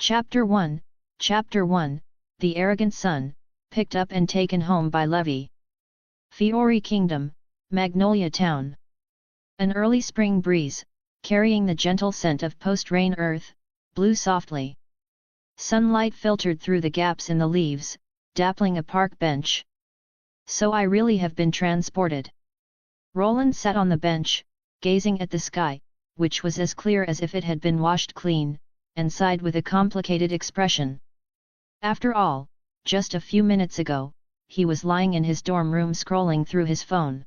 Chapter 1, Chapter 1, The Arrogant Son, picked up and taken home by Levi. Fiori Kingdom, Magnolia Town. An early spring breeze, carrying the gentle scent of post-rain earth, blew softly. Sunlight filtered through the gaps in the leaves, dappling a park bench. So I really have been transported. Roland sat on the bench, gazing at the sky, which was as clear as if it had been washed clean, and sighed with a complicated expression. After all, just a few minutes ago, he was lying in his dorm room scrolling through his phone.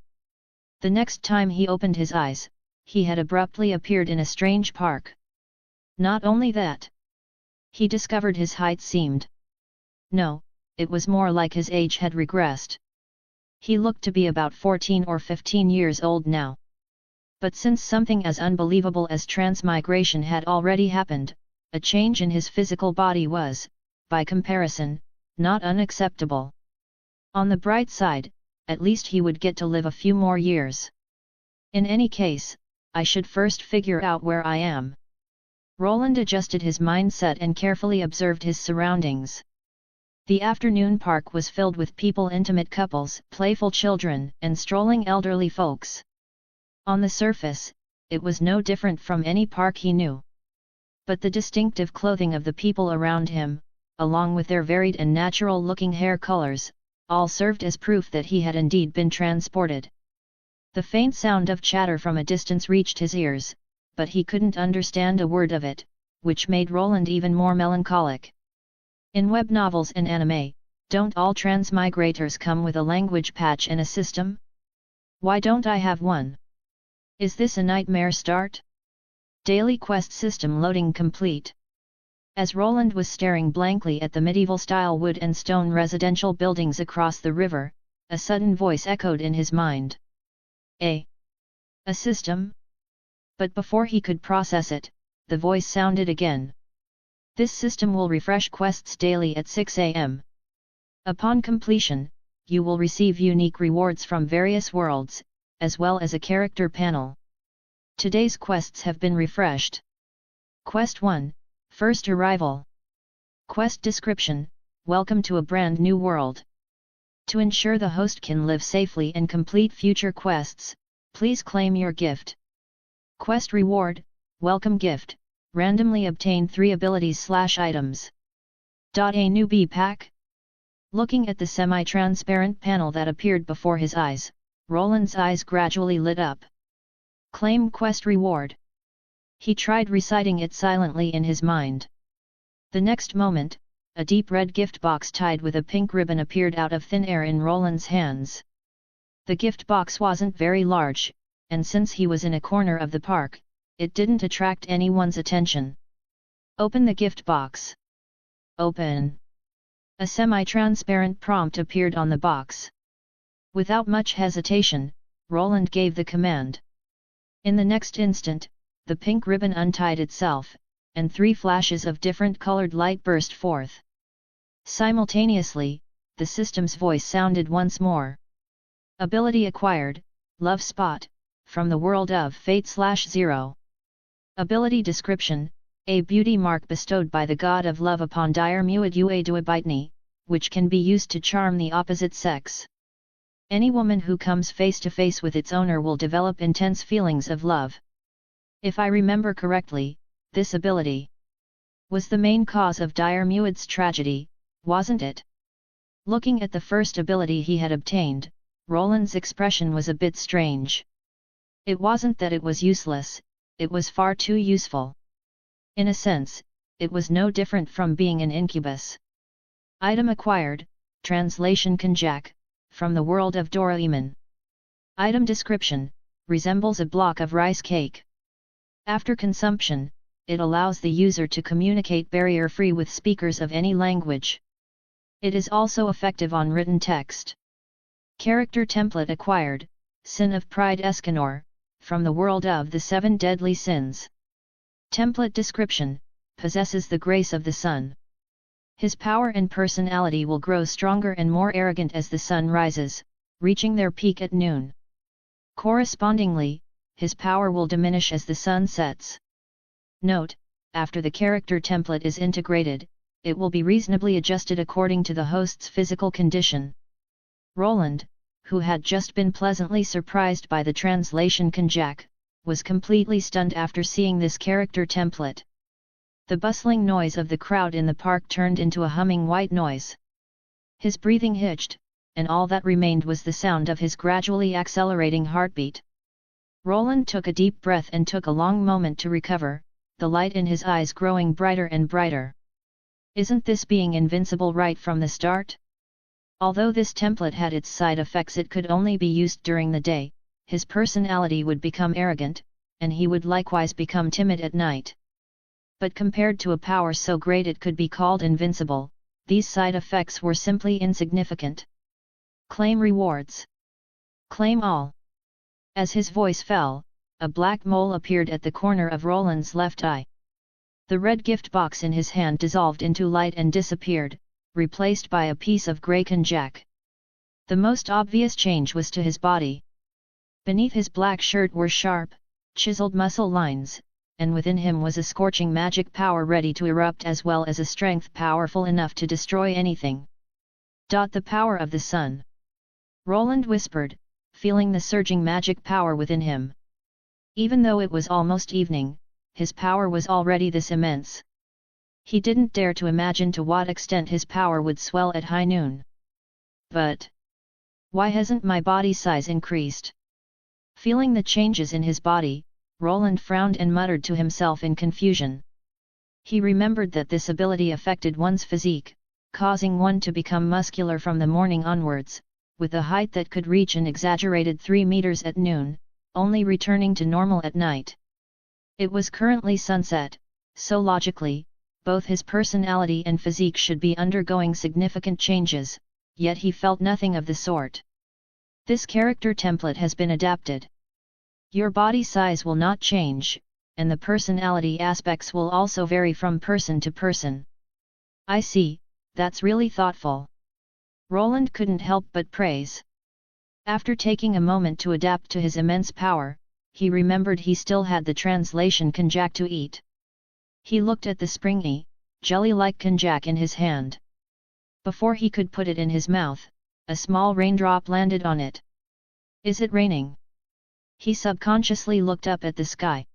The next time he opened his eyes, he had abruptly appeared in a strange park. Not only that, he discovered his height seemed. No, it was more like his age had regressed. He looked to be about 14 or 15 years old now. But since something as unbelievable as transmigration had already happened, a change in his physical body was, by comparison, not unacceptable. On the bright side, at least he would get to live a few more years. In any case, I should first figure out where I am. Roland adjusted his mindset and carefully observed his surroundings. The afternoon park was filled with people, intimate couples, playful children, and strolling elderly folks. On the surface, it was no different from any park he knew. But the distinctive clothing of the people around him, along with their varied and natural-looking hair colors, all served as proof that he had indeed been transported. The faint sound of chatter from a distance reached his ears, but he couldn't understand a word of it, which made Roland even more melancholic. In web novels and anime, don't all transmigrators come with a language patch and a system? Why don't I have one? Is this a nightmare start? Daily quest system loading complete. As Roland was staring blankly at the medieval-style wood and stone residential buildings across the river, a sudden voice echoed in his mind. A system? But before he could process it, the voice sounded again. This system will refresh quests daily at 6 a.m. Upon completion, you will receive unique rewards from various worlds, as well as a character panel. Today's quests have been refreshed. Quest 1, First Arrival. Quest Description: Welcome to a brand new world. To ensure the host can live safely and complete future quests, please claim your gift. Quest Reward: Welcome Gift, randomly obtain 3 abilities/items. A newbie pack? Looking at the semi-transparent panel that appeared before his eyes, Roland's eyes gradually lit up. Claim quest reward. He tried reciting it silently in his mind. The next moment, a deep red gift box tied with a pink ribbon appeared out of thin air in Roland's hands. The gift box wasn't very large, and since he was in a corner of the park, it didn't attract anyone's attention. Open the gift box. Open. A semi-transparent prompt appeared on the box. Without much hesitation, Roland gave the command. In the next instant, the pink ribbon untied itself, and 3 flashes of different colored light burst forth. Simultaneously, the system's voice sounded once more. Ability acquired, Love Spot, from the world of Fate/0. Ability description: a beauty mark bestowed by the god of love upon Dire Muad Uaduabitni, which can be used to charm the opposite sex. Any woman who comes face to face with its owner will develop intense feelings of love. If I remember correctly, this ability was the main cause of Dire Muad's tragedy, wasn't it? Looking at the first ability he had obtained, Roland's expression was a bit strange. It wasn't that it was useless, it was far too useful. In a sense, it was no different from being an incubus. Item acquired, Translation Kanjak, from the world of Doraemon. Item description: resembles a block of rice cake. After consumption, it allows the user to communicate barrier-free with speakers of any language. It is also effective on written text. Character template acquired, Sin of Pride Escanor, from the world of the 7 deadly sins. Template description: possesses the grace of the sun. His power and personality will grow stronger and more arrogant as the sun rises, reaching their peak at noon. Correspondingly, his power will diminish as the sun sets. Note: after the character template is integrated, it will be reasonably adjusted according to the host's physical condition. Roland, who had just been pleasantly surprised by the translation kanjak, was completely stunned after seeing this character template. The bustling noise of the crowd in the park turned into a humming white noise. His breathing hitched, and all that remained was the sound of his gradually accelerating heartbeat. Roland took a deep breath and took a long moment to recover, the light in his eyes growing brighter and brighter. Isn't this being invincible right from the start? Although this template had its side effects, it could only be used during the day. His personality would become arrogant, and he would likewise become timid at night. But compared to a power so great it could be called invincible, these side effects were simply insignificant. Claim rewards. Claim all. As his voice fell, a black mole appeared at the corner of Roland's left eye. The red gift box in his hand dissolved into light and disappeared, replaced by a piece of grey kanjak. The most obvious change was to his body. Beneath his black shirt were sharp, chiseled muscle lines, and within him was a scorching magic power ready to erupt as well as a strength powerful enough to destroy anything. The power of the sun. Roland whispered, feeling the surging magic power within him. Even though it was almost evening, his power was already this immense. He didn't dare to imagine to what extent his power would swell at high noon. But why hasn't my body size increased? Feeling the changes in his body, Roland frowned and muttered to himself in confusion. He remembered that this ability affected one's physique, causing one to become muscular from the morning onwards, with a height that could reach an exaggerated 3 meters at noon, only returning to normal at night. It was currently sunset, so logically, both his personality and physique should be undergoing significant changes, yet he felt nothing of the sort. This character template has been adapted. Your body size will not change, and the personality aspects will also vary from person to person. I see, that's really thoughtful. Roland couldn't help but praise. After taking a moment to adapt to his immense power, he remembered he still had the translation kanjak to eat. He looked at the springy, jelly-like kanjak in his hand. Before he could put it in his mouth, a small raindrop landed on it. Is it raining? He subconsciously looked up at the sky.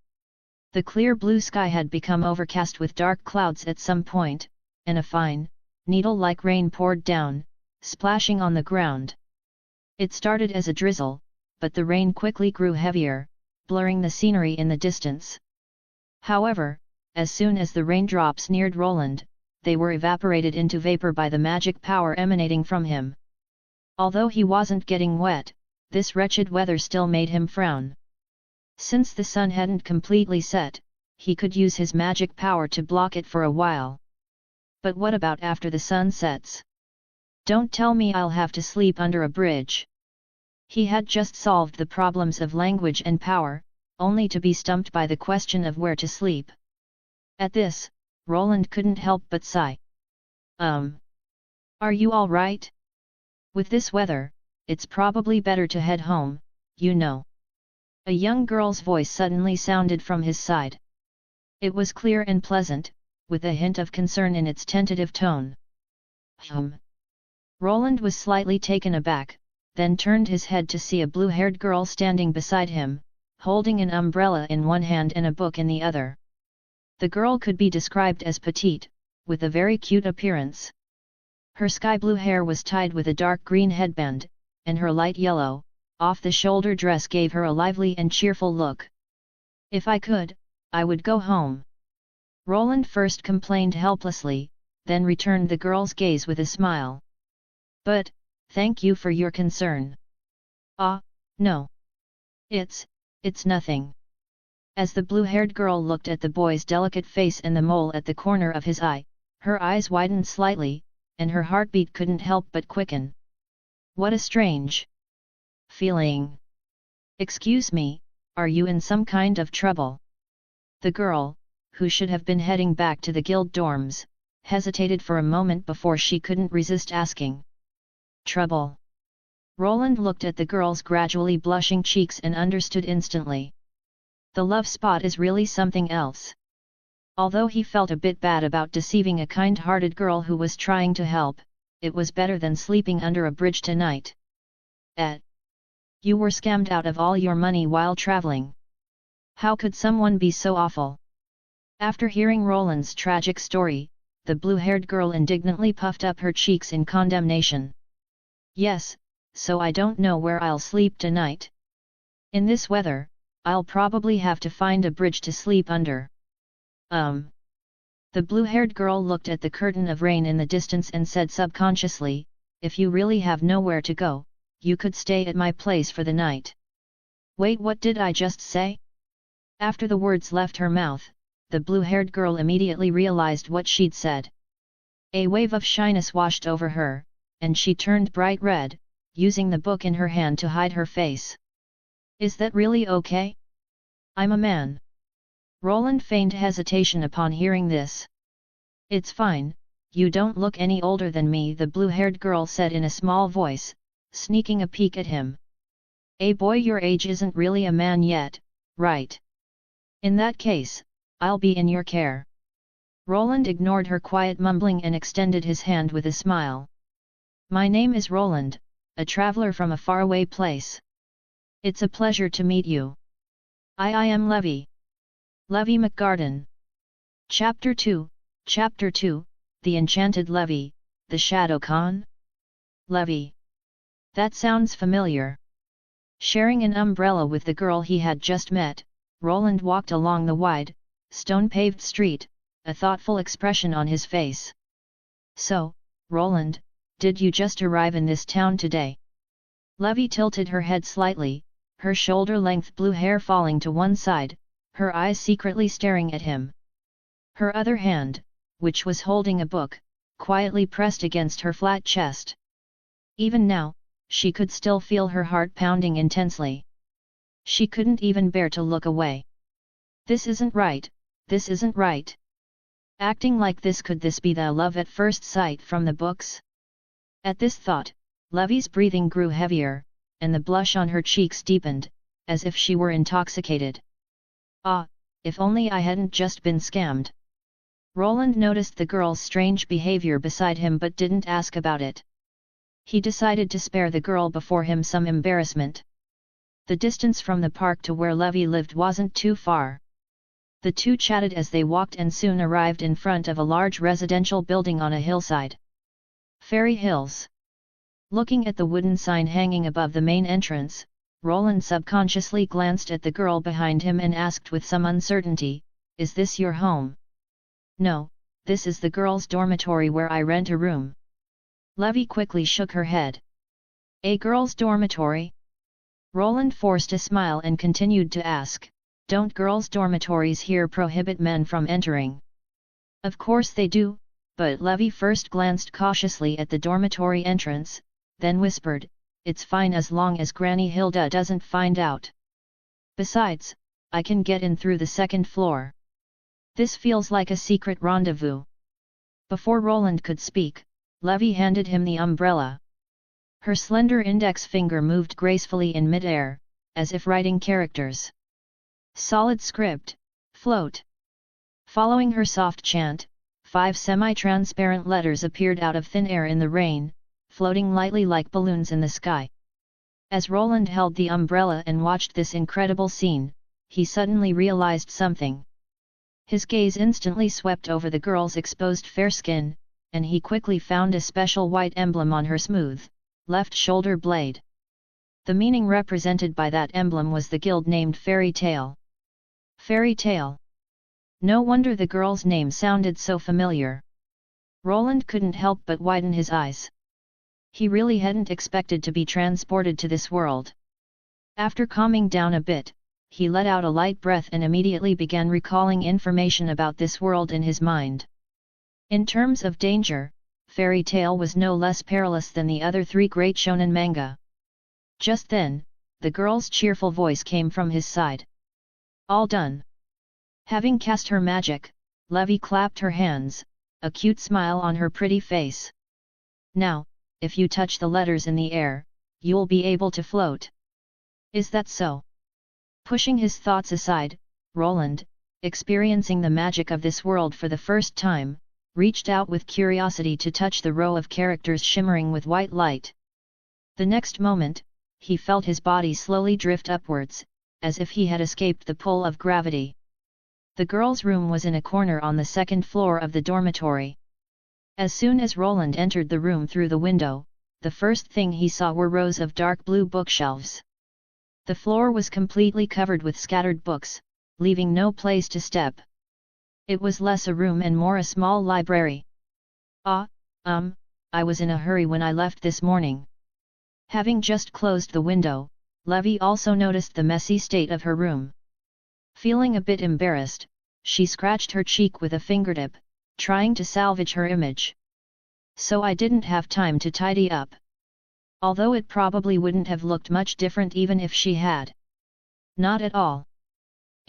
The clear blue sky had become overcast with dark clouds at some point, and a fine, needle-like rain poured down, splashing on the ground. It started as a drizzle, but the rain quickly grew heavier, blurring the scenery in the distance. However, as soon as the raindrops neared Roland, they were evaporated into vapor by the magic power emanating from him. Although he wasn't getting wet, this wretched weather still made him frown. Since the sun hadn't completely set, he could use his magic power to block it for a while. But what about after the sun sets? Don't tell me I'll have to sleep under a bridge. He had just solved the problems of language and power, only to be stumped by the question of where to sleep. At this, Roland couldn't help but sigh. Are you all right? With this weather, it's probably better to head home, you know. A young girl's voice suddenly sounded from his side. It was clear and pleasant, with a hint of concern in its tentative tone. Roland was slightly taken aback, then turned his head to see a blue-haired girl standing beside him, holding an umbrella in one hand and a book in the other. The girl could be described as petite, with a very cute appearance. Her sky-blue hair was tied with a dark green headband, and her light yellow, off-the-shoulder dress gave her a lively and cheerful look. If I could, I would go home. Roland first complained helplessly, then returned the girl's gaze with a smile. But, thank you for your concern. No. It's nothing. As the blue-haired girl looked at the boy's delicate face and the mole at the corner of his eye, her eyes widened slightly, and her heartbeat couldn't help but quicken. What a strange feeling. Excuse me, are you in some kind of trouble? The girl, who should have been heading back to the guild dorms, hesitated for a moment before she couldn't resist asking. Trouble? Roland looked at the girl's gradually blushing cheeks and understood instantly. The love spot is really something else. Although he felt a bit bad about deceiving a kind-hearted girl who was trying to help, it was better than sleeping under a bridge tonight. You were scammed out of all your money while traveling. How could someone be so awful? After hearing Roland's tragic story, the blue-haired girl indignantly puffed up her cheeks in condemnation. Yes, so I don't know where I'll sleep tonight. In this weather, I'll probably have to find a bridge to sleep under. The blue-haired girl looked at the curtain of rain in the distance and said subconsciously, if you really have nowhere to go, you could stay at my place for the night. Wait, what did I just say? After the words left her mouth, the blue-haired girl immediately realized what she'd said. A wave of shyness washed over her, and she turned bright red, using the book in her hand to hide her face. Is that really okay? I'm a man. Roland feigned hesitation upon hearing this. It's fine, you don't look any older than me, the blue-haired girl said in a small voice, sneaking a peek at him. Boy, your age isn't really a man yet, right? In that case, I'll be in your care. Roland ignored her quiet mumbling and extended his hand with a smile. My name is Roland, a traveler from a faraway place. It's a pleasure to meet you. I am Levy. Levy McGarden. Chapter 2, The Enchanted Levy, the Shadow Khan? Levy. That sounds familiar. Sharing an umbrella with the girl he had just met, Roland walked along the wide, stone-paved street, a thoughtful expression on his face. So, Roland, did you just arrive in this town today? Levy tilted her head slightly, her shoulder-length blue hair falling to one side, her eyes secretly staring at him. Her other hand, which was holding a book, quietly pressed against her flat chest. Even now, she could still feel her heart pounding intensely. She couldn't even bear to look away. This isn't right, this isn't right. Acting like this, could this be the love at first sight from the books? At this thought, Levy's breathing grew heavier, and the blush on her cheeks deepened, as if she were intoxicated. Ah, if only I hadn't just been scammed. Roland noticed the girl's strange behavior beside him but didn't ask about it. He decided to spare the girl before him some embarrassment. The distance from the park to where Levy lived wasn't too far. The two chatted as they walked and soon arrived in front of a large residential building on a hillside. Fairy Hills. Looking at the wooden sign hanging above the main entrance, Roland subconsciously glanced at the girl behind him and asked with some uncertainty, "Is this your home?" "No, this is the girls' dormitory where I rent a room." Levy quickly shook her head. "A girls' dormitory?" Roland forced a smile and continued to ask, "Don't girls' dormitories here prohibit men from entering?" "Of course they do," but Levy first glanced cautiously at the dormitory entrance, then whispered, "It's fine as long as Granny Hilda doesn't find out. Besides, I can get in through the second floor. This feels like a secret rendezvous." Before Roland could speak, Levy handed him the umbrella. Her slender index finger moved gracefully in mid-air, as if writing characters. Solid script, float. Following her soft chant, 5 semi-transparent letters appeared out of thin air in the rain, floating lightly like balloons in the sky. As Roland held the umbrella and watched this incredible scene, he suddenly realized something. His gaze instantly swept over the girl's exposed fair skin, and he quickly found a special white emblem on her smooth, left shoulder blade. The meaning represented by that emblem was the guild named Fairy Tale. Fairy Tale. No wonder the girl's name sounded so familiar. Roland couldn't help but widen his eyes. He really hadn't expected to be transported to this world. After calming down a bit, he let out a light breath and immediately began recalling information about this world in his mind. In terms of danger, Fairy Tale was no less perilous than the other 3 great shonen manga. Just then, the girl's cheerful voice came from his side. "All done." Having cast her magic, Levy clapped her hands, a cute smile on her pretty face. "Now, if you touch the letters in the air, you'll be able to float." "Is that so?" Pushing his thoughts aside, Roland, experiencing the magic of this world for the first time, reached out with curiosity to touch the row of characters shimmering with white light. The next moment, he felt his body slowly drift upwards, as if he had escaped the pull of gravity. The girl's room was in a corner on the second floor of the dormitory. As soon as Roland entered the room through the window, the first thing he saw were rows of dark blue bookshelves. The floor was completely covered with scattered books, leaving no place to step. It was less a room and more a small library. I was in a hurry when I left this morning. Having just closed the window, Levi also noticed the messy state of her room. Feeling a bit embarrassed, she scratched her cheek with a fingertip, trying to salvage her image. So I didn't have time to tidy up. Although it probably wouldn't have looked much different even if she had. Not at all.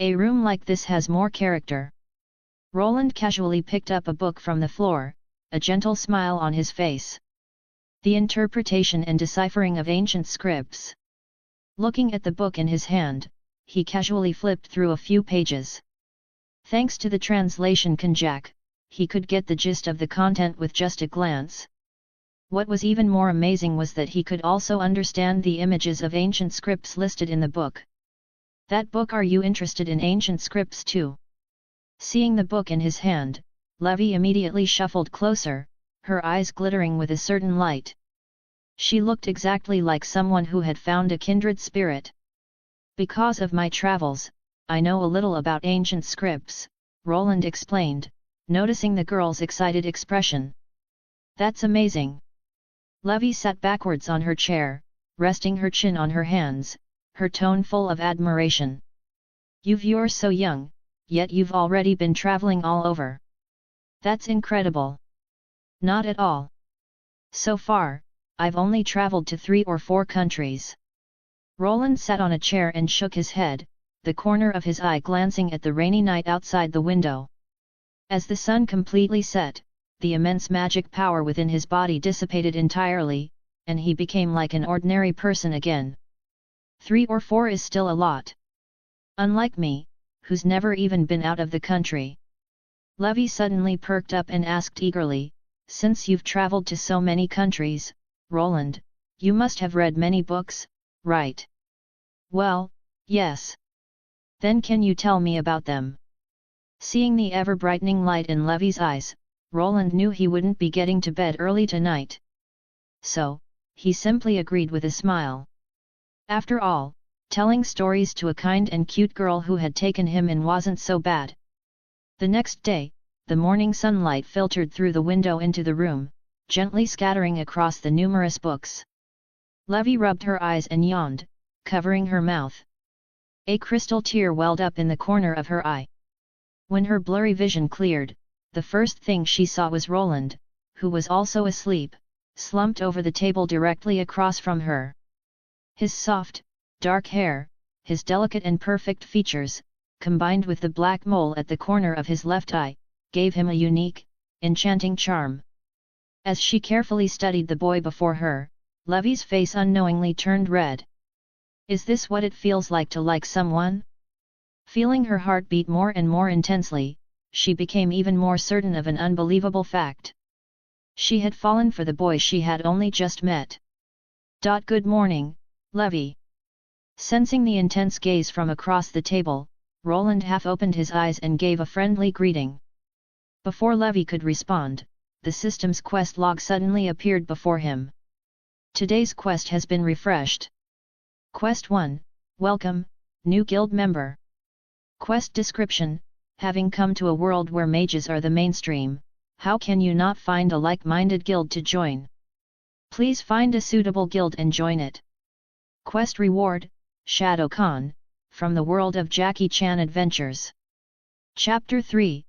A room like this has more character. Roland casually picked up a book from the floor, a gentle smile on his face. The Interpretation and Deciphering of Ancient Scripts. Looking at the book in his hand, he casually flipped through a few pages. Thanks to the translation kanjak, he could get the gist of the content with just a glance. What was even more amazing was that he could also understand the images of ancient scripts listed in the book. That book. Are you interested in ancient scripts too? Seeing the book in his hand, Levi immediately shuffled closer, her eyes glittering with a certain light. She looked exactly like someone who had found a kindred spirit. Because of my travels, I know a little about ancient scripts, Roland explained, noticing the girl's excited expression. That's amazing. Levi sat backwards on her chair, resting her chin on her hands, her tone full of admiration. You're so young, yet you've already been traveling all over. That's incredible. Not at all. So far, I've only traveled to 3 or 4 countries. Roland sat on a chair and shook his head, the corner of his eye glancing at the rainy night outside the window. As the sun completely set, the immense magic power within his body dissipated entirely, and he became like an ordinary person again. 3 or 4 is still a lot. Unlike me, who's never even been out of the country. Levi suddenly perked up and asked eagerly, since you've traveled to so many countries, Roland, you must have read many books, right? Well, yes. Then can you tell me about them? Seeing the ever-brightening light in Levi's eyes, Roland knew he wouldn't be getting to bed early tonight. So, he simply agreed with a smile. After all, telling stories to a kind and cute girl who had taken him in wasn't so bad. The next day, the morning sunlight filtered through the window into the room, gently scattering across the numerous books. Levi rubbed her eyes and yawned, covering her mouth. A crystal tear welled up in the corner of her eye. When her blurry vision cleared, the first thing she saw was Roland, who was also asleep, slumped over the table directly across from her. His soft, dark hair, his delicate and perfect features, combined with the black mole at the corner of his left eye, gave him a unique, enchanting charm. As she carefully studied the boy before her, Levi's face unknowingly turned red. Is this what it feels like to like someone? Feeling her heart beat more and more intensely, she became even more certain of an unbelievable fact. She had fallen for the boy she had only just met. Good morning, Levi. Sensing the intense gaze from across the table, Roland half opened his eyes and gave a friendly greeting. Before Levi could respond, the system's quest log suddenly appeared before him. Today's quest has been refreshed. Quest 1, Welcome, new guild member. Quest description, having come to a world where mages are the mainstream, how can you not find a like-minded guild to join? Please find a suitable guild and join it. Quest reward, Shadow Khan, from the world of Jackie Chan Adventures. Chapter 3,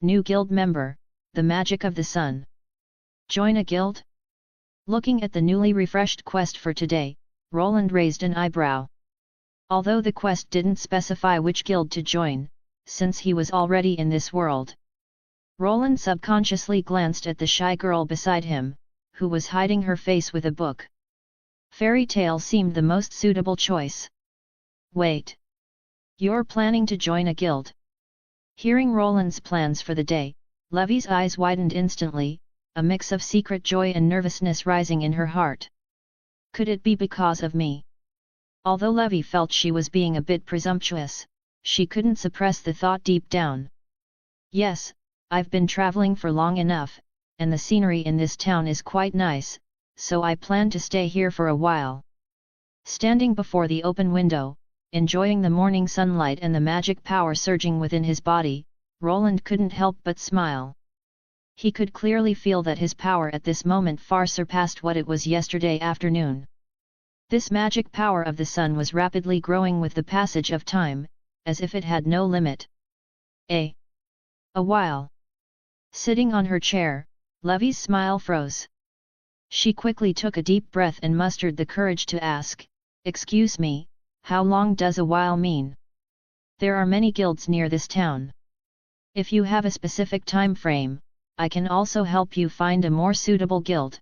New Guild Member, The Magic of the Sun. Join a guild? Looking at the newly refreshed quest for today, Roland raised an eyebrow. Although the quest didn't specify which guild to join, since he was already in this world. Roland subconsciously glanced at the shy girl beside him, who was hiding her face with a book. Fairy tale seemed the most suitable choice. Wait. You're planning to join a guild? Hearing Roland's plans for the day, Levy's eyes widened instantly, a mix of secret joy and nervousness rising in her heart. Could it be because of me? Although Levy felt she was being a bit presumptuous, she couldn't suppress the thought deep down. Yes, I've been traveling for long enough, and the scenery in this town is quite nice, so I plan to stay here for a while. Standing before the open window, enjoying the morning sunlight and the magic power surging within his body, Roland couldn't help but smile. He could clearly feel that his power at this moment far surpassed what it was yesterday afternoon. This magic power of the sun was rapidly growing with the passage of time, as if it had no limit. A while. Sitting on her chair, Levy's smile froze. She quickly took a deep breath and mustered the courage to ask, "Excuse me, how long does a while mean? There are many guilds near this town. If you have a specific time frame, I can also help you find a more suitable guild."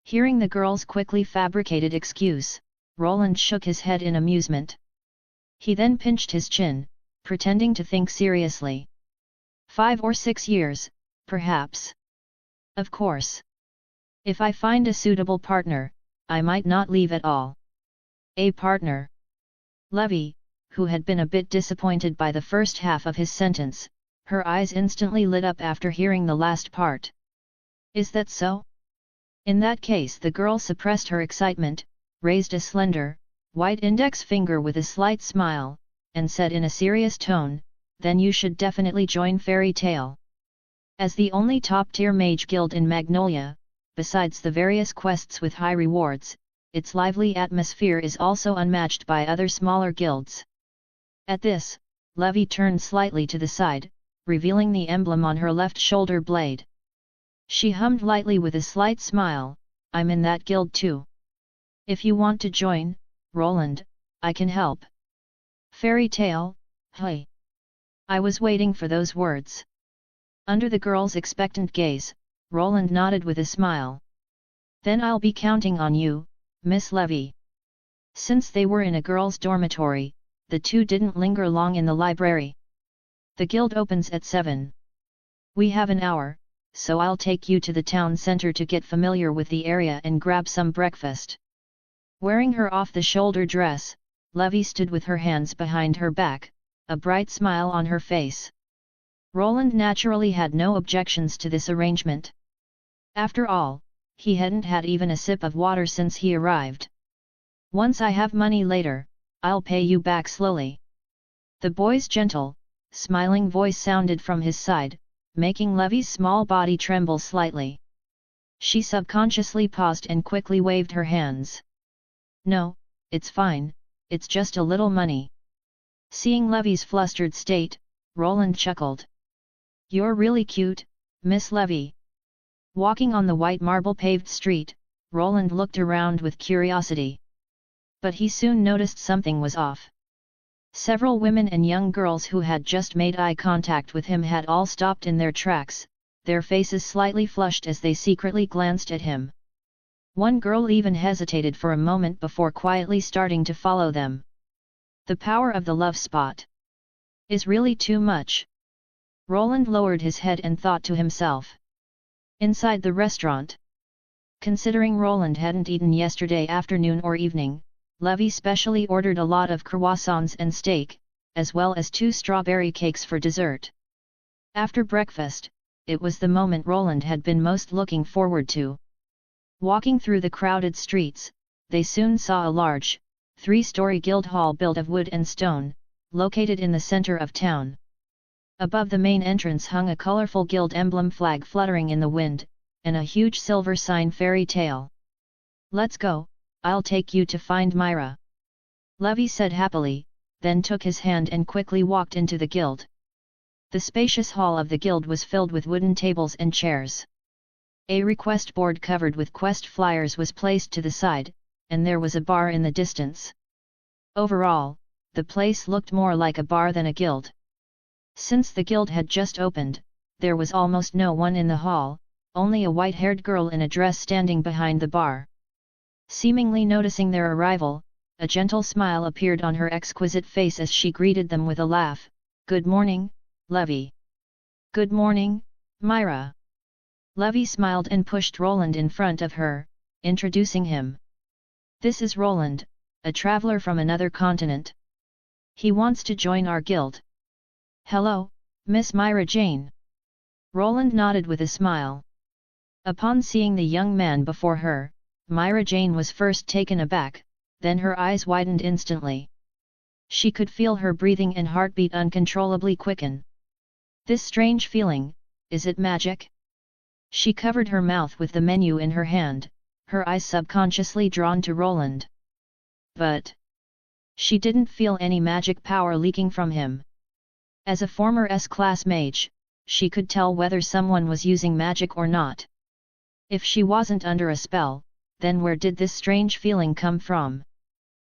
Hearing the girl's quickly fabricated excuse, Roland shook his head in amusement. He then pinched his chin, pretending to think seriously. 5 or 6 years, perhaps. Of course. If I find a suitable partner, I might not leave at all. A partner? Levy, who had been a bit disappointed by the first half of his sentence, her eyes instantly lit up after hearing the last part. Is that so? In that case, the girl suppressed her excitement, raised a slender, white index finger with a slight smile, and said in a serious tone, "Then you should definitely join Fairy Tale. As the only top-tier mage guild in Magnolia, besides the various quests with high rewards, its lively atmosphere is also unmatched by other smaller guilds." At this, Levy turned slightly to the side, revealing the emblem on her left shoulder blade. She hummed lightly with a slight smile, "I'm in that guild too. If you want to join, Roland, I can help." Fairy Tale, hey. I was waiting for those words. Under the girl's expectant gaze, Roland nodded with a smile. "Then I'll be counting on you, Miss Levy." Since they were in a girls' dormitory, the two didn't linger long in the library. "The guild opens at 7. We have an hour, so I'll take you to the town center to get familiar with the area and grab some breakfast." Wearing her off-the-shoulder dress, Levy stood with her hands behind her back, a bright smile on her face. Roland naturally had no objections to this arrangement. After all, he hadn't had even a sip of water since he arrived. "Once I have money later, I'll pay you back slowly." The boy's gentle, smiling voice sounded from his side, making Levy's small body tremble slightly. She subconsciously paused and quickly waved her hands. "No, it's fine, it's just a little money." Seeing Levy's flustered state, Roland chuckled. "You're really cute, Miss Levy." Walking on the white marble-paved street, Roland looked around with curiosity. But he soon noticed something was off. Several women and young girls who had just made eye contact with him had all stopped in their tracks, their faces slightly flushed as they secretly glanced at him. One girl even hesitated for a moment before quietly starting to follow them. The power of the love spot is really too much. Roland lowered his head and thought to himself. Inside the restaurant. Considering Roland hadn't eaten yesterday afternoon or evening, Levy specially ordered a lot of croissants and steak, as well as 2 strawberry cakes for dessert. After breakfast, it was the moment Roland had been most looking forward to. Walking through the crowded streets, they soon saw a large, 3-story guild hall built of wood and stone, located in the center of town. Above the main entrance hung a colorful guild emblem flag fluttering in the wind, and a huge silver sign Fairy Tale. "Let's go, I'll take you to find Myra," Levy said happily, then took his hand and quickly walked into the guild. The spacious hall of the guild was filled with wooden tables and chairs. A request board covered with quest flyers was placed to the side, and there was a bar in the distance. Overall, the place looked more like a bar than a guild. Since the guild had just opened, there was almost no one in the hall, only a white-haired girl in a dress standing behind the bar. Seemingly noticing their arrival, a gentle smile appeared on her exquisite face as she greeted them with a laugh. "Good morning, Levi." "Good morning, Myra." Levi smiled and pushed Roland in front of her, introducing him. "This is Roland, a traveler from another continent. He wants to join our guild." "Hello, Miss Mirajane." Roland nodded with a smile. Upon seeing the young man before her, Mirajane was first taken aback, then her eyes widened instantly. She could feel her breathing and heartbeat uncontrollably quicken. This strange feeling, is it magic? She covered her mouth with the menu in her hand, her eyes subconsciously drawn to Roland. But she didn't feel any magic power leaking from him. As a former S-class mage, she could tell whether someone was using magic or not. If she wasn't under a spell, then where did this strange feeling come from?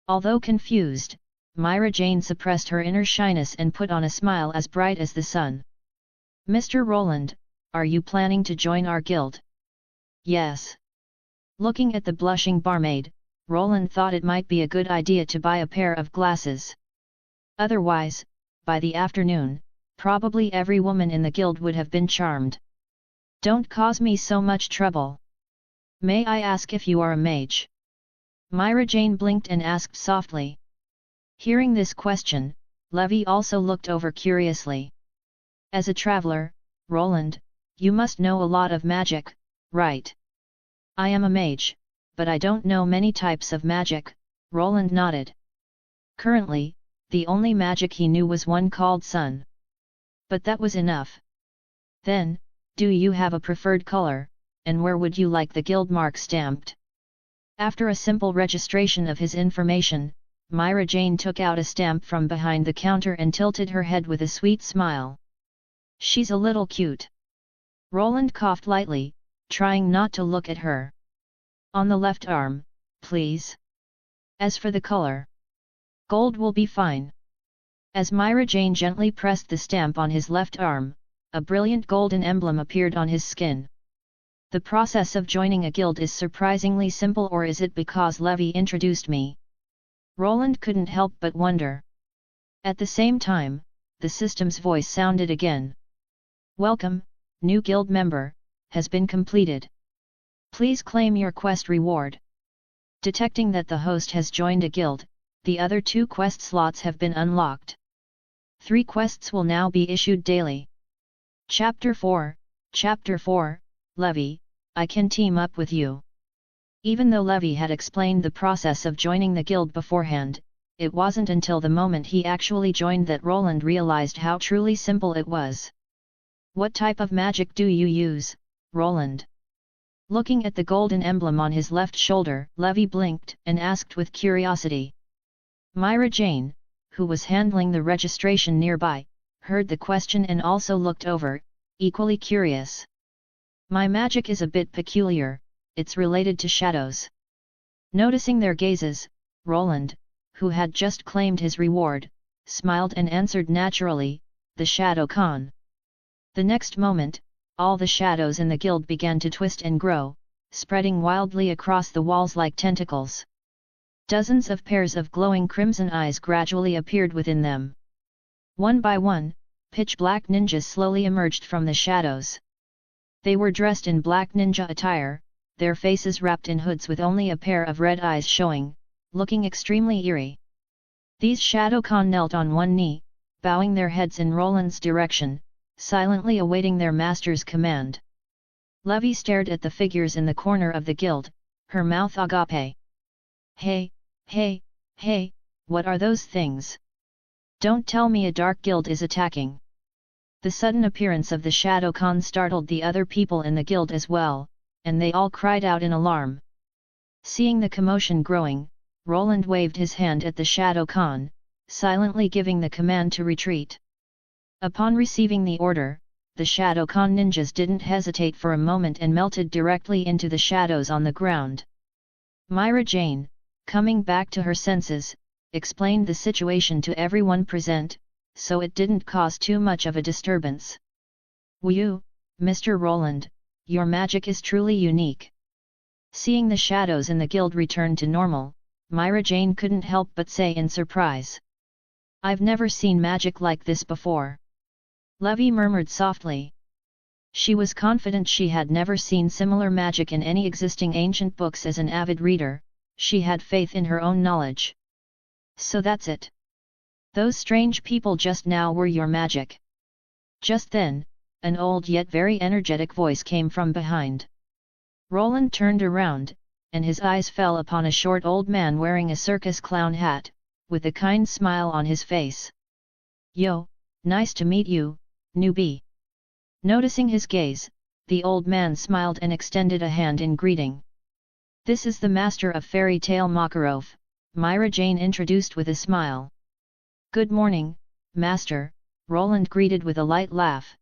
Although confused, Mirajane suppressed her inner shyness and put on a smile as bright as the sun. "Mr. Roland, are you planning to join our guild?" "Yes." Looking at the blushing barmaid, Roland thought it might be a good idea to buy a pair of glasses. Otherwise, by the afternoon, probably every woman in the guild would have been charmed. "Don't cause me so much trouble. May I ask if you are a mage?" Mirajane blinked and asked softly. Hearing this question, Levi also looked over curiously. "As a traveler, Roland, you must know a lot of magic, right?" "I am a mage, but I don't know many types of magic," Roland nodded. Currently, the only magic he knew was one called sun. But that was enough. "Then, do you have a preferred color, and where would you like the guild mark stamped?" After a simple registration of his information, Mirajane took out a stamp from behind the counter and tilted her head with a sweet smile. "She's a little cute." Roland coughed lightly, trying not to look at her. "On the left arm, please. As for the color, gold will be fine." As Mirajane gently pressed the stamp on his left arm, a brilliant golden emblem appeared on his skin. The process of joining a guild is surprisingly simple, or is it because Levi introduced me? Roland couldn't help but wonder. At the same time, the system's voice sounded again. "Welcome, new guild member, has been completed. Please claim your quest reward." Detecting that the host has joined a guild, the other 2 quest slots have been unlocked. 3 quests will now be issued daily. Chapter 4, Levi, I can team up with you. Even though Levi had explained the process of joining the guild beforehand, it wasn't until the moment he actually joined that Roland realized how truly simple it was. "What type of magic do you use, Roland?" Looking at the golden emblem on his left shoulder, Levi blinked and asked with curiosity. Mirajane, who was handling the registration nearby, heard the question and also looked over, equally curious. "My magic is a bit peculiar, it's related to shadows." Noticing their gazes, Roland, who had just claimed his reward, smiled and answered naturally, "The Shadow Con." The next moment, all the shadows in the guild began to twist and grow, spreading wildly across the walls like tentacles. Dozens of pairs of glowing crimson eyes gradually appeared within them. One by one, pitch-black ninjas slowly emerged from the shadows. They were dressed in black ninja attire, their faces wrapped in hoods with only a pair of red eyes showing, looking extremely eerie. These Shadowcon knelt on one knee, bowing their heads in Roland's direction, silently awaiting their master's command. Levi stared at the figures in the corner of the guild, her mouth agape. Hey, what are those things? Don't tell me a dark guild is attacking." The sudden appearance of the Shadowcon startled the other people in the guild as well, and they all cried out in alarm. Seeing the commotion growing, Roland waved his hand at the Shadowcon, silently giving the command to retreat. Upon receiving the order, the Shadowcon ninjas didn't hesitate for a moment and melted directly into the shadows on the ground. Mirajane, coming back to her senses, explained the situation to everyone present, so it didn't cause too much of a disturbance. "You, Mr. Roland, your magic is truly unique." Seeing the shadows in the guild return to normal, Mirajane couldn't help but say in surprise. I've never seen magic like this before. Levi murmured softly. She was confident she had never seen similar magic in any existing ancient books. As an avid reader, she had faith in her own knowledge. So that's it. Those strange people just now were your magic. Just then, an old yet very energetic voice came from behind. Roland turned around, and his eyes fell upon a short old man wearing a circus clown hat, with a kind smile on his face. Yo, nice to meet you, newbie. Noticing his gaze, the old man smiled and extended a hand in greeting. This is the master of fairy tale Makarov, Mirajane introduced with a smile. Good morning, master, Roland greeted with a light laugh.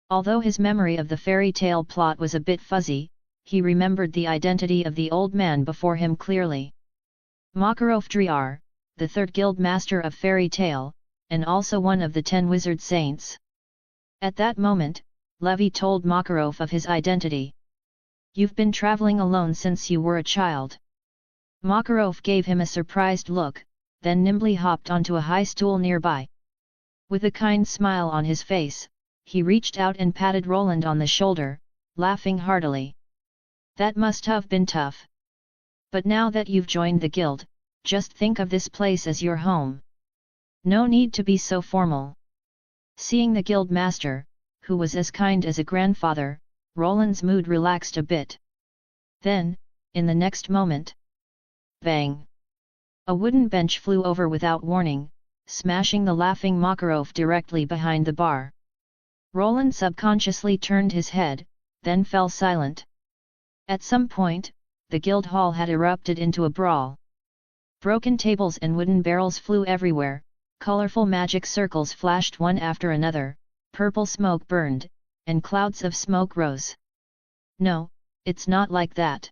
Although his memory of the fairy tale plot was a bit fuzzy, he remembered the identity of the old man before him clearly. Makarov Driar, the third guild master of fairy tale, and also one of the 10 wizard saints. At that moment, Levi told Makarov of his identity. You've been traveling alone since you were a child. Makarov gave him a surprised look, then nimbly hopped onto a high stool nearby. With a kind smile on his face, he reached out and patted Roland on the shoulder, laughing heartily. That must have been tough. But now that you've joined the guild, just think of this place as your home. No need to be so formal. Seeing the guild master, who was as kind as a grandfather, Roland's mood relaxed a bit. Then, in the next moment, bang! A wooden bench flew over without warning, smashing the laughing Makarov directly behind the bar. Roland subconsciously turned his head, then fell silent. At some point, the guild hall had erupted into a brawl. Broken tables and wooden barrels flew everywhere, colorful magic circles flashed one after another, purple smoke burned, and clouds of smoke rose. No, it's not like that.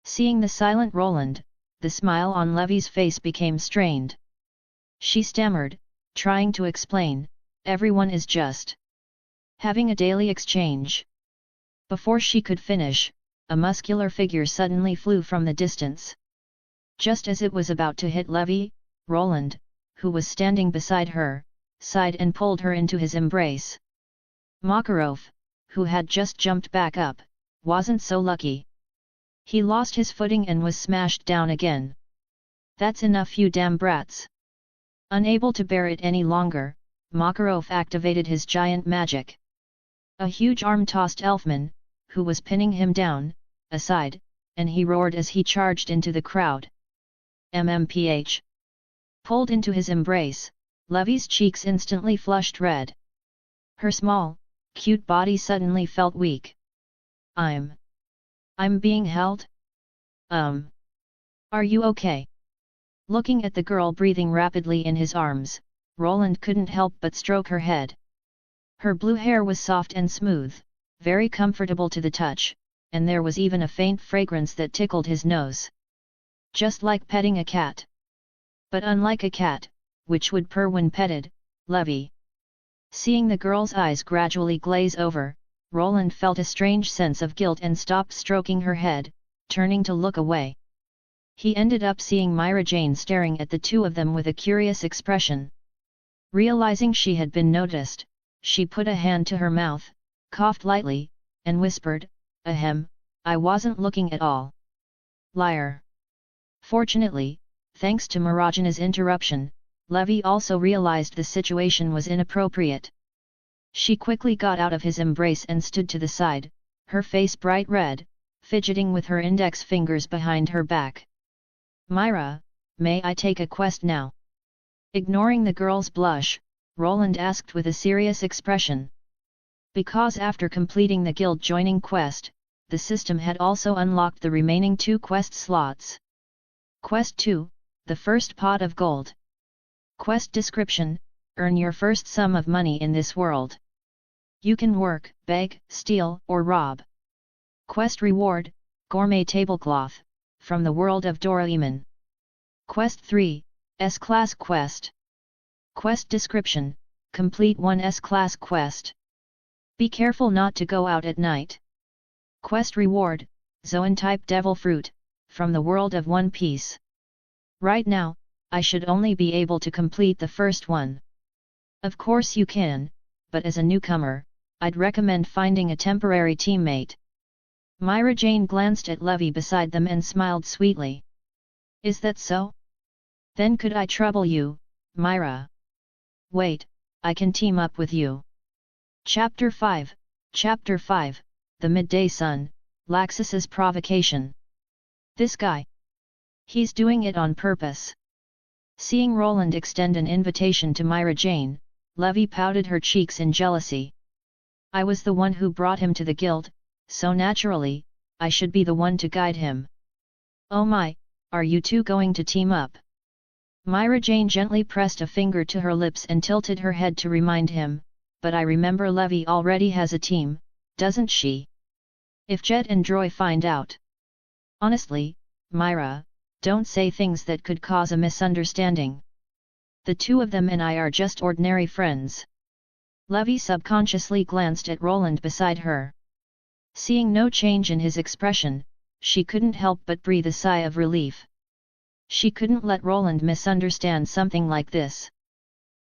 Seeing the silent Roland, the smile on Levi's face became strained. She stammered, trying to explain, everyone is just having a daily exchange. Before she could finish, a muscular figure suddenly flew from the distance. Just as it was about to hit Levi, Roland, who was standing beside her, sighed and pulled her into his embrace. Makarov, who had just jumped back up, wasn't so lucky. He lost his footing and was smashed down again. That's enough, you damn brats! Unable to bear it any longer, Makarov activated his giant magic. A huge arm tossed Elfman, who was pinning him down, aside, and he roared as he charged into the crowd. MMPH. Pulled into his embrace, Levi's cheeks instantly flushed red. Her small, cute body suddenly felt weak. I'm being held? Are you okay? Looking at the girl breathing rapidly in his arms, Roland couldn't help but stroke her head. Her blue hair was soft and smooth, very comfortable to the touch, and there was even a faint fragrance that tickled his nose. Just like petting a cat. But unlike a cat, which would purr when petted, Levi. Seeing the girl's eyes gradually glaze over, Roland felt a strange sense of guilt and stopped stroking her head, turning to look away. He ended up seeing Mirajane staring at the two of them with a curious expression. Realizing she had been noticed, she put a hand to her mouth, coughed lightly, and whispered, "Ahem, I wasn't looking at all." Liar. Fortunately, thanks to Mirajane's interruption, Levi also realized the situation was inappropriate. She quickly got out of his embrace and stood to the side, her face bright red, fidgeting with her index fingers behind her back. "Myra, may I take a quest now?" Ignoring the girl's blush, Roland asked with a serious expression. Because after completing the guild joining quest, the system had also unlocked the remaining 2 quest slots. Quest 2, the first pot of gold. Quest description: earn your first sum of money in this world. You can work, beg, steal, or rob. Quest reward: Gourmet Tablecloth, from the world of Doraemon. Quest 3, S-Class Quest. Quest description: complete one S-Class quest. Be careful not to go out at night. Quest reward: Zoan-type Devil Fruit, from the world of One Piece. Right now, I should only be able to complete the first one. Of course you can, but as a newcomer, I'd recommend finding a temporary teammate. Mirajane glanced at Levi beside them and smiled sweetly. Is that so? Then could I trouble you, Myra? Wait, I can team up with you. Chapter 5, The Midday Sun, Laxus's Provocation. This guy. He's doing it on purpose. Seeing Roland extend an invitation to Mirajane, Levi pouted her cheeks in jealousy. I was the one who brought him to the guild, so naturally, I should be the one to guide him. Oh my, are you two going to team up? Mirajane gently pressed a finger to her lips and tilted her head to remind him, but I remember Levi already has a team, doesn't she? If Jet and Droy find out. Honestly, Myra, don't say things that could cause a misunderstanding. The two of them and I are just ordinary friends. Levi subconsciously glanced at Roland beside her. Seeing no change in his expression, she couldn't help but breathe a sigh of relief. She couldn't let Roland misunderstand something like this.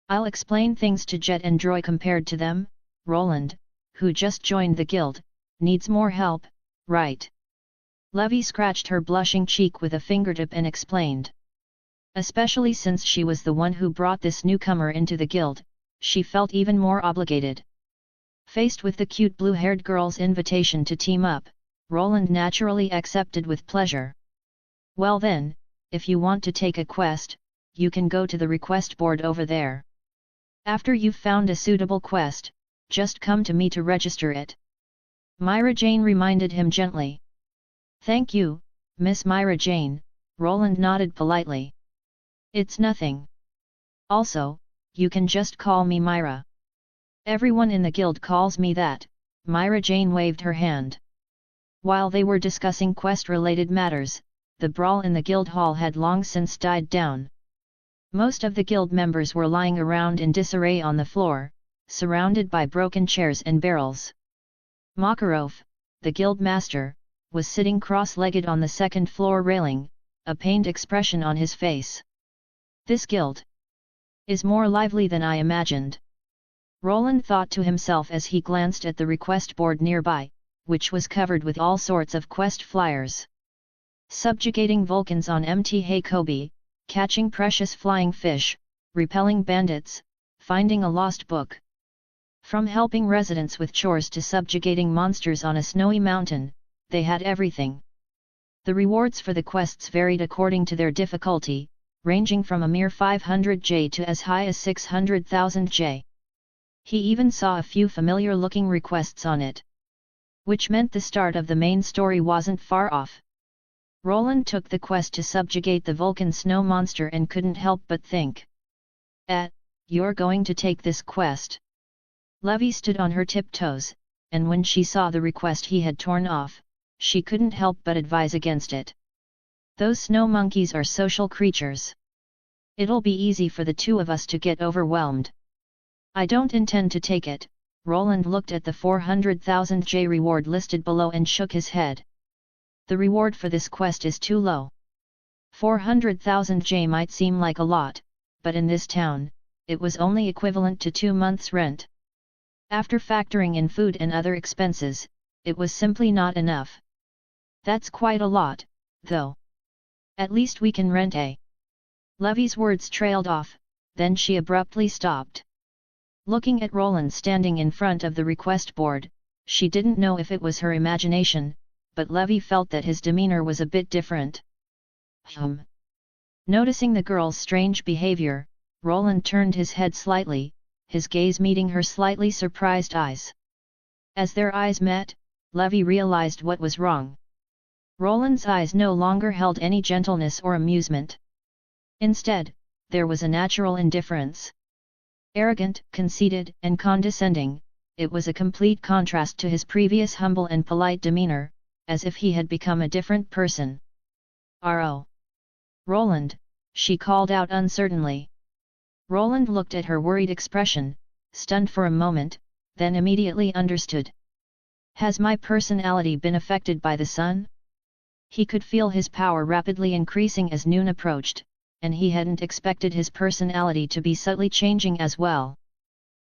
I'll explain things to Jet and Droy. Compared to them, Roland, who just joined the guild, needs more help, right? Levi scratched her blushing cheek with a fingertip and explained. Especially since she was the one who brought this newcomer into the guild, she felt even more obligated. Faced with the cute blue-haired girl's invitation to team up, Roland naturally accepted with pleasure. Well then, if you want to take a quest, you can go to the request board over there. After you've found a suitable quest, just come to me to register it. Mirajane reminded him gently. Thank you, Miss Mirajane, Roland nodded politely. It's nothing. Also, you can just call me Myra. Everyone in the guild calls me that, Mirajane waved her hand. While they were discussing quest-related matters, the brawl in the guild hall had long since died down. Most of the guild members were lying around in disarray on the floor, surrounded by broken chairs and barrels. Makarov, the guild master, was sitting cross-legged on the second floor railing, a pained expression on his face. This guild is more lively than I imagined. Roland thought to himself as he glanced at the request board nearby, which was covered with all sorts of quest flyers. Subjugating Vulcans on Mt. Hakobi, catching precious flying fish, repelling bandits, finding a lost book. From helping residents with chores to subjugating monsters on a snowy mountain, they had everything. The rewards for the quests varied according to their difficulty, ranging from a mere 500 J to as high as 600,000 J. He even saw a few familiar-looking requests on it. Which meant the start of the main story wasn't far off. Roland took the quest to subjugate the Vulcan snow monster and couldn't help but think. You're going to take this quest? Levi stood on her tiptoes, and when she saw the request he had torn off, she couldn't help but advise against it. Those snow monkeys are social creatures. It'll be easy for the two of us to get overwhelmed. I don't intend to take it. Roland looked at the 400,000 J reward listed below and shook his head. The reward for this quest is too low. 400,000 J might seem like a lot, but in this town, it was only equivalent to 2 months' rent. After factoring in food and other expenses, it was simply not enough. That's quite a lot, though. At least we can rent a. Levi's words trailed off, then she abruptly stopped. Looking at Roland standing in front of the request board, she didn't know if it was her imagination, but Levi felt that his demeanor was a bit different. Noticing the girl's strange behavior, Roland turned his head slightly, his gaze meeting her slightly surprised eyes. As their eyes met, Levi realized what was wrong. Roland's eyes no longer held any gentleness or amusement. Instead, there was a natural indifference. Arrogant, conceited, and condescending, it was a complete contrast to his previous humble and polite demeanor, as if he had become a different person. "R.O. Roland," she called out uncertainly. Roland looked at her worried expression, stunned for a moment, then immediately understood. Has my personality been affected by the sun? He could feel his power rapidly increasing as noon approached, and he hadn't expected his personality to be subtly changing as well.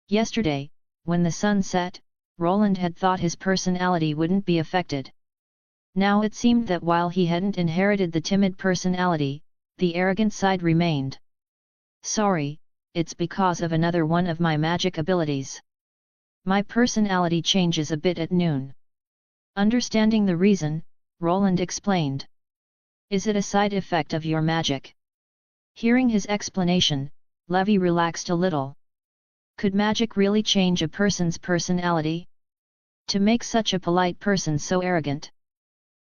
Yesterday, when the sun set, Roland had thought his personality wouldn't be affected. Now it seemed that while he hadn't inherited the timid personality, the arrogant side remained. Sorry, it's because of another one of my magic abilities. My personality changes a bit at noon. Understanding the reason, Roland explained. Is it a side effect of your magic? Hearing his explanation, Levi relaxed a little. Could magic really change a person's personality? To make such a polite person so arrogant?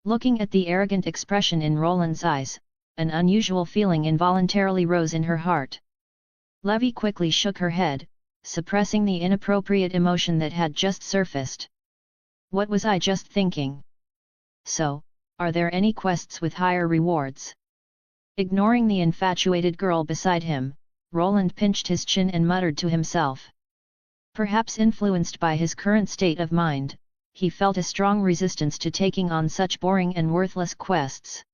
Looking at the arrogant expression in Roland's eyes, an unusual feeling involuntarily rose in her heart. Levi quickly shook her head, suppressing the inappropriate emotion that had just surfaced. What was I just thinking? So, are there any quests with higher rewards? Ignoring the infatuated girl beside him, Roland pinched his chin and muttered to himself. Perhaps influenced by his current state of mind, he felt a strong resistance to taking on such boring and worthless quests.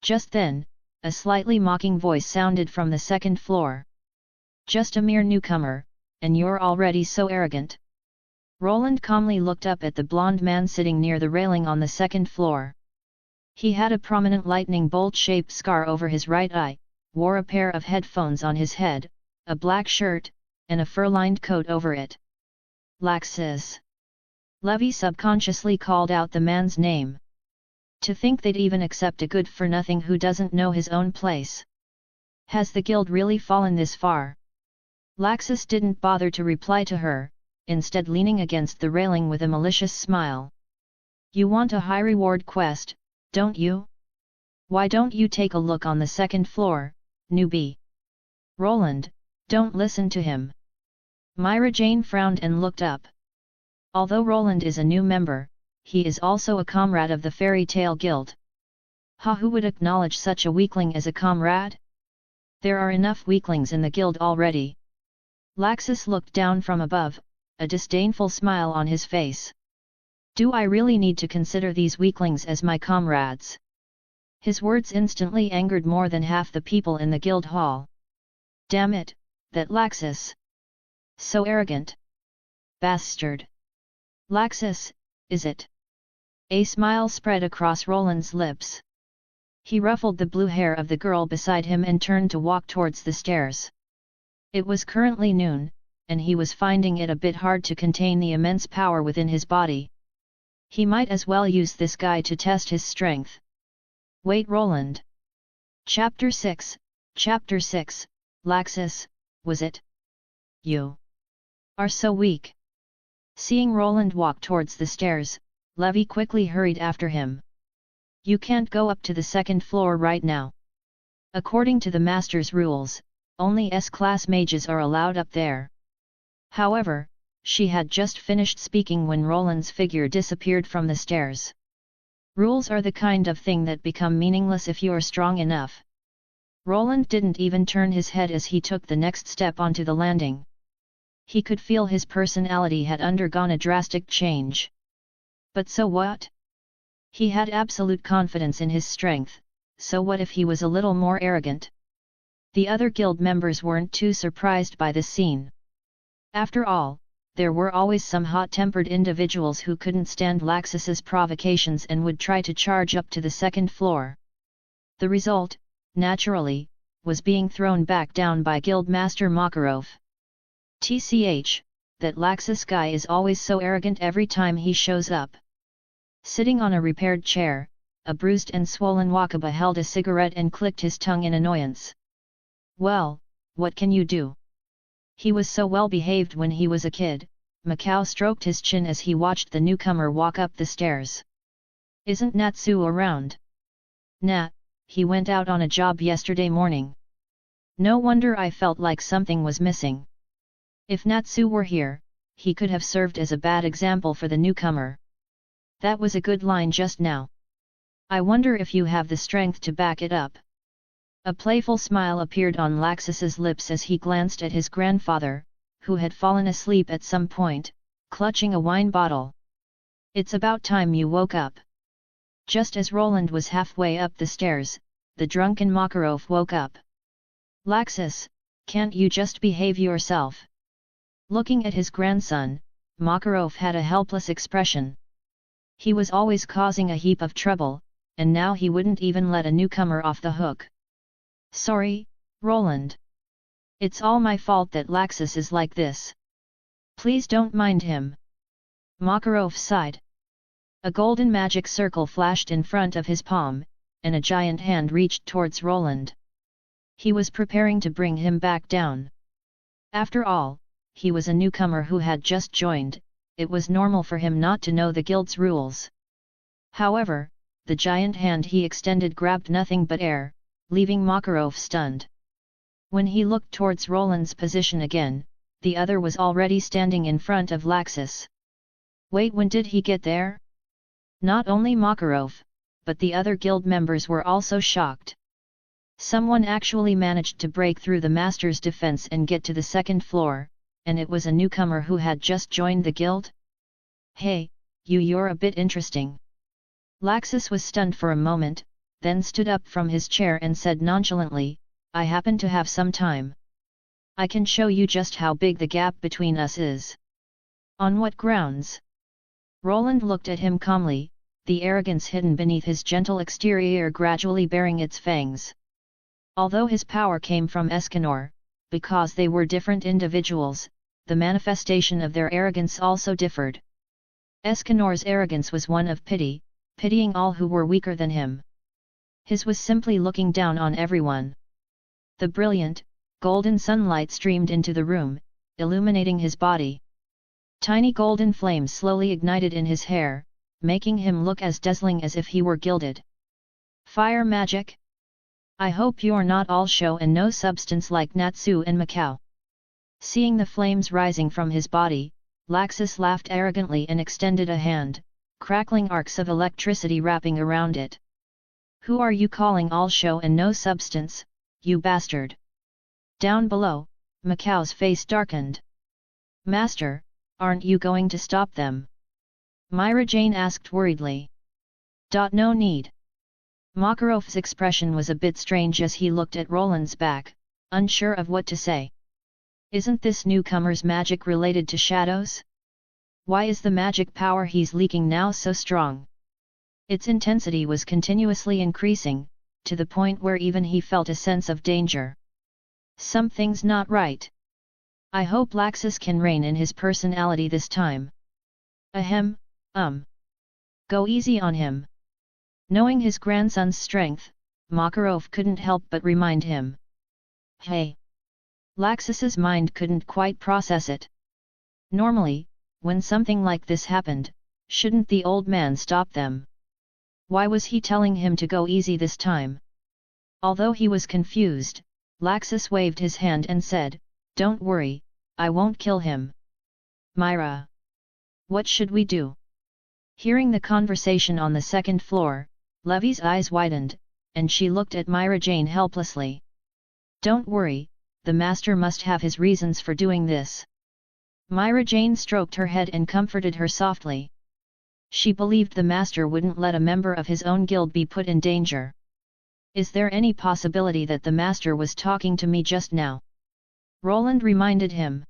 Just then, a slightly mocking voice sounded from the second floor. Just a mere newcomer, and you're already so arrogant. Roland calmly looked up at the blond man sitting near the railing on the second floor. He had a prominent lightning bolt-shaped scar over his right eye, wore a pair of headphones on his head, a black shirt, and a fur-lined coat over it. Laxus. Levi subconsciously called out the man's name. To think they'd even accept a good-for-nothing who doesn't know his own place. Has the guild really fallen this far? Laxus didn't bother to reply to her, instead leaning against the railing with a malicious smile. You want a high-reward quest, don't you? Why don't you take a look on the second floor, newbie? Roland, don't listen to him. Mirajane frowned and looked up. Although Roland is a new member, he is also a comrade of the Fairy Tale Guild. Who would acknowledge such a weakling as a comrade? There are enough weaklings in the guild already. Laxus looked down from above, a disdainful smile on his face. Do I really need to consider these weaklings as my comrades? His words instantly angered more than half the people in the guild hall. Damn it, that Laxus! So arrogant! Bastard! Laxus, is it? A smile spread across Roland's lips. He ruffled the blue hair of the girl beside him and turned to walk towards the stairs. It was currently noon, and he was finding it a bit hard to contain the immense power within his body. He might as well use this guy to test his strength. Wait, Roland. Chapter 6, Laxus, was it? You are so weak. Seeing Roland walk towards the stairs, Levi quickly hurried after him. You can't go up to the second floor right now. According to the master's rules, only S-class mages are allowed up there. However, she had just finished speaking when Roland's figure disappeared from the stairs. Rules are the kind of thing that become meaningless if you're strong enough. Roland didn't even turn his head as he took the next step onto the landing. He could feel his personality had undergone a drastic change. But so what? He had absolute confidence in his strength, so what if he was a little more arrogant? The other guild members weren't too surprised by this scene. After all, there were always some hot-tempered individuals who couldn't stand Laxus's provocations and would try to charge up to the second floor. The result, naturally, was being thrown back down by Guildmaster Makarov. TCH, that Laxus guy is always so arrogant every time he shows up. Sitting on a repaired chair, a bruised and swollen Wakaba held a cigarette and clicked his tongue in annoyance. Well, what can you do? He was so well behaved when he was a kid. Macau stroked his chin as he watched the newcomer walk up the stairs. Isn't Natsu around? Nah, he went out on a job yesterday morning. No wonder I felt like something was missing. If Natsu were here, he could have served as a bad example for the newcomer. That was a good line just now. I wonder if you have the strength to back it up. A playful smile appeared on Laxus's lips as he glanced at his grandfather, who had fallen asleep at some point, clutching a wine bottle. It's about time you woke up. Just as Roland was halfway up the stairs, the drunken Makarov woke up. Laxus, can't you just behave yourself? Looking at his grandson, Makarov had a helpless expression. He was always causing a heap of trouble, and now he wouldn't even let a newcomer off the hook. Sorry, Roland. It's all my fault that Laxus is like this. Please don't mind him. Makarov sighed. A golden magic circle flashed in front of his palm, and a giant hand reached towards Roland. He was preparing to bring him back down. After all, he was a newcomer who had just joined, it was normal for him not to know the guild's rules. However, the giant hand he extended grabbed nothing but air, leaving Makarov stunned. When he looked towards Roland's position again, the other was already standing in front of Laxus. Wait, when did he get there? Not only Makarov, but the other guild members were also shocked. Someone actually managed to break through the master's defense and get to the second floor, and it was a newcomer who had just joined the guild? Hey, you're a bit interesting. Laxus was stunned for a moment, then stood up from his chair and said nonchalantly, I happen to have some time. I can show you just how big the gap between us is. On what grounds? Roland looked at him calmly, the arrogance hidden beneath his gentle exterior gradually baring its fangs. Although his power came from Escanor, because they were different individuals, the manifestation of their arrogance also differed. Escanor's arrogance was one of pity, pitying all who were weaker than him. His was simply looking down on everyone. The brilliant, golden sunlight streamed into the room, illuminating his body. Tiny golden flames slowly ignited in his hair, making him look as dazzling as if he were gilded. Fire magic? I hope you're not all show and no substance like Natsu and Macau. Seeing the flames rising from his body, Laxus laughed arrogantly and extended a hand, crackling arcs of electricity wrapping around it. Who are you calling all show and no substance, you bastard? Down below, Macau's face darkened. Master, aren't you going to stop them? Mirajane asked worriedly. No need. Makarov's expression was a bit strange as he looked at Roland's back, unsure of what to say. Isn't this newcomer's magic related to shadows? Why is the magic power he's leaking now so strong? Its intensity was continuously increasing, to the point where even he felt a sense of danger. Something's not right. I hope Laxus can rein in his personality this time. Ahem, Go easy on him. Knowing his grandson's strength, Makarov couldn't help but remind him. Hey! Laxus's mind couldn't quite process it. Normally, when something like this happened, shouldn't the old man stop them? Why was he telling him to go easy this time? Although he was confused, Laxus waved his hand and said, Don't worry, I won't kill him. Myra! What should we do? Hearing the conversation on the second floor, Levy's eyes widened, and she looked at Mirajane helplessly. Don't worry, the master must have his reasons for doing this. Mirajane stroked her head and comforted her softly. She believed the master wouldn't let a member of his own guild be put in danger. Is there any possibility that the master was talking to me just now? Roland reminded him.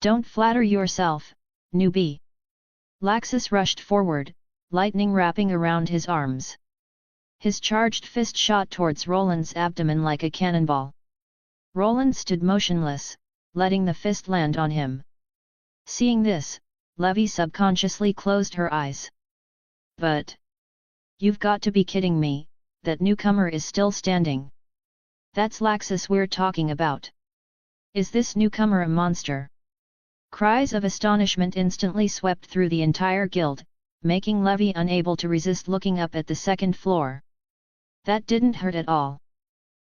Don't flatter yourself, newbie. Laxus rushed forward, lightning wrapping around his arms. His charged fist shot towards Roland's abdomen like a cannonball. Roland stood motionless, letting the fist land on him. Seeing this, Levy subconsciously closed her eyes. But... You've got to be kidding me, that newcomer is still standing. That's Laxus we're talking about. Is this newcomer a monster? Cries of astonishment instantly swept through the entire guild, making Levy unable to resist looking up at the second floor. That didn't hurt at all.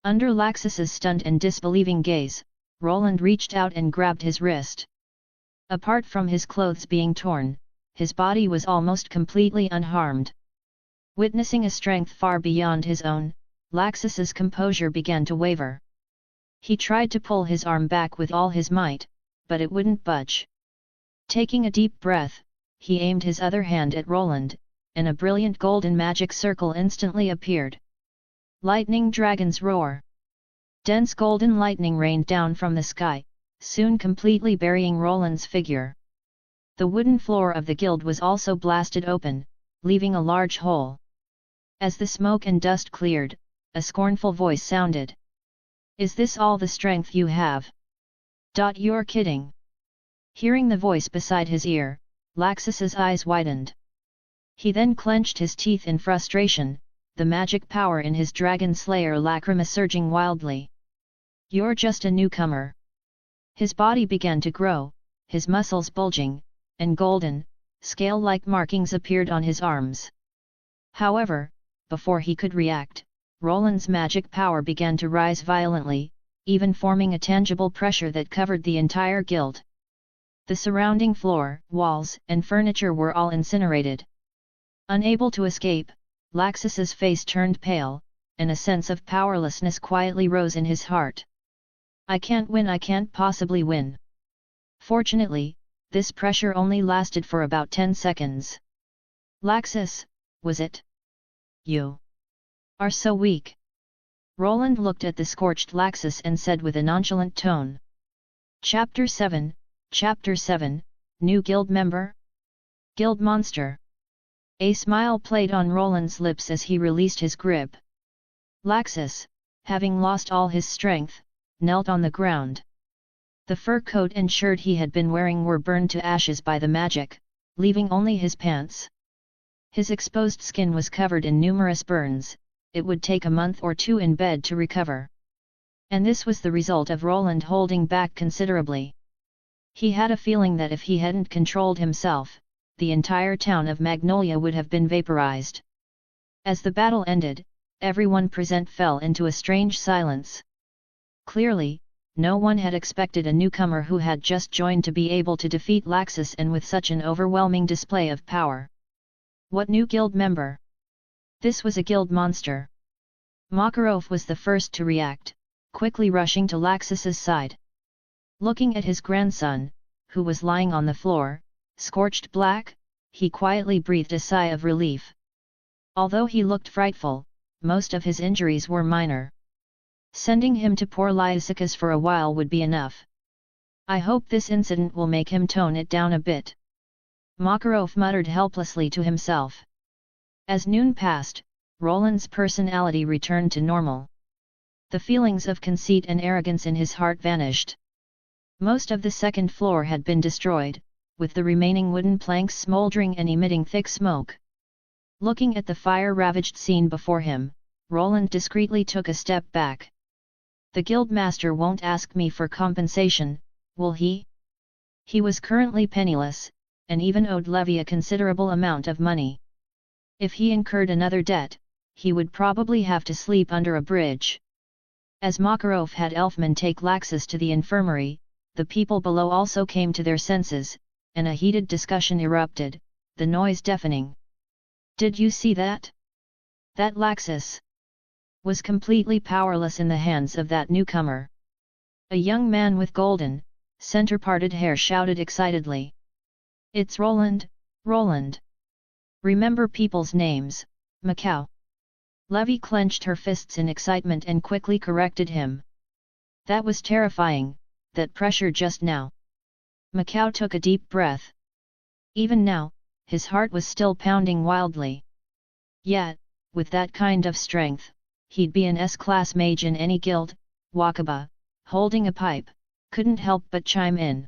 Under Laxus's stunned and disbelieving gaze, Roland reached out and grabbed his wrist. Apart from his clothes being torn, his body was almost completely unharmed. Witnessing a strength far beyond his own, Laxus's composure began to waver. He tried to pull his arm back with all his might, but it wouldn't budge. Taking a deep breath, he aimed his other hand at Roland, and a brilliant golden magic circle instantly appeared. Lightning Dragon's Roar. Dense golden lightning rained down from the sky, soon completely burying Roland's figure. The wooden floor of the guild was also blasted open, leaving a large hole. As the smoke and dust cleared, a scornful voice sounded. "Is this all the strength you have? You're kidding." Hearing the voice beside his ear, Laxus's eyes widened. He then clenched his teeth in frustration, the magic power in his dragon slayer lacrima surging wildly. "You're just a newcomer." His body began to grow, his muscles bulging, and golden, scale-like markings appeared on his arms. However, before he could react, Roland's magic power began to rise violently, even forming a tangible pressure that covered the entire guild. The surrounding floor, walls, and furniture were all incinerated. Unable to escape, Laxus's face turned pale, and a sense of powerlessness quietly rose in his heart. "I can't win, I can't possibly win." Fortunately, this pressure only lasted for about 10 seconds. "Laxus, was it? You are so weak." Roland looked at the scorched Laxus and said with a nonchalant tone. Chapter 7, New Guild Member? Guild Monster. A smile played on Roland's lips as he released his grip. Laxus, having lost all his strength, knelt on the ground. The fur coat and shirt he had been wearing were burned to ashes by the magic, leaving only his pants. His exposed skin was covered in numerous burns. It would take a month or two in bed to recover. And this was the result of Roland holding back considerably. He had a feeling that if he hadn't controlled himself, the entire town of Magnolia would have been vaporized. As the battle ended, everyone present fell into a strange silence. Clearly, no one had expected a newcomer who had just joined to be able to defeat Laxus, and with such an overwhelming display of power. What new guild member? This was a guild monster. Makarov was the first to react, quickly rushing to Laxus's side. Looking at his grandson, who was lying on the floor, scorched black, he quietly breathed a sigh of relief. Although he looked frightful, most of his injuries were minor. Sending him to poor Lysikas for a while would be enough. "I hope this incident will make him tone it down a bit," Makarov muttered helplessly to himself. As noon passed, Roland's personality returned to normal. The feelings of conceit and arrogance in his heart vanished. Most of the second floor had been destroyed, with the remaining wooden planks smoldering and emitting thick smoke. Looking at the fire-ravaged scene before him, Roland discreetly took a step back. "The guildmaster won't ask me for compensation, will he?" He was currently penniless, and even owed Levy a considerable amount of money. If he incurred another debt, he would probably have to sleep under a bridge. As Makarov had Elfman take Laxus to the infirmary, the people below also came to their senses, and a heated discussion erupted, the noise deafening. "Did you see that? That Laxus was completely powerless in the hands of that newcomer." A young man with golden, center-parted hair shouted excitedly. "It's Roland, Roland! Remember people's names, Macau." Levy clenched her fists in excitement and quickly corrected him. "That was terrifying, that pressure just now." Macau took a deep breath. Even now, his heart was still pounding wildly. Yet, with that kind of strength, he'd be an S-class mage in any guild. Wakaba, holding a pipe, couldn't help but chime in.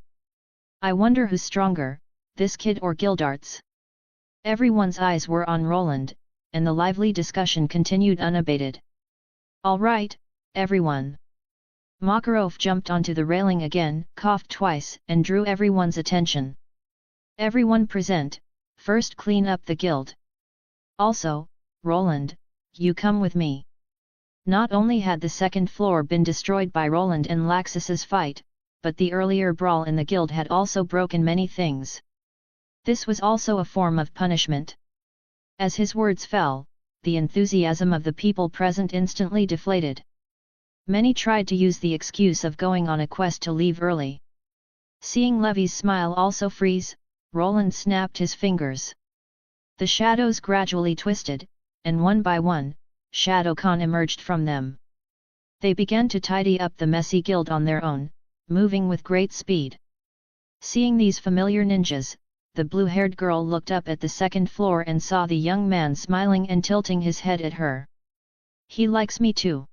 "I wonder who's stronger, this kid or Gildarts?" Everyone's eyes were on Roland, and the lively discussion continued unabated. "All right, everyone." Makarov jumped onto the railing again, coughed twice, and drew everyone's attention. "Everyone present, first clean up the guild. Also, Roland, you come with me." Not only had the second floor been destroyed by Roland and Laxus's fight, but the earlier brawl in the guild had also broken many things. This was also a form of punishment. As his words fell, the enthusiasm of the people present instantly deflated. Many tried to use the excuse of going on a quest to leave early. Seeing Levy's smile also freeze, Roland snapped his fingers. The shadows gradually twisted, and one by one, Shadowcon emerged from them. They began to tidy up the messy guild on their own, moving with great speed. Seeing these familiar ninjas, the blue-haired girl looked up at the second floor and saw the young man smiling and tilting his head at her. He likes me too.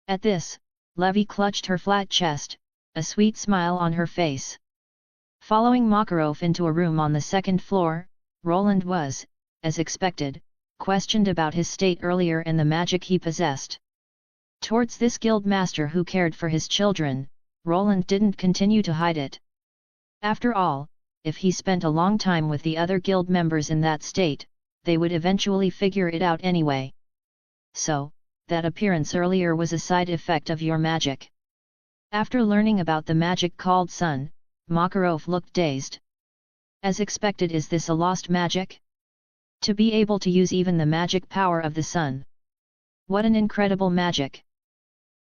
At this, Levi clutched her flat chest, a sweet smile on her face. Following Makarov into a room on the second floor, Roland was, as expected, questioned about his state earlier and the magic he possessed. Towards this guild master who cared for his children, Roland didn't continue to hide it. After all, if he spent a long time with the other guild members in that state, they would eventually figure it out anyway. So, that appearance earlier was a side effect of your magic. After learning about the magic called sun, Makarov looked dazed. As expected, is this a lost magic? To be able to use even the magic power of the sun. What an incredible magic!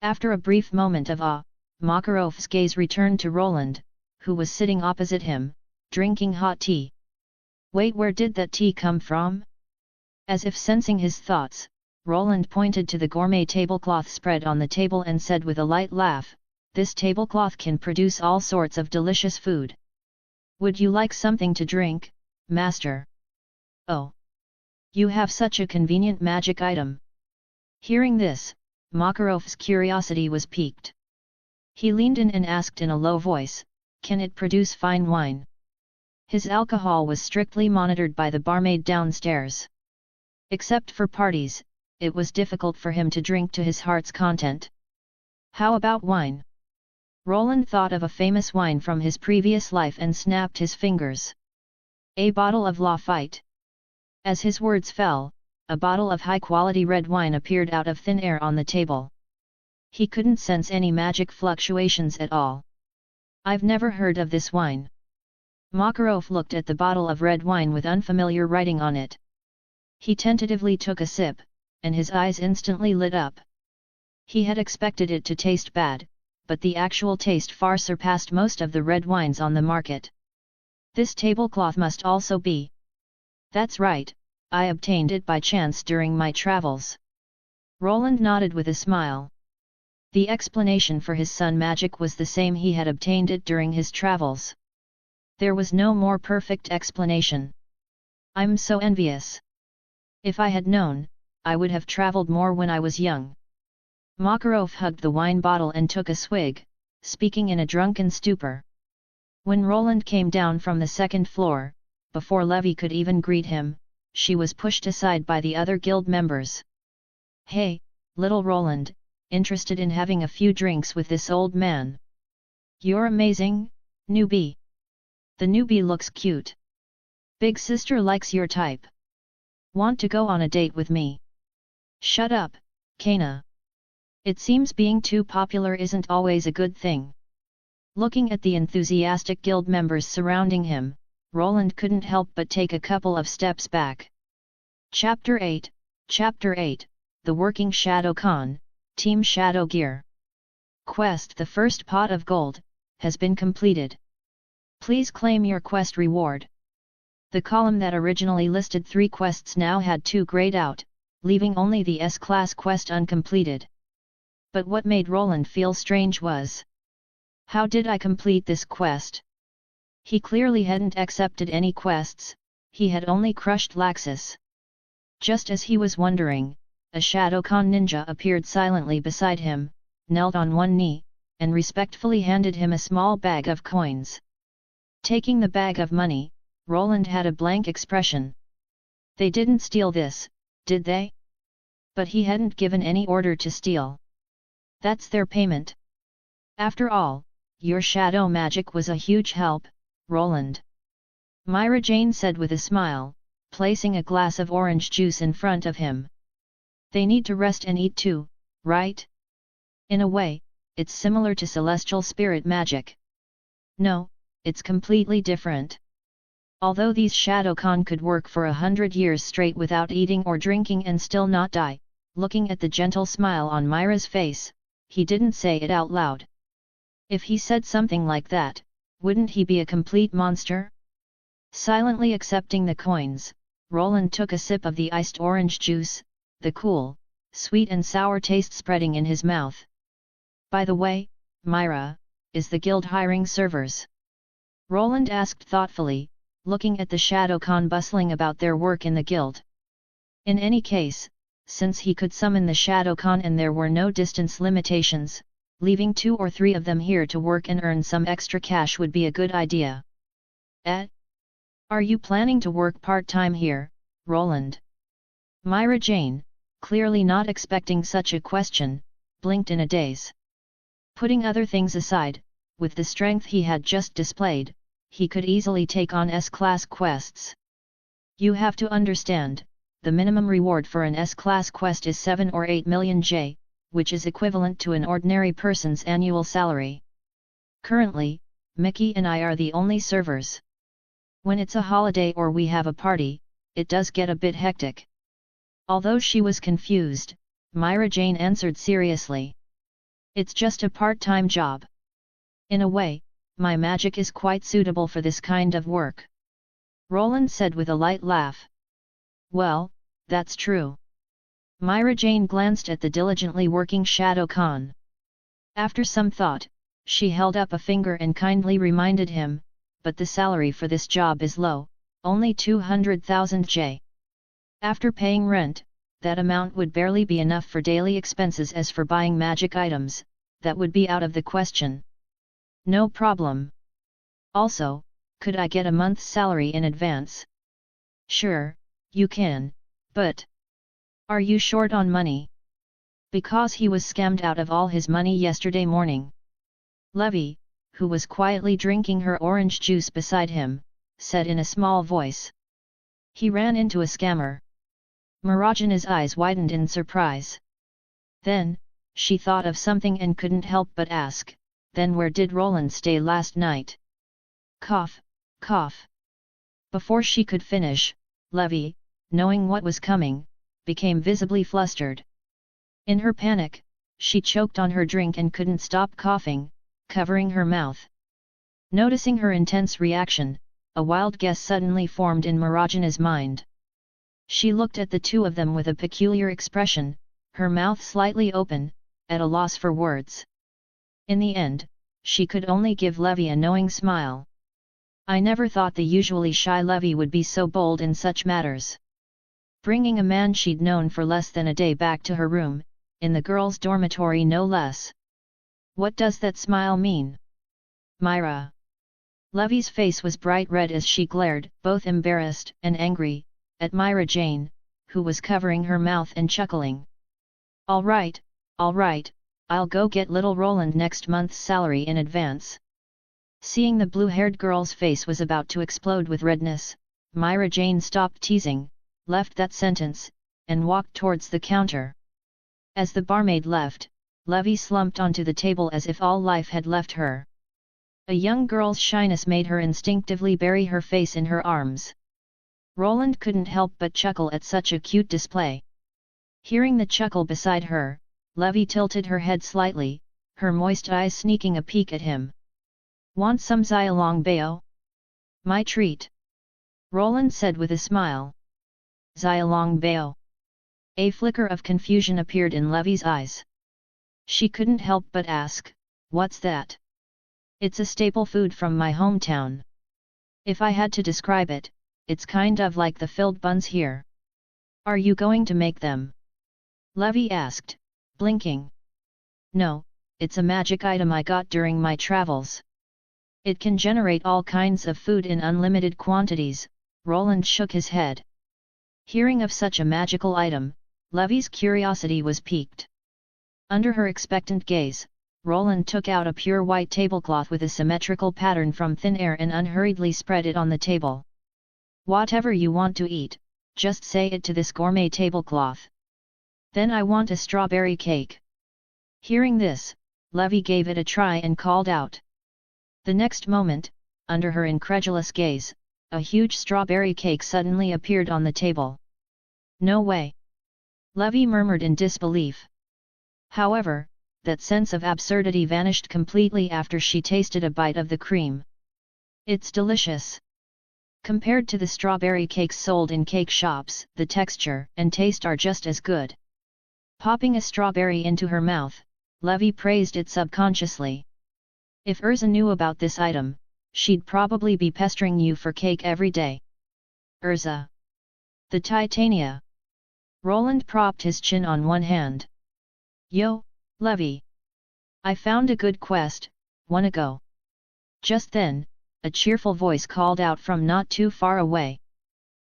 After a brief moment of awe, Makarov's gaze returned to Roland, who was sitting opposite him, drinking hot tea. Wait, where did that tea come from? As if sensing his thoughts, Roland pointed to the gourmet tablecloth spread on the table and said with a light laugh, "This tablecloth can produce all sorts of delicious food. Would you like something to drink, master?" "Oh! You have such a convenient magic item." Hearing this, Makarov's curiosity was piqued. He leaned in and asked in a low voice, "Can it produce fine wine?" His alcohol was strictly monitored by the barmaid downstairs. Except for parties, it was difficult for him to drink to his heart's content. How about wine? Roland thought of a famous wine from his previous life and snapped his fingers. A bottle of Lafite. As his words fell, a bottle of high-quality red wine appeared out of thin air on the table. He couldn't sense any magic fluctuations at all. "I've never heard of this wine." Makarov looked at the bottle of red wine with unfamiliar writing on it. He tentatively took a sip, and his eyes instantly lit up. He had expected it to taste bad, but the actual taste far surpassed most of the red wines on the market. "This tablecloth must also be." "That's right, I obtained it by chance during my travels." Roland nodded with a smile. The explanation for his sun magic was the same. He had obtained it during his travels. There was no more perfect explanation. "I'm so envious. If I had known, I would have traveled more when I was young." Makarov hugged the wine bottle and took a swig, speaking in a drunken stupor. When Roland came down from the second floor, before Levi could even greet him, she was pushed aside by the other guild members. "Hey, little Roland, interested in having a few drinks with this old man?" "You're amazing, newbie. The newbie looks cute. Big sister likes your type. Want to go on a date with me?" "Shut up, Kana. It seems being too popular isn't always a good thing." Looking at the enthusiastic guild members surrounding him, Roland couldn't help but take a couple of steps back. Chapter 8, The Working Shadow Con, Team Shadow Gear. Quest: The first pot of gold has been completed. Please claim your quest reward. The column that originally listed 3 quests now had 2 grayed out, leaving only the S-class quest uncompleted. But what made Roland feel strange was, how did I complete this quest? He clearly hadn't accepted any quests, he had only crushed Laxus. Just as he was wondering, a Shadowcon ninja appeared silently beside him, knelt on one knee, and respectfully handed him a small bag of coins. Taking the bag of money, Roland had a blank expression. They didn't steal this, did they? But he hadn't given any order to steal. That's their payment. After all, your shadow magic was a huge help, Roland. Mirajane said with a smile, placing a glass of orange juice in front of him. They need to rest and eat too, right? In a way, it's similar to celestial spirit magic. No, it's completely different. Although these Shadowcon could work for 100 years straight without eating or drinking and still not die, looking at the gentle smile on Myra's face, he didn't say it out loud. If he said something like that, wouldn't he be a complete monster? Silently accepting the coins, Roland took a sip of the iced orange juice, the cool, sweet and sour taste spreading in his mouth. By the way, Myra, is the guild hiring servers? Roland asked thoughtfully, looking at the Shadowcon bustling about their work in the guild. In any case, since he could summon the Shadowcon and there were no distance limitations, leaving 2 or 3 of them here to work and earn some extra cash would be a good idea. Are you planning to work part-time here, Roland? Mirajane, clearly not expecting such a question, blinked in a daze. Putting other things aside, with the strength he had just displayed, he could easily take on S-class quests. You have to understand, the minimum reward for an S-class quest is 7 or 8 million J, which is equivalent to an ordinary person's annual salary. Currently, Mickey and I are the only servers. When it's a holiday or we have a party, it does get a bit hectic. Although she was confused, Mirajane answered seriously. It's just a part-time job. In a way, my magic is quite suitable for this kind of work. Roland said with a light laugh. Well, that's true. Mirajane glanced at the diligently working Shadowcon. After some thought, she held up a finger and kindly reminded him, but the salary for this job is low, only 200,000 J. After paying rent, that amount would barely be enough for daily expenses. As for buying magic items, that would be out of the question. No problem. Also, could I get a month's salary in advance? Sure, you can, but... Are you short on money? Because he was scammed out of all his money yesterday morning. Levy, who was quietly drinking her orange juice beside him, said in a small voice. He ran into a scammer. Mirajane's eyes widened in surprise. Then, she thought of something and couldn't help but ask, then where did Roland stay last night? Cough, cough. Before she could finish, Levy, knowing what was coming, became visibly flustered. In her panic, she choked on her drink and couldn't stop coughing, covering her mouth. Noticing her intense reaction, a wild guess suddenly formed in Mirajane's mind. She looked at the two of them with a peculiar expression, her mouth slightly open, at a loss for words. In the end, she could only give Levy a knowing smile. I never thought the usually shy Levy would be so bold in such matters. Bringing a man she'd known for less than a day back to her room, in the girls' dormitory no less. What does that smile mean? Myra. Levy's face was bright red as she glared, both embarrassed and angry, at Mirajane, who was covering her mouth and chuckling. All right, I'll go get little Roland next month's salary in advance. Seeing the blue-haired girl's face was about to explode with redness, Mirajane stopped teasing, left that sentence, and walked towards the counter. As the barmaid left, Levy slumped onto the table as if all life had left her. A young girl's shyness made her instinctively bury her face in her arms. Roland couldn't help but chuckle at such a cute display. Hearing the chuckle beside her, Levy tilted her head slightly, her moist eyes sneaking a peek at him. Want some Zanpakutō? My treat. Roland said with a smile. Zanpakutō. A flicker of confusion appeared in Levy's eyes. She couldn't help but ask, what's that? It's a staple food from my hometown. If I had to describe it, it's kind of like the filled buns here. Are you going to make them? Levy asked, blinking. No, it's a magic item I got during my travels. It can generate all kinds of food in unlimited quantities. Roland shook his head. Hearing of such a magical item, Levy's curiosity was piqued. Under her expectant gaze, Roland took out a pure white tablecloth with a symmetrical pattern from thin air and unhurriedly spread it on the table. Whatever you want to eat, just say it to this gourmet tablecloth. Then I want a strawberry cake. Hearing this, Levy gave it a try and called out. The next moment, under her incredulous gaze, a huge strawberry cake suddenly appeared on the table. No way! Levy murmured in disbelief. However, that sense of absurdity vanished completely after she tasted a bite of the cream. It's delicious. Compared to the strawberry cakes sold in cake shops, the texture and taste are just as good. Popping a strawberry into her mouth, Levy praised it subconsciously. If Urza knew about this item, she'd probably be pestering you for cake every day. Urza. The Titania. Roland propped his chin on one hand. Yo, Levy. I found a good quest, wanna go? Just then, a cheerful voice called out from not too far away.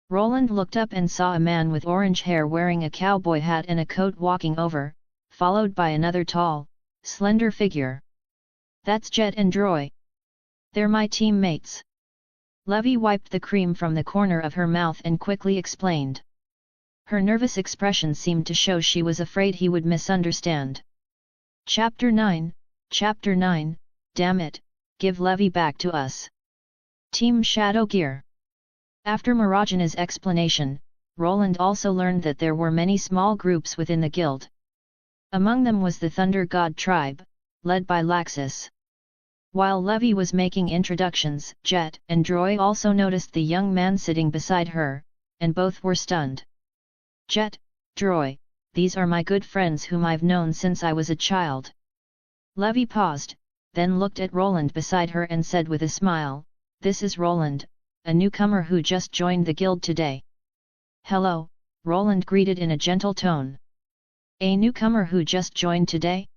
Roland looked up and saw a man with orange hair wearing a cowboy hat and a coat walking over, followed by another tall, slender figure. That's Jet and Droy. They're my teammates. Levy wiped the cream from the corner of her mouth and quickly explained. Her nervous expression seemed to show she was afraid he would misunderstand. Chapter 9, damn it, give Levy back to us. Team Shadow Gear. After Mirajane's explanation, Roland also learned that there were many small groups within the guild. Among them was the Thunder God tribe, led by Laxus. While Levy was making introductions, Jet and Droy also noticed the young man sitting beside her, and both were stunned. Jet, Droy, these are my good friends whom I've known since I was a child. Levy paused, then looked at Roland beside her and said with a smile, This is Roland, a newcomer who just joined the guild today. Hello, Roland greeted in a gentle tone. A newcomer who just joined today?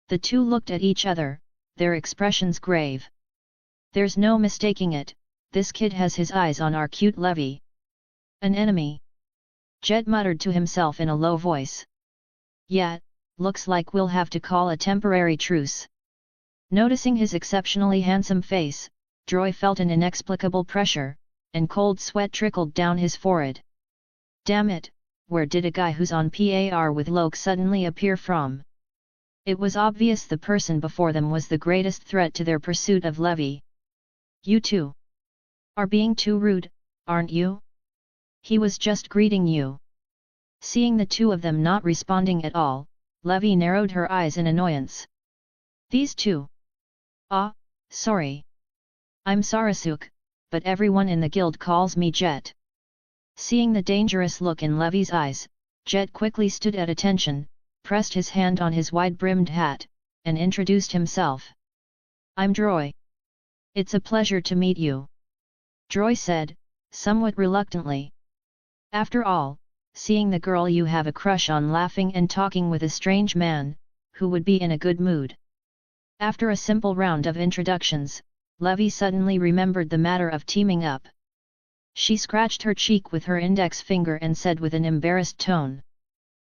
The two looked at each other, their expressions grave. There's no mistaking it, this kid has his eyes on our cute Levy. An enemy? Jet muttered to himself in a low voice. Yeah, looks like we'll have to call a temporary truce. Noticing his exceptionally handsome face, Droy felt an inexplicable pressure, and cold sweat trickled down his forehead. Damn it, where did a guy who's on par with Loke suddenly appear from? It was obvious the person before them was the greatest threat to their pursuit of Levy. You two are being too rude, aren't you? He was just greeting you. Seeing the two of them not responding at all, Levy narrowed her eyes in annoyance. These two? Ah, sorry. I'm Sarasuk, but everyone in the guild calls me Jet. Seeing the dangerous look in Levy's eyes, Jet quickly stood at attention, pressed his hand on his wide-brimmed hat, and introduced himself. I'm Droy. It's a pleasure to meet you. Droy said, somewhat reluctantly. After all, seeing the girl you have a crush on laughing and talking with a strange man, who would be in a good mood. After a simple round of introductions, Levy suddenly remembered the matter of teaming up. She scratched her cheek with her index finger and said with an embarrassed tone.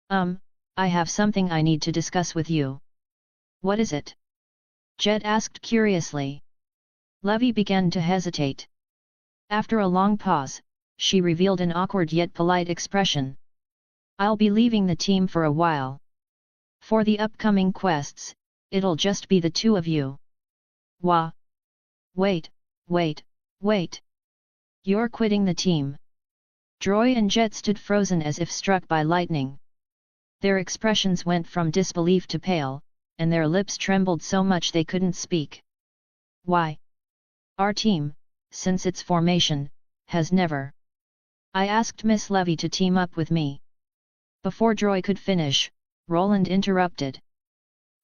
I have something I need to discuss with you. What is it? Jet asked curiously. Levy began to hesitate. After a long pause, she revealed an awkward yet polite expression. I'll be leaving the team for a while. For the upcoming quests, it'll just be the two of you. Wah! Wait. You're quitting the team. Droy and Jet stood frozen as if struck by lightning. Their expressions went from disbelief to pale, and their lips trembled so much they couldn't speak. Why? Our team, since its formation, has never. I asked Miss Levy to team up with me. Before Droy could finish, Roland interrupted.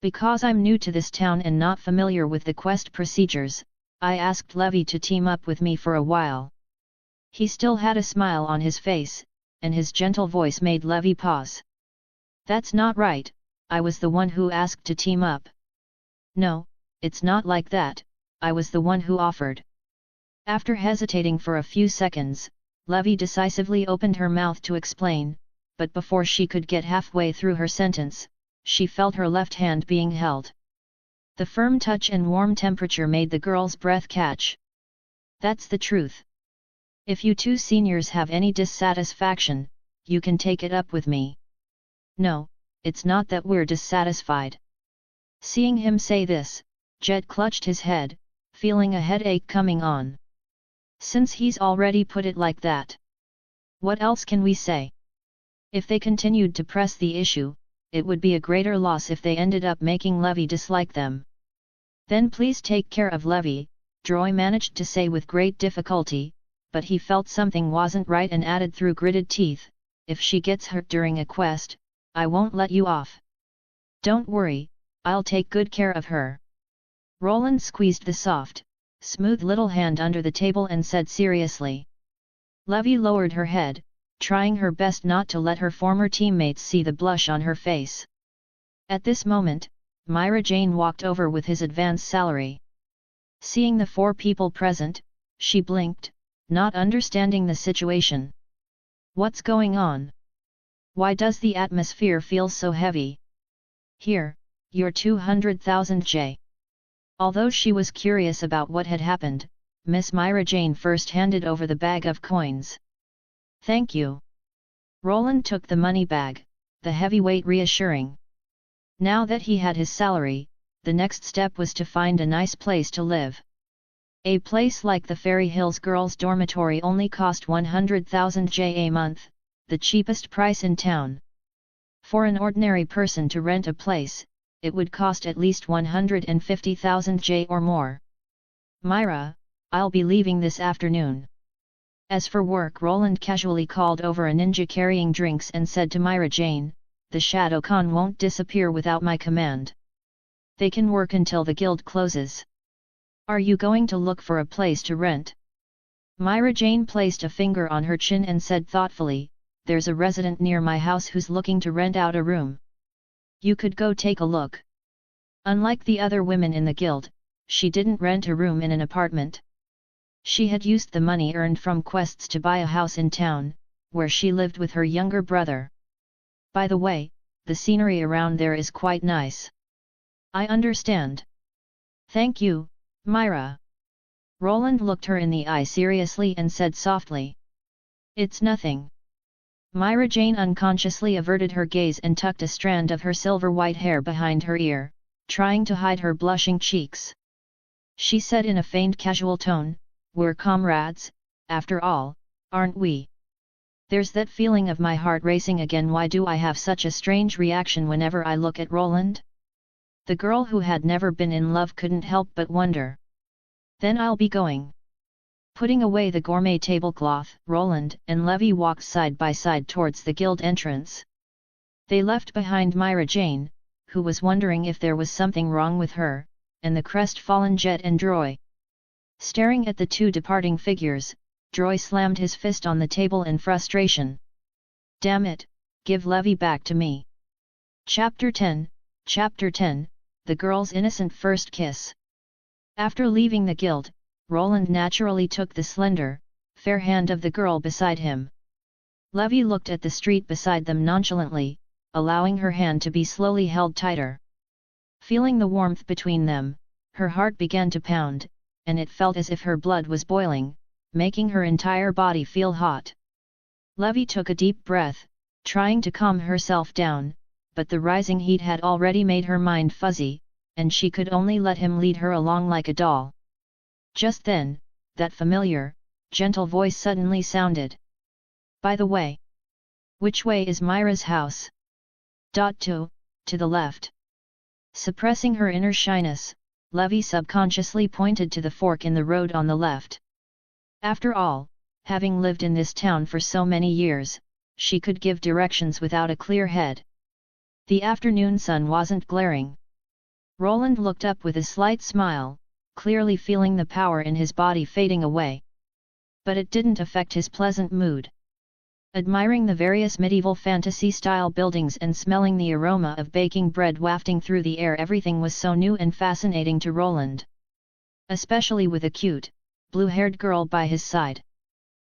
Because I'm new to this town and not familiar with the quest procedures, I asked Levy to team up with me for a while. He still had a smile on his face, and his gentle voice made Levy pause. That's not right, I was the one who asked to team up. No, it's not like that, I was the one who offered. After hesitating for a few seconds, Levy decisively opened her mouth to explain, but before she could get halfway through her sentence, she felt her left hand being held. The firm touch and warm temperature made the girl's breath catch. That's the truth. If you two seniors have any dissatisfaction, you can take it up with me. No, it's not that we're dissatisfied. Seeing him say this, Jet clutched his head, feeling a headache coming on. Since he's already put it like that. What else can we say? If they continued to press the issue, it would be a greater loss if they ended up making Levy dislike them. Then please take care of Levy, Droy managed to say with great difficulty, but he felt something wasn't right and added through gritted teeth, if she gets hurt during a quest, I won't let you off. Don't worry, I'll take good care of her. Roland squeezed the soft, smooth little hand under the table and said seriously. Levy lowered her head, trying her best not to let her former teammates see the blush on her face. At this moment, Mirajane walked over with his advance salary. Seeing the 4 people present, she blinked, not understanding the situation. What's going on? Why does the atmosphere feel so heavy? Here, your 200,000 J. Although she was curious about what had happened, Miss Mirajane first handed over the bag of coins. Thank you. Roland took the money bag, the heavy weight reassuring. Now that he had his salary, the next step was to find a nice place to live. A place like the Fairy Hills Girls' Dormitory only cost 100,000 J a month, the cheapest price in town. For an ordinary person to rent a place, it would cost at least 150,000 J or more. Myra, I'll be leaving this afternoon. As for work, Roland casually called over a ninja carrying drinks and said to Mirajane, the Shadowcon won't disappear without my command. They can work until the guild closes. Are you going to look for a place to rent? Mirajane placed a finger on her chin and said thoughtfully, there's a resident near my house who's looking to rent out a room. You could go take a look. Unlike the other women in the guild, she didn't rent a room in an apartment. She had used the money earned from quests to buy a house in town, where she lived with her younger brother. By the way, the scenery around there is quite nice. I understand. Thank you, Myra. Roland looked her in the eye seriously and said softly. It's nothing. Mirajane unconsciously averted her gaze and tucked a strand of her silver-white hair behind her ear, trying to hide her blushing cheeks. She said in a faint casual tone, we're comrades, after all, aren't we? There's that feeling of my heart racing again. Why do I have such a strange reaction whenever I look at Roland? The girl who had never been in love couldn't help but wonder. Then I'll be going. Putting away the gourmet tablecloth, Roland and Levy walked side by side towards the guild entrance. They left behind Mirajane, who was wondering if there was something wrong with her, and the crestfallen Jet and Droy. Staring at the 2 departing figures, Droy slammed his fist on the table in frustration. Damn it, give Levy back to me. Chapter 10, The Girl's Innocent First Kiss. After leaving the guild, Roland naturally took the slender, fair hand of the girl beside him. Levy looked at the street beside them nonchalantly, allowing her hand to be slowly held tighter. Feeling the warmth between them, her heart began to pound, and it felt as if her blood was boiling, making her entire body feel hot. Levy took a deep breath, trying to calm herself down, but the rising heat had already made her mind fuzzy, and she could only let him lead her along like a doll. Just then, that familiar, gentle voice suddenly sounded. By the way, which way is Myra's house? To the left. Suppressing her inner shyness, Levy subconsciously pointed to the fork in the road on the left. After all, having lived in this town for so many years, she could give directions without a clear head. The afternoon sun wasn't glaring. Roland looked up with a slight smile, clearly feeling the power in his body fading away. But it didn't affect his pleasant mood. Admiring the various medieval fantasy-style buildings and smelling the aroma of baking bread wafting through the air, everything was so new and fascinating to Roland. Especially with a cute, blue-haired girl by his side.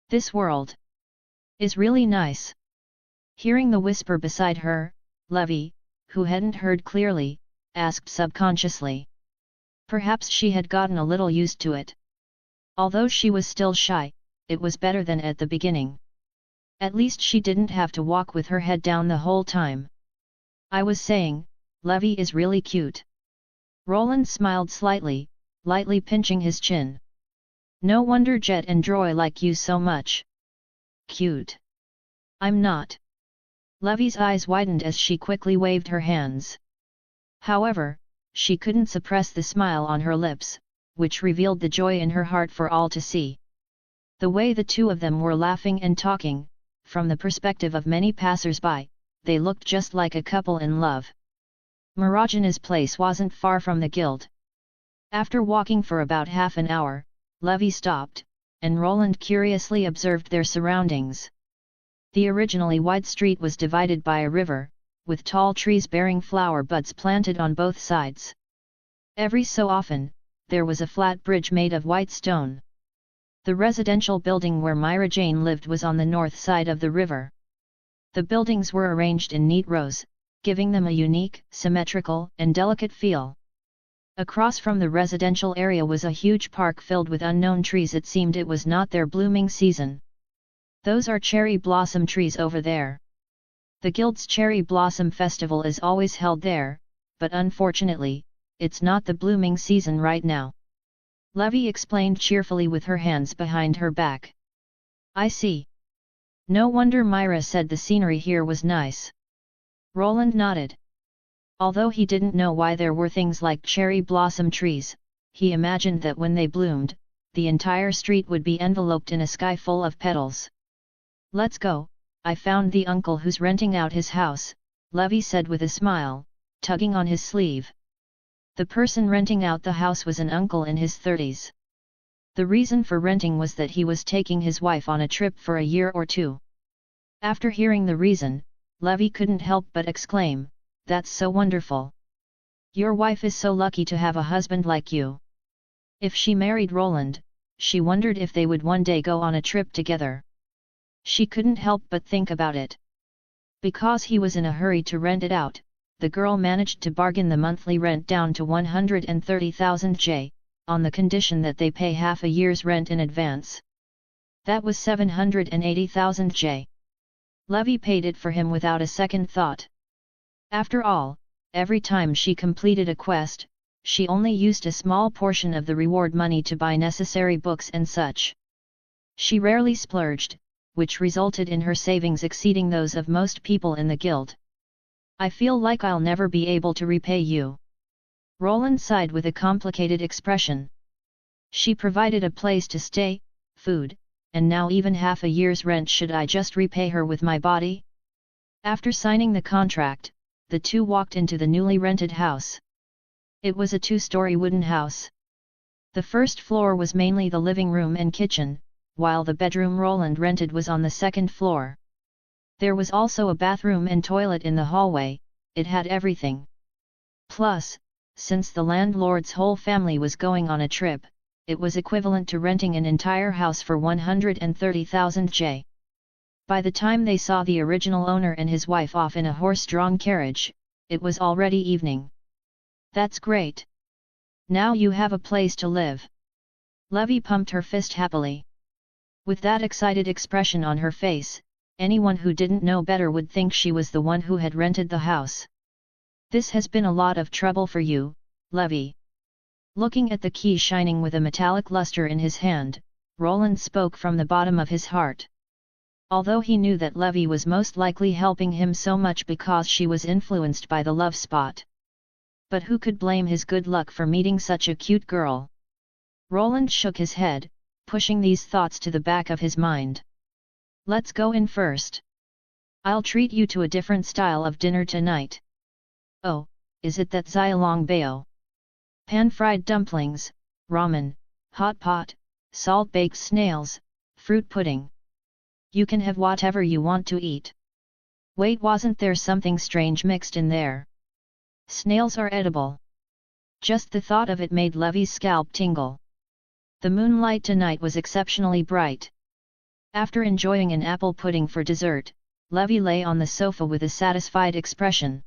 This world is really nice. Hearing the whisper beside her, Levy, who hadn't heard clearly, asked subconsciously. Perhaps she had gotten a little used to it. Although she was still shy, it was better than at the beginning. At least she didn't have to walk with her head down the whole time. I was saying, Levy is really cute. Roland smiled slightly, lightly pinching his chin. No wonder Jet and Droy like you so much. Cute. I'm not. Levy's eyes widened as she quickly waved her hands. However, she couldn't suppress the smile on her lips, which revealed the joy in her heart for all to see. The way the 2 of them were laughing and talking, from the perspective of many passers-by, they looked just like a couple in love. Mirajane's place wasn't far from the guild. After walking for about half an hour, Levi stopped, and Roland curiously observed their surroundings. The originally wide street was divided by a river, with tall trees bearing flower buds planted on both sides. Every so often, there was a flat bridge made of white stone. The residential building where Mirajane lived was on the north side of the river. The buildings were arranged in neat rows, giving them a unique, symmetrical, and delicate feel. Across from the residential area was a huge park filled with unknown trees. It seemed it was not their blooming season. Those are cherry blossom trees over there. The guild's cherry blossom festival is always held there, but unfortunately, it's not the blooming season right now. Levi explained cheerfully with her hands behind her back. I see. No wonder Myra said the scenery here was nice. Roland nodded. Although he didn't know why there were things like cherry blossom trees, he imagined that when they bloomed, the entire street would be enveloped in a sky full of petals. Let's go, I found the uncle who's renting out his house, Levi said with a smile, tugging on his sleeve. The person renting out the house was an uncle in his 30s. The reason for renting was that he was taking his wife on a trip for a year or two. After hearing the reason, Levi couldn't help but exclaim, "That's so wonderful! Your wife is so lucky to have a husband like you." If she married Roland, she wondered if they would one day go on a trip together. She couldn't help but think about it. Because he was in a hurry to rent it out, the girl managed to bargain the monthly rent down to 130,000 J, on the condition that they pay half a year's rent in advance. That was 780,000 J. Levi paid it for him without a second thought. After all, every time she completed a quest, she only used a small portion of the reward money to buy necessary books and such. She rarely splurged, which resulted in her savings exceeding those of most people in the guild. I feel like I'll never be able to repay you. Roland sighed with a complicated expression. She provided a place to stay, food, and now even half a year's rent. Should I just repay her with my body? After signing the contract, the two walked into the newly rented house. It was a two-story wooden house. The first floor was mainly the living room and kitchen, while the bedroom Roland rented was on the second floor. There was also a bathroom and toilet in the hallway. It had everything. Plus, since the landlord's whole family was going on a trip, it was equivalent to renting an entire house for 130,000 J. By the time they saw the original owner and his wife off in a horse-drawn carriage, it was already evening. That's great. Now you have a place to live. Levi pumped her fist happily. With that excited expression on her face, anyone who didn't know better would think she was the one who had rented the house. This has been a lot of trouble for you, Levi. Looking at the key shining with a metallic luster in his hand, Roland spoke from the bottom of his heart. Although he knew that Levi was most likely helping him so much because she was influenced by the love spot. But who could blame his good luck for meeting such a cute girl? Roland shook his head, pushing these thoughts to the back of his mind. Let's go in first. I'll treat you to a different style of dinner tonight. Oh, is it that Xiaolong Bao? Pan-fried dumplings, ramen, hot pot, salt-baked snails, fruit pudding. You can have whatever you want to eat. Wait, wasn't there something strange mixed in there? Snails are edible. Just the thought of it made Levi's scalp tingle. The moonlight tonight was exceptionally bright. After enjoying an apple pudding for dessert, Levi lay on the sofa with a satisfied expression.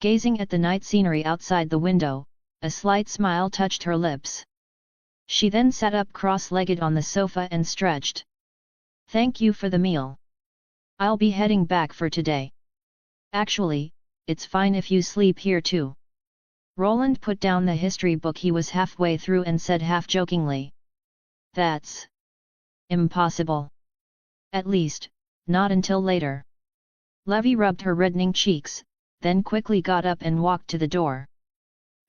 Gazing at the night scenery outside the window, a slight smile touched her lips. She then sat up cross-legged on the sofa and stretched. Thank you for the meal. I'll be heading back for today. Actually, it's fine if you sleep here too. Roland put down the history book he was halfway through and said half-jokingly. That's impossible. At least, not until later. Levi rubbed her reddening cheeks, then quickly got up and walked to the door.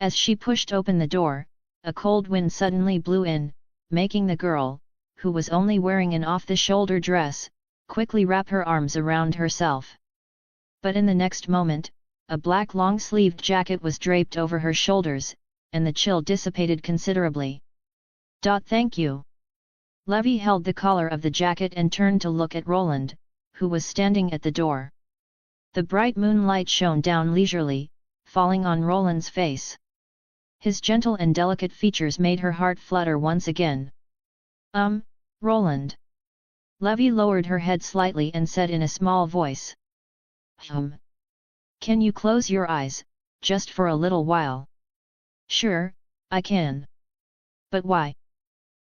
As she pushed open the door, a cold wind suddenly blew in, making the girl, who was only wearing an off-the-shoulder dress, quickly wrap her arms around herself. But in the next moment, a black long-sleeved jacket was draped over her shoulders, and the chill dissipated considerably. Thank you. Levi held the collar of the jacket and turned to look at Roland, who was standing at the door. The bright moonlight shone down leisurely, falling on Roland's face. His gentle and delicate features made her heart flutter once again. Roland. Levi lowered her head slightly and said in a small voice. Can you close your eyes, just for a little while? Sure, I can. But why?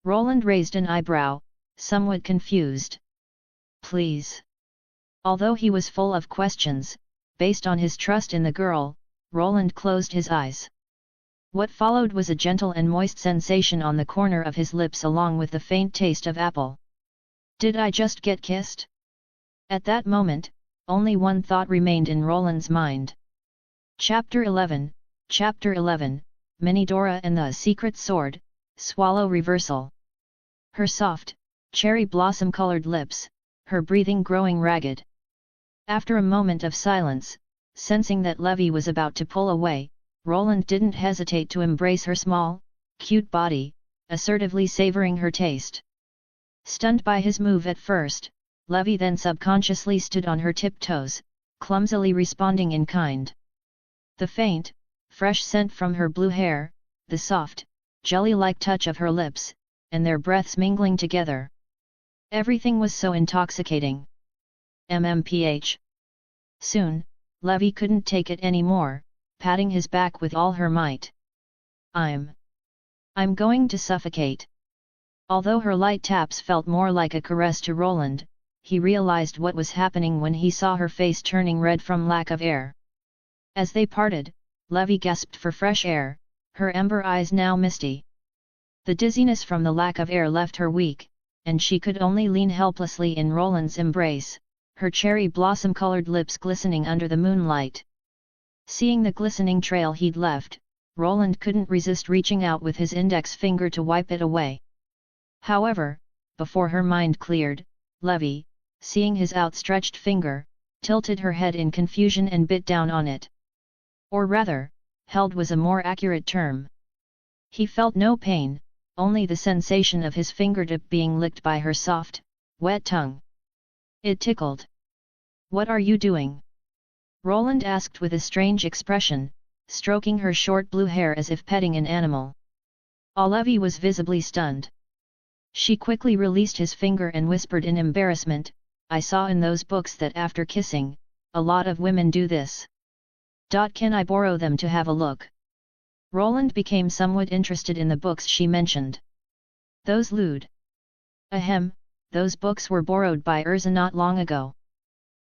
Roland raised an eyebrow, somewhat confused. Please. Although he was full of questions, based on his trust in the girl, Roland closed his eyes. What followed was a gentle and moist sensation on the corner of his lips along with the faint taste of apple. Did I just get kissed? At that moment, only one thought remained in Roland's mind. Chapter 11, Minidora and the Secret Sword, Swallow Reversal. Her soft, cherry blossom-colored lips, her breathing growing ragged. After a moment of silence, sensing that Levi was about to pull away, Roland didn't hesitate to embrace her small, cute body, assertively savoring her taste. Stunned by his move at first, Levi then subconsciously stood on her tiptoes, clumsily responding in kind. The faint, fresh scent from her blue hair, the soft, jelly-like touch of her lips, and their breaths mingling together. Everything was so intoxicating. MMPH. Soon, Levi couldn't take it anymore, patting his back with all her might. I'm going to suffocate. Although her light taps felt more like a caress to Roland, he realized what was happening when he saw her face turning red from lack of air. As they parted, Levi gasped for fresh air, her ember eyes now misty. The dizziness from the lack of air left her weak, and she could only lean helplessly in Roland's embrace, her cherry blossom-colored lips glistening under the moonlight. Seeing the glistening trail he'd left, Roland couldn't resist reaching out with his index finger to wipe it away. However, before her mind cleared, Levi, seeing his outstretched finger, tilted her head in confusion and bit down on it. Or rather, held was a more accurate term. He felt no pain, only the sensation of his fingertip being licked by her soft, wet tongue. It tickled. What are you doing? Roland asked with a strange expression, stroking her short blue hair as if petting an animal. Levi was visibly stunned. She quickly released his finger and whispered in embarrassment, I saw in those books that after kissing, a lot of women do this. Can I borrow them to have a look? Roland became somewhat interested in the books she mentioned. Those lewd. Ahem, those books were borrowed by Urza not long ago.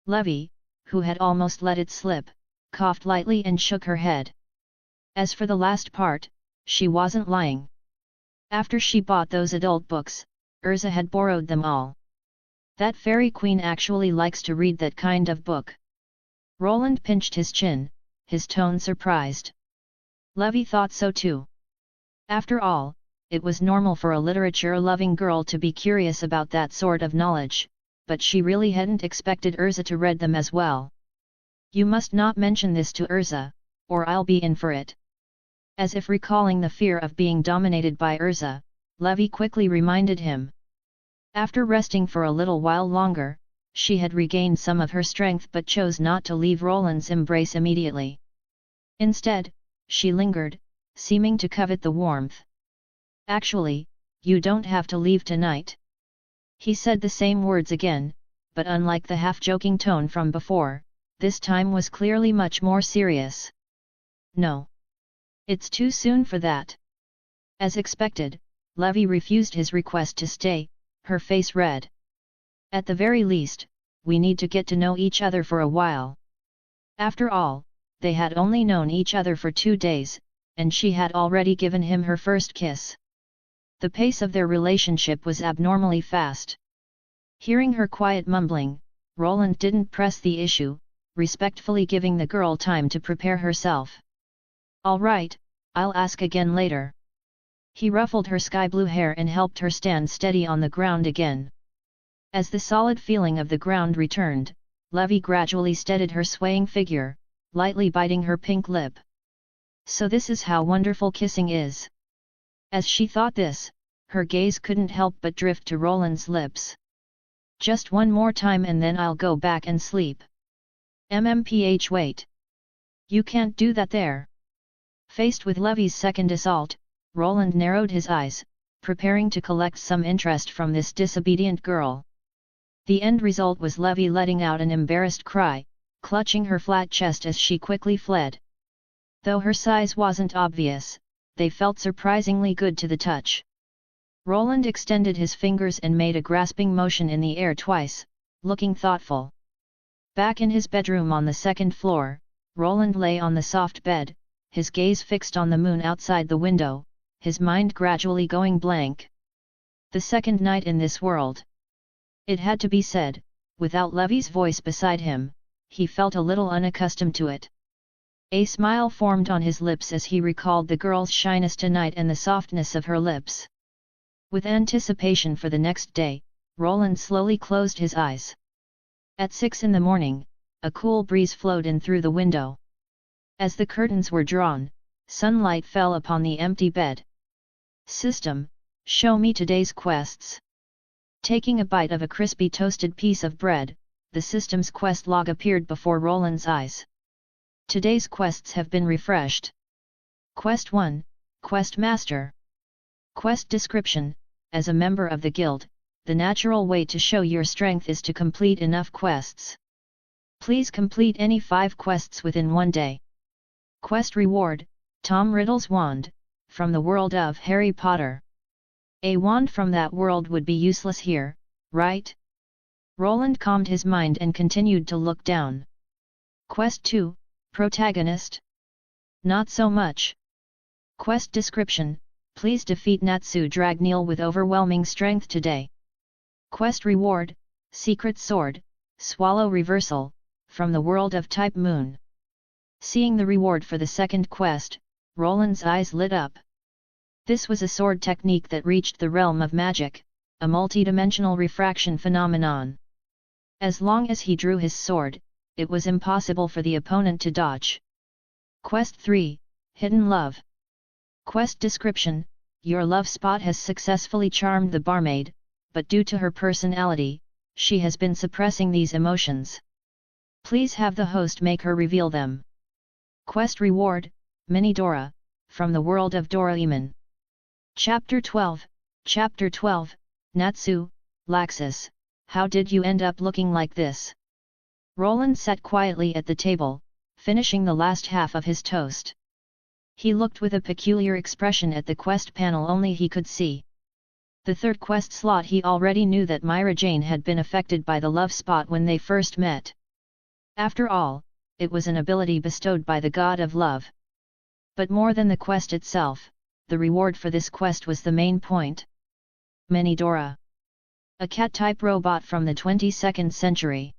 Levi, who had almost let it slip, coughed lightly and shook her head. As for the last part, she wasn't lying. After she bought those adult books, Urza had borrowed them all. That fairy queen actually likes to read that kind of book. Roland pinched his chin, his tone surprised. Levi thought so too. After all, it was normal for a literature-loving girl to be curious about that sort of knowledge, but she really hadn't expected Urza to read them as well. You must not mention this to Urza, or I'll be in for it. As if recalling the fear of being dominated by Urza, Levi quickly reminded him. After resting for a little while longer, she had regained some of her strength but chose not to leave Roland's embrace immediately. Instead, she lingered, seeming to covet the warmth. Actually, you don't have to leave tonight. He said the same words again, but unlike the half-joking tone from before, this time was clearly much more serious. No. It's too soon for that. As expected, Levi refused his request to stay, her face red. At the very least, we need to get to know each other for a while. After all, they had only known each other for 2 days, and she had already given him her first kiss. The pace of their relationship was abnormally fast. Hearing her quiet mumbling, Roland didn't press the issue, respectfully giving the girl time to prepare herself. All right, I'll ask again later. He ruffled her sky blue hair and helped her stand steady on the ground again. As the solid feeling of the ground returned, Levi gradually steadied her swaying figure, lightly biting her pink lip. So this is how wonderful kissing is. As she thought this, her gaze couldn't help but drift to Roland's lips. Just one more time and then I'll go back and sleep. Wait. You can't do that there. Faced with Levy's second assault, Roland narrowed his eyes, preparing to collect some interest from this disobedient girl. The end result was Levy letting out an embarrassed cry, clutching her flat chest as she quickly fled. Though her size wasn't obvious, they felt surprisingly good to the touch. Roland extended his fingers and made a grasping motion in the air twice, looking thoughtful. Back in his bedroom on the second floor, Roland lay on the soft bed, his gaze fixed on the moon outside the window, his mind gradually going blank. The second night in this world. It had to be said, without Levy's voice beside him, he felt a little unaccustomed to it. A smile formed on his lips as he recalled the girl's shyness tonight and the softness of her lips. With anticipation for the next day, Roland slowly closed his eyes. At 6 in the morning, a cool breeze flowed in through the window. As the curtains were drawn, sunlight fell upon the empty bed. System, show me today's quests. Taking a bite of a crispy toasted piece of bread, the system's quest log appeared before Roland's eyes. Today's quests have been refreshed. Quest 1, Quest Master. Quest description: as a member of the guild, the natural way to show your strength is to complete enough quests. Please complete any 5 quests within one day. Quest reward: Tom Riddle's wand, from the world of Harry Potter. A wand from that world would be useless here, right? Roland calmed his mind and continued to look down. Quest 2, Protagonist. Not so much. Quest description: please defeat Natsu Dragneel with overwhelming strength today. Quest reward: Secret Sword, Swallow Reversal, from the world of Type Moon. Seeing the reward for the second quest, Roland's eyes lit up. This was a sword technique that reached the realm of magic, a multidimensional refraction phenomenon. As long as he drew his sword, it was impossible for the opponent to dodge. Quest 3, Hidden Love. Quest description: your love spot has successfully charmed the barmaid, but due to her personality, she has been suppressing these emotions. Please have the host make her reveal them. Quest reward: Mini Dora, from the world of Doraemon. Chapter 12, Natsu, Laxus, how did you end up looking like this? Roland sat quietly at the table, finishing the last half of his toast. He looked with a peculiar expression at the quest panel only he could see. The third quest slot he already knew that Mirajane had been affected by the love spot when they first met. After all, it was an ability bestowed by the god of love. But more than the quest itself, the reward for this quest was the main point. Mini Dora. A cat-type robot from the 22nd century.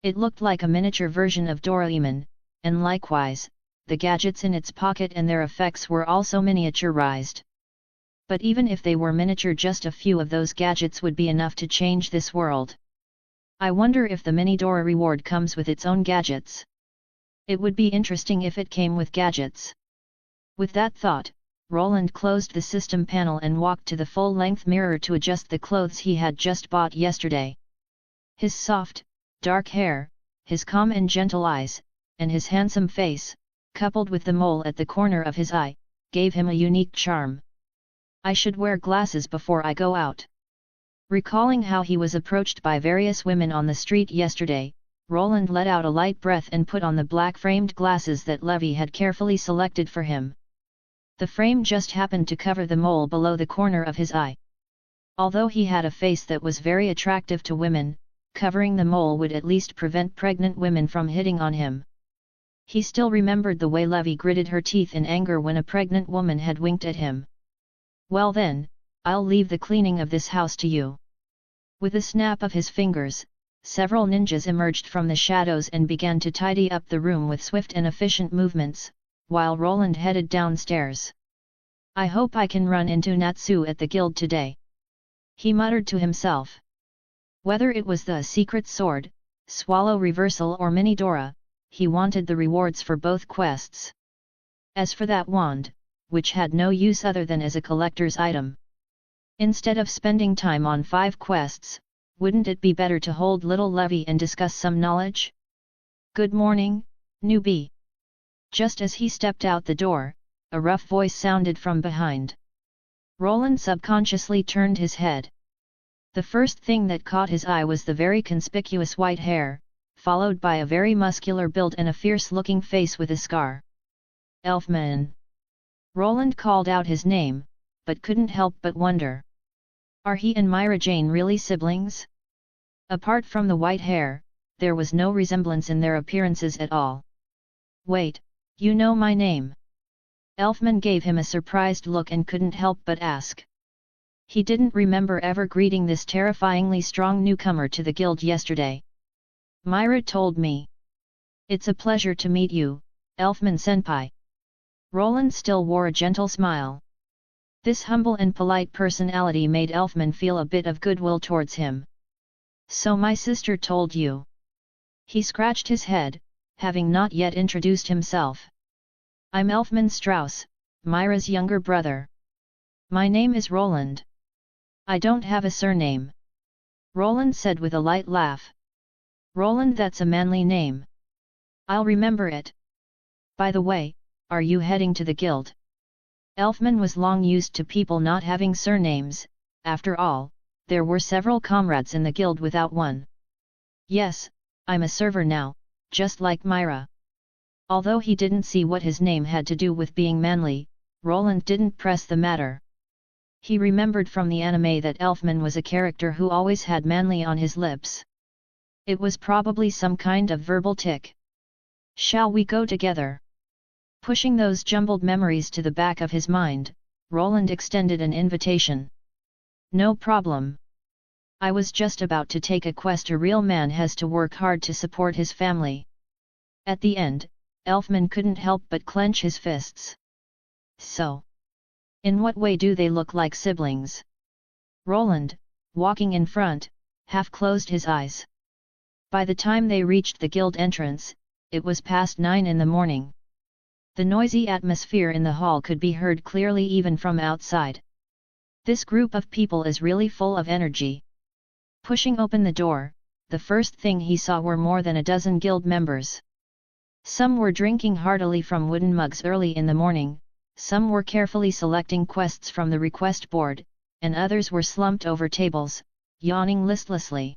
It looked like a miniature version of Doraemon, and likewise, the gadgets in its pocket and their effects were also miniaturized. But even if they were miniature, just a few of those gadgets would be enough to change this world. I wonder if the Mini Dora reward comes with its own gadgets. It would be interesting if it came with gadgets. With that thought, Roland closed the system panel and walked to the full-length mirror to adjust the clothes he had just bought yesterday. His soft, dark hair, his calm and gentle eyes, and his handsome face, coupled with the mole at the corner of his eye, gave him a unique charm. I should wear glasses before I go out. Recalling how he was approached by various women on the street yesterday, Roland let out a light breath and put on the black-framed glasses that Levy had carefully selected for him. The frame just happened to cover the mole below the corner of his eye. Although he had a face that was very attractive to women, covering the mole would at least prevent pregnant women from hitting on him. He still remembered the way Levy gritted her teeth in anger when a pregnant woman had winked at him. Well then, I'll leave the cleaning of this house to you. With a snap of his fingers, several ninjas emerged from the shadows and began to tidy up the room with swift and efficient movements, while Roland headed downstairs. I hope I can run into Natsu at the guild today, he muttered to himself. Whether it was the secret sword, Swallow Reversal or Mini Dora, he wanted the rewards for both quests. As for that wand, which had no use other than as a collector's item. Instead of spending time on 5 quests, wouldn't it be better to hold little levee and discuss some knowledge? Good morning, newbie. Just as he stepped out the door, a rough voice sounded from behind. Roland subconsciously turned his head. The first thing that caught his eye was the very conspicuous white hair, followed by a very muscular build and a fierce-looking face with a scar. Elfman. Roland called out his name, but couldn't help but wonder. Are he and Mirajane really siblings? Apart from the white hair, there was no resemblance in their appearances at all. Wait, you know my name? Elfman gave him a surprised look and couldn't help but ask. He didn't remember ever greeting this terrifyingly strong newcomer to the guild yesterday. Myra told me. It's a pleasure to meet you, Elfman-senpai. Roland still wore a gentle smile. This humble and polite personality made Elfman feel a bit of goodwill towards him. So my sister told you. He scratched his head, having not yet introduced himself. I'm Elfman Strauss, Myra's younger brother. My name is Roland. I don't have a surname. Roland said with a light laugh. Roland, that's a manly name. I'll remember it. By the way, are you heading to the guild? Elfman was long used to people not having surnames, after all, there were several comrades in the guild without one. Yes, I'm a server now, just like Myra. Although he didn't see what his name had to do with being manly, Roland didn't press the matter. He remembered from the anime that Elfman was a character who always had manly on his lips. It was probably some kind of verbal tic. Shall we go together? Pushing those jumbled memories to the back of his mind, Roland extended an invitation. No problem. I was just about to take a quest. A real man has to work hard to support his family. At the end, Elfman couldn't help but clench his fists. So, in what way do they look like siblings? Roland, walking in front, half closed his eyes. By the time they reached the guild entrance, it was past 9 in the morning. The noisy atmosphere in the hall could be heard clearly even from outside. This group of people is really full of energy. Pushing open the door, the first thing he saw were more than a dozen guild members. Some were drinking heartily from wooden mugs early in the morning, some were carefully selecting quests from the request board, and others were slumped over tables, yawning listlessly.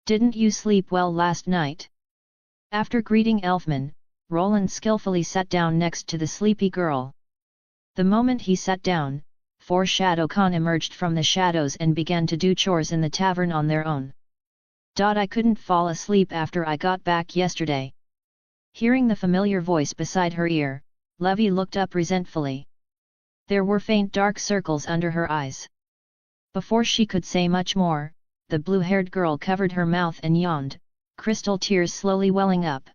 Didn't you sleep well last night? After greeting Elfman, Roland skillfully sat down next to the sleepy girl. The moment he sat down, 4 Shadowcon emerged from the shadows and began to do chores in the tavern on their own. I couldn't fall asleep after I got back yesterday. Hearing the familiar voice beside her ear, Levy looked up resentfully. There were faint dark circles under her eyes. Before she could say much more, the blue-haired girl covered her mouth and yawned, crystal tears slowly welling up.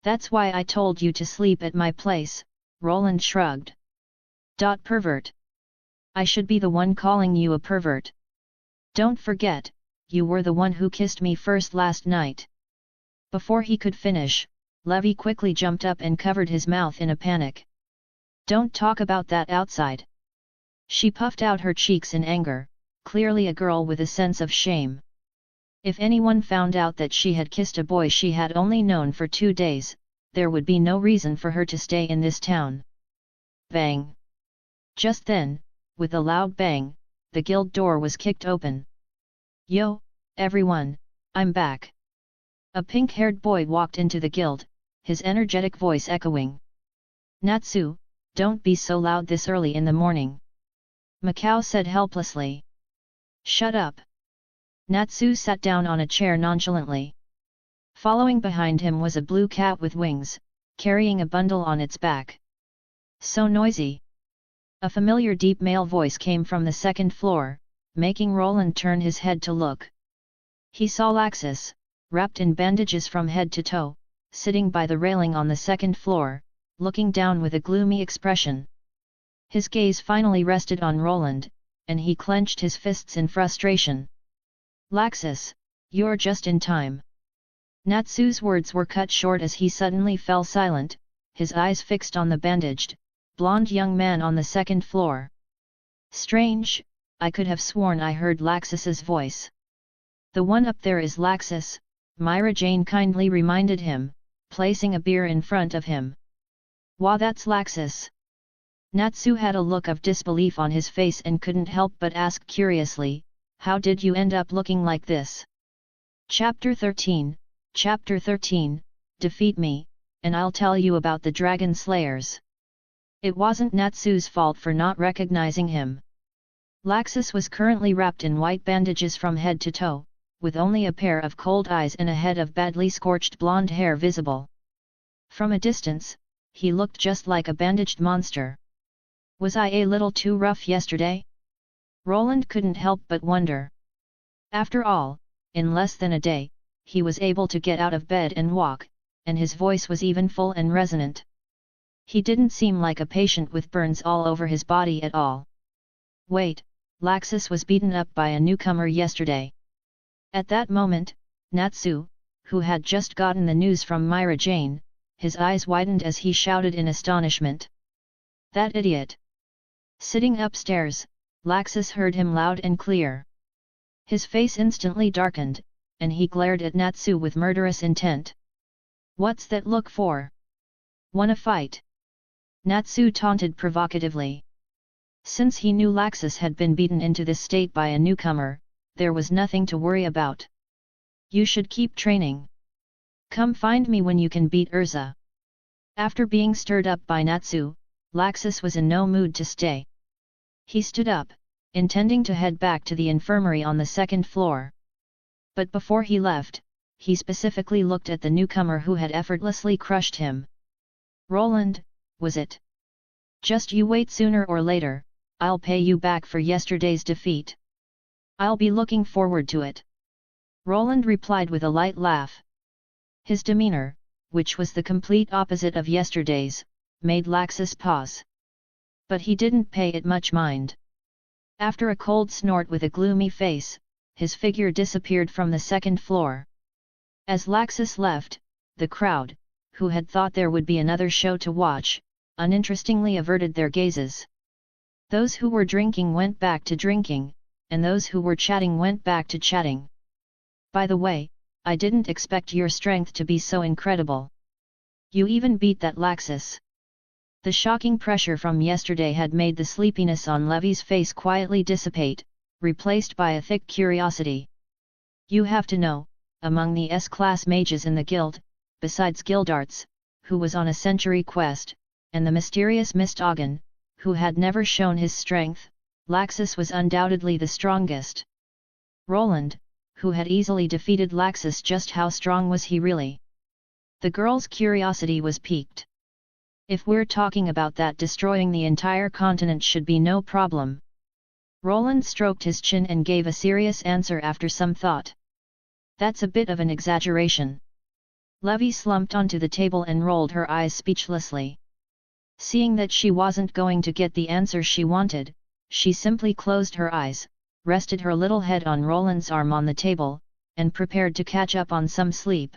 That's why I told you to sleep at my place, Roland shrugged. Pervert. I should be the one calling you a pervert. Don't forget, you were the one who kissed me first last night. Before he could finish, Levy quickly jumped up and covered his mouth in a panic. Don't talk about that outside. She puffed out her cheeks in anger, clearly a girl with a sense of shame. If anyone found out that she had kissed a boy she had only known for 2 days, there would be no reason for her to stay in this town. Bang! Just then, with a loud bang, the guild door was kicked open. Yo, everyone, I'm back. A pink-haired boy walked into the guild, his energetic voice echoing. Natsu, don't be so loud this early in the morning. Macau said helplessly. Shut up. Natsu sat down on a chair nonchalantly. Following behind him was a blue cat with wings, carrying a bundle on its back. So noisy. A familiar deep male voice came from the second floor, making Roland turn his head to look. He saw Laxus, wrapped in bandages from head to toe, sitting by the railing on the second floor, looking down with a gloomy expression. His gaze finally rested on Roland, and he clenched his fists in frustration. Laxus, you're just in time. Natsu's words were cut short as he suddenly fell silent, his eyes fixed on the bandaged, blonde young man on the second floor. Strange, I could have sworn I heard Laxus's voice. The one up there is Laxus, Mirajane kindly reminded him, placing a beer in front of him. Wah, that's Laxus. Natsu had a look of disbelief on his face and couldn't help but ask curiously, how did you end up looking like this? Chapter 13, Defeat me, and I'll tell you about the Dragon Slayers. It wasn't Natsu's fault for not recognizing him. Laxus was currently wrapped in white bandages from head to toe, with only a pair of cold eyes and a head of badly scorched blonde hair visible. From a distance, he looked just like a bandaged monster. Was I a little too rough yesterday? Roland couldn't help but wonder. After all, in less than a day, he was able to get out of bed and walk, and his voice was even full and resonant. He didn't seem like a patient with burns all over his body at all. Wait, Laxus was beaten up by a newcomer yesterday. At that moment, Natsu, who had just gotten the news from Mirajane, his eyes widened as he shouted in astonishment. That idiot! Sitting upstairs, Laxus heard him loud and clear. His face instantly darkened, and he glared at Natsu with murderous intent. What's that look for? Wanna fight? Natsu taunted provocatively. Since he knew Laxus had been beaten into this state by a newcomer, there was nothing to worry about. You should keep training. Come find me when you can beat Urza. After being stirred up by Natsu, Laxus was in no mood to stay. He stood up, intending to head back to the infirmary on the second floor. But before he left, he specifically looked at the newcomer who had effortlessly crushed him. Roland, was it? Just you wait, sooner or later, I'll pay you back for yesterday's defeat. I'll be looking forward to it. Roland replied with a light laugh. His demeanor, which was the complete opposite of yesterday's, made Laxus pause. But he didn't pay it much mind. After a cold snort with a gloomy face, his figure disappeared from the second floor. As Laxus left, the crowd, who had thought there would be another show to watch, uninterestingly averted their gazes. Those who were drinking went back to drinking, and those who were chatting went back to chatting. By the way, I didn't expect your strength to be so incredible. You even beat that Laxus. The shocking pressure from yesterday had made the sleepiness on Levy's face quietly dissipate, replaced by a thick curiosity. You have to know, among the S-class mages in the guild, besides Gildarts, who was on a century quest, and the mysterious Mist Ogden, who had never shown his strength, Laxus was undoubtedly the strongest. Roland, who had easily defeated Laxus, just how strong was he really? The girl's curiosity was piqued. If we're talking about that, destroying the entire continent should be no problem. Roland stroked his chin and gave a serious answer after some thought. That's a bit of an exaggeration. Levy slumped onto the table and rolled her eyes speechlessly. Seeing that she wasn't going to get the answer she wanted, she simply closed her eyes, rested her little head on Roland's arm on the table, and prepared to catch up on some sleep.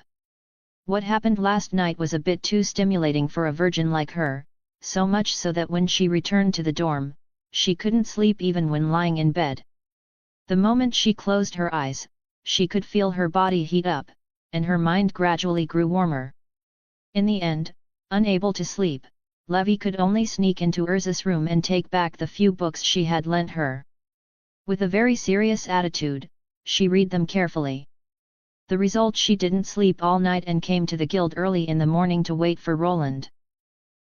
What happened last night was a bit too stimulating for a virgin like her, so much so that when she returned to the dorm, she couldn't sleep even when lying in bed. The moment she closed her eyes, she could feel her body heat up, and her mind gradually grew warmer. In the end, unable to sleep, Levy could only sneak into Urza's room and take back the few books she had lent her. With a very serious attitude, she read them carefully. The result: she didn't sleep all night and came to the guild early in the morning to wait for Roland.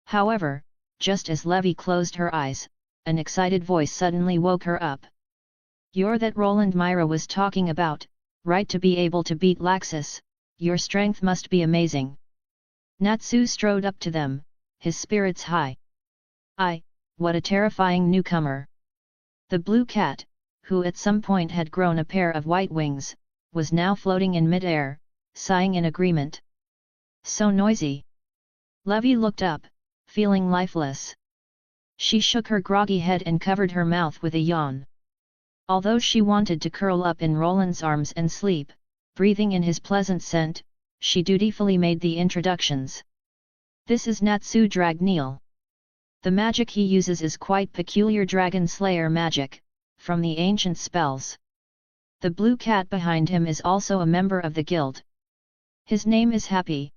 However, just as Levy closed her eyes, an excited voice suddenly woke her up. You're that Roland Myra was talking about, right? To be able to beat Laxus, your strength must be amazing. Natsu strode up to them, his spirits high. What a terrifying newcomer! The blue cat, who at some point had grown a pair of white wings, was now floating in mid-air, sighing in agreement. So noisy! Levy looked up, feeling lifeless. She shook her groggy head and covered her mouth with a yawn. Although she wanted to curl up in Roland's arms and sleep, breathing in his pleasant scent, she dutifully made the introductions. This is Natsu Dragneel. The magic he uses is quite peculiar dragon slayer magic, from the ancient spells. The blue cat behind him is also a member of the guild. His name is Happy.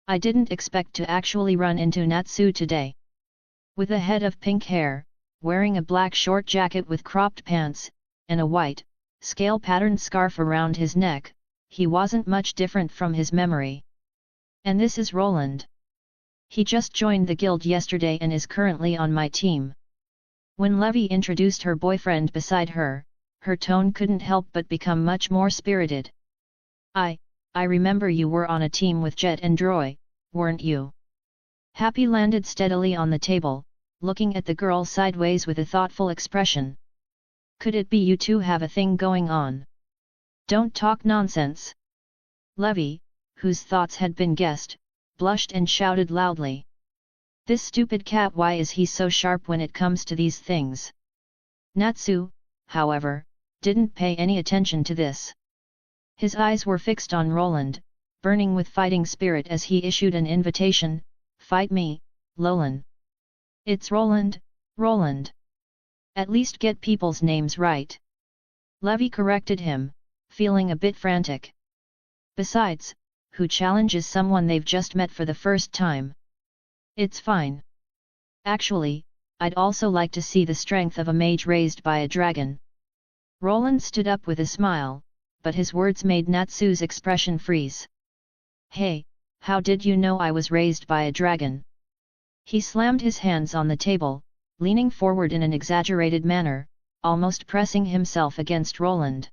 I didn't expect to actually run into Natsu today. With a head of pink hair, wearing a black short jacket with cropped pants, and a white, scale-patterned scarf around his neck, he wasn't much different from his memory. And this is Roland. He just joined the guild yesterday and is currently on my team. When Levy introduced her boyfriend beside her, her tone couldn't help but become much more spirited. I remember you were on a team with Jet and Droy, weren't you? Happy landed steadily on the table, looking at the girl sideways with a thoughtful expression. Could it be you two have a thing going on? Don't talk nonsense. Levy, whose thoughts had been guessed, blushed and shouted loudly. This stupid cat, why is he so sharp when it comes to these things? Natsu, however, didn't pay any attention to this. His eyes were fixed on Roland, burning with fighting spirit as he issued an invitation, "Fight me, Roland." It's Roland, Roland. At least get people's names right. Levy corrected him, feeling a bit frantic. Besides, who challenges someone they've just met for the first time? It's fine. Actually, I'd also like to see the strength of a mage raised by a dragon. Roland stood up with a smile, but his words made Natsu's expression freeze. Hey, how did you know I was raised by a dragon? He slammed his hands on the table, leaning forward in an exaggerated manner, almost pressing himself against Roland.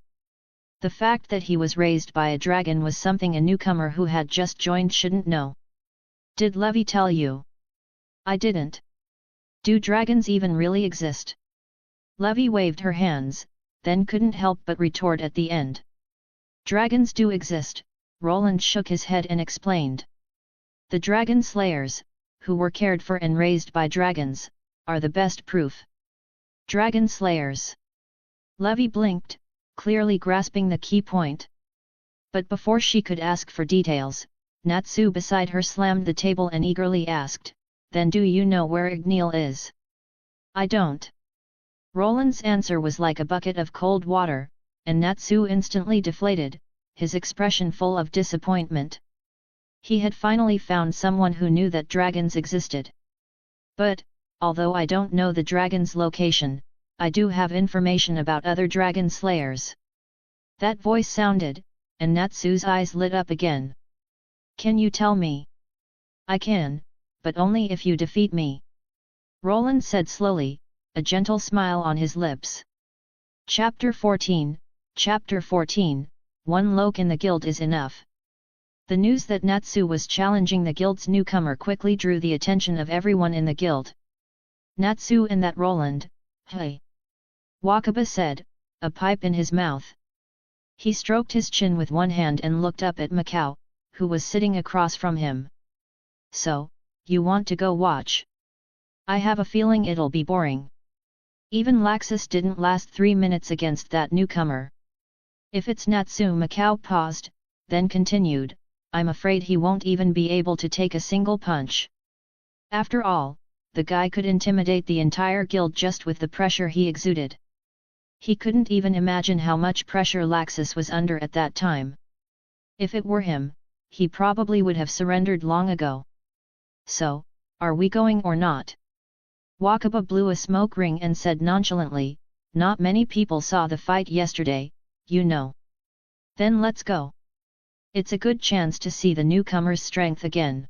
The fact that he was raised by a dragon was something a newcomer who had just joined shouldn't know. Did Levy tell you? I didn't. Do dragons even really exist? Levy waved her hands, then couldn't help but retort at the end. Dragons do exist, Roland shook his head and explained. The dragon slayers, who were cared for and raised by dragons, are the best proof. Dragon slayers. Levy blinked, clearly grasping the key point. But before she could ask for details, Natsu beside her slammed the table and eagerly asked, "Then do you know where Igneel is?" I don't. Roland's answer was like a bucket of cold water, and Natsu instantly deflated, his expression full of disappointment. He had finally found someone who knew that dragons existed. But, although I don't know the dragon's location, I do have information about other dragon slayers. That voice sounded, and Natsu's eyes lit up again. Can you tell me? I can, but only if you defeat me. Roland said slowly, a gentle smile on his lips. Chapter 14, Chapter 14, One Loke in the guild is enough. The news that Natsu was challenging the guild's newcomer quickly drew the attention of everyone in the guild. Natsu and that Roland, hey! Wakaba said, a pipe in his mouth. He stroked his chin with one hand and looked up at Macau, who was sitting across from him. So, you want to go watch? I have a feeling it'll be boring. Even Laxus didn't last 3 minutes against that newcomer. If it's Natsu, Macau paused, then continued, I'm afraid he won't even be able to take a single punch. After all, the guy could intimidate the entire guild just with the pressure he exuded. He couldn't even imagine how much pressure Laxus was under at that time. If it were him, he probably would have surrendered long ago. So, are we going or not? Wakaba blew a smoke ring and said nonchalantly, not many people saw the fight yesterday, you know. Then let's go. It's a good chance to see the newcomer's strength again.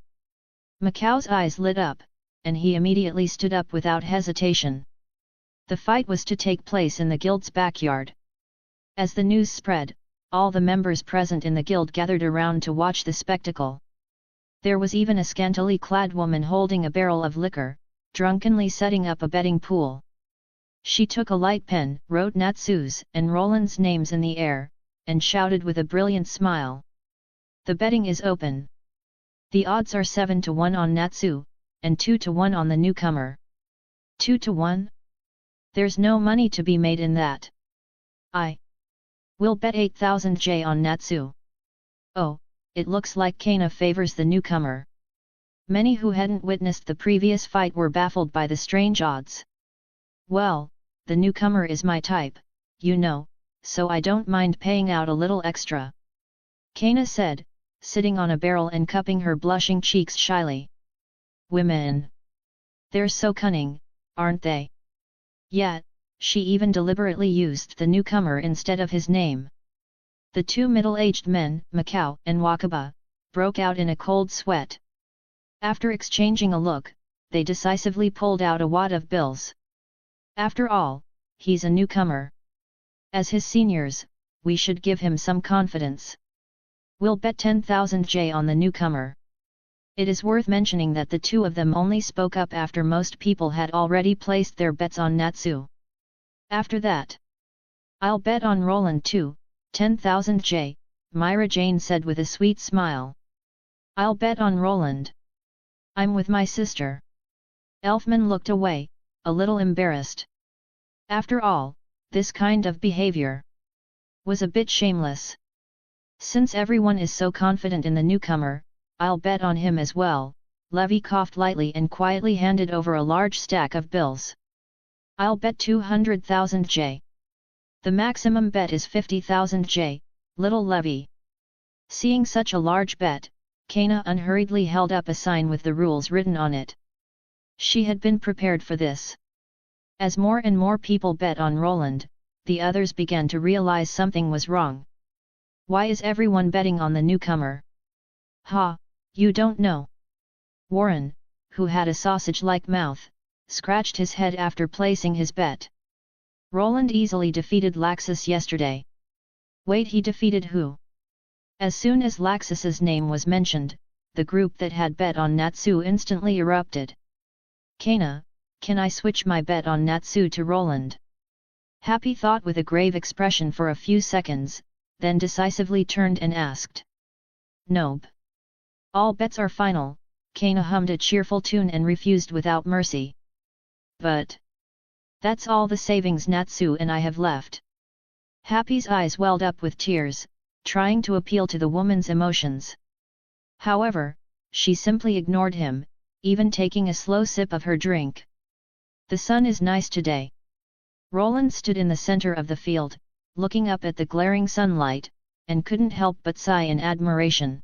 Macau's eyes lit up, and he immediately stood up without hesitation. The fight was to take place in the guild's backyard. As the news spread, all the members present in the guild gathered around to watch the spectacle. There was even a scantily clad woman holding a barrel of liquor, drunkenly setting up a betting pool. She took a light pen, wrote Natsu's and Roland's names in the air, and shouted with a brilliant smile. The betting is open. The odds are 7-1 on Natsu, and 2-1 on the newcomer. 2-1? There's no money to be made in that. I will bet 8,000 J on Natsu. Oh, it looks like Kana favors the newcomer. Many who hadn't witnessed the previous fight were baffled by the strange odds. Well, the newcomer is my type, you know, so I don't mind paying out a little extra. Kana said, sitting on a barrel and cupping her blushing cheeks shyly. Women. They're so cunning, aren't they? Yet, she even deliberately used the newcomer instead of his name. The two middle-aged men, Macau and Wakaba, broke out in a cold sweat. After exchanging a look, they decisively pulled out a wad of bills. After all, he's a newcomer. As his seniors, we should give him some confidence. We'll bet 10,000 J on the newcomer. It is worth mentioning that the two of them only spoke up after most people had already placed their bets on Natsu. After that, I'll bet on Roland too, 10,000 J, Mirajane said with a sweet smile. I'll bet on Roland. I'm with my sister. Elfman looked away, a little embarrassed. After all, this kind of behavior was a bit shameless. Since everyone is so confident in the newcomer, I'll bet on him as well. Levi coughed lightly and quietly handed over a large stack of bills. I'll bet 200,000 J. The maximum bet is 50,000 J, little Levi. Seeing such a large bet, Kana unhurriedly held up a sign with the rules written on it. She had been prepared for this. As more and more people bet on Roland, the others began to realize something was wrong. Why is everyone betting on the newcomer? Ha, you don't know. Warren, who had a sausage-like mouth, scratched his head after placing his bet. Roland easily defeated Laxus yesterday. Wait, he defeated who? As soon as Laxus's name was mentioned, the group that had bet on Natsu instantly erupted. Kana, can I switch my bet on Natsu to Roland? Happy thought with a grave expression for a few seconds, then decisively turned and asked. Nope. All bets are final, Kana hummed a cheerful tune and refused without mercy. But that's all the savings Natsu and I have left. Happy's eyes welled up with tears, trying to appeal to the woman's emotions. However, she simply ignored him, even taking a slow sip of her drink. The sun is nice today. Roland stood in the center of the field, looking up at the glaring sunlight, and couldn't help but sigh in admiration.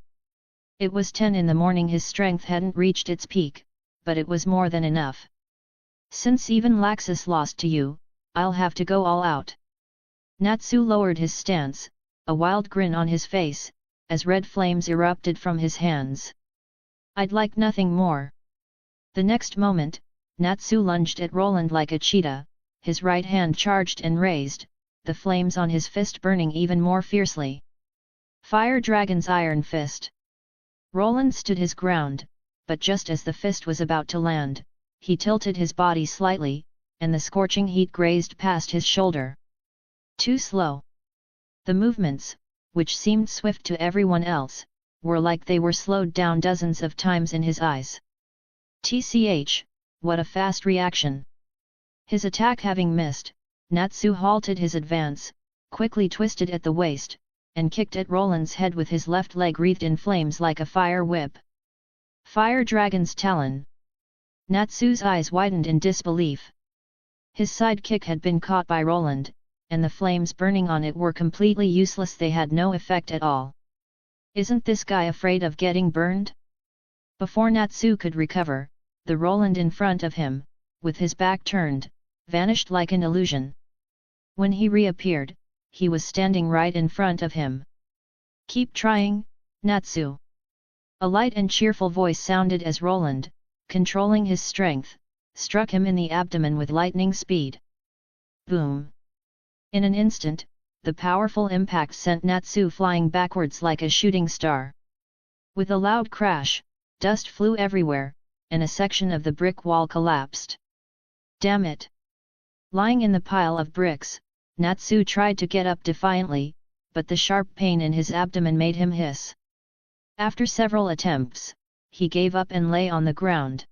It was 10 in the morning. His strength hadn't reached its peak, but it was more than enough. Since even Laxus lost to you, I'll have to go all out. Natsu lowered his stance, a wild grin on his face, as red flames erupted from his hands. I'd like nothing more. The next moment, Natsu lunged at Roland like a cheetah, his right hand charged and raised, the flames on his fist burning even more fiercely. Fire Dragon's Iron Fist. Roland stood his ground, but just as the fist was about to land, he tilted his body slightly, and the scorching heat grazed past his shoulder. Too slow. The movements, which seemed swift to everyone else, were like they were slowed down dozens of times in his eyes. TCH, what a fast reaction! His attack having missed, Natsu halted his advance, quickly twisted at the waist, and kicked at Roland's head with his left leg wreathed in flames like a fire whip. Fire Dragon's Talon. Natsu's eyes widened in disbelief. His side kick had been caught by Roland, and the flames burning on it were completely useless. They had no effect at all. Isn't this guy afraid of getting burned? Before Natsu could recover, the Roland in front of him, with his back turned, vanished like an illusion. When he reappeared, he was standing right in front of him. Keep trying, Natsu. A light and cheerful voice sounded as Roland, controlling his strength, struck him in the abdomen with lightning speed. Boom! In an instant, the powerful impact sent Natsu flying backwards like a shooting star. With a loud crash, dust flew everywhere, and a section of the brick wall collapsed. Damn it! Lying in the pile of bricks, Natsu tried to get up defiantly, but the sharp pain in his abdomen made him hiss. After several attempts, he gave up and lay on the ground.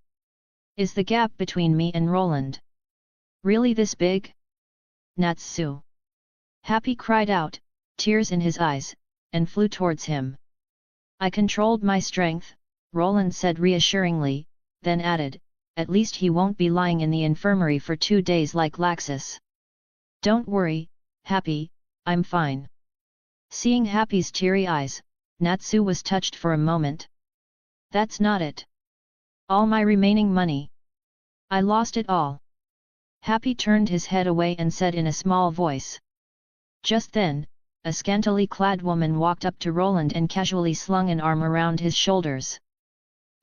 Is the gap between me and Roland really this big? Natsu! Happy cried out, tears in his eyes, and flew towards him. I controlled my strength, Roland said reassuringly, then added, at least he won't be lying in the infirmary for 2 days like Laxus. Don't worry, Happy, I'm fine. Seeing Happy's teary eyes, Natsu was touched for a moment. That's not it. All my remaining money. I lost it all. Happy turned his head away and said in a small voice. Just then, a scantily clad woman walked up to Roland and casually slung an arm around his shoulders.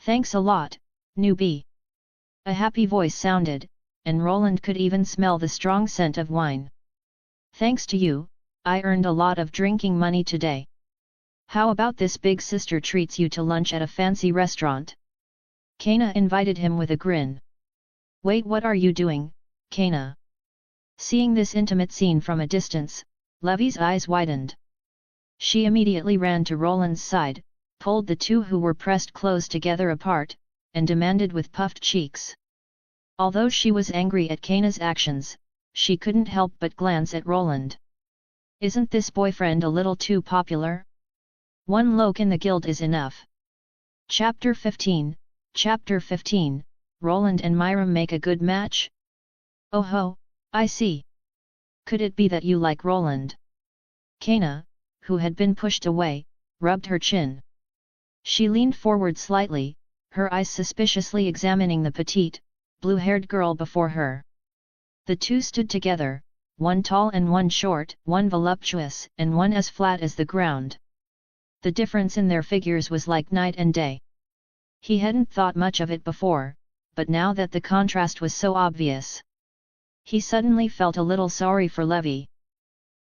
Thanks a lot, newbie. A happy voice sounded, and Roland could even smell the strong scent of wine. Thanks to you, I earned a lot of drinking money today. How about this big sister treats you to lunch at a fancy restaurant? Kana invited him with a grin. Wait, what are you doing, Kana? Seeing this intimate scene from a distance, Levy's eyes widened. She immediately ran to Roland's side, pulled the two who were pressed close together apart, and demanded with puffed cheeks. Although she was angry at Kana's actions, she couldn't help but glance at Roland. Isn't this boyfriend a little too popular? One loke in the guild is enough. Chapter 15, Roland and Myram make a good match? Oh ho, I see. Could it be that you like Roland? Kana, who had been pushed away, rubbed her chin. She leaned forward slightly, her eyes suspiciously examining the petite, blue-haired girl before her. The two stood together, one tall and one short, one voluptuous and one as flat as the ground. The difference in their figures was like night and day. He hadn't thought much of it before, but now that the contrast was so obvious, he suddenly felt a little sorry for Levy.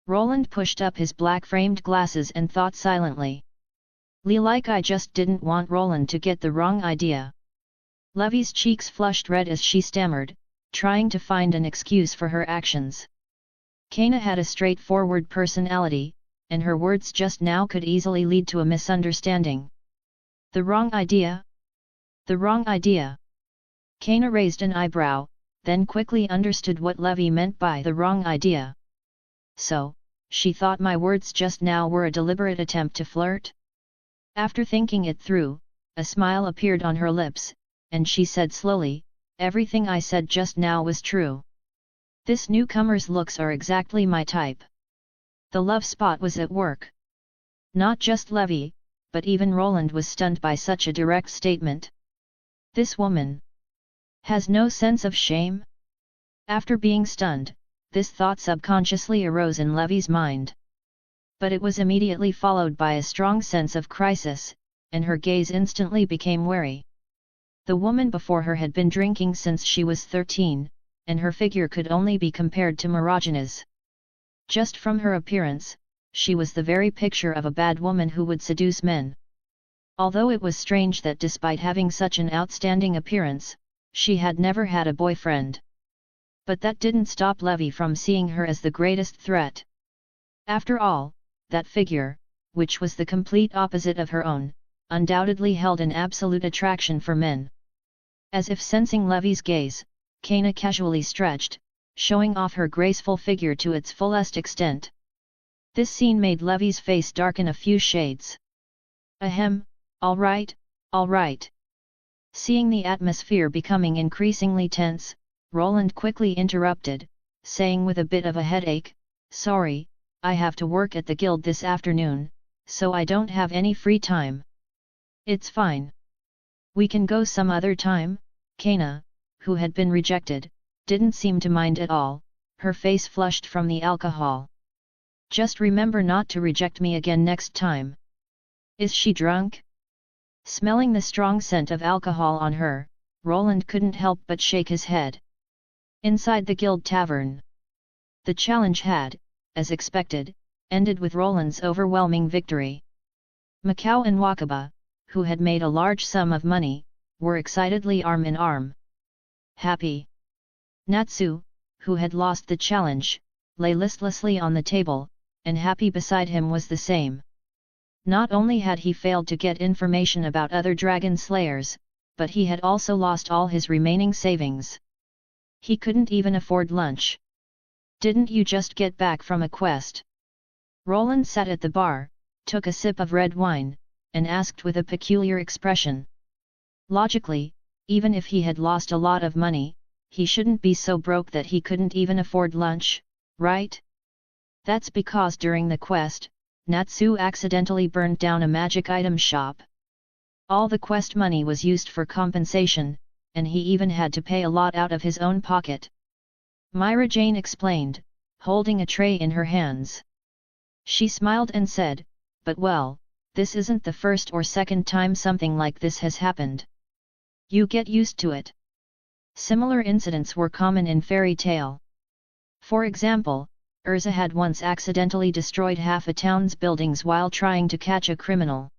Roland pushed up his black-framed glasses and thought silently. Like I just didn't want Roland to get the wrong idea. Levy's cheeks flushed red as she stammered, trying to find an excuse for her actions. Kana had a straightforward personality, and her words just now could easily lead to a misunderstanding. The wrong idea? The wrong idea? Kana raised an eyebrow, then quickly understood what Levy meant by the wrong idea. So, she thought my words just now were a deliberate attempt to flirt? After thinking it through, a smile appeared on her lips, and she said slowly, everything I said just now was true. This newcomer's looks are exactly my type. The love spot was at work. Not just Levy, but even Roland was stunned by such a direct statement. This woman has no sense of shame? After being stunned, this thought subconsciously arose in Levy's mind. But it was immediately followed by a strong sense of crisis, and her gaze instantly became wary. The woman before her had been drinking since she was 13, and her figure could only be compared to Mirajane's. Just from her appearance, she was the very picture of a bad woman who would seduce men. Although it was strange that despite having such an outstanding appearance, she had never had a boyfriend. But that didn't stop Levy from seeing her as the greatest threat. After all, that figure, which was the complete opposite of her own, undoubtedly held an absolute attraction for men. As if sensing Levy's gaze, Kana casually stretched, showing off her graceful figure to its fullest extent. This scene made Levy's face darken a few shades. Ahem, all right, all right. Seeing the atmosphere becoming increasingly tense, Roland quickly interrupted, saying with a bit of a headache, sorry, I have to work at the guild this afternoon, so I don't have any free time. It's fine. We can go some other time. Kana, who had been rejected, didn't seem to mind at all, her face flushed from the alcohol. Just remember not to reject me again next time. Is she drunk? Smelling the strong scent of alcohol on her, Roland couldn't help but shake his head. Inside the guild tavern, the challenge had, as expected, ended with Roland's overwhelming victory. Macau and Wakaba, who had made a large sum of money, were excitedly arm in arm. Happy. Natsu, who had lost the challenge, lay listlessly on the table, and Happy beside him was the same. Not only had he failed to get information about other dragon slayers, but he had also lost all his remaining savings. He couldn't even afford lunch. Didn't you just get back from a quest? Roland sat at the bar, took a sip of red wine, and asked with a peculiar expression. Logically, even if he had lost a lot of money, he shouldn't be so broke that he couldn't even afford lunch, right? That's because during the quest, Natsu accidentally burned down a magic item shop. All the quest money was used for compensation, and he even had to pay a lot out of his own pocket. Mirajane explained, holding a tray in her hands. She smiled and said, "But well, this isn't the first or second time something like this has happened. You get used to it." Similar incidents were common in fairy tale. For example, Urza had once accidentally destroyed half a town's buildings while trying to catch a criminal.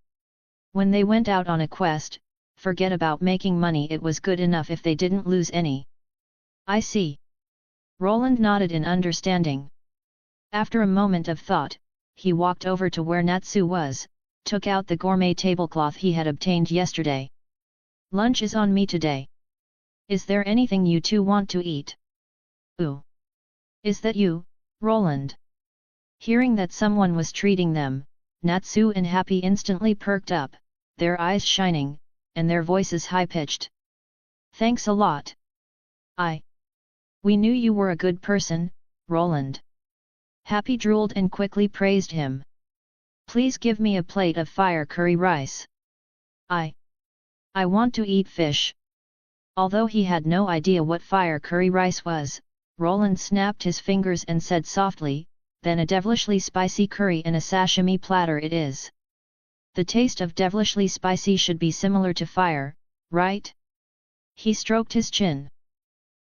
When they went out on a quest, forget about making money, it was good enough if they didn't lose any. "I see." Roland nodded in understanding. After a moment of thought, he walked over to where Natsu was, took out the gourmet tablecloth he had obtained yesterday. "Lunch is on me today. Is there anything you two want to eat?" "Ooh! Is that you, Roland?" Hearing that someone was treating them, Natsu and Happy instantly perked up, their eyes shining, and their voices high-pitched. "Thanks a lot. We knew you were a good person, Roland." Happy drooled and quickly praised him. "Please give me a plate of fire curry rice. I want to eat fish." Although he had no idea what fire curry rice was, Roland snapped his fingers and said softly, "Then a devilishly spicy curry in a sashimi platter it is. The taste of devilishly spicy should be similar to fire, right?" He stroked his chin.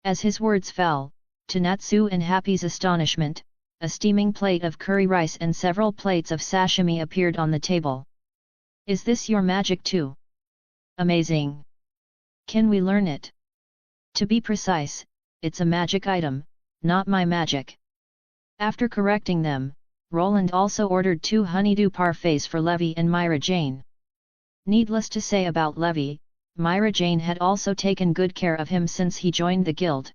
As his words fell, to Natsu and Happy's astonishment, a steaming plate of curry rice and several plates of sashimi appeared on the table. "Is this your magic too? Amazing! Can we learn it?" "To be precise, it's a magic item, not my magic." After correcting them, Roland also ordered 2 honeydew parfaits for Levi and Mirajane. Needless to say about Levi, Mirajane had also taken good care of him since he joined the guild.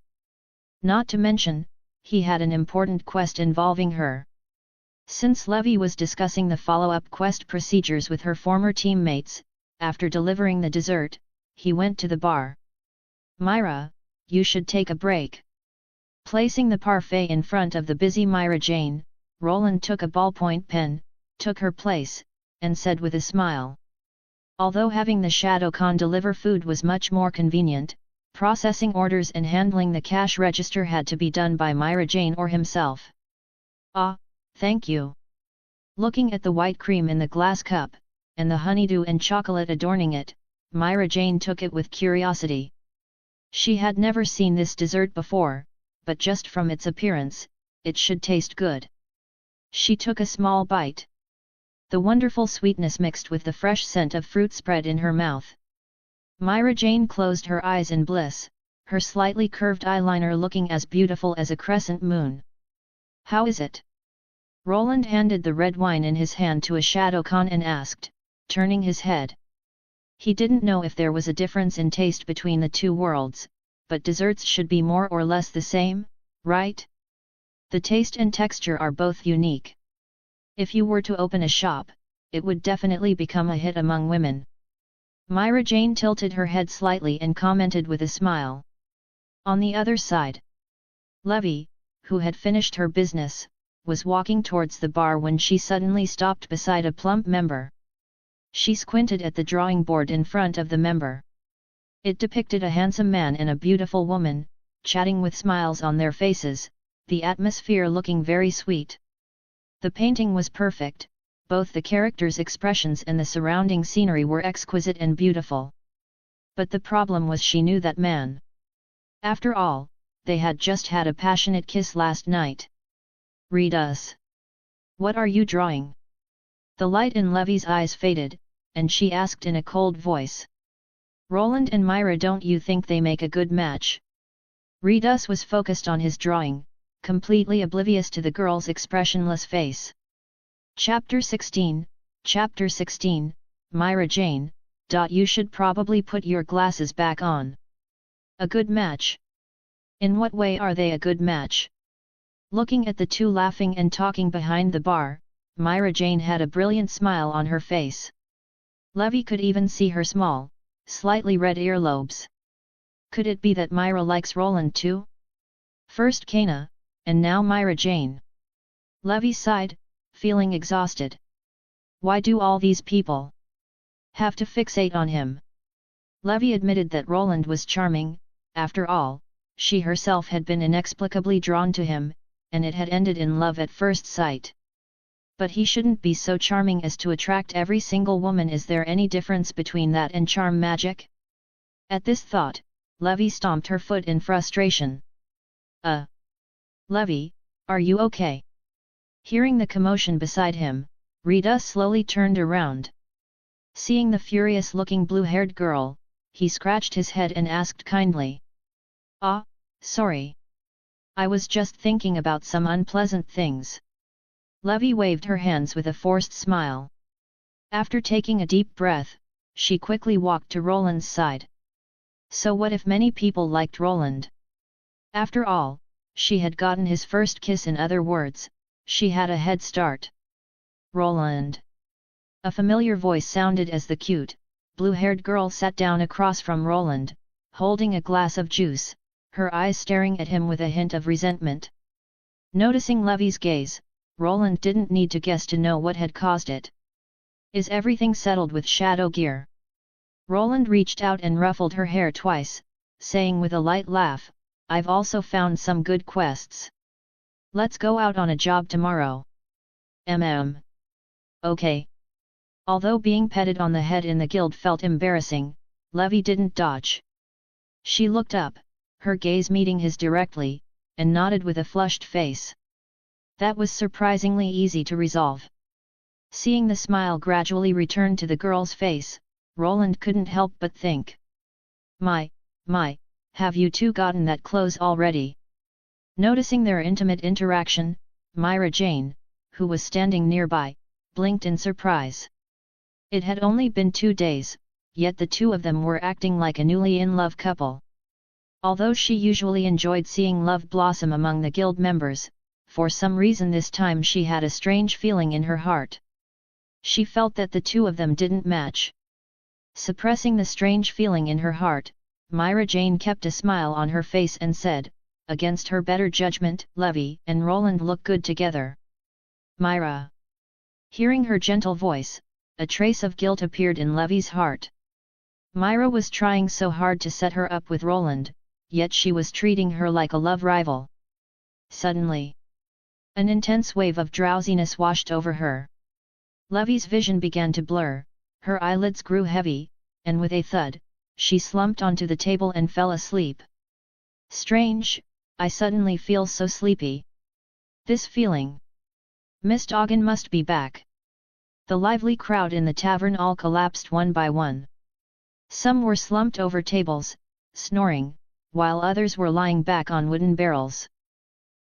Not to mention, he had an important quest involving her. Since Levi was discussing the follow-up quest procedures with her former teammates, after delivering the dessert, he went to the bar. "Myra, you should take a break." Placing the parfait in front of the busy Mirajane, Roland took a ballpoint pen, took her place, and said with a smile. Although having the Shadowcon deliver food was much more convenient, processing orders and handling the cash register had to be done by Mirajane or himself. "Ah, thank you." Looking at the white cream in the glass cup, and the honeydew and chocolate adorning it, Mirajane took it with curiosity. She had never seen this dessert before, but just from its appearance, it should taste good. She took a small bite. The wonderful sweetness mixed with the fresh scent of fruit spread in her mouth. Mirajane closed her eyes in bliss, her slightly curved eyeliner looking as beautiful as a crescent moon. "How is it?" Roland handed the red wine in his hand to a Shadowcon and asked, turning his head. He didn't know if there was a difference in taste between the two worlds, but desserts should be more or less the same, right? The taste and texture are both unique. If you were to open a shop, it would definitely become a hit among women. Mirajane tilted her head slightly and commented with a smile. On the other side, Levi, who had finished her business, was walking towards the bar when she suddenly stopped beside a plump member. She squinted at the drawing board in front of the member. It depicted a handsome man and a beautiful woman, chatting with smiles on their faces, the atmosphere looking very sweet. The painting was perfect, both the characters' expressions and the surrounding scenery were exquisite and beautiful. But the problem was she knew that man. After all, they had just had a passionate kiss last night. "Read us. What are you drawing?" The light in Levi's eyes faded, and she asked in a cold voice. "Roland and Myra, don't you think they make a good match?" Read us was focused on his drawing, completely oblivious to the girl's expressionless face. Chapter 16, Mirajane, you should probably put your glasses back on. A good match? In what way are they a good match? Looking at the two laughing and talking behind the bar, Mirajane had a brilliant smile on her face. Levi could even see her small, slightly red earlobes. Could it be that Myra likes Roland too? First Kana, and now Mirajane. Levi sighed, feeling exhausted. Why do all these people have to fixate on him? Levi admitted that Roland was charming. After all, she herself had been inexplicably drawn to him, and it had ended in love at first sight. But he shouldn't be so charming as to attract every single woman. Is there any difference between that and charm magic? At this thought, Levi stomped her foot in frustration. Levi, are you okay? Hearing the commotion beside him, Rita slowly turned around. Seeing the furious-looking blue-haired girl, he scratched his head and asked kindly. Sorry. I was just thinking about some unpleasant things. Levi waved her hands with a forced smile. After taking a deep breath, she quickly walked to Roland's side. So what if many people liked Roland? After all, she had gotten his first kiss. In other words, she had a head start. Roland. A familiar voice sounded as the cute, blue-haired girl sat down across from Roland, holding a glass of juice, her eyes staring at him with a hint of resentment. Noticing Levi's gaze, Roland didn't need to guess to know what had caused it. Is everything settled with Shadow Gear? Roland reached out and ruffled her hair twice, saying with a light laugh, I've also found some good quests. Let's go out on a job tomorrow. Okay. Although being petted on the head in the guild felt embarrassing, Levi didn't dodge. She looked up, her gaze meeting his directly, and nodded with a flushed face. That was surprisingly easy to resolve. Seeing the smile gradually return to the girl's face, Roland couldn't help but think. My, have you two gotten that close already? Noticing their intimate interaction, Mirajane, who was standing nearby, blinked in surprise. It had only been 2 days, yet the two of them were acting like a newly in love couple. Although she usually enjoyed seeing love blossom among the guild members, for some reason this time she had a strange feeling in her heart. She felt that the two of them didn't match. Suppressing the strange feeling in her heart, Mirajane kept a smile on her face and said, against her better judgment, Levi and Roland look good together. Myra. Hearing her gentle voice, a trace of guilt appeared in Levi's heart. Myra was trying so hard to set her up with Roland, yet she was treating her like a love rival. Suddenly, an intense wave of drowsiness washed over her. Levi's vision began to blur, her eyelids grew heavy, and with a thud, she slumped onto the table and fell asleep. Strange, I suddenly feel so sleepy. This feeling. Mist Ogden must be back. The lively crowd in the tavern all collapsed one by one. Some were slumped over tables, snoring, while others were lying back on wooden barrels.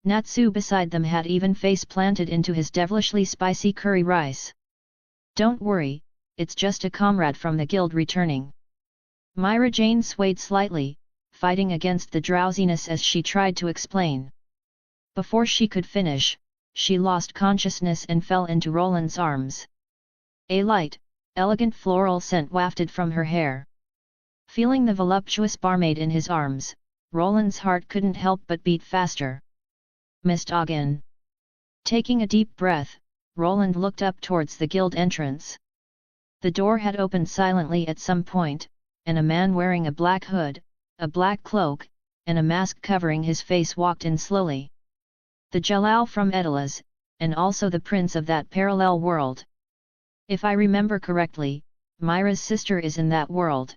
Natsu beside them had even face planted into his devilishly spicy curry rice. Don't worry, it's just a comrade from the guild returning. Mirajane swayed slightly, fighting against the drowsiness as she tried to explain. Before she could finish, she lost consciousness and fell into Roland's arms. A light, elegant floral scent wafted from her hair. Feeling the voluptuous barmaid in his arms, Roland's heart couldn't help but beat faster. Mist Ogden. Taking a deep breath, Roland looked up towards the guild entrance. The door had opened silently at some point, and a man wearing a black hood, a black cloak, and a mask covering his face walked in slowly. The Jalal from Edelas, and also the prince of that parallel world. If I remember correctly, Myra's sister is in that world.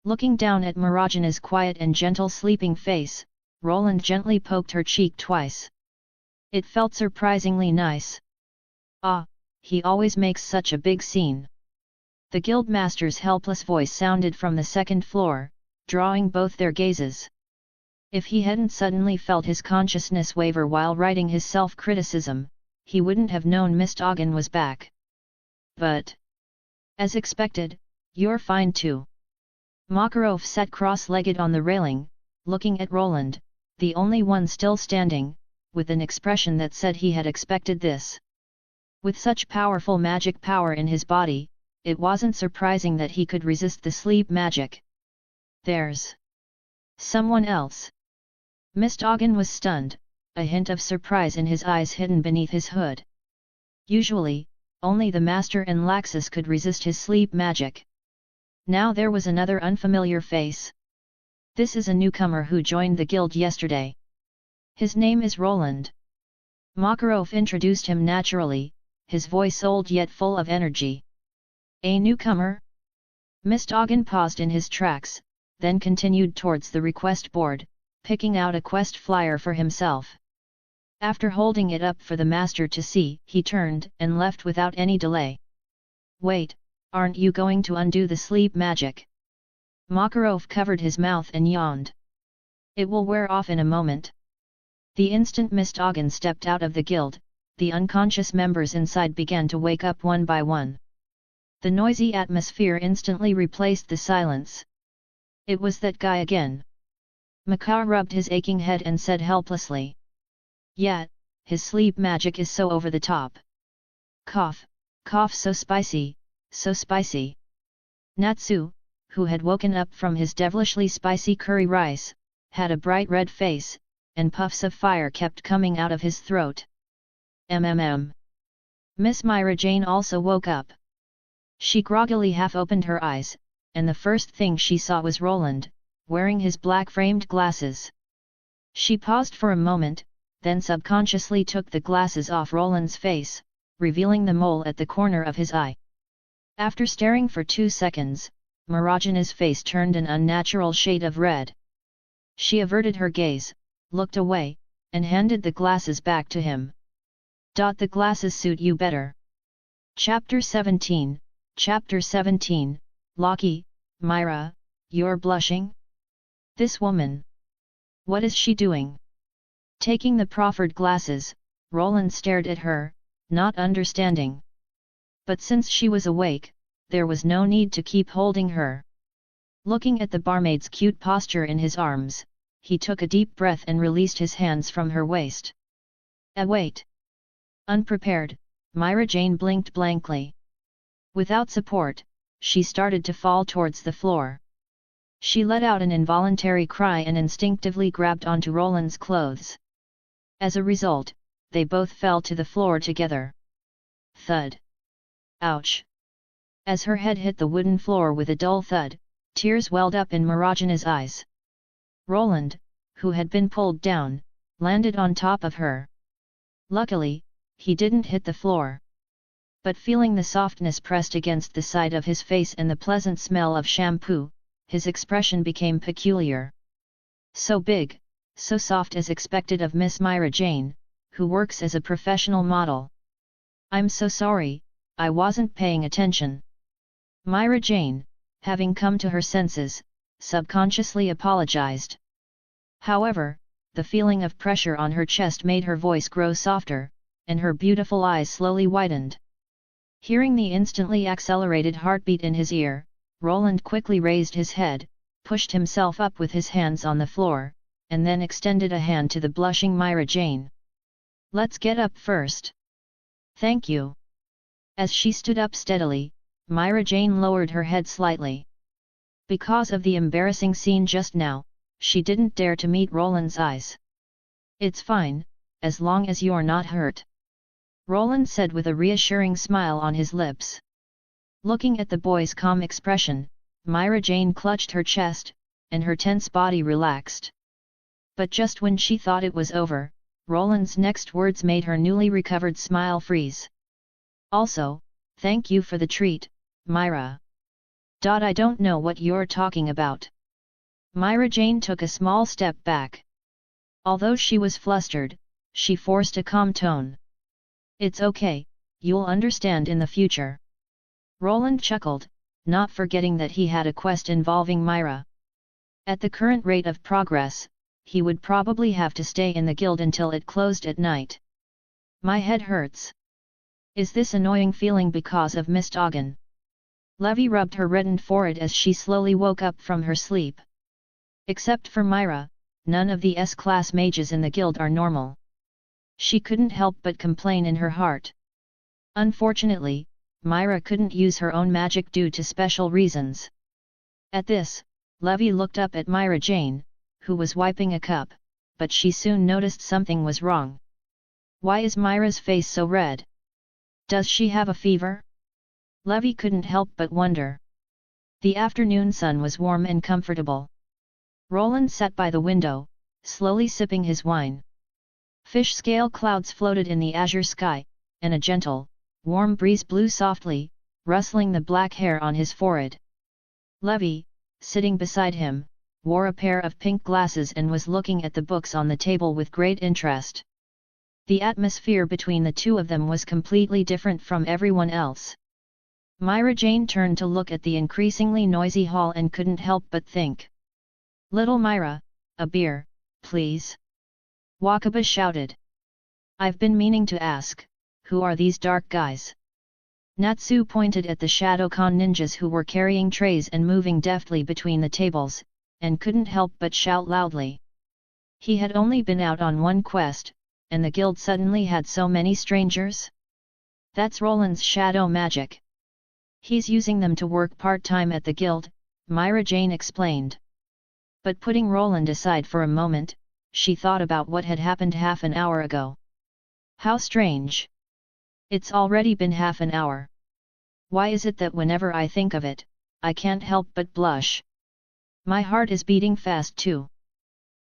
Looking down at Mirajane's quiet and gentle sleeping face, Roland gently poked her cheek twice. It felt surprisingly nice. He always makes such a big scene. The guildmaster's helpless voice sounded from the second floor, drawing both their gazes. If he hadn't suddenly felt his consciousness waver while writing his self-criticism, he wouldn't have known Mist Ogden was back. But, as expected, you're fine too. Makarov sat cross-legged on the railing, looking at Roland, the only one still standing, with an expression that said he had expected this. With such powerful magic power in his body, it wasn't surprising that he could resist the sleep magic. There's someone else. Mirajane was stunned, a hint of surprise in his eyes hidden beneath his hood. Usually, only the master and Laxus could resist his sleep magic. Now there was another unfamiliar face. This is a newcomer who joined the guild yesterday. His name is Roland. Makarov introduced him naturally, his voice old yet full of energy. A newcomer? Mirajane paused in his tracks, then continued towards the request board, picking out a quest flyer for himself. After holding it up for the master to see, he turned and left without any delay. Wait, aren't you going to undo the sleep magic? Makarov covered his mouth and yawned. It will wear off in a moment. The instant Mirajane stepped out of the guild, the unconscious members inside began to wake up one by one. The noisy atmosphere instantly replaced the silence. It was that guy again. Makar rubbed his aching head and said helplessly. Yet, his sleep magic is so over the top. Cough, cough, so spicy, so spicy. Natsu, who had woken up from his devilishly spicy curry rice, had a bright red face, and puffs of fire kept coming out of his throat. Miss Mirajane also woke up. She groggily half-opened her eyes, and the first thing she saw was Roland, wearing his black-framed glasses. She paused for a moment, then subconsciously took the glasses off Roland's face, revealing the mole at the corner of his eye. After staring for 2 seconds, Mirajane's face turned an unnatural shade of red. She averted her gaze, looked away, and handed the glasses back to him. The glasses suit you better. Chapter 17, Loki, Myra, you're blushing? This woman. What is she doing? Taking the proffered glasses, Roland stared at her, not understanding. But since she was awake, there was no need to keep holding her. Looking at the barmaid's cute posture in his arms, he took a deep breath and released his hands from her waist. Wait! Unprepared, Mirajane blinked blankly. Without support, she started to fall towards the floor. She let out an involuntary cry and instinctively grabbed onto Roland's clothes. As a result, they both fell to the floor together. Thud! Ouch! As her head hit the wooden floor with a dull thud, tears welled up in Mirajane's eyes. Roland, who had been pulled down, landed on top of her. Luckily, he didn't hit the floor. But feeling the softness pressed against the side of his face and the pleasant smell of shampoo, his expression became peculiar. So big, so soft as expected of Miss Mirajane, who works as a professional model. I'm so sorry, I wasn't paying attention. Mirajane, having come to her senses, subconsciously apologized. However, the feeling of pressure on her chest made her voice grow softer, and her beautiful eyes slowly widened. Hearing the instantly accelerated heartbeat in his ear, Roland quickly raised his head, pushed himself up with his hands on the floor, and then extended a hand to the blushing Mirajane. Let's get up first. Thank you. As she stood up steadily, Mirajane lowered her head slightly. Because of the embarrassing scene just now, she didn't dare to meet Roland's eyes. It's fine, as long as you're not hurt. Roland said with a reassuring smile on his lips. Looking at the boy's calm expression, Mirajane clutched her chest, and her tense body relaxed. But just when she thought it was over, Roland's next words made her newly recovered smile freeze. Also, thank you for the treat, Myra. I don't know what you're talking about. Mirajane took a small step back. Although she was flustered, she forced a calm tone. It's okay, you'll understand in the future. Roland chuckled, not forgetting that he had a quest involving Myra. At the current rate of progress, he would probably have to stay in the guild until it closed at night. My head hurts. Is this annoying feeling because of Mirajane? Levi rubbed her reddened forehead as she slowly woke up from her sleep. Except for Myra, none of the S-class mages in the guild are normal. She couldn't help but complain in her heart. Unfortunately, Myra couldn't use her own magic due to special reasons. At this, Levy looked up at Mirajane, who was wiping a cup, but she soon noticed something was wrong. Why is Myra's face so red? Does she have a fever? Levy couldn't help but wonder. The afternoon sun was warm and comfortable. Roland sat by the window, slowly sipping his wine. Fish scale clouds floated in the azure sky, and a gentle, warm breeze blew softly, rustling the black hair on his forehead. Levy, sitting beside him, wore a pair of pink glasses and was looking at the books on the table with great interest. The atmosphere between the two of them was completely different from everyone else. Mirajane turned to look at the increasingly noisy hall and couldn't help but think. "Little Myra, a beer, please?" Wakaba shouted. "I've been meaning to ask, who are these dark guys?" Natsu pointed at the Shadowcon ninjas who were carrying trays and moving deftly between the tables, and couldn't help but shout loudly. He had only been out on one quest, and the guild suddenly had so many strangers? "That's Roland's shadow magic. He's using them to work part-time at the guild," Mirajane explained. But putting Roland aside for a moment, she thought about what had happened half an hour ago. How strange! It's already been half an hour. Why is it that whenever I think of it, I can't help but blush? My heart is beating fast too.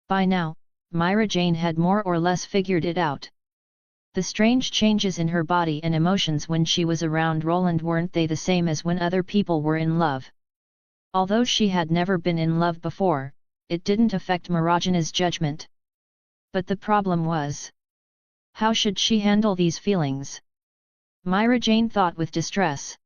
By now, Mirajane had more or less figured it out. The strange changes in her body and emotions when she was around Roland, weren't they the same as when other people were in love? Although she had never been in love before, it didn't affect Mirajane's judgment. But the problem was, how should she handle these feelings? Mirajane thought with distress.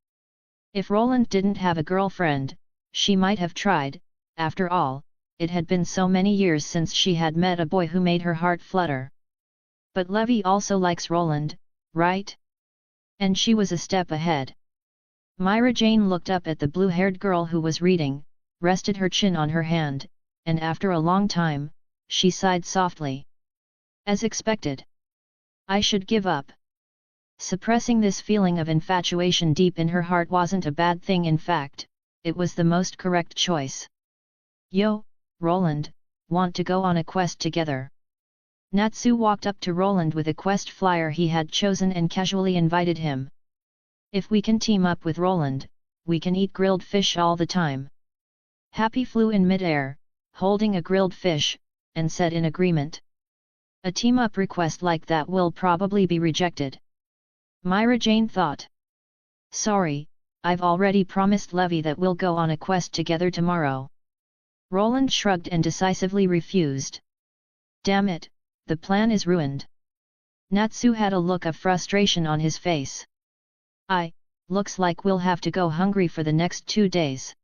If Roland didn't have a girlfriend, she might have tried. After all, it had been so many years since she had met a boy who made her heart flutter. But Levy also likes Roland, right? And she was a step ahead. Mirajane looked up at the blue-haired girl who was reading, rested her chin on her hand, and after a long time, she sighed softly. As expected. I should give up. Suppressing this feeling of infatuation deep in her heart wasn't a bad thing. In fact, it was the most correct choice. "Yo, Roland, want to go on a quest together?" Natsu walked up to Roland with a quest flyer he had chosen and casually invited him. "If we can team up with Roland, we can eat grilled fish all the time." Happy flew in mid-air, holding a grilled fish, and said in agreement. A team-up request like that will probably be rejected. Mirajane thought. "Sorry, I've already promised Levy that we'll go on a quest together tomorrow." Roland shrugged and decisively refused. "Damn it, the plan is ruined." Natsu had a look of frustration on his face. Looks like we'll have to go hungry for the next 2 days."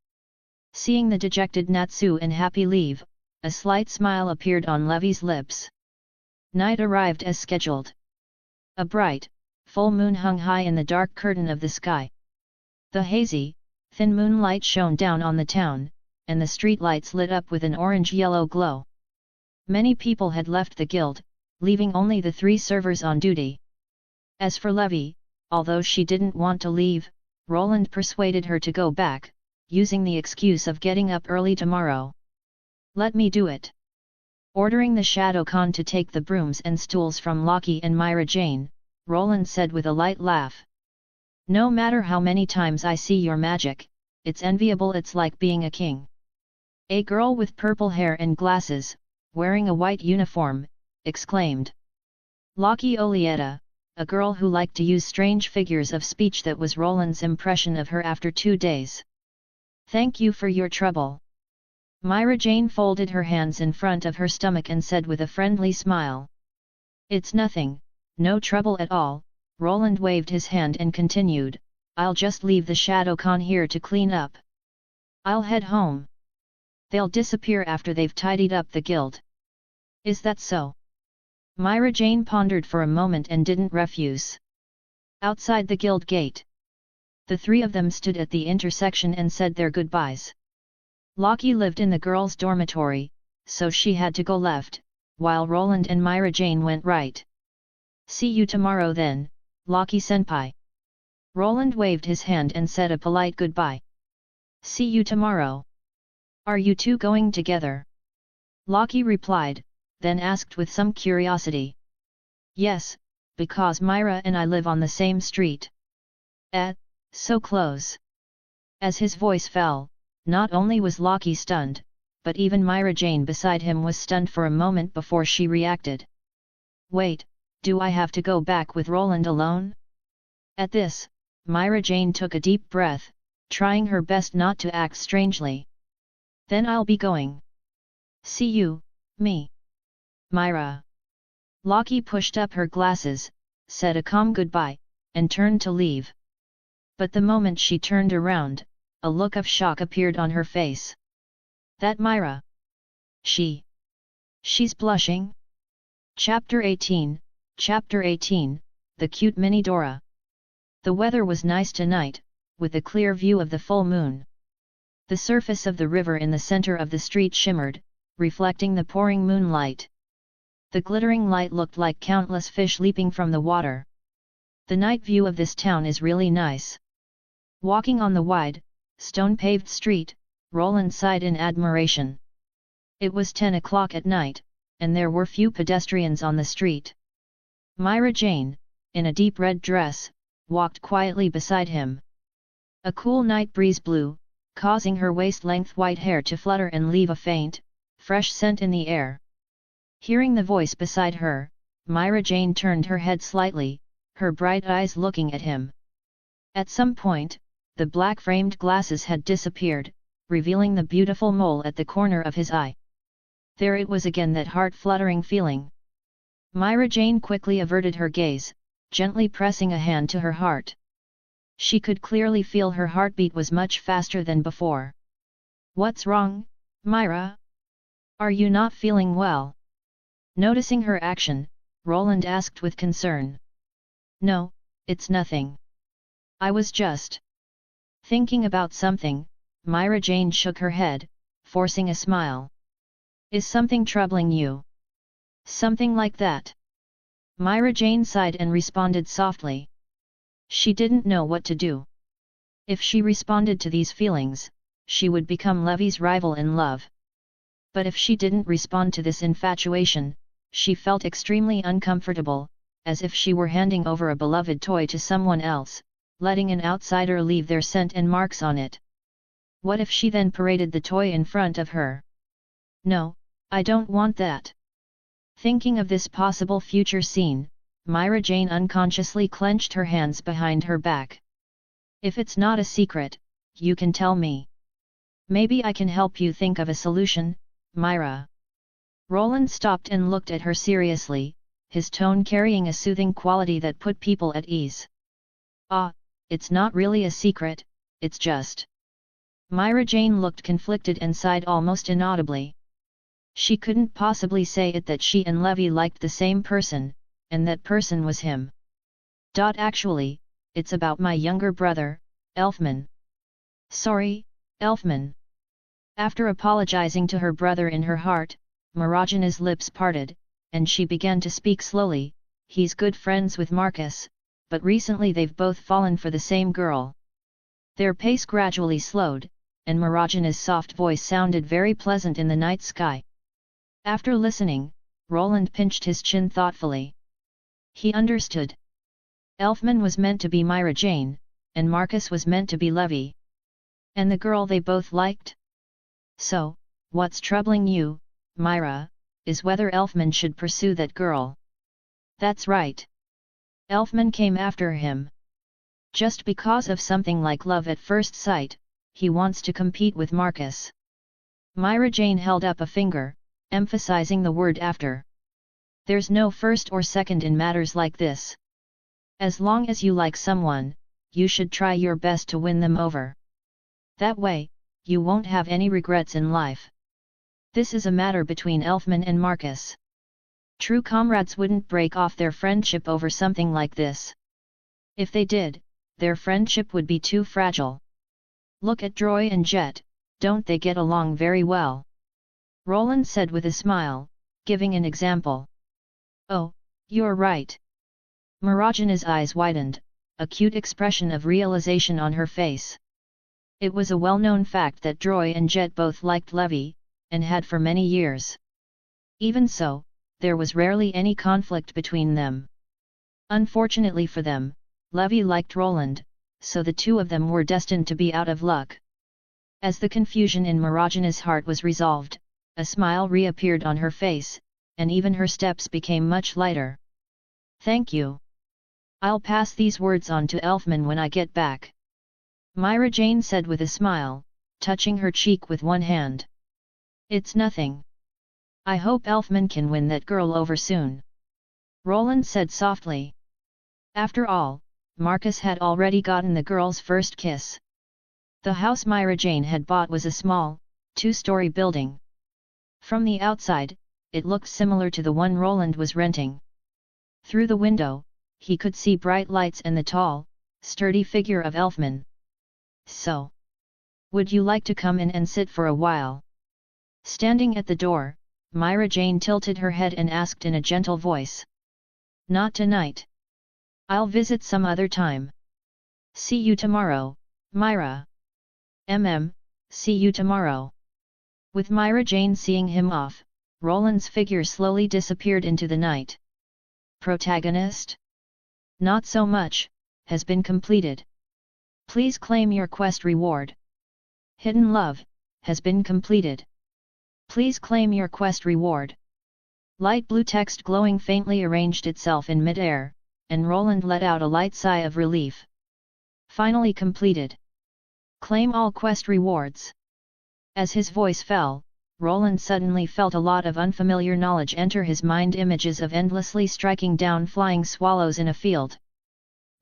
Seeing the dejected Natsu and happy leave, a slight smile appeared on Levy's lips. Night arrived as scheduled. A bright, full moon hung high in the dark curtain of the sky. The hazy, thin moonlight shone down on the town, and the streetlights lit up with an orange-yellow glow. Many people had left the guild, leaving only the 3 servers on duty. As for Levy, although she didn't want to leave, Roland persuaded her to go back, using the excuse of getting up early tomorrow. "Let me do it." Ordering the Shadowcon to take the brooms and stools from Loki and Mirajane, Roland said with a light laugh. "No matter how many times I see your magic, it's enviable. It's like being a king." A girl with purple hair and glasses, wearing a white uniform, exclaimed. Loki Olieta, a girl who liked to use strange figures of speech. That was Roland's impression of her after 2 days. "Thank you for your trouble." Mirajane folded her hands in front of her stomach and said with a friendly smile. "It's nothing, no trouble at all." Roland waved his hand and continued, "I'll just leave the Shadowcon here to clean up. I'll head home. They'll disappear after they've tidied up the guild." "Is that so?" Mirajane pondered for a moment and didn't refuse. Outside the guild gate, the 3 of them stood at the intersection and said their goodbyes. Loki lived in the girls' dormitory, so she had to go left, while Roland and Mirajane went right. "See you tomorrow then, Loki-senpai." Roland waved his hand and said a polite goodbye. See you tomorrow. Are you two going together? Loki replied, then asked with some curiosity. Yes, because Myra and I live on the same street. So close. As his voice fell, not only was Loki stunned, but even Mirajane beside him was stunned for a moment before she reacted. Wait, do I have to go back with Roland alone? At this, Mirajane took a deep breath, trying her best not to act strangely. Then I'll be going. See you, me. Myra. Loki pushed up her glasses, said a calm goodbye, and turned to leave. But the moment she turned around, a look of shock appeared on her face. That Myra. She's blushing? Chapter 18, The Cute Mini Dora. The weather was nice tonight, with a clear view of the full moon. The surface of the river in the center of the street shimmered, reflecting the pouring moonlight. The glittering light looked like countless fish leaping from the water. The night view of this town is really nice. Walking on the wide, stone-paved street, Roland sighed in admiration. It was 10 o'clock at night, and there were few pedestrians on the street. Mirajane, in a deep red dress, walked quietly beside him. A cool night breeze blew, causing her waist-length white hair to flutter and leave a faint, fresh scent in the air. Hearing the voice beside her, Mirajane turned her head slightly, her bright eyes looking at him. At some point, the black-framed glasses had disappeared, revealing the beautiful mole at the corner of his eye. There it was again, that heart-fluttering feeling. Mirajane quickly averted her gaze, gently pressing a hand to her heart. She could clearly feel her heartbeat was much faster than before. What's wrong, Myra? Are you not feeling well? Noticing her action, Roland asked with concern. No, it's nothing. I was just thinking about something. Mirajane shook her head, forcing a smile. Is something troubling you? Something like that. Mirajane sighed and responded softly. She didn't know what to do. If she responded to these feelings, she would become Levi's rival in love. But if she didn't respond to this infatuation, she felt extremely uncomfortable, as if she were handing over a beloved toy to someone else, letting an outsider leave their scent and marks on it. What if she then paraded the toy in front of her? No, I don't want that. Thinking of this possible future scene, Mirajane unconsciously clenched her hands behind her back. If it's not a secret, you can tell me. Maybe I can help you think of a solution, Myra. Roland stopped and looked at her seriously, his tone carrying a soothing quality that put people at ease. It's not really a secret, it's just. Mirajane looked conflicted and sighed almost inaudibly. She couldn't possibly say it that she and Levi liked the same person, and that person was him. Actually, it's about my younger brother, Elfman. Sorry, Elfman. After apologizing to her brother in her heart, Mirajane's lips parted, and she began to speak slowly. He's good friends with Marcus, but recently they've both fallen for the same girl. Their pace gradually slowed, and Mirajane's soft voice sounded very pleasant in the night sky. After listening, Roland pinched his chin thoughtfully. He understood. Elfman was meant to be Mirajane, and Marcus was meant to be Levi. And the girl they both liked? So, what's troubling you, Myra, is whether Elfman should pursue that girl. That's right. Elfman came after him. Just because of something like love at first sight, he wants to compete with Marcus. Mirajane held up a finger, emphasizing the word after. There's no first or second in matters like this. As long as you like someone, you should try your best to win them over. That way, you won't have any regrets in life. This is a matter between Elfman and Marcus. True comrades wouldn't break off their friendship over something like this. If they did, their friendship would be too fragile. Look at Droy and Jet, don't they get along very well? Roland said with a smile, giving an example. Oh, you're right. Mirajane's eyes widened, a cute expression of realization on her face. It was a well-known fact that Droy and Jet both liked Levi, and had for many years. Even so, there was rarely any conflict between them. Unfortunately for them, Levi liked Roland, so the two of them were destined to be out of luck. As the confusion in Mirajane's heart was resolved, a smile reappeared on her face, and even her steps became much lighter. "Thank you. I'll pass these words on to Elfman when I get back," Mirajane said with a smile, touching her cheek with one hand. "It's nothing. I hope Elfman can win that girl over soon," Roland said softly. After all, Marcus had already gotten the girl's first kiss. The house Mirajane had bought was a small, two-story building. From the outside, it looked similar to the one Roland was renting. Through the window, he could see bright lights and the tall, sturdy figure of Elfman. "So, would you like to come in and sit for a while?" Standing at the door, Mirajane tilted her head and asked in a gentle voice. "Not tonight. I'll visit some other time. See you tomorrow, Myra." See you tomorrow." With Mirajane seeing him off, Roland's figure slowly disappeared into the night. "Protagonist? Not so much, has been completed. Please claim your quest reward. Hidden Love, has been completed. Please claim your quest reward." Light blue text glowing faintly arranged itself in mid-air, and Roland let out a light sigh of relief. Finally completed. Claim all quest rewards. As his voice fell, Roland suddenly felt a lot of unfamiliar knowledge enter his mind, images of endlessly striking down flying swallows in a field.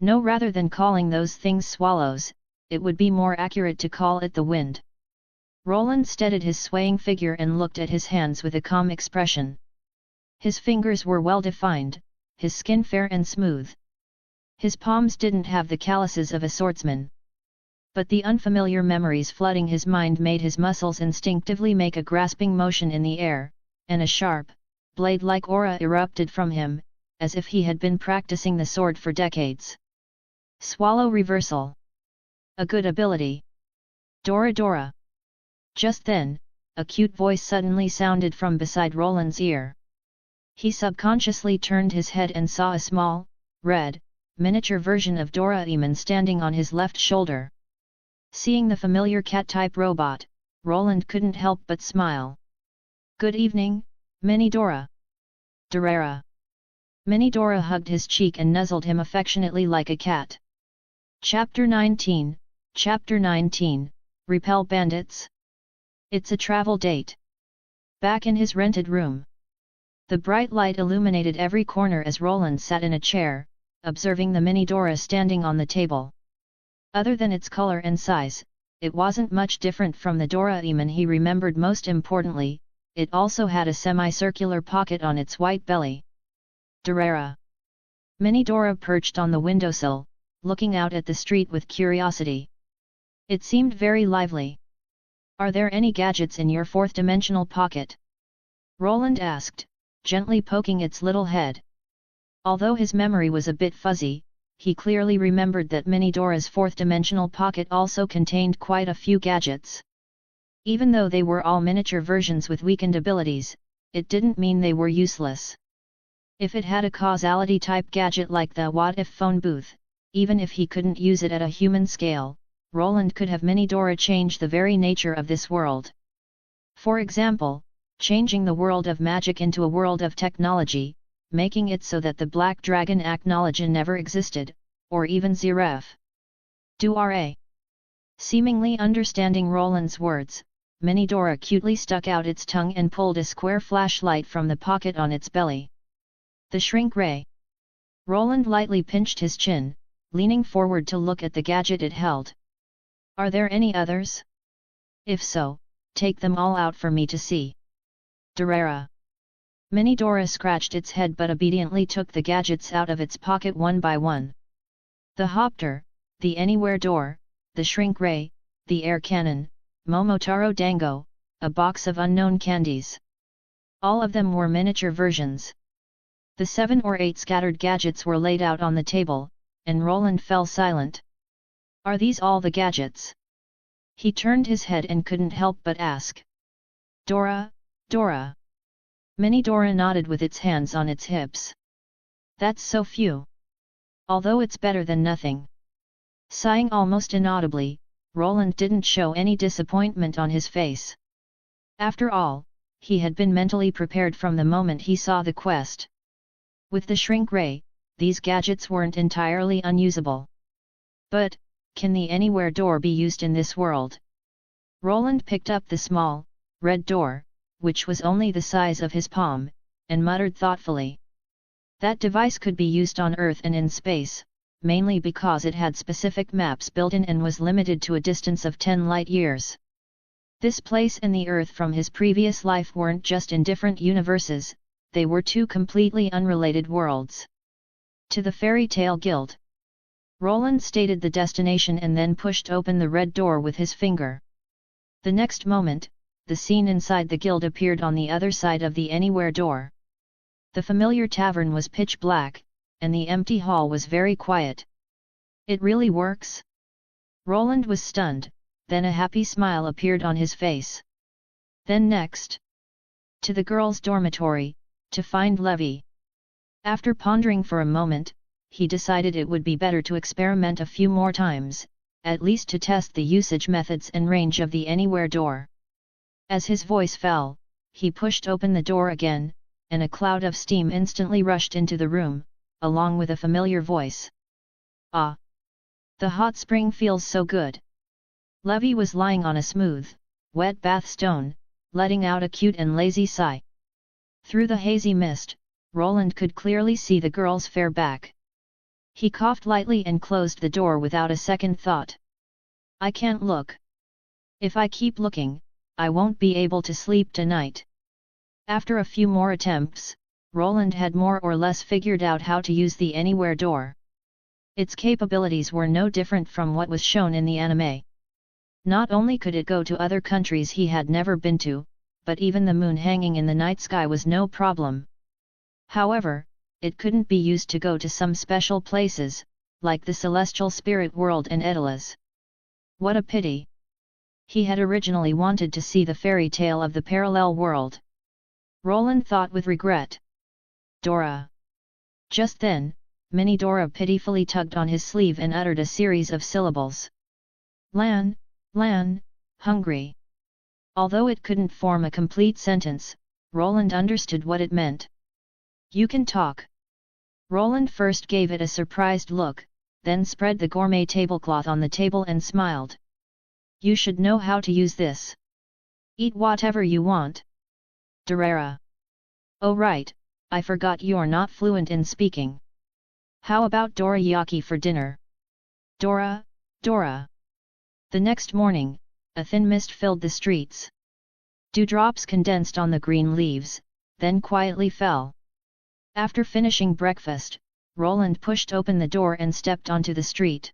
No, rather than calling those things swallows, it would be more accurate to call it the wind. Roland steadied his swaying figure and looked at his hands with a calm expression. His fingers were well defined, his skin fair and smooth. His palms didn't have the calluses of a swordsman. But the unfamiliar memories flooding his mind made his muscles instinctively make a grasping motion in the air, and a sharp, blade-like aura erupted from him, as if he had been practicing the sword for decades. Swallow reversal. A good ability. Dora Dora. Just then, a cute voice suddenly sounded from beside Roland's ear. He subconsciously turned his head and saw a small, red, miniature version of Doraemon standing on his left shoulder. Seeing the familiar cat-type robot, Roland couldn't help but smile. "Good evening, Mini Dora." "Dorara." Mini Dora hugged his cheek and nuzzled him affectionately like a cat. Chapter 19, Repel Bandits. It's a travel date. Back in his rented room. The bright light illuminated every corner as Roland sat in a chair, observing the Mini Dora standing on the table. Other than its color and size, it wasn't much different from the Doraemon he remembered. Most importantly, it also had a semicircular pocket on its white belly. Dorara. Mini Dora perched on the windowsill, looking out at the street with curiosity. It seemed very lively. "Are there any gadgets in your fourth-dimensional pocket?" Roland asked, gently poking its little head. Although his memory was a bit fuzzy, he clearly remembered that Mini Dora's fourth-dimensional pocket also contained quite a few gadgets. Even though they were all miniature versions with weakened abilities, it didn't mean they were useless. If it had a causality-type gadget like the what-if phone booth, even if he couldn't use it at a human scale, Roland could have Mini Dora change the very nature of this world. For example, changing the world of magic into a world of technology, making it so that the Black Dragon Acknowledge never existed, or even Zeref. Duare. Seemingly understanding Roland's words, Mini Dora cutely stuck out its tongue and pulled a square flashlight from the pocket on its belly. The shrink ray. Roland lightly pinched his chin, leaning forward to look at the gadget it held. "Are there any others? If so, take them all out for me to see." Dorara. Mini Dora scratched its head but obediently took the gadgets out of its pocket one by one. The Hopter, the Anywhere Door, the Shrink Ray, the Air Cannon, Momotaro Dango, a box of unknown candies. All of them were miniature versions. The 7 or 8 scattered gadgets were laid out on the table, and Roland fell silent. Are these all the gadgets? He turned his head and couldn't help but ask. Dora, Dora. Mini Dora nodded with its hands on its hips. That's so few. Although it's better than nothing. Sighing almost inaudibly, Roland didn't show any disappointment on his face. After all, he had been mentally prepared from the moment he saw the quest. With the shrink ray, these gadgets weren't entirely unusable. But, can the anywhere door be used in this world? Roland picked up the small, red door, which was only the size of his palm, and muttered thoughtfully. That device could be used on Earth and in space, mainly because it had specific maps built in and was limited to a distance of 10 light-years. This place and the Earth from his previous life weren't just in different universes, they were two completely unrelated worlds. To the Fairy Tale Guild. Roland stated the destination and then pushed open the red door with his finger. The next moment, the scene inside the guild appeared on the other side of the anywhere door. The familiar tavern was pitch black, and the empty hall was very quiet. It really works? Roland was stunned, then a happy smile appeared on his face. Then next. To the girls' dormitory, to find Levi. After pondering for a moment, he decided it would be better to experiment a few more times, at least to test the usage methods and range of the anywhere door. As his voice fell, he pushed open the door again, and a cloud of steam instantly rushed into the room, along with a familiar voice. Ah! The hot spring feels so good. Levi was lying on a smooth, wet bath stone, letting out a cute and lazy sigh. Through the hazy mist, Roland could clearly see the girl's fair back. He coughed lightly and closed the door without a second thought. I can't look. If I keep looking, I won't be able to sleep tonight. After a few more attempts, Roland had more or less figured out how to use the anywhere door. Its capabilities were no different from what was shown in the anime. Not only could it go to other countries he had never been to, but even the moon hanging in the night sky was no problem. However, it couldn't be used to go to some special places, like the celestial spirit world and Edelas. What a pity! He had originally wanted to see the fairy tale of the parallel world. Roland thought with regret. Dora! Just then, Mini Dora pitifully tugged on his sleeve and uttered a series of syllables. Lan, hungry. Although it couldn't form a complete sentence, Roland understood what it meant. You can talk. Roland first gave it a surprised look, then spread the gourmet tablecloth on the table and smiled. You should know how to use this. Eat whatever you want. Dorara. Oh right, I forgot you're not fluent in speaking. How about dorayaki for dinner? Dora. The next morning, a thin mist filled the streets. Dewdrops condensed on the green leaves, then quietly fell. After finishing breakfast, Roland pushed open the door and stepped onto the street.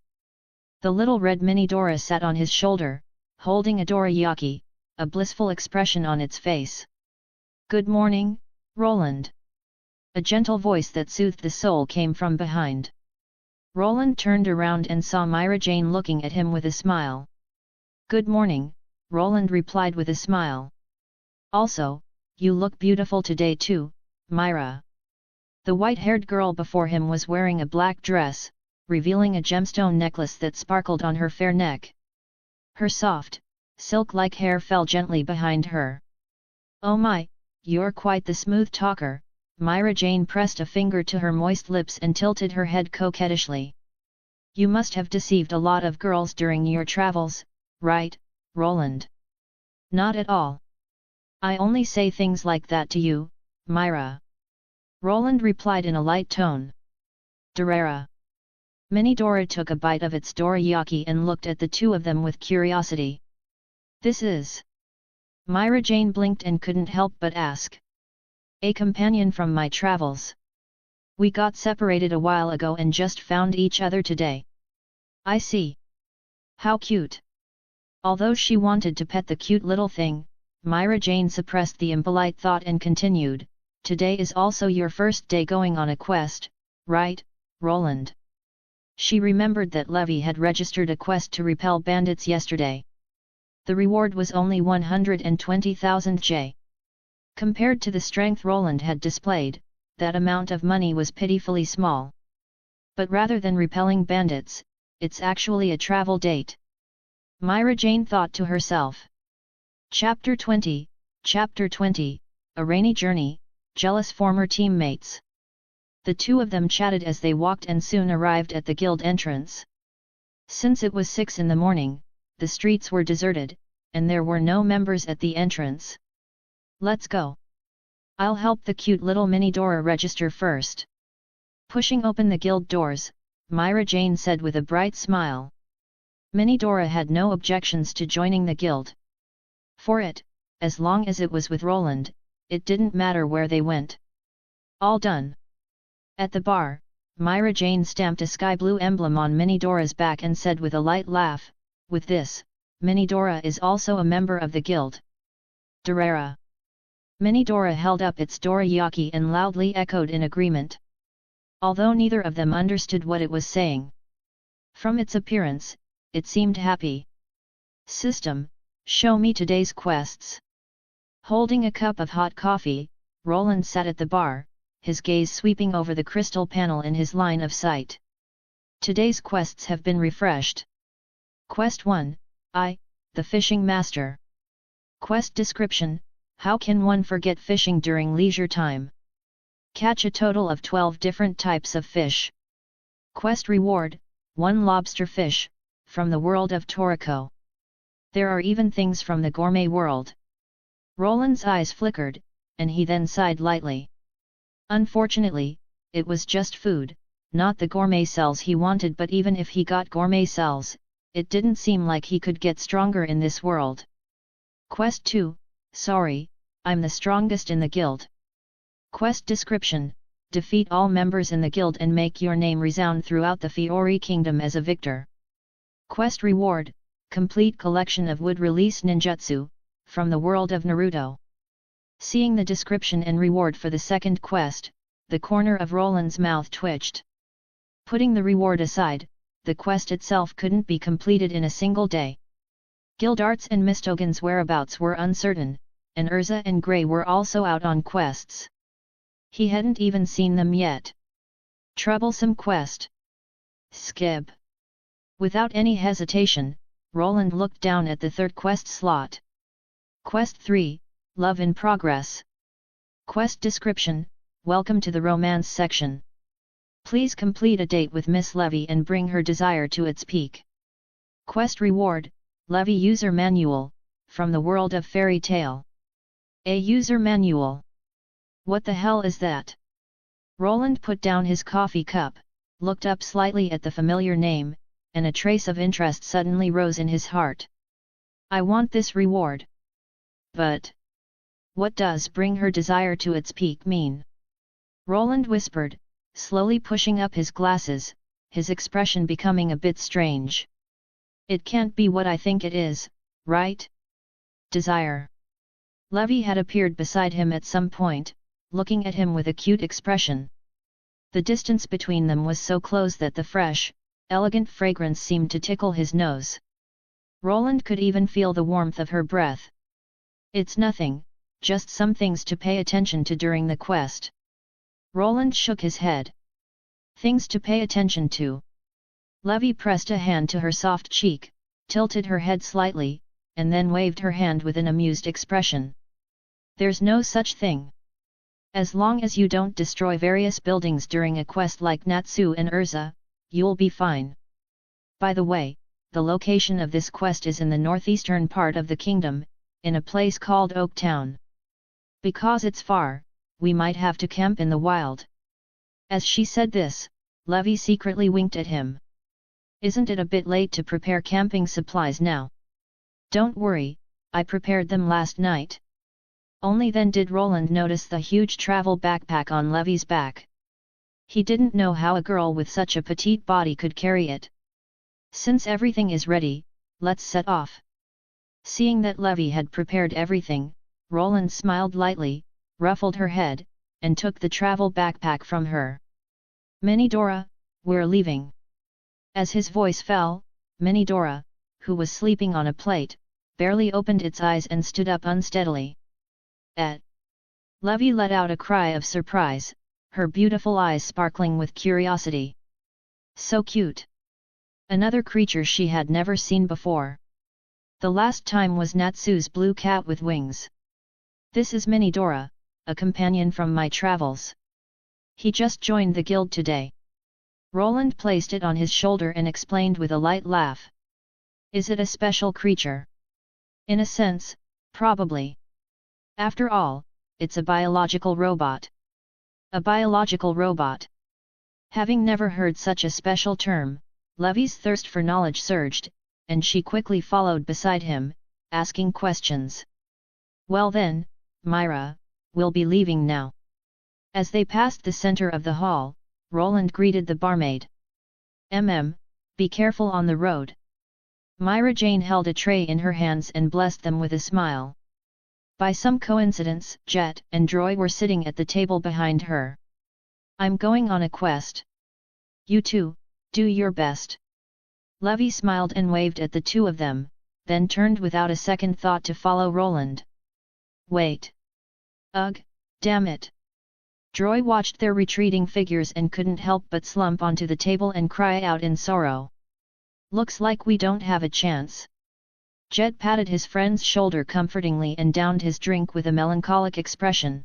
The little red Mini Dora sat on his shoulder, holding a dorayaki, a blissful expression on its face. Good morning, Roland. A gentle voice that soothed the soul came from behind. Roland turned around and saw Mirajane looking at him with a smile. Good morning, Roland replied with a smile. Also, you look beautiful today too, Myra. The white-haired girl before him was wearing a black dress, revealing a gemstone necklace that sparkled on her fair neck. Her soft, silk-like hair fell gently behind her. Oh my, you're quite the smooth talker, Mirajane pressed a finger to her moist lips and tilted her head coquettishly. You must have deceived a lot of girls during your travels, right, Roland? Not at all. I only say things like that to you, Myra. Roland replied in a light tone. Dorara. Mini Dora took a bite of its dorayaki and looked at the two of them with curiosity. This is... Mirajane blinked and couldn't help but ask. A companion from my travels. We got separated a while ago and just found each other today. I see. How cute. Although she wanted to pet the cute little thing, Mirajane suppressed the impolite thought and continued, Today is also your first day going on a quest, right, Roland? She remembered that Levi had registered a quest to repel bandits yesterday. The reward was only 120,000 J. Compared to the strength Roland had displayed, that amount of money was pitifully small. But rather than repelling bandits, it's actually a travel date. Mirajane thought to herself. Chapter 20, A Rainy Journey, Jealous Former Teammates. The two of them chatted as they walked and soon arrived at the guild entrance. Since it was 6 in the morning, the streets were deserted, and there were no members at the entrance. Let's go. I'll help the cute little Minidora register first. Pushing open the guild doors, Mirajane said with a bright smile. Minidora had no objections to joining the guild. For it, as long as it was with Roland, it didn't matter where they went. All done. At the bar, Mirajane stamped a sky blue emblem on Minidora's back and said with a light laugh, with this, Minidora is also a member of the guild. Dorara. Minidora held up its dorayaki and loudly echoed in agreement. Although neither of them understood what it was saying. From its appearance, it seemed happy. System, show me today's quests. Holding a cup of hot coffee, Roland sat at the bar, his gaze sweeping over the crystal panel in his line of sight. Today's quests have been refreshed. Quest 1, the Fishing Master. Quest description, how can one forget fishing during leisure time? Catch a total of 12 different types of fish. Quest reward, 1 lobster fish, from the world of Toriko. There are even things from the gourmet world. Roland's eyes flickered, and he then sighed lightly. Unfortunately, it was just food, not the gourmet cells he wanted, but even if he got gourmet cells, it didn't seem like he could get stronger in this world. Quest 2, sorry, I'm the strongest in the guild. Quest description, defeat all members in the guild and make your name resound throughout the Fiori Kingdom as a victor. Quest reward, complete collection of wood release ninjutsu, from the world of Naruto. Seeing the description and reward for the second quest, the corner of Roland's mouth twitched. Putting the reward aside, the quest itself couldn't be completed in a single day. Gildarts and Mistogan's whereabouts were uncertain, and Urza and Grey were also out on quests. He hadn't even seen them yet. Troublesome quest. Skip. Without any hesitation, Roland looked down at the third quest slot. Quest 3, Love in Progress. Quest description, welcome to the romance section. Please complete a date with Miss Levy and bring her desire to its peak. Quest reward, Levy User Manual, from the world of Fairy Tale. A user manual. What the hell is that? Roland put down his coffee cup, looked up slightly at the familiar name, and a trace of interest suddenly rose in his heart. I want this reward. But what does bring her desire to its peak mean? Roland whispered, slowly pushing up his glasses, his expression becoming a bit strange. It can't be what I think it is, right? Desire. Levy had appeared beside him at some point, looking at him with a cute expression. The distance between them was so close that the fresh, elegant fragrance seemed to tickle his nose. Roland could even feel the warmth of her breath. It's nothing, just some things to pay attention to during the quest. Roland shook his head. Things to pay attention to. Levy pressed a hand to her soft cheek, tilted her head slightly, and then waved her hand with an amused expression. There's no such thing. As long as you don't destroy various buildings during a quest like Natsu and Urza, you'll be fine. By the way, the location of this quest is in the northeastern part of the kingdom, in a place called Oak Town. Because it's far, we might have to camp in the wild. As she said this, Levy secretly winked at him. Isn't it a bit late to prepare camping supplies now? Don't worry, I prepared them last night. Only then did Roland notice the huge travel backpack on Levy's back. He didn't know how a girl with such a petite body could carry it. Since everything is ready, let's set off. Seeing that Levy had prepared everything, Roland smiled lightly, ruffled her head, and took the travel backpack from her. Minidora, we're leaving. As his voice fell, Minidora, who was sleeping on a plate, barely opened its eyes and stood up unsteadily. Levi let out a cry of surprise, her beautiful eyes sparkling with curiosity. So cute! Another creature she had never seen before. The last time was Natsu's blue cat with wings. This is Minidora, a companion from my travels. He just joined the guild today. Roland placed it on his shoulder and explained with a light laugh. Is it a special creature? In a sense, probably. After all, it's a biological robot. A biological robot. Having never heard such a special term, Levi's thirst for knowledge surged, and she quickly followed beside him, asking questions. Well then, Myra, we'll be leaving now. As they passed the center of the hall, Roland greeted the barmaid. Be careful on the road. Mirajane held a tray in her hands and blessed them with a smile. By some coincidence, Jet and Droy were sitting at the table behind her. I'm going on a quest. You too, do your best. Levi smiled and waved at the two of them, then turned without a second thought to follow Roland. Wait. Ugh, damn it. Droy watched their retreating figures and couldn't help but slump onto the table and cry out in sorrow. Looks like we don't have a chance. Jet patted his friend's shoulder comfortingly and downed his drink with a melancholic expression.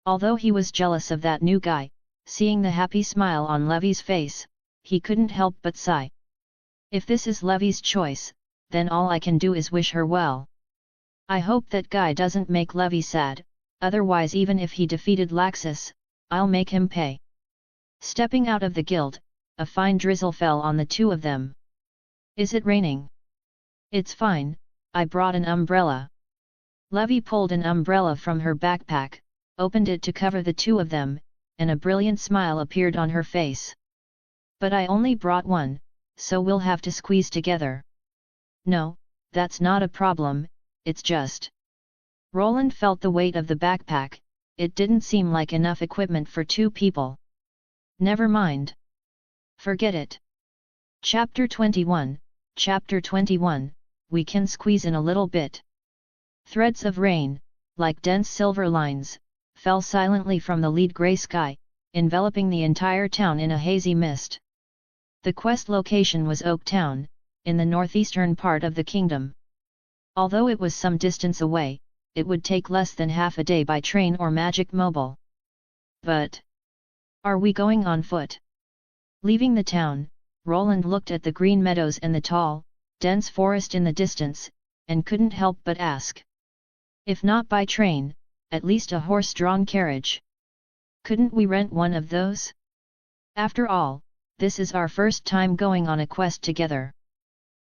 Although he was jealous of that new guy, seeing the happy smile on Levi's face, he couldn't help but sigh. If this is Levi's choice, then all I can do is wish her well. I hope that guy doesn't make Levi sad, otherwise even if he defeated Laxus, I'll make him pay. Stepping out of the guild, a fine drizzle fell on the two of them. Is it raining? It's fine, I brought an umbrella. Levi pulled an umbrella from her backpack, opened it to cover the two of them, and a brilliant smile appeared on her face. But I only brought one, so we'll have to squeeze together. No, that's not a problem, it's just. Roland felt the weight of the backpack, it didn't seem like enough equipment for two people. Never mind. Forget it. Chapter 21, Chapter 21, we can squeeze in a little bit. Threads of rain, like dense silver lines, fell silently from the lead grey sky, enveloping the entire town in a hazy mist. The quest location was Oak Town, in the northeastern part of the kingdom. Although it was some distance away, it would take less than half a day by train or magic mobile. But are we going on foot? Leaving the town, Roland looked at the green meadows and the tall, dense forest in the distance, and couldn't help but ask. If not by train, at least a horse-drawn carriage. Couldn't we rent one of those? After all, this is our first time going on a quest together.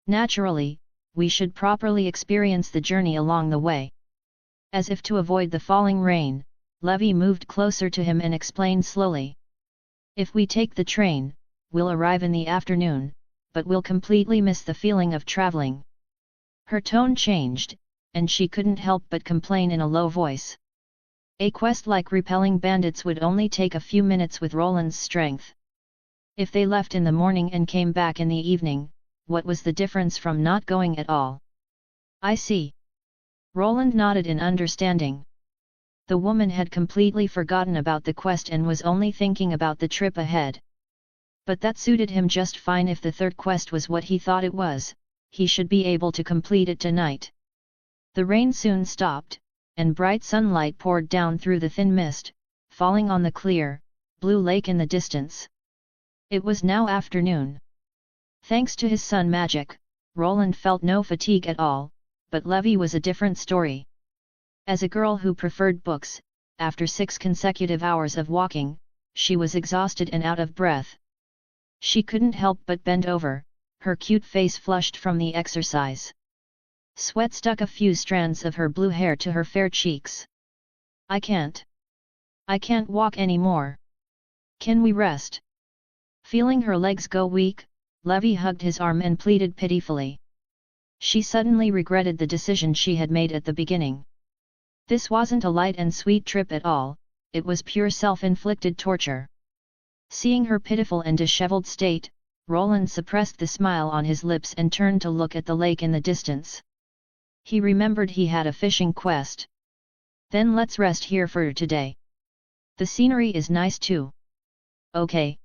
Naturally, we should properly experience the journey along the way. As if to avoid the falling rain, Levi moved closer to him and explained slowly. If we take the train, we'll arrive in the afternoon, but we'll completely miss the feeling of traveling. Her tone changed, and she couldn't help but complain in a low voice. A quest like repelling bandits would only take a few minutes with Roland's strength. If they left in the morning and came back in the evening, what was the difference from not going at all? I see. Roland nodded in understanding. The woman had completely forgotten about the quest and was only thinking about the trip ahead. But that suited him just fine. If the third quest was what he thought it was, he should be able to complete it tonight. The rain soon stopped, and bright sunlight poured down through the thin mist, falling on the clear, blue lake in the distance. It was now afternoon. Thanks to his sun magic, Roland felt no fatigue at all, but Levi was a different story. As a girl who preferred books, after 6 consecutive hours of walking, she was exhausted and out of breath. She couldn't help but bend over, her cute face flushed from the exercise. Sweat stuck a few strands of her blue hair to her fair cheeks. I can't walk anymore. Can we rest? Feeling her legs go weak, Levi hugged his arm and pleaded pitifully. She suddenly regretted the decision she had made at the beginning. This wasn't a light and sweet trip at all, it was pure self-inflicted torture. Seeing her pitiful and disheveled state, Roland suppressed the smile on his lips and turned to look at the lake in the distance. He remembered he had a fishing quest. Then let's rest here for today. The scenery is nice too. Okay.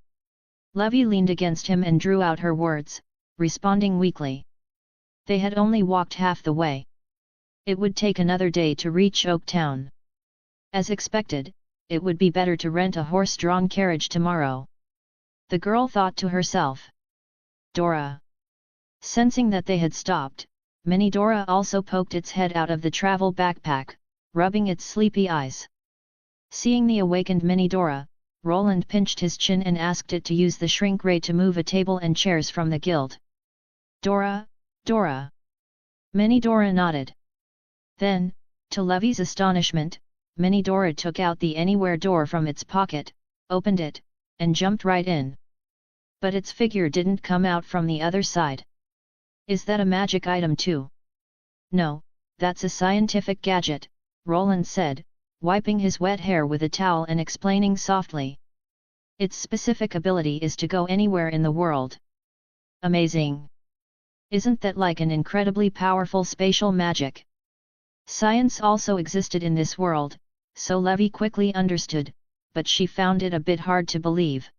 Levi leaned against him and drew out her words, responding weakly. They had only walked half the way. It would take another day to reach Oaktown. As expected, it would be better to rent a horse-drawn carriage tomorrow. The girl thought to herself. Dora. Sensing that they had stopped, Mini Dora also poked its head out of the travel backpack, rubbing its sleepy eyes. Seeing the awakened Mini Dora, Roland pinched his chin and asked it to use the shrink ray to move a table and chairs from the guild. Dora, Dora. Mini Dora nodded. Then, to Levi's astonishment, Mini Dora took out the anywhere door from its pocket, opened it, and jumped right in. But its figure didn't come out from the other side. Is that a magic item too? No, that's a scientific gadget, Roland said, wiping his wet hair with a towel and explaining softly. Its specific ability is to go anywhere in the world. Amazing! Isn't that like an incredibly powerful spatial magic? Science also existed in this world, so Levi quickly understood, but she found it a bit hard to believe.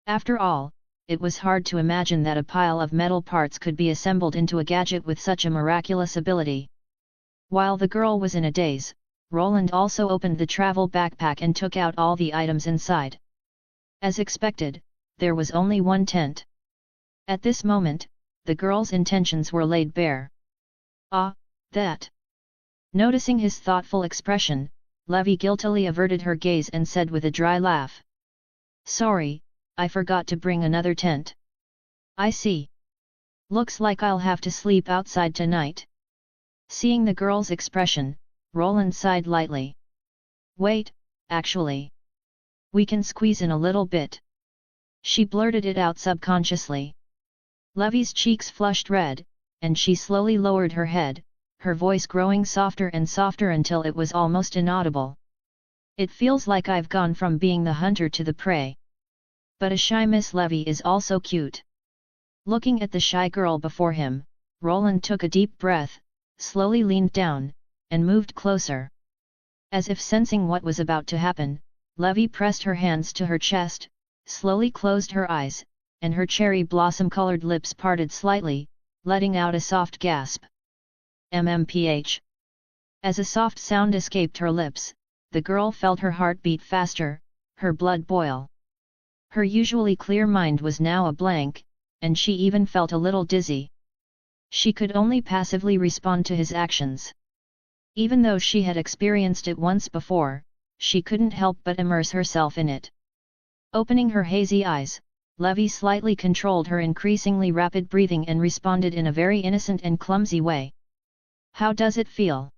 After all, it was hard to imagine that a pile of metal parts could be assembled into a gadget with such a miraculous ability. While the girl was in a daze, Roland also opened the travel backpack and took out all the items inside. As expected, there was only one tent. At this moment, the girl's intentions were laid bare. Ah, that! Noticing his thoughtful expression, Levi guiltily averted her gaze and said with a dry laugh. Sorry, I forgot to bring another tent. I see. Looks like I'll have to sleep outside tonight. Seeing the girl's expression, Roland sighed lightly. Wait, actually. We can squeeze in a little bit. She blurted it out subconsciously. Levi's cheeks flushed red, and she slowly lowered her head, her voice growing softer and softer until it was almost inaudible. It feels like I've gone from being the hunter to the prey. But a shy Miss Levi is also cute. Looking at the shy girl before him, Roland took a deep breath, slowly leaned down, and moved closer. As if sensing what was about to happen, Levi pressed her hands to her chest, slowly closed her eyes, and her cherry blossom-colored lips parted slightly, letting out a soft gasp. MMPH. As a soft sound escaped her lips, the girl felt her heart beat faster, her blood boil. Her usually clear mind was now a blank, and she even felt a little dizzy. She could only passively respond to his actions. Even though she had experienced it once before, she couldn't help but immerse herself in it. Opening her hazy eyes, Levi slightly controlled her increasingly rapid breathing and responded in a very innocent and clumsy way. How does it feel?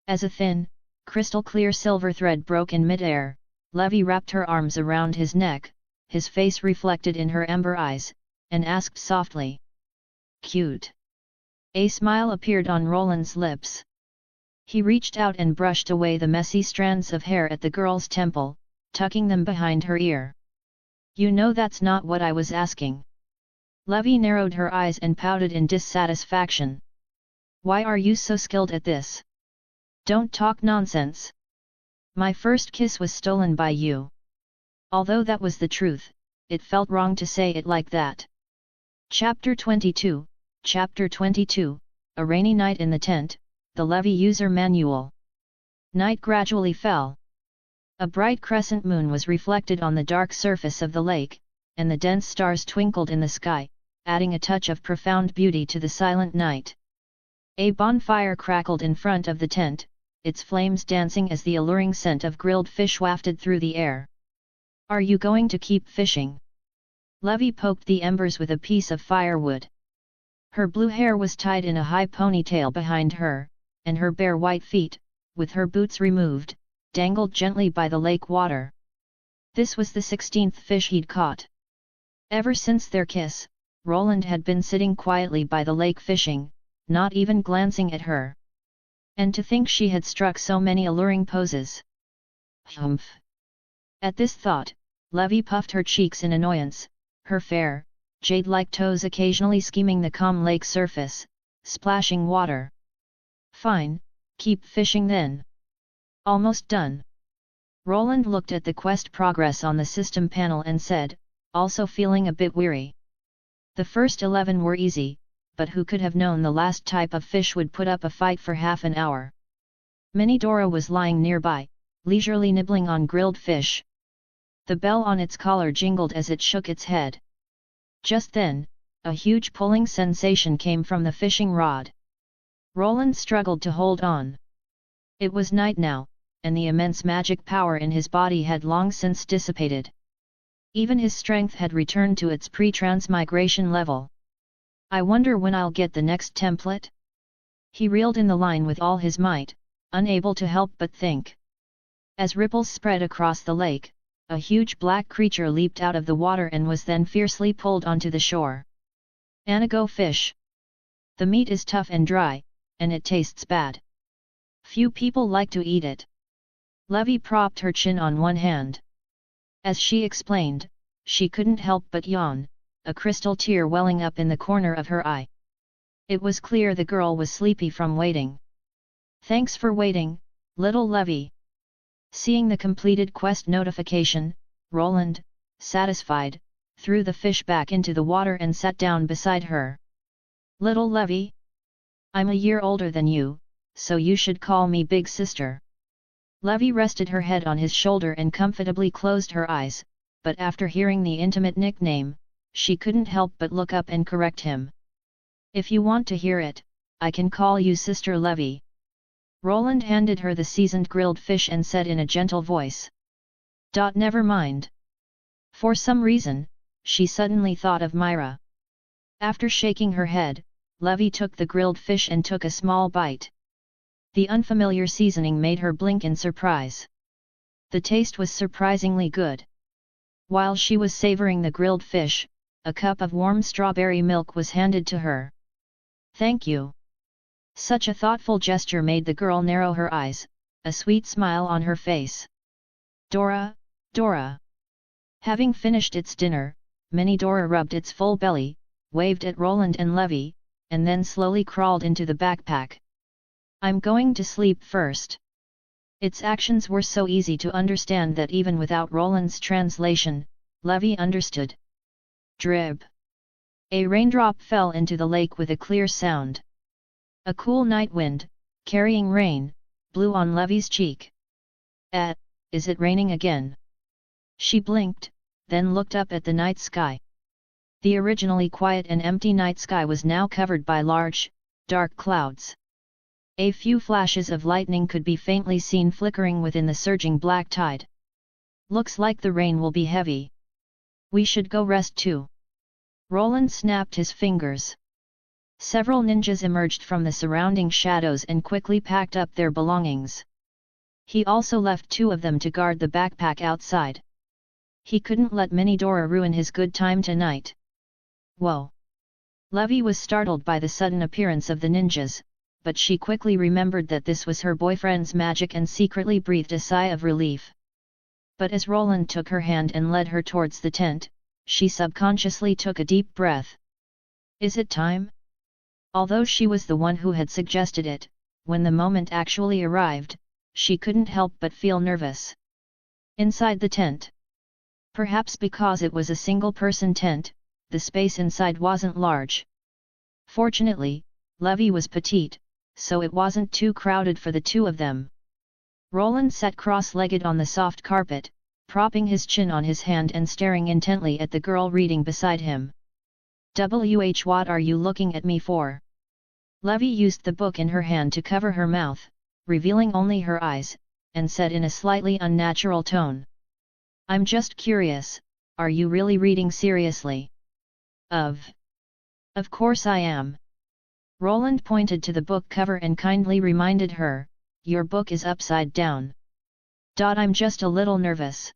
As a thin, crystal-clear silver thread broke in mid-air, Levi wrapped her arms around his neck, his face reflected in her amber eyes, and asked softly. Cute. A smile appeared on Roland's lips. He reached out and brushed away the messy strands of hair at the girl's temple, tucking them behind her ear. You know that's not what I was asking. Levi narrowed her eyes and pouted in dissatisfaction. Why are you so skilled at this? Don't talk nonsense. My first kiss was stolen by you. Although that was the truth, it felt wrong to say it like that. Chapter 22, Chapter 22, A Rainy Night in the Tent, the Levi User Manual. Night gradually fell. A bright crescent moon was reflected on the dark surface of the lake, and the dense stars twinkled in the sky, adding a touch of profound beauty to the silent night. A bonfire crackled in front of the tent, its flames dancing as the alluring scent of grilled fish wafted through the air. Are you going to keep fishing? Levi poked the embers with a piece of firewood. Her blue hair was tied in a high ponytail behind her, and her bare white feet, with her boots removed, dangled gently by the lake water. This was the 16th fish he'd caught. Ever since their kiss, Roland had been sitting quietly by the lake fishing, not even glancing at her. And to think she had struck so many alluring poses. Humph! At this thought, Levi puffed her cheeks in annoyance, her fair, jade-like toes occasionally skimming the calm lake surface, splashing water. Fine, keep fishing then. Almost done. Roland looked at the quest progress on the system panel and said, also feeling a bit weary. The first 11 were easy, but who could have known the last type of fish would put up a fight for half an hour. Minidora was lying nearby, leisurely nibbling on grilled fish. The bell on its collar jingled as it shook its head. Just then, a huge pulling sensation came from the fishing rod. Roland struggled to hold on. It was night now, and the immense magic power in his body had long since dissipated. Even his strength had returned to its pre-transmigration level. I wonder when I'll get the next template? He reeled in the line with all his might, unable to help but think. As ripples spread across the lake, a huge black creature leaped out of the water and was then fiercely pulled onto the shore. Anago fish. The meat is tough and dry, and it tastes bad. Few people like to eat it. Levy propped her chin on one hand. As she explained, she couldn't help but yawn, a crystal tear welling up in the corner of her eye. It was clear the girl was sleepy from waiting. Thanks for waiting, little Levy. Seeing the completed quest notification, Roland, satisfied, threw the fish back into the water and sat down beside her. Little Levy? I'm a year older than you, so you should call me big sister. Levy rested her head on his shoulder and comfortably closed her eyes, but after hearing the intimate nickname, she couldn't help but look up and correct him. If you want to hear it, I can call you Sister Levy. Roland handed her the seasoned grilled fish and said in a gentle voice. Never mind. For some reason, she suddenly thought of Myra. After shaking her head, Levy took the grilled fish and took a small bite. The unfamiliar seasoning made her blink in surprise. The taste was surprisingly good. While she was savoring the grilled fish, a cup of warm strawberry milk was handed to her. Thank you. Such a thoughtful gesture made the girl narrow her eyes, a sweet smile on her face. Dora, Dora. Having finished its dinner, Minidora rubbed its full belly, waved at Roland and Levy, and then slowly crawled into the backpack. I'm going to sleep first. Its actions were so easy to understand that even without Roland's translation, Levy understood. Drib. A raindrop fell into the lake with a clear sound. A cool night wind, carrying rain, blew on Levy's cheek. Is it raining again? She blinked, then looked up at the night sky. The originally quiet and empty night sky was now covered by large, dark clouds. A few flashes of lightning could be faintly seen flickering within the surging black tide. Looks like the rain will be heavy. We should go rest too. Roland snapped his fingers. Several ninjas emerged from the surrounding shadows and quickly packed up their belongings. He also left 2 of them to guard the backpack outside. He couldn't let Minidora ruin his good time tonight. Whoa! Levy was startled by the sudden appearance of the ninjas, but she quickly remembered that this was her boyfriend's magic and secretly breathed a sigh of relief. But as Roland took her hand and led her towards the tent, she subconsciously took a deep breath. Is it time? Although she was the one who had suggested it, when the moment actually arrived, she couldn't help but feel nervous. Inside the tent. Perhaps because it was a single-person tent, the space inside wasn't large. Fortunately, Levy was petite, so it wasn't too crowded for the 2 of them. Roland sat cross-legged on the soft carpet, propping his chin on his hand and staring intently at the girl reading beside him. What are you looking at me for? Levy used the book in her hand to cover her mouth, revealing only her eyes, and said in a slightly unnatural tone. I'm just curious, are you really reading seriously? Of course I am. Roland pointed to the book cover and kindly reminded her, your book is upside down. I'm just a little nervous.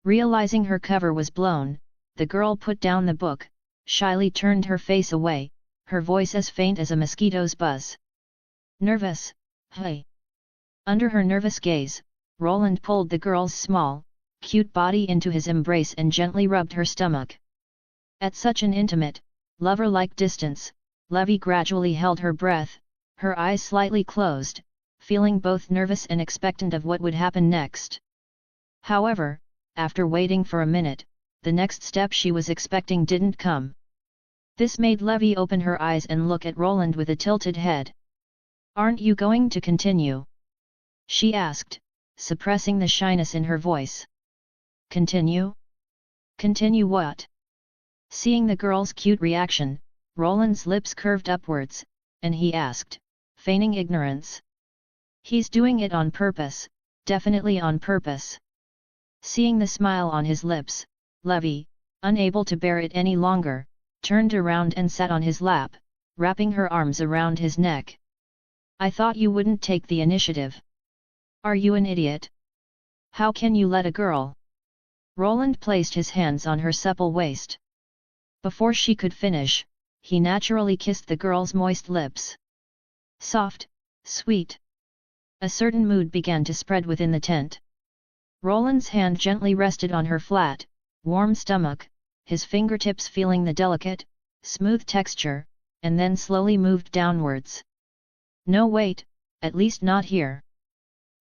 Realizing her cover was blown, the girl put down the book, shyly turned her face away, her voice as faint as a mosquito's buzz. Nervous, hey. Under her nervous gaze, Roland pulled the girl's small, cute body into his embrace and gently rubbed her stomach. At such an intimate, lover-like distance, Levy gradually held her breath, her eyes slightly closed, feeling both nervous and expectant of what would happen next. However, after waiting for a minute, the next step she was expecting didn't come. This made Levy open her eyes and look at Roland with a tilted head. "Aren't you going to continue?" she asked, suppressing the shyness in her voice. "Continue? Continue what?" Seeing the girl's cute reaction, Roland's lips curved upwards, and he asked, feigning ignorance. "He's doing it on purpose, definitely on purpose." Seeing the smile on his lips, Levy, unable to bear it any longer, turned around and sat on his lap, wrapping her arms around his neck. "I thought you wouldn't take the initiative. Are you an idiot? How can you let a girl?" Roland placed his hands on her supple waist. Before she could finish, he naturally kissed the girl's moist lips. Soft, sweet. A certain mood began to spread within the tent. Roland's hand gently rested on her flat, warm stomach, his fingertips feeling the delicate, smooth texture, and then slowly moved downwards. "No wait, at least not here."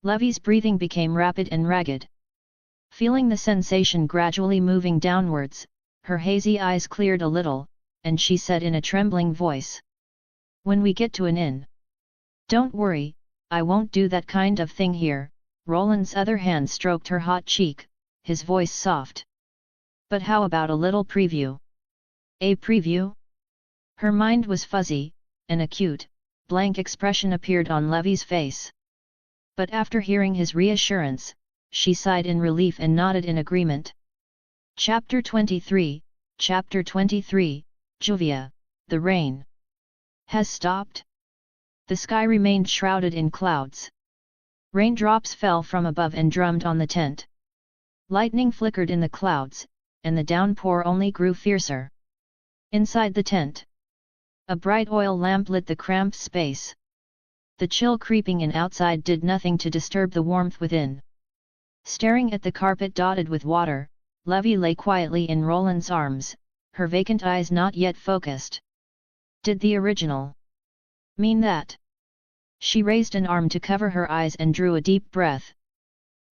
Levy's breathing became rapid and ragged. Feeling the sensation gradually moving downwards, her hazy eyes cleared a little, and she said in a trembling voice. "When we get to an inn." "Don't worry, I won't do that kind of thing here." Roland's other hand stroked her hot cheek, his voice soft. "But how about a little preview?" "A preview?" Her mind was fuzzy, an acute, blank expression appeared on Levy's face. But after hearing his reassurance, she sighed in relief and nodded in agreement. Chapter 23, Chapter 23, Juvia, the rain has stopped. The sky remained shrouded in clouds. Raindrops fell from above and drummed on the tent. Lightning flickered in the clouds, and the downpour only grew fiercer. Inside the tent, a bright oil lamp lit the cramped space. The chill creeping in outside did nothing to disturb the warmth within. Staring at the carpet dotted with water, Levy lay quietly in Roland's arms, her vacant eyes not yet focused. Did the original mean that? She raised an arm to cover her eyes and drew a deep breath.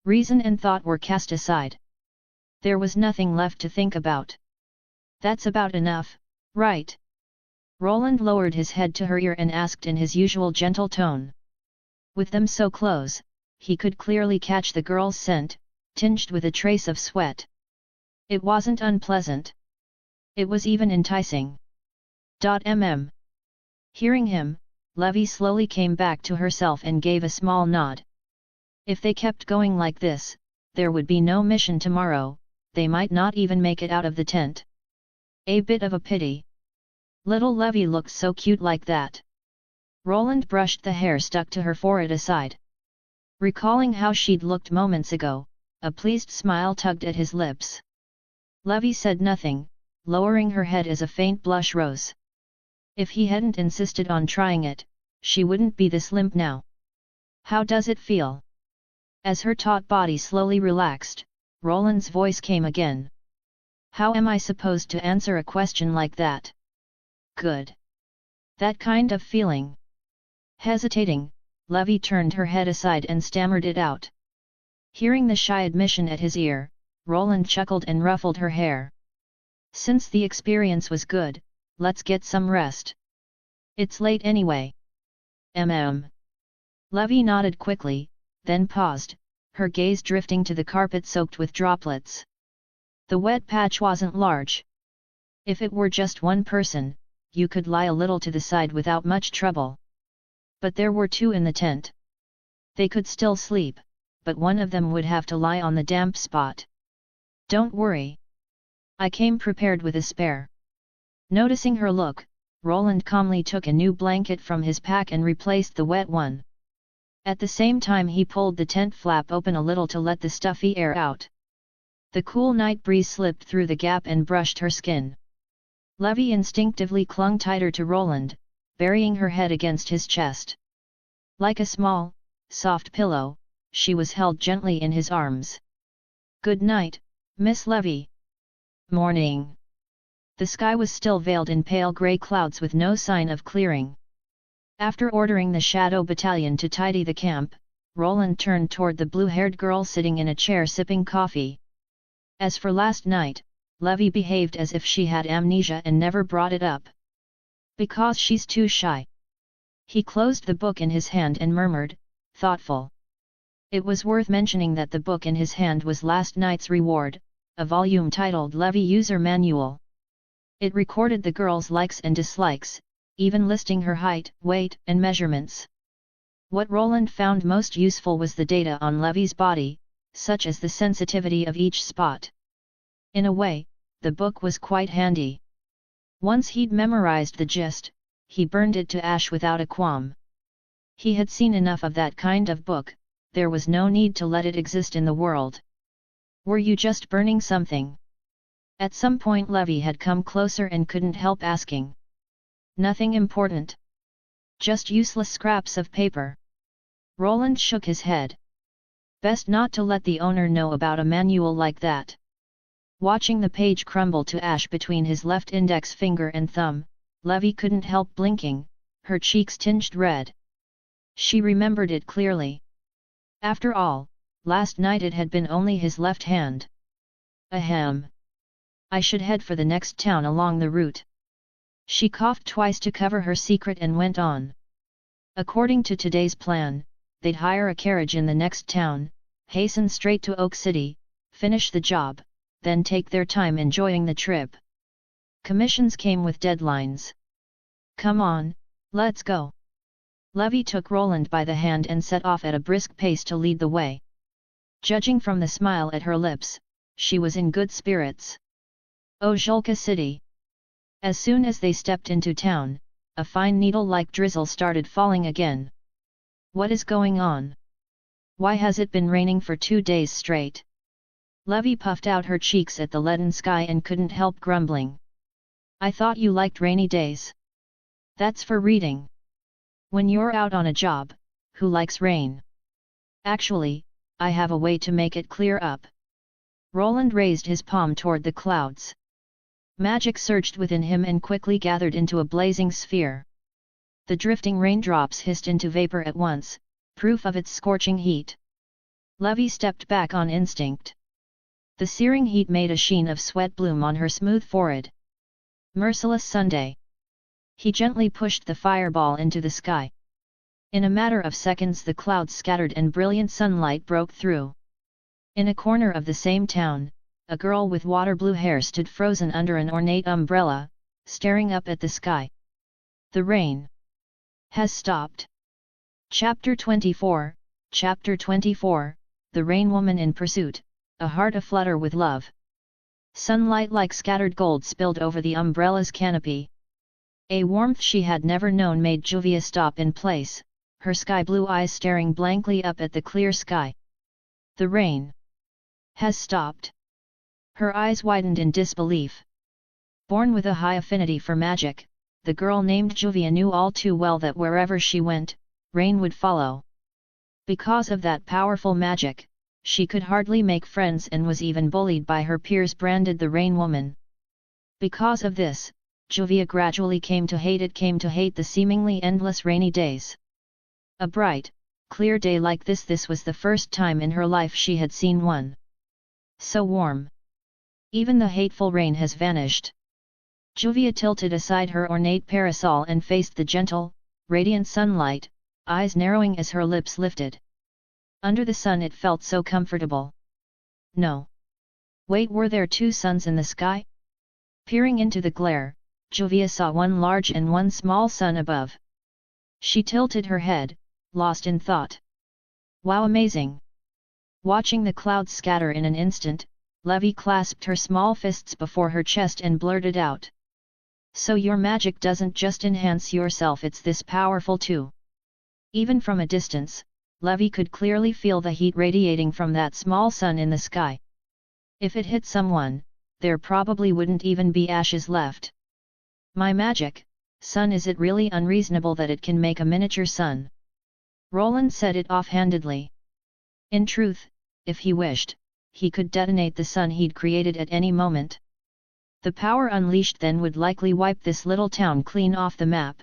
Reason and thought were cast aside. There was nothing left to think about. "That's about enough, right?" Roland lowered his head to her ear and asked in his usual gentle tone. With them so close, he could clearly catch the girl's scent, tinged with a trace of sweat. It wasn't unpleasant. It was even enticing. Hearing him, Levy slowly came back to herself and gave a small nod. If they kept going like this, there would be no mission tomorrow, they might not even make it out of the tent. A bit of a pity. Little Levy looked so cute like that. Roland brushed the hair stuck to her forehead aside. Recalling how she'd looked moments ago, a pleased smile tugged at his lips. Levy said nothing, lowering her head as a faint blush rose. If he hadn't insisted on trying it, she wouldn't be this limp now. "How does it feel?" As her taut body slowly relaxed, Roland's voice came again. "How am I supposed to answer a question like that?" "Good. That kind of feeling." Hesitating, Levy turned her head aside and stammered it out. Hearing the shy admission at his ear, Roland chuckled and ruffled her hair. "Since the experience was good, let's get some rest. It's late anyway." Levy nodded quickly, then paused, her gaze drifting to the carpet soaked with droplets. The wet patch wasn't large. If it were just one person, you could lie a little to the side without much trouble. But there were two in the tent. They could still sleep, but one of them would have to lie on the damp spot. "Don't worry. I came prepared with a spare." Noticing her look, Roland calmly took a new blanket from his pack and replaced the wet one. At the same time he pulled the tent flap open a little to let the stuffy air out. The cool night breeze slipped through the gap and brushed her skin. Levy instinctively clung tighter to Roland, burying her head against his chest. Like a small, soft pillow, she was held gently in his arms. "Good night, Miss Levy." "Morning." The sky was still veiled in pale grey clouds with no sign of clearing. After ordering the Shadow Battalion to tidy the camp, Roland turned toward the blue-haired girl sitting in a chair sipping coffee. As for last night, Levy behaved as if she had amnesia and never brought it up. Because she's too shy. He closed the book in his hand and murmured, thoughtful. It was worth mentioning that the book in his hand was last night's reward, a volume titled Levy User Manual. It recorded the girl's likes and dislikes, even listing her height, weight, and measurements. What Roland found most useful was the data on Levy's body, such as the sensitivity of each spot. In a way, the book was quite handy. Once he'd memorized the gist, he burned it to ash without a qualm. He had seen enough of that kind of book, there was no need to let it exist in the world. Were you just burning something? At some point Levy had come closer and couldn't help asking. Nothing important. Just useless scraps of paper. Roland shook his head. Best not to let the owner know about a manual like that. Watching the page crumble to ash between his left index finger and thumb, Levy couldn't help blinking, her cheeks tinged red. She remembered it clearly. After all, last night it had been only his left hand. Ahem. I should head for the next town along the route. She coughed twice to cover her secret and went on. According to today's plan, they'd hire a carriage in the next town, hasten straight to Oak City, finish the job, then take their time enjoying the trip. Commissions came with deadlines. Come on, let's go. Levy took Roland by the hand and set off at a brisk pace to lead the way. Judging from the smile at her lips, she was in good spirits. Ojulka City. As soon as they stepped into town, a fine needle-like drizzle started falling again. What is going on? Why has it been raining for 2 days straight? Levy puffed out her cheeks at the leaden sky and couldn't help grumbling. I thought you liked rainy days. That's for reading. When you're out on a job, who likes rain? Actually, I have a way to make it clear up. Roland raised his palm toward the clouds. Magic surged within him and quickly gathered into a blazing sphere. The drifting raindrops hissed into vapor at once, proof of its scorching heat. Levy stepped back on instinct. The searing heat made a sheen of sweat bloom on her smooth forehead. Merciless Sunday. He gently pushed the fireball into the sky. In a matter of seconds the clouds scattered and brilliant sunlight broke through. In a corner of the same town, a girl with water blue hair stood frozen under an ornate umbrella, staring up at the sky. The rain has stopped. Chapter 24, Chapter 24, The Rain Woman in Pursuit, a heart aflutter with love. Sunlight like scattered gold spilled over the umbrella's canopy. A warmth she had never known made Juvia stop in place, her sky-blue eyes staring blankly up at the clear sky. The rain has stopped. Her eyes widened in disbelief. Born with a high affinity for magic, the girl named Juvia knew all too well that wherever she went, rain would follow. Because of that powerful magic, she could hardly make friends and was even bullied by her peers branded the Rain Woman. Because of this, Juvia gradually came to hate the seemingly endless rainy days. A bright, clear day like this was the first time in her life she had seen one so warm. Even the hateful rain has vanished. Juvia tilted aside her ornate parasol and faced the gentle, radiant sunlight, eyes narrowing as her lips lifted. Under the sun it felt so comfortable. No. Wait, were there 2 suns in the sky? Peering into the glare, Juvia saw one large and one small sun above. She tilted her head, lost in thought. Wow, amazing! Watching the clouds scatter in an instant, Levy clasped her small fists before her chest and blurted out. So your magic doesn't just enhance yourself, it's this powerful too. Even from a distance, Levy could clearly feel the heat radiating from that small sun in the sky. If it hit someone, there probably wouldn't even be ashes left. My magic, sun, is it really unreasonable that it can make a miniature sun? Roland said it offhandedly. In truth, if he wished, he could detonate the sun he'd created at any moment. The power unleashed then would likely wipe this little town clean off the map.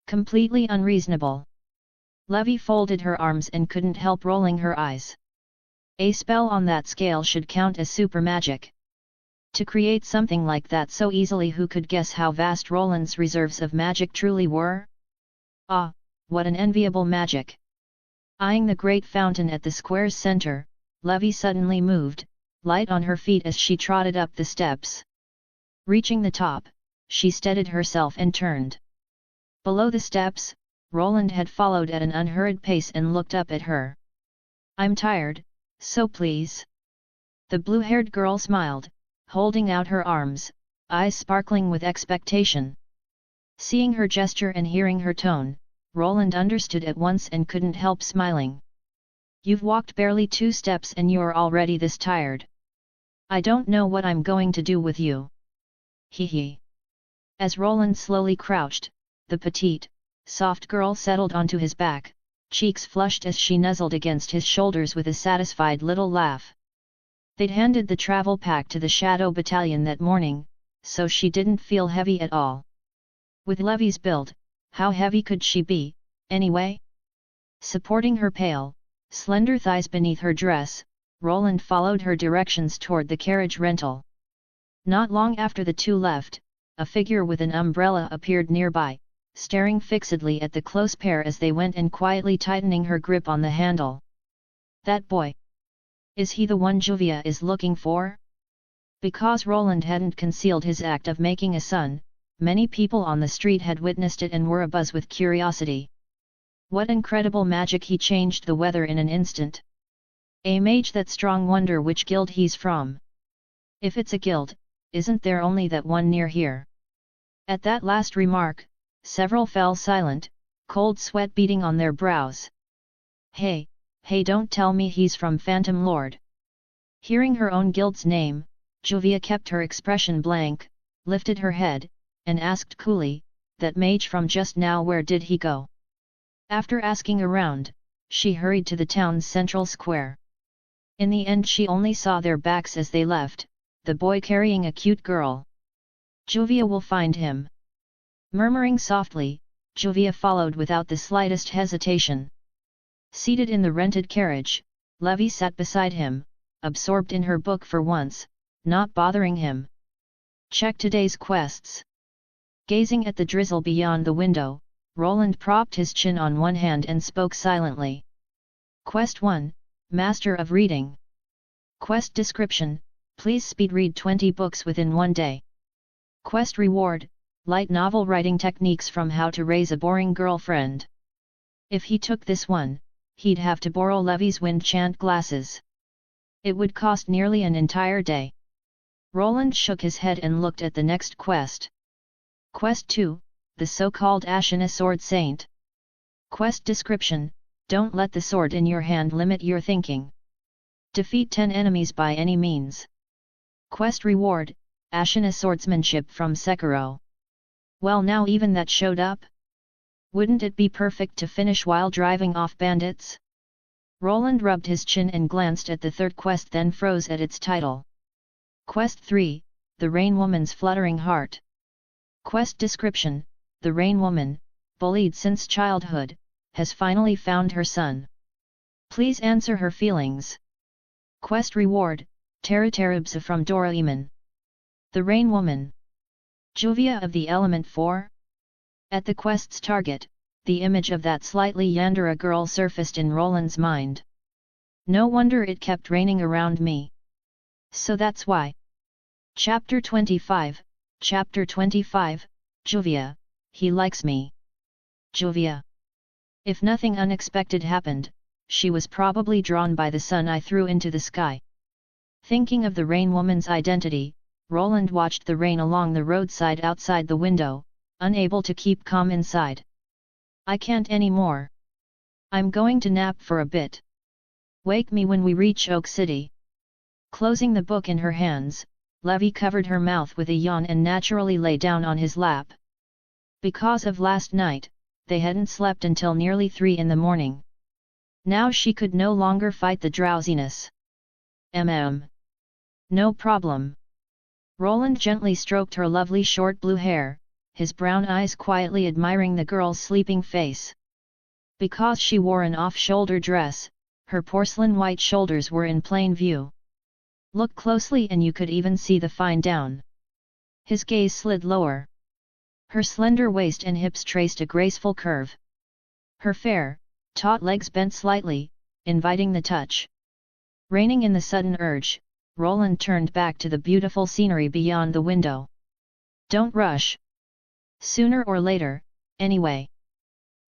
Completely unreasonable. Levi folded her arms and couldn't help rolling her eyes. A spell on that scale should count as super magic. To create something like that so easily, who could guess how vast Roland's reserves of magic truly were? Ah, what an enviable magic! Eyeing the great fountain at the square's center, Levi suddenly moved, light on her feet as she trotted up the steps. Reaching the top, she steadied herself and turned. Below the steps, Roland had followed at an unhurried pace and looked up at her. "I'm tired, so please." The blue-haired girl smiled, holding out her arms, eyes sparkling with expectation. Seeing her gesture and hearing her tone, Roland understood at once and couldn't help smiling. "You've walked barely 2 steps and you're already this tired. I don't know what I'm going to do with you." Hee hee. As Roland slowly crouched, the petite, soft girl settled onto his back, cheeks flushed as she nuzzled against his shoulders with a satisfied little laugh. They'd handed the travel pack to the Shadow Battalion that morning, so she didn't feel heavy at all. With Levi's build, how heavy could she be, anyway? Supporting her pale, slender thighs beneath her dress, Roland followed her directions toward the carriage rental. Not long after the two left, a figure with an umbrella appeared nearby, staring fixedly at the close pair as they went and quietly tightening her grip on the handle. "That boy. Is he the one Juvia is looking for?" Because Roland hadn't concealed his act of making a son, many people on the street had witnessed it and were abuzz with curiosity. What incredible magic! He changed the weather in an instant. "A mage? That strong. Wonder which guild he's from. If it's a guild, isn't there only that one near here?" At that last remark, several fell silent, cold sweat beading on their brows. Hey, don't tell me he's from Phantom Lord." Hearing her own guild's name, Juvia kept her expression blank, lifted her head, and asked coolly, "That mage from just now, where did he go?" After asking around, she hurried to the town's central square. In the end she only saw their backs as they left, the boy carrying a cute girl. "Juvia will find him." Murmuring softly, Juvia followed without the slightest hesitation. Seated in the rented carriage, Levi sat beside him, absorbed in her book for once, not bothering him. "Check today's quests." Gazing at the drizzle beyond the window, Roland propped his chin on one hand and spoke silently. Quest 1, Master of Reading. Quest description: please speed read 20 books within 1 day. Quest reward: light novel writing techniques from How to Raise a Boring Girlfriend. If he took this one, he'd have to borrow Levi's wind chant glasses. It would cost nearly an entire day. Roland shook his head and looked at the next quest. Quest 2, the so-called Ashina Sword Saint. Quest description: don't let the sword in your hand limit your thinking. Defeat 10 enemies by any means. Quest reward: Ashina Swordsmanship from Sekiro. Well, now even that showed up? Wouldn't it be perfect to finish while driving off bandits? Roland rubbed his chin and glanced at the third quest, then froze at its title. Quest 3, the Rain Woman's Fluttering Heart. Quest description: the Rain Woman, bullied since childhood, has finally found her son. Please answer her feelings. Quest reward: Taratarabsa from Doraemon. The Rain Woman. Juvia of the Element 4? At the quest's target, the image of that slightly Yandere girl surfaced in Roland's mind. No wonder it kept raining around me. So that's why. Chapter 25, Juvia, he likes me. Juvia. If nothing unexpected happened, she was probably drawn by the sun I threw into the sky. Thinking of the Rain Woman's identity, Roland watched the rain along the roadside outside the window, unable to keep calm inside. I can't anymore. I'm going to nap for a bit. Wake me when we reach Oak City. Closing the book in her hands, Levi covered her mouth with a yawn and naturally lay down on his lap. Because of last night, they hadn't slept until nearly 3 in the morning. Now she could no longer fight the drowsiness. No problem. Roland gently stroked her lovely short blue hair, his brown eyes quietly admiring the girl's sleeping face. Because she wore an off-shoulder dress, her porcelain white shoulders were in plain view. Look closely and you could even see the fine down. His gaze slid lower. Her slender waist and hips traced a graceful curve. Her fair, taut legs bent slightly, inviting the touch. Reining in the sudden urge, Roland turned back to the beautiful scenery beyond the window. Don't rush. Sooner or later, anyway.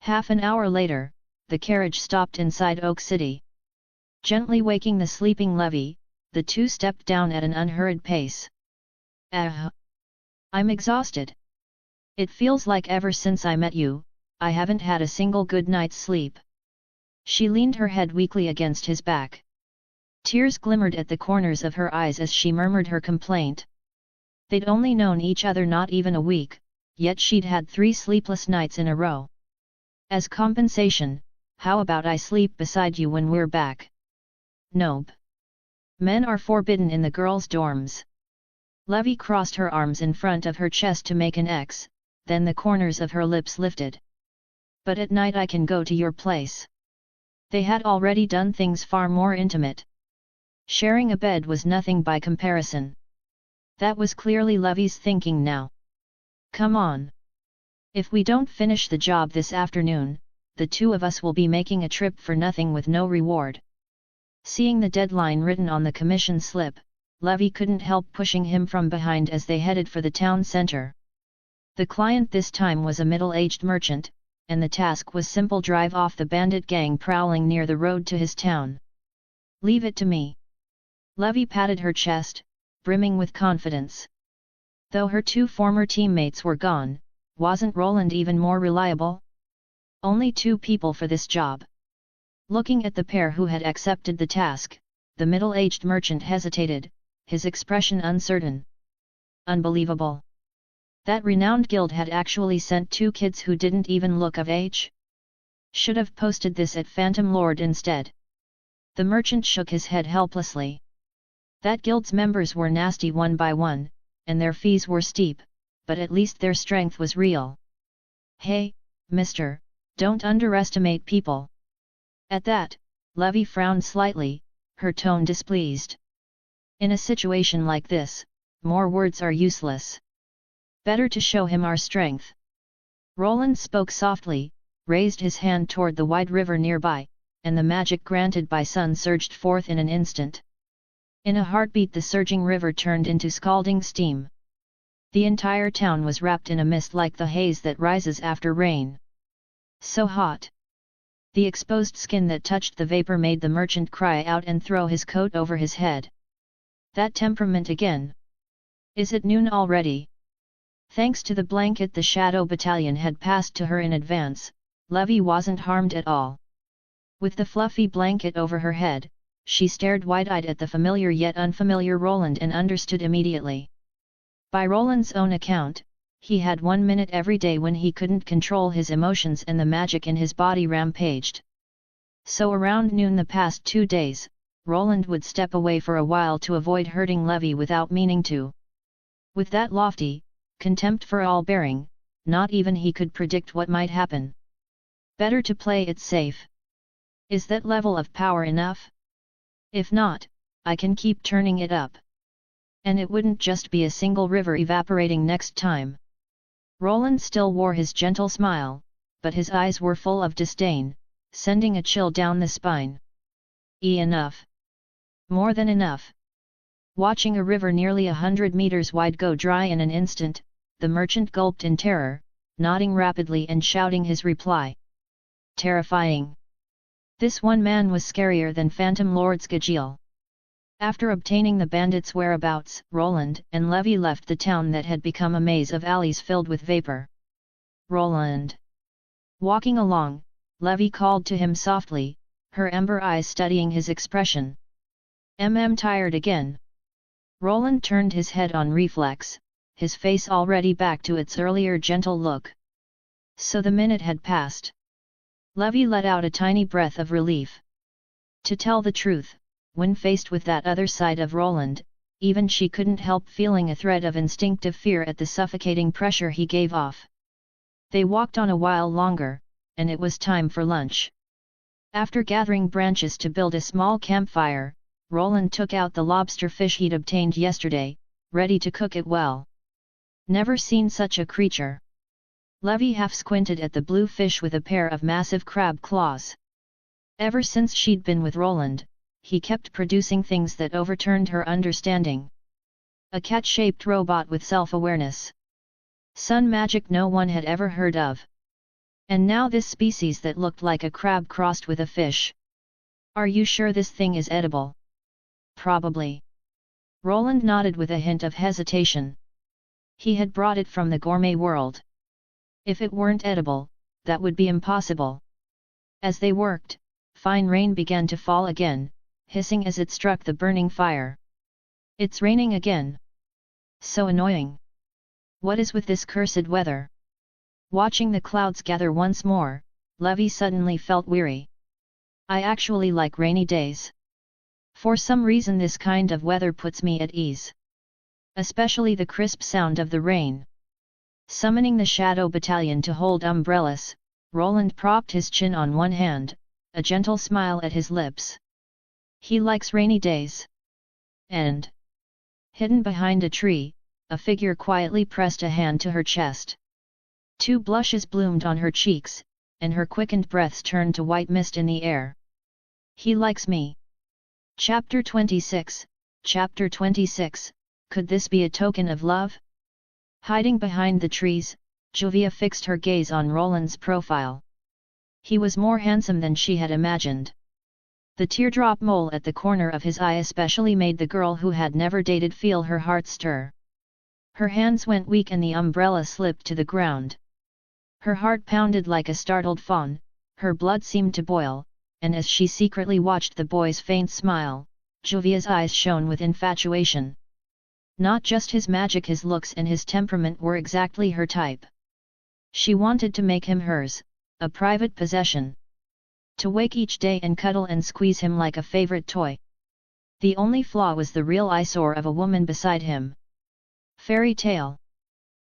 Half an hour later, the carriage stopped inside Oak City. Gently waking the sleeping Levi, the two stepped down at an unhurried pace. I'm exhausted. It feels like ever since I met you, I haven't had a single good night's sleep. She leaned her head weakly against his back. Tears glimmered at the corners of her eyes as she murmured her complaint. They'd only known each other not even a week, yet she'd had 3 sleepless nights in a row. As compensation, how about I sleep beside you when we're back? Nope. Men are forbidden in the girls' dorms. Levi crossed her arms in front of her chest to make an X, then the corners of her lips lifted. But at night I can go to your place. They had already done things far more intimate. Sharing a bed was nothing by comparison. That was clearly Levi's thinking now. Come on. If we don't finish the job this afternoon, the two of us will be making a trip for nothing with no reward. Seeing the deadline written on the commission slip, Levi couldn't help pushing him from behind as they headed for the town center. The client this time was a middle-aged merchant, and the task was simple: drive off the bandit gang prowling near the road to his town. Leave it to me. Levi patted her chest, brimming with confidence. Though her 2 former teammates were gone, wasn't Roland even more reliable? Only 2 people for this job. Looking at the pair who had accepted the task, the middle-aged merchant hesitated, his expression uncertain. Unbelievable. That renowned guild had actually sent 2 kids who didn't even look of age? Should have posted this at Phantom Lord instead. The merchant shook his head helplessly. That guild's members were nasty one by one, and their fees were steep, but at least their strength was real. Hey, mister, don't underestimate people. At that, Levi frowned slightly, her tone displeased. In a situation like this, more words are useless. Better to show him our strength. Roland spoke softly, raised his hand toward the wide river nearby, and the magic granted by sun surged forth in an instant. In a heartbeat the surging river turned into scalding steam. The entire town was wrapped in a mist like the haze that rises after rain. So hot! The exposed skin that touched the vapor made the merchant cry out and throw his coat over his head. That temperament again! Is it noon already? Thanks to the blanket the Shadow Battalion had passed to her in advance, Levi wasn't harmed at all. With the fluffy blanket over her head, she stared wide-eyed at the familiar yet unfamiliar Roland and understood immediately. By Roland's own account, he had 1 minute every day when he couldn't control his emotions and the magic in his body rampaged. So around noon the past 2 days, Roland would step away for a while to avoid hurting Levi without meaning to. With that lofty contempt for all bearing, not even he could predict what might happen. Better to play it safe. Is that level of power enough? If not, I can keep turning it up. And it wouldn't just be a single river evaporating next time. Roland still wore his gentle smile, but his eyes were full of disdain, sending a chill down the spine. Enough. More than enough. Watching a river nearly 100 meters wide go dry in an instant, the merchant gulped in terror, nodding rapidly and shouting his reply. Terrifying. This one man was scarier than Phantom Lord's Gajeel. After obtaining the bandits' whereabouts, Roland and Levi left the town that had become a maze of alleys filled with vapor. Roland. Walking along, Levi called to him softly, her ember eyes studying his expression. Tired again? Roland turned his head on reflex, his face already back to its earlier gentle look. So the minute had passed. Levi let out a tiny breath of relief. To tell the truth, when faced with that other side of Roland, even she couldn't help feeling a thread of instinctive fear at the suffocating pressure he gave off. They walked on a while longer, and it was time for lunch. After gathering branches to build a small campfire, Roland took out the lobster fish he'd obtained yesterday, ready to cook it well. Never seen such a creature. Levi half squinted at the blue fish with a pair of massive crab claws. Ever since she'd been with Roland, he kept producing things that overturned her understanding. A cat-shaped robot with self-awareness. Sun magic no one had ever heard of. And now this species that looked like a crab crossed with a fish. Are you sure this thing is edible? Probably. Roland nodded with a hint of hesitation. He had brought it from the gourmet world. If it weren't edible, that would be impossible. As they worked, fine rain began to fall again, hissing as it struck the burning fire. It's raining again. So annoying. What is with this cursed weather? Watching the clouds gather once more, Levi suddenly felt weary. I actually like rainy days. For some reason this kind of weather puts me at ease. Especially the crisp sound of the rain. Summoning the Shadow Battalion to hold umbrellas, Roland propped his chin on one hand, a gentle smile at his lips. He likes rainy days. And hidden behind a tree, a figure quietly pressed a hand to her chest. 2 blushes bloomed on her cheeks, and her quickened breaths turned to white mist in the air. He likes me. Chapter 26, Chapter 26, could this be a token of love? Hiding behind the trees, Juvia fixed her gaze on Roland's profile. He was more handsome than she had imagined. The teardrop mole at the corner of his eye especially made the girl who had never dated feel her heart stir. Her hands went weak and the umbrella slipped to the ground. Her heart pounded like a startled fawn, her blood seemed to boil, and as she secretly watched the boy's faint smile, Juvia's eyes shone with infatuation. Not just his magic, his looks and his temperament were exactly her type. She wanted to make him hers, a private possession. To wake each day and cuddle and squeeze him like a favorite toy. The only flaw was the real eyesore of a woman beside him. Fairy tale.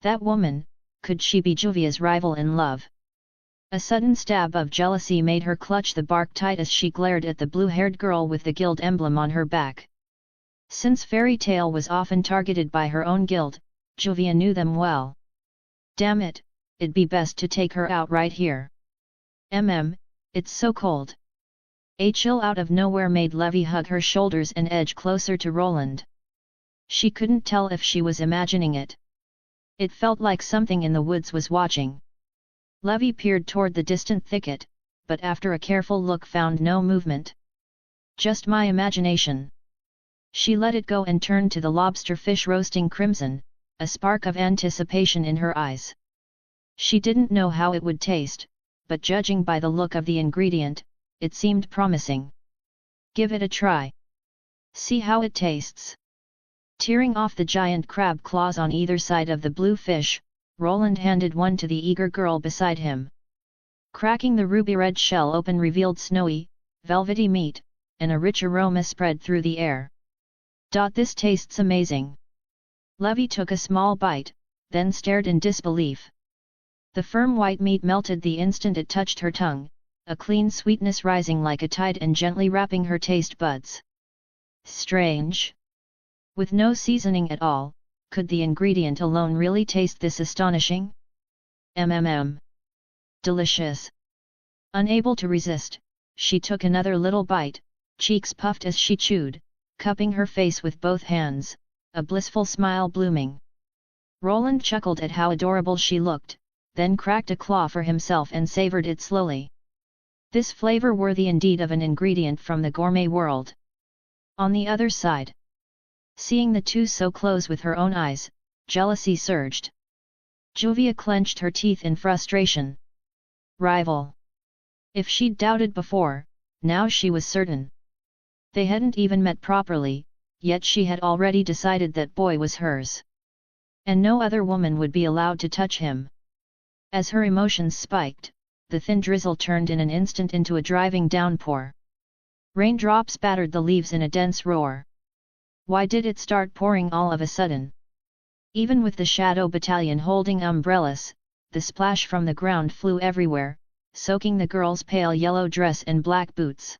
That woman, could she be Juvia's rival in love? A sudden stab of jealousy made her clutch the bark tight as she glared at the blue-haired girl with the guild emblem on her back. Since Fairy Tale was often targeted by her own guild, Juvia knew them well. Damn it, it'd be best to take her out right here. It's so cold. A chill out of nowhere made Levi hug her shoulders and edge closer to Roland. She couldn't tell if she was imagining it. It felt like something in the woods was watching. Levi peered toward the distant thicket, but after a careful look found no movement. Just my imagination. She let it go and turned to the lobster fish roasting crimson, a spark of anticipation in her eyes. She didn't know how it would taste, but judging by the look of the ingredient, it seemed promising. Give it a try. See how it tastes. Tearing off the giant crab claws on either side of the blue fish, Roland handed one to the eager girl beside him. Cracking the ruby-red shell open revealed snowy, velvety meat, and a rich aroma spread through the air. This tastes amazing. Levi took a small bite, then stared in disbelief. The firm white meat melted the instant it touched her tongue, a clean sweetness rising like a tide and gently wrapping her taste buds. Strange. With no seasoning at all, could the ingredient alone really taste this astonishing? Delicious. Unable to resist, she took another little bite, cheeks puffed as she chewed, cupping her face with both hands, a blissful smile blooming. Roland chuckled at how adorable she looked, then cracked a claw for himself and savored it slowly. This flavor worthy indeed of an ingredient from the gourmet world. On the other side, seeing the two so close with her own eyes, jealousy surged. Juvia clenched her teeth in frustration. Rival. If she'd doubted before, now she was certain. They hadn't even met properly, yet she had already decided that boy was hers. And no other woman would be allowed to touch him. As her emotions spiked, the thin drizzle turned in an instant into a driving downpour. Raindrops battered the leaves in a dense roar. Why did it start pouring all of a sudden? Even with the shadow battalion holding umbrellas, the splash from the ground flew everywhere, soaking the girl's pale yellow dress and black boots.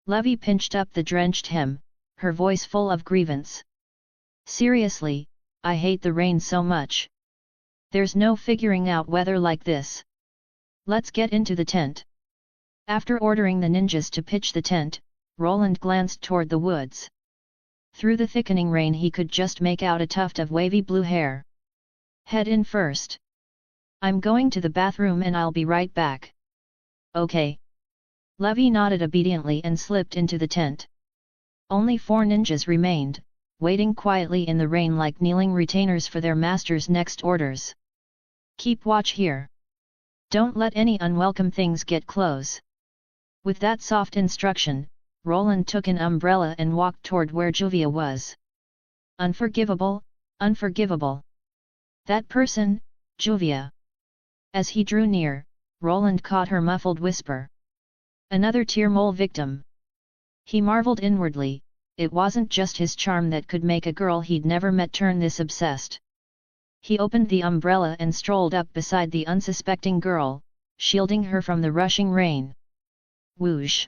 Levy pinched up the drenched hem, her voice full of grievance. Seriously, I hate the rain so much. There's no figuring out weather like this. Let's get into the tent. After ordering the ninjas to pitch the tent, Roland glanced toward the woods. Through the thickening rain he could just make out a tuft of wavy blue hair. Head in first. I'm going to the bathroom and I'll be right back. Okay. Levy nodded obediently and slipped into the tent. Only 4 ninjas remained, waiting quietly in the rain like kneeling retainers for their master's next orders. Keep watch here. Don't let any unwelcome things get close. With that soft instruction, Roland took an umbrella and walked toward where Juvia was. Unforgivable, unforgivable. That person, Juvia. As he drew near, Roland caught her muffled whisper. Another tear mole victim. He marveled inwardly, it wasn't just his charm that could make a girl he'd never met turn this obsessed. He opened the umbrella and strolled up beside the unsuspecting girl, shielding her from the rushing rain. Whoosh!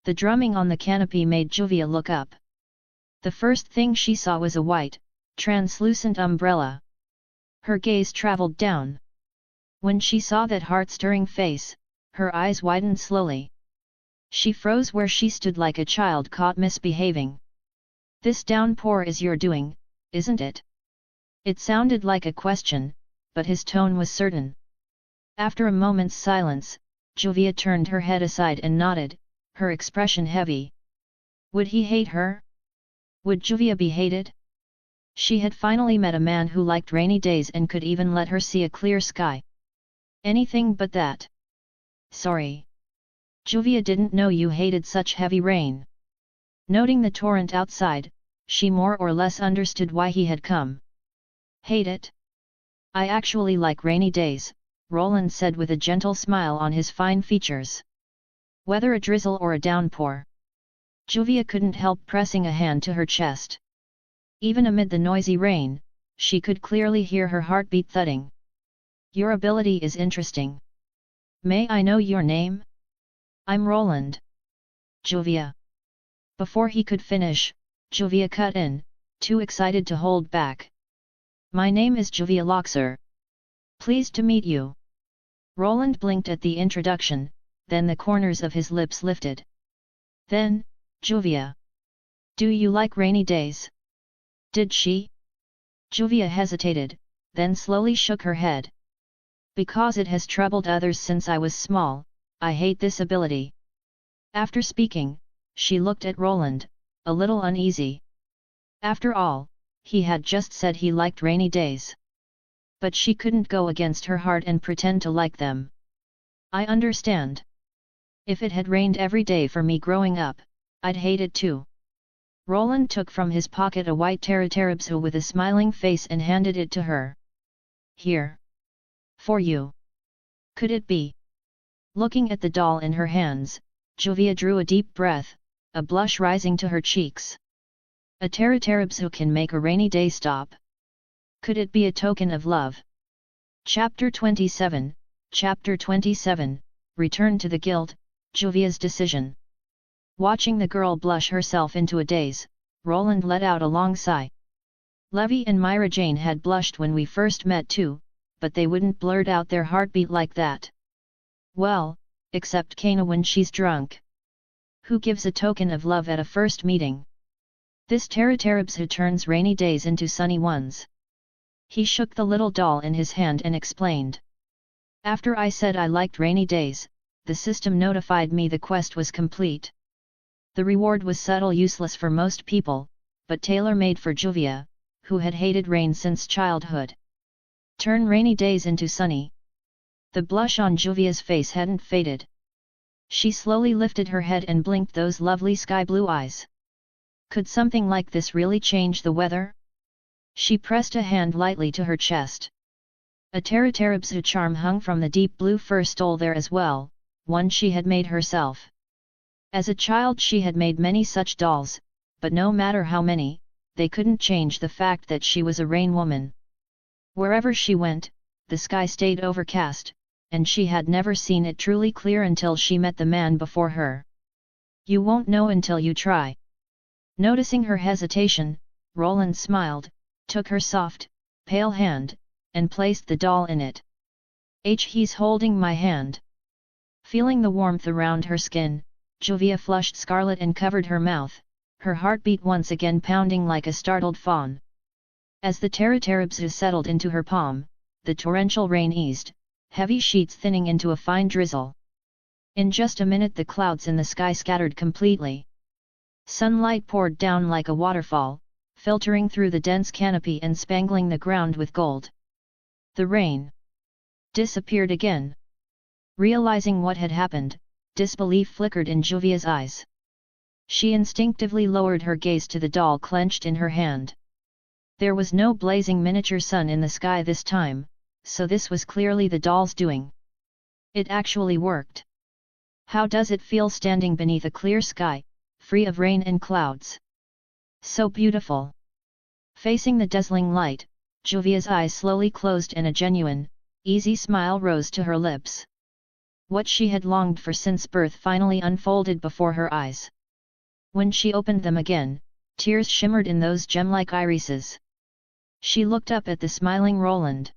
The drumming on the canopy made Juvia look up. The first thing she saw was a white, translucent umbrella. Her gaze traveled down. When she saw that heart-stirring face, her eyes widened slowly. She froze where she stood like a child caught misbehaving. This downpour is your doing, isn't it? It sounded like a question, but his tone was certain. After a moment's silence, Juvia turned her head aside and nodded, her expression heavy. Would he hate her? Would Juvia be hated? She had finally met a man who liked rainy days and could even let her see a clear sky. Anything but that. Sorry. Juvia didn't know you hated such heavy rain. Noting the torrent outside, she more or less understood why he had come. Hate it? I actually like rainy days, Roland said with a gentle smile on his fine features. Whether a drizzle or a downpour. Juvia couldn't help pressing a hand to her chest. Even amid the noisy rain, she could clearly hear her heartbeat thudding. Your ability is interesting. May I know your name? I'm Roland. Juvia. Before he could finish, Juvia cut in, too excited to hold back. My name is Juvia Loxer. Pleased to meet you. Roland blinked at the introduction, then the corners of his lips lifted. Then, Juvia. Do you like rainy days? Did she? Juvia hesitated, then slowly shook her head. Because it has troubled others since I was small, I hate this ability. After speaking, she looked at Roland, a little uneasy. After all, he had just said he liked rainy days. But she couldn't go against her heart and pretend to like them. I understand. If it had rained every day for me growing up, I'd hate it too. Roland took from his pocket a white Taratarabsu with a smiling face and handed it to her. Here. For you. Could it be? Looking at the doll in her hands, Juvia drew a deep breath, a blush rising to her cheeks. A Taratarabsu can make a rainy day stop. Could it be a token of love? Chapter 27, Chapter 27, Return to the Guild, Juvia's decision. Watching the girl blush herself into a daze, Roland let out a long sigh. Levy and Mirajane had blushed when we first met too, but they wouldn't blurt out their heartbeat like that. Well, except Kana when she's drunk. Who gives a token of love at a first meeting? This Taratarabsu turns rainy days into sunny ones. He shook the little doll in his hand and explained. After I said I liked rainy days, the system notified me the quest was complete. The reward was subtle, useless for most people, but tailor-made for Juvia, who had hated rain since childhood. Turn rainy days into sunny. The blush on Juvia's face hadn't faded. She slowly lifted her head and blinked those lovely sky-blue eyes. Could something like this really change the weather? She pressed a hand lightly to her chest. A Taratarabsu charm hung from the deep blue fur stole there as well, one she had made herself. As a child she had made many such dolls, but no matter how many, they couldn't change the fact that she was a rain woman. Wherever she went, the sky stayed overcast, and she had never seen it truly clear until she met the man before her. You won't know until you try. Noticing her hesitation, Roland smiled, took her soft, pale hand, and placed the doll in it. He's holding my hand. Feeling the warmth around her skin, Juvia flushed scarlet and covered her mouth, her heartbeat once again pounding like a startled fawn. As the Taratarabzu settled into her palm, the torrential rain eased, heavy sheets thinning into a fine drizzle. In just a minute the clouds in the sky scattered completely. Sunlight poured down like a waterfall, filtering through the dense canopy and spangling the ground with gold. The rain disappeared again. Realizing what had happened, disbelief flickered in Juvia's eyes. She instinctively lowered her gaze to the doll clenched in her hand. There was no blazing miniature sun in the sky this time, so this was clearly the doll's doing. It actually worked. How does it feel standing beneath a clear sky, free of rain and clouds? So beautiful. Facing the dazzling light, Juvia's eyes slowly closed and a genuine, easy smile rose to her lips. What she had longed for since birth finally unfolded before her eyes. When she opened them again, tears shimmered in those gem-like irises. She looked up at the smiling Roland.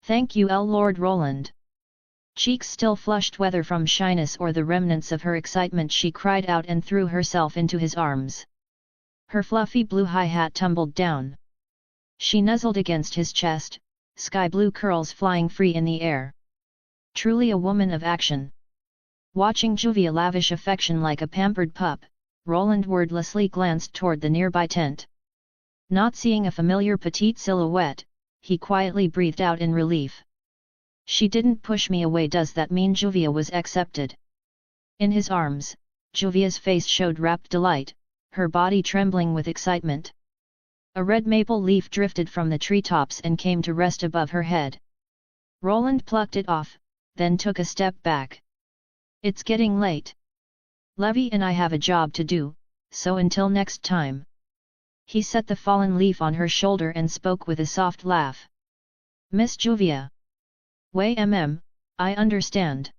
"Thank you, Lord Roland." Cheeks still flushed whether from shyness or the remnants of her excitement, she cried out and threw herself into his arms. Her fluffy blue high hat tumbled down. She nuzzled against his chest, sky blue curls flying free in the air. Truly a woman of action. Watching Juvia lavish affection like a pampered pup, Roland wordlessly glanced toward the nearby tent. Not seeing a familiar petite silhouette, he quietly breathed out in relief. She didn't push me away. Does that mean Juvia was accepted? In his arms, Juvia's face showed rapt delight, her body trembling with excitement. A red maple leaf drifted from the treetops and came to rest above her head. Roland plucked it off, then took a step back. "It's getting late. Levi and I have a job to do, so until next time." He set the fallen leaf on her shoulder and spoke with a soft laugh. "Miss Juvia." "Wei I understand."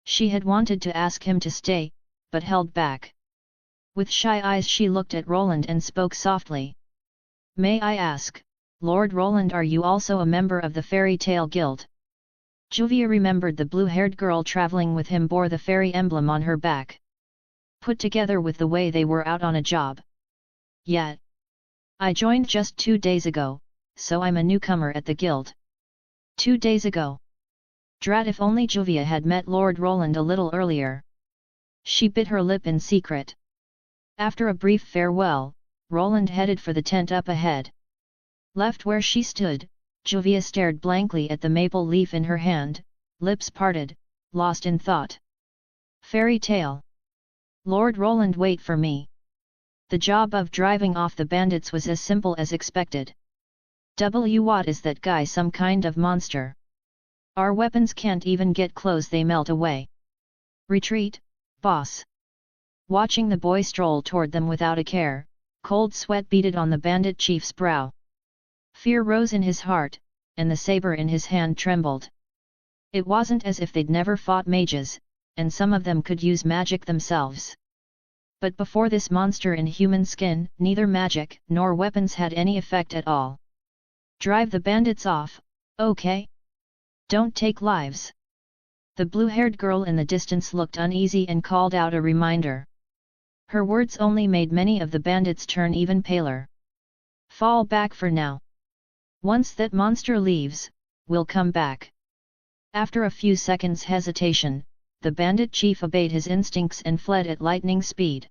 She had wanted to ask him to stay, but held back. With shy eyes she looked at Roland and spoke softly. "May I ask, Lord Roland, are you also a member of the Fairy Tale Guild?" Juvia remembered the blue-haired girl traveling with him bore the fairy emblem on her back. Put together with the way they were out on a job. "Yet. I joined just 2 days ago, so I'm a newcomer at the guild." 2 days ago. Drat, if only Juvia had met Lord Roland a little earlier. She bit her lip in secret. After a brief farewell, Roland headed for the tent up ahead. Left where she stood, Juvia stared blankly at the maple leaf in her hand, lips parted, lost in thought. "Fairy tale. Lord Roland, wait for me." The job of driving off the bandits was as simple as expected. What is that guy, some kind of monster? Our weapons can't even get close, they melt away. Retreat, boss. Watching the boy stroll toward them without a care, cold sweat beaded on the bandit chief's brow. Fear rose in his heart, and the saber in his hand trembled. It wasn't as if they'd never fought mages, and some of them could use magic themselves. But before this monster in human skin, neither magic nor weapons had any effect at all. "Drive the bandits off, okay? Don't take lives." The blue-haired girl in the distance looked uneasy and called out a reminder. Her words only made many of the bandits turn even paler. "Fall back for now. Once that monster leaves, we'll come back." After a few seconds' hesitation, the bandit chief obeyed his instincts and fled at lightning speed.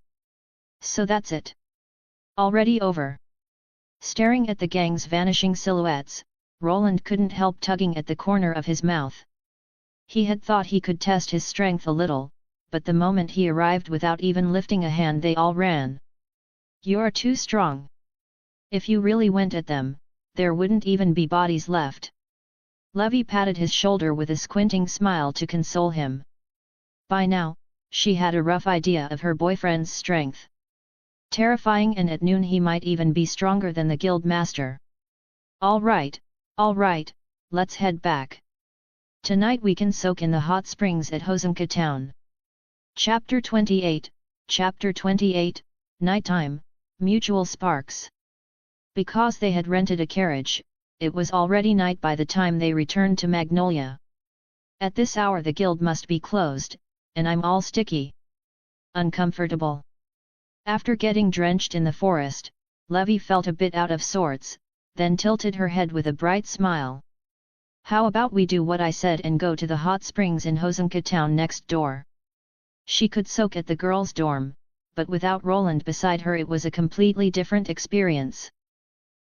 So that's it. Already over. Staring at the gang's vanishing silhouettes, Roland couldn't help tugging at the corner of his mouth. He had thought he could test his strength a little, but the moment he arrived without even lifting a hand they all ran. "You're too strong. If you really went at them, there wouldn't even be bodies left." Levi patted his shoulder with a squinting smile to console him. By now, she had a rough idea of her boyfriend's strength. Terrifying, and at noon he might even be stronger than the guild master. All right, let's head back. Tonight we can soak in the hot springs at Sou'unga town. Chapter 28, Nighttime, Mutual Sparks. Because they had rented a carriage, it was already night by the time they returned to Magnolia. At this hour the guild must be closed, and I'm all sticky. Uncomfortable. After getting drenched in the forest, Levi felt a bit out of sorts, then tilted her head with a bright smile. How about we do what I said and go to the hot springs in Sou'unga town next door? She could soak at the girls' dorm, but without Roland beside her it was a completely different experience.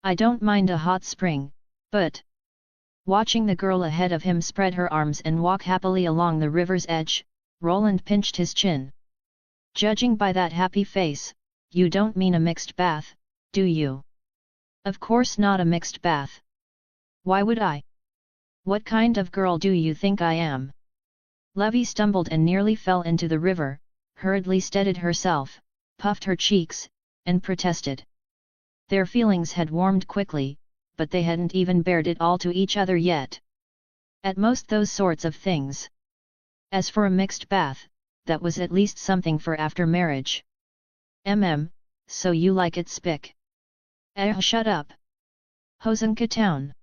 I don't mind a hot spring, but... Watching the girl ahead of him spread her arms and walk happily along the river's edge, Roland pinched his chin. Judging by that happy face, you don't mean a mixed bath, do you? Of course not a mixed bath. Why would I? What kind of girl do you think I am? Levi stumbled and nearly fell into the river, hurriedly steadied herself, puffed her cheeks, and protested. Their feelings had warmed quickly, but they hadn't even bared it all to each other yet. At most those sorts of things. As for a mixed bath, that was at least something for after marriage. So you like it spick? Shut up. Sou'unga town.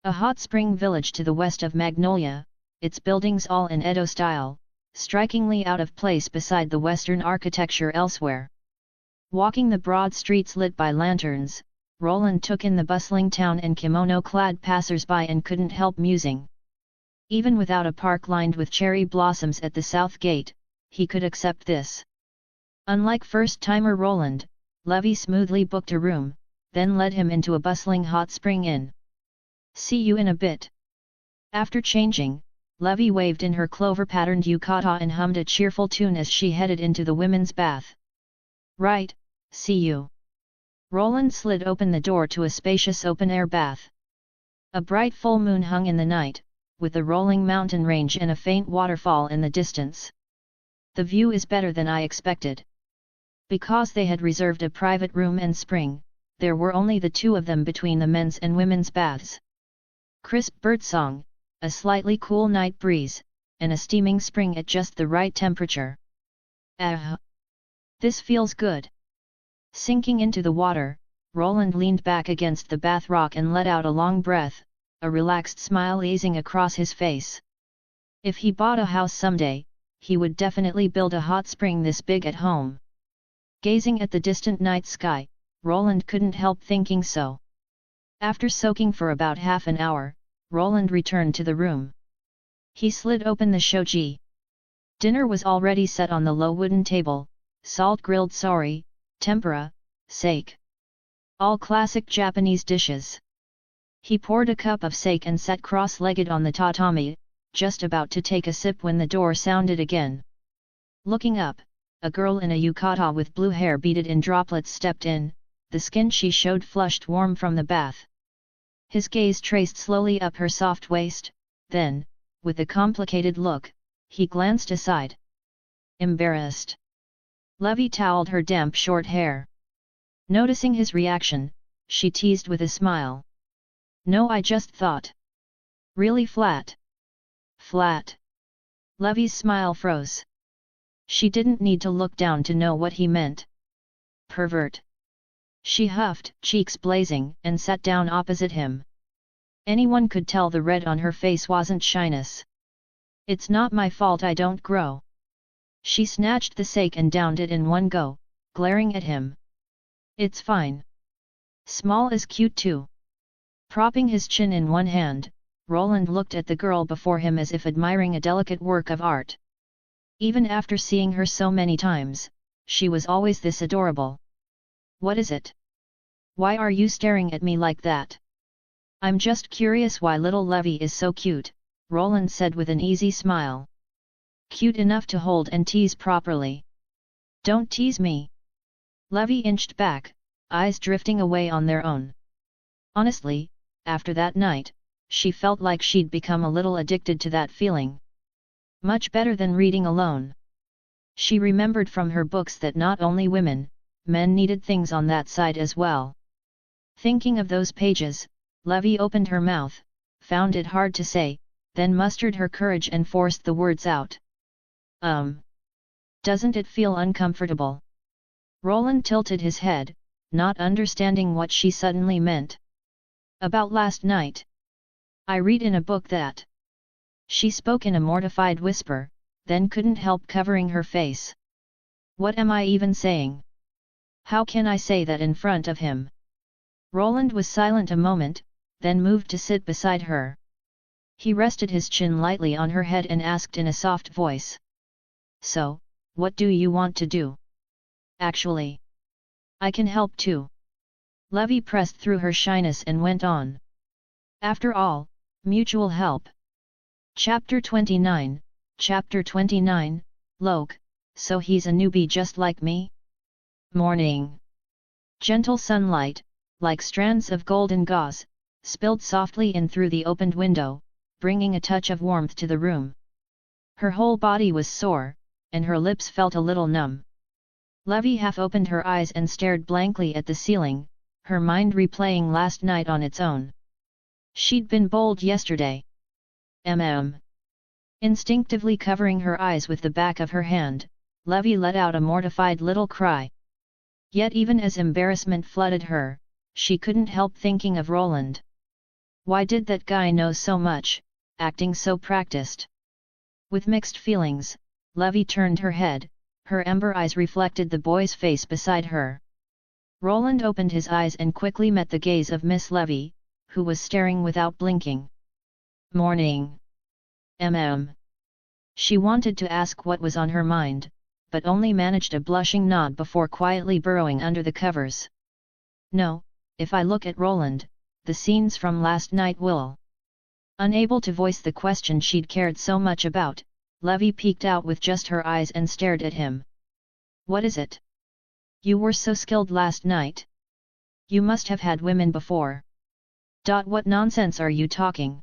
A hot spring village to the west of Magnolia, its buildings all in Edo style, strikingly out of place beside the Western architecture elsewhere. Walking the broad streets lit by lanterns, Roland took in the bustling town and kimono-clad passers-by and couldn't help musing. Even without a park lined with cherry blossoms at the south gate, he could accept this. Unlike first-timer Roland, Levi smoothly booked a room, then led him into a bustling hot spring inn. See you in a bit. After changing, Levi waved in her clover-patterned yukata and hummed a cheerful tune as she headed into the women's bath. Right, see you. Roland slid open the door to a spacious open-air bath. A bright full moon hung in the night, with a rolling mountain range and a faint waterfall in the distance. The view is better than I expected. Because they had reserved a private room and spring, there were only the two of them between the men's and women's baths. Crisp birdsong, a slightly cool night breeze, and a steaming spring at just the right temperature. This feels good. Sinking into the water, Roland leaned back against the bath rock and let out a long breath, a relaxed smile easing across his face. If he bought a house someday, he would definitely build a hot spring this big at home. Gazing at the distant night sky, Roland couldn't help thinking so. After soaking for about half an hour, Roland returned to the room. He slid open the shoji. Dinner was already set on the low wooden table, salt-grilled sori, tempura, sake. All classic Japanese dishes. He poured a cup of sake and sat cross-legged on the tatami, just about to take a sip when the door sounded again. Looking up, a girl in a yukata with blue hair beaded in droplets stepped in, the skin she showed flushed warm from the bath. His gaze traced slowly up her soft waist, then, with a complicated look, he glanced aside. Embarrassed. Levi toweled her damp short hair. Noticing his reaction, she teased with a smile. No, I just thought. Really flat. Flat. Levi's smile froze. She didn't need to look down to know what he meant. Pervert. She huffed, cheeks blazing, and sat down opposite him. Anyone could tell the red on her face wasn't shyness. It's not my fault I don't grow. She snatched the sake and downed it in one go, glaring at him. It's fine. Small is cute too. Propping his chin in one hand, Roland looked at the girl before him as if admiring a delicate work of art. Even after seeing her so many times, she was always this adorable. What is it? Why are you staring at me like that? I'm just curious why little Levi is so cute, Roland said with an easy smile. Cute enough to hold and tease properly. Don't tease me. Levi inched back, eyes drifting away on their own. Honestly, after that night, she felt like she'd become a little addicted to that feeling. Much better than reading alone. She remembered from her books that not only women, men needed things on that side as well. Thinking of those pages, Levy opened her mouth, found it hard to say, then mustered her courage and forced the words out. Doesn't it feel uncomfortable? Roland tilted his head, not understanding what she suddenly meant. About last night. I read in a book that. She spoke in a mortified whisper, then couldn't help covering her face. What am I even saying? How can I say that in front of him? Roland was silent a moment, then moved to sit beside her. He rested his chin lightly on her head and asked in a soft voice. So, what do you want to do? Actually, I can help too. Levy pressed through her shyness and went on. After all, mutual help. Chapter 29, Chapter 29, Loke, so he's a newbie just like me? Morning. Gentle sunlight, like strands of golden gauze, spilled softly in through the opened window, bringing a touch of warmth to the room. Her whole body was sore, and her lips felt a little numb. Levy half opened her eyes and stared blankly at the ceiling, her mind replaying last night on its own. She'd been bold yesterday. Instinctively covering her eyes with the back of her hand, Levy let out a mortified little cry. Yet even as embarrassment flooded her, she couldn't help thinking of Roland. Why did that guy know so much, acting so practiced? With mixed feelings, Levy turned her head, her ember eyes reflected the boy's face beside her. Roland opened his eyes and quickly met the gaze of Miss Levy, who was staring without blinking. Morning. She wanted to ask what was on her mind, but only managed a blushing nod before quietly burrowing under the covers. No, if I look at Roland, the scenes from last night will. Unable to voice the question she'd cared so much about, Levy peeked out with just her eyes and stared at him. What is it? You were so skilled last night. You must have had women before. What nonsense are you talking?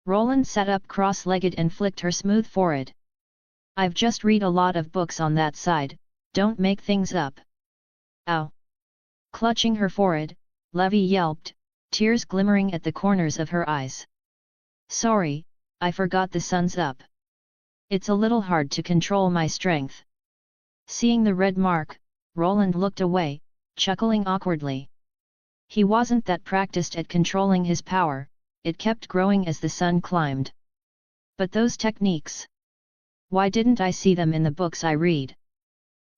Roland sat up cross-legged and flicked her smooth forehead. I've just read a lot of books on that side, don't make things up. Ow! Clutching her forehead, Levy yelped, tears glimmering at the corners of her eyes. Sorry, I forgot the sun's up. It's a little hard to control my strength. Seeing the red mark, Roland looked away, chuckling awkwardly. He wasn't that practiced at controlling his power, it kept growing as the sun climbed. But those techniques. Why didn't I see them in the books I read?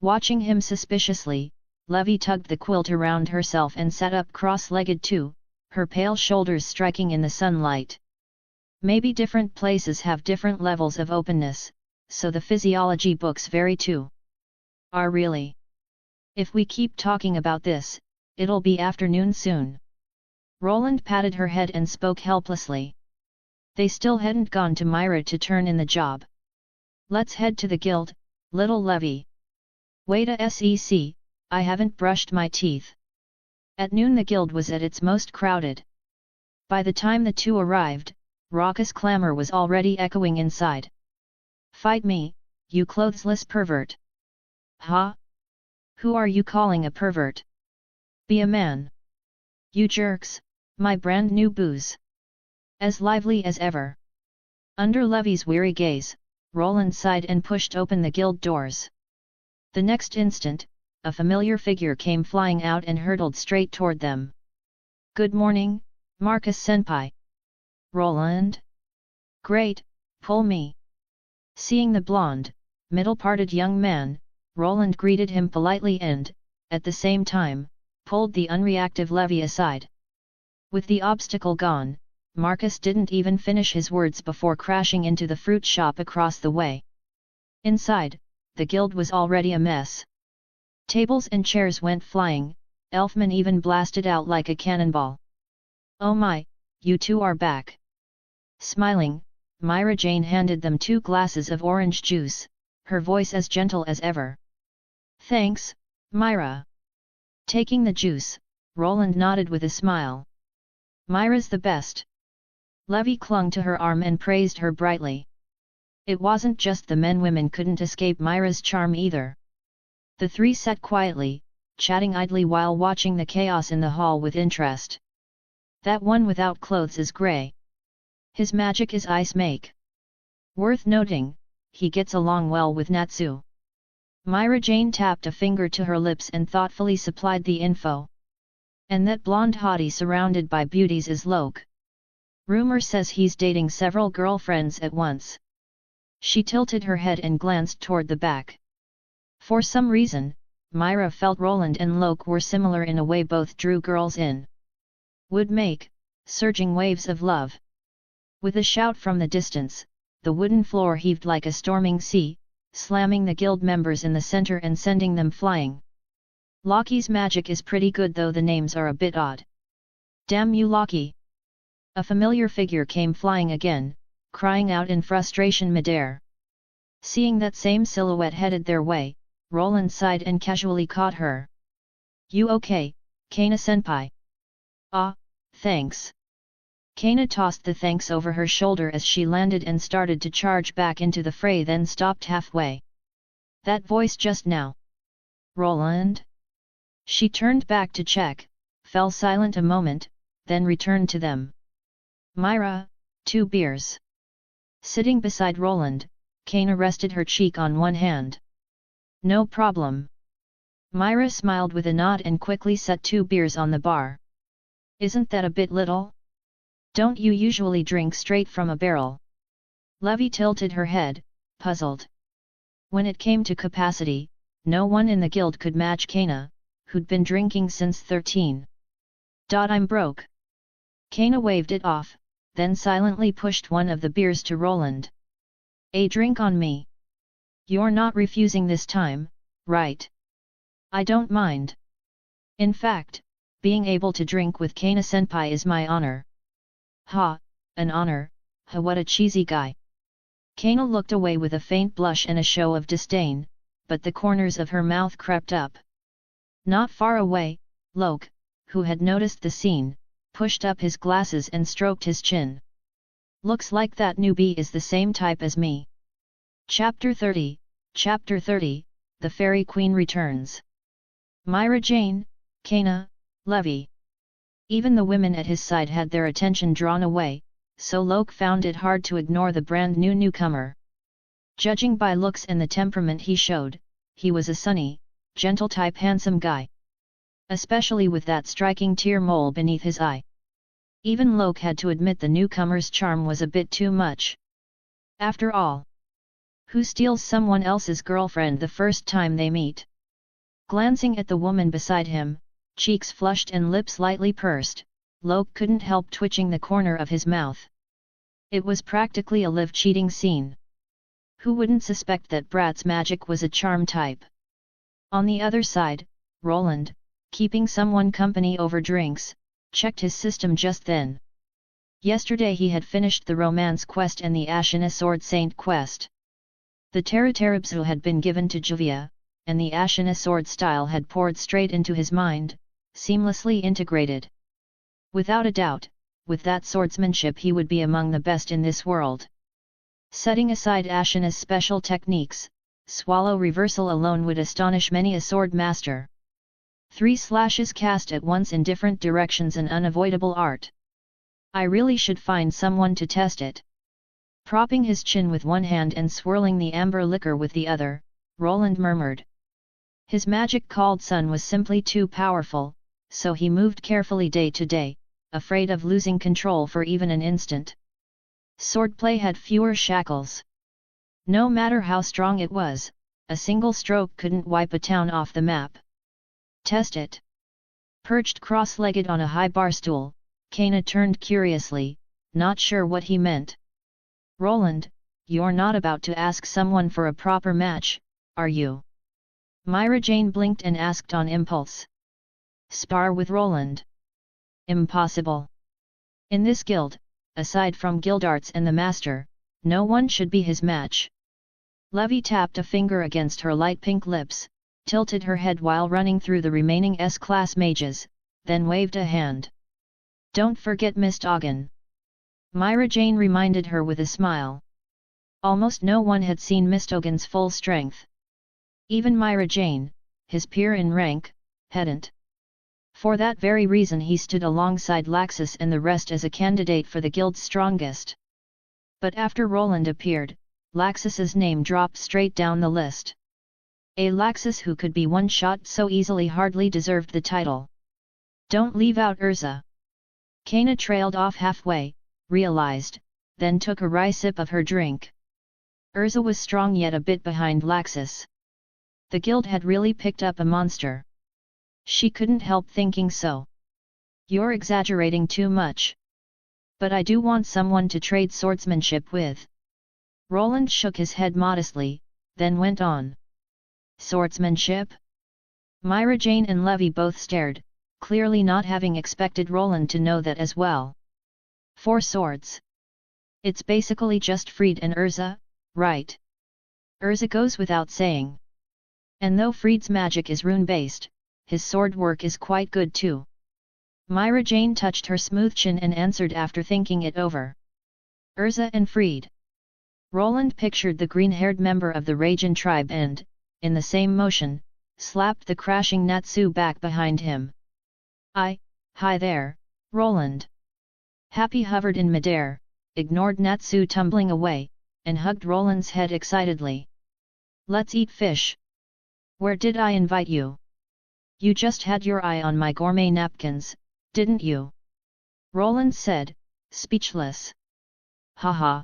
Watching him suspiciously, Levy tugged the quilt around herself and sat up cross-legged too, her pale shoulders striking in the sunlight. Maybe different places have different levels of openness, so the physiology books vary too. Are really? If we keep talking about this, it'll be afternoon soon. Roland patted her head and spoke helplessly. They still hadn't gone to Myra to turn in the job. Let's head to the guild, little Levy. Wait a sec, I haven't brushed my teeth. At noon the guild was at its most crowded. By the time the two arrived, raucous clamor was already echoing inside. Fight me, you clothesless pervert! Huh? Who are you calling a pervert? Be a man! You jerks, my brand new booze! As lively as ever. Under Levy's weary gaze, Roland sighed and pushed open the guild doors. The next instant, a familiar figure came flying out and hurtled straight toward them. Good morning, Marcus-senpai. Roland? Great, pull me. Seeing the blonde, middle-parted young man, Roland greeted him politely and, at the same time, pulled the unreactive Levy aside. With the obstacle gone, Marcus didn't even finish his words before crashing into the fruit shop across the way. Inside, the guild was already a mess. Tables and chairs went flying, Elfman even blasted out like a cannonball. Oh my, you two are back. Smiling, Mirajane handed them 2 glasses of orange juice, her voice as gentle as ever. Thanks, Myra. Taking the juice, Roland nodded with a smile. Myra's the best. Levy clung to her arm and praised her brightly. It wasn't just the men, women couldn't escape Myra's charm either. The three sat quietly, chatting idly while watching the chaos in the hall with interest. That one without clothes is grey. His magic is ice make. Worth noting, he gets along well with Natsu. Mirajane tapped a finger to her lips and thoughtfully supplied the info. And that blonde hottie surrounded by beauties is Loke. Rumor says he's dating several girlfriends at once. She tilted her head and glanced toward the back. For some reason, Myra felt Roland and Loke were similar in a way both drew girls in. Would make surging waves of love. With a shout from the distance, the wooden floor heaved like a storming sea, slamming the guild members in the center and sending them flying. Loki's magic is pretty good, though the names are a bit odd. Damn you, Loki! A familiar figure came flying again, crying out in frustration midair. Seeing that same silhouette headed their way, Roland sighed and casually caught her. You okay, Kana-senpai? Ah, thanks. Kana tossed the thanks over her shoulder as she landed and started to charge back into the fray, then stopped halfway. That voice just now. Roland? She turned back to check, fell silent a moment, then returned to them. Myra, 2 beers. Sitting beside Roland, Kana rested her cheek on one hand. No problem. Myra smiled with a nod and quickly set 2 beers on the bar. Isn't that a bit little? Don't you usually drink straight from a barrel? Levi tilted her head, puzzled. When it came to capacity, no one in the guild could match Kana, who'd been drinking since 13. I'm broke. Kana waved it off, then silently pushed one of the beers to Roland. A drink on me. You're not refusing this time, right? I don't mind. In fact, being able to drink with Kana-senpai is my honor. Ha, an honor, ha, what a cheesy guy. Kana looked away with a faint blush and a show of disdain, but the corners of her mouth crept up. Not far away, Loke, who had noticed the scene, pushed up his glasses and stroked his chin. Looks like that newbie is the same type as me. Chapter 30, The Fairy Queen Returns. Mirajane, Kana, Levi. Even the women at his side had their attention drawn away, so Loke found it hard to ignore the brand new newcomer. Judging by looks and the temperament he showed, he was a sunny, gentle-type handsome guy. Especially with that striking tear mole beneath his eye. Even Loke had to admit the newcomer's charm was a bit too much. After all, who steals someone else's girlfriend the first time they meet? Glancing at the woman beside him, cheeks flushed and lips lightly pursed, Loke couldn't help twitching the corner of his mouth. It was practically a live-cheating scene. Who wouldn't suspect that Brat's magic was a charm type? On the other side, Roland, keeping someone company over drinks, checked his system just then. Yesterday he had finished the Romance quest and the Ashen Sword Saint quest. The Teratarabsu had been given to Juvia, and the Ashen Sword style had poured straight into his mind, seamlessly integrated. Without a doubt, with that swordsmanship he would be among the best in this world. Setting aside Ashena's special techniques, swallow reversal alone would astonish many a sword master. 3 slashes cast at once in different directions, an unavoidable art. I really should find someone to test it. Propping his chin with one hand and swirling the amber liquor with the other, Roland murmured. His magic called Sun was simply too powerful, so he moved carefully day to day, afraid of losing control for even an instant. Swordplay had fewer shackles. No matter how strong it was, a single stroke couldn't wipe a town off the map. Test it. Perched cross-legged on a high bar stool, Kana turned curiously, not sure what he meant. Roland, you're not about to ask someone for a proper match, are you? Mirajane blinked and asked on impulse. Spar with Roland? Impossible. In this guild, aside from Guildarts and the Master, no one should be his match. Levi tapped a finger against her light pink lips, tilted her head while running through the remaining S-class mages, then waved a hand. Don't forget Miss Doggin. Mirajane reminded her with a smile. Almost no one had seen Miss Doggin's full strength. Even Mirajane, his peer in rank, hadn't. For that very reason he stood alongside Laxus and the rest as a candidate for the guild's strongest. But after Roland appeared, Laxus's name dropped straight down the list. A Laxus who could be one-shot so easily hardly deserved the title. Don't leave out Urza. Kana trailed off halfway, realized, then took a wry sip of her drink. Urza was strong yet a bit behind Laxus. The guild had really picked up a monster. She couldn't help thinking so. You're exaggerating too much. But I do want someone to trade swordsmanship with. Roland shook his head modestly, then went on. Swordsmanship? Mirajane and Levi both stared, clearly not having expected Roland to know that as well. 4 swords. It's basically just Fried and Urza, right? Urza goes without saying. And though Fried's magic is rune-based, his sword work is quite good too. Mirajane touched her smooth chin and answered after thinking it over. Urza and Fried. Roland pictured the green-haired member of the Rajin tribe and, in the same motion, slapped the crashing Natsu back behind him. Hi there, Roland. Happy hovered in midair, ignored Natsu tumbling away, and hugged Roland's head excitedly. Let's eat fish. Where did I invite you? You just had your eye on my gourmet napkins, didn't you? Roland said, speechless. Haha.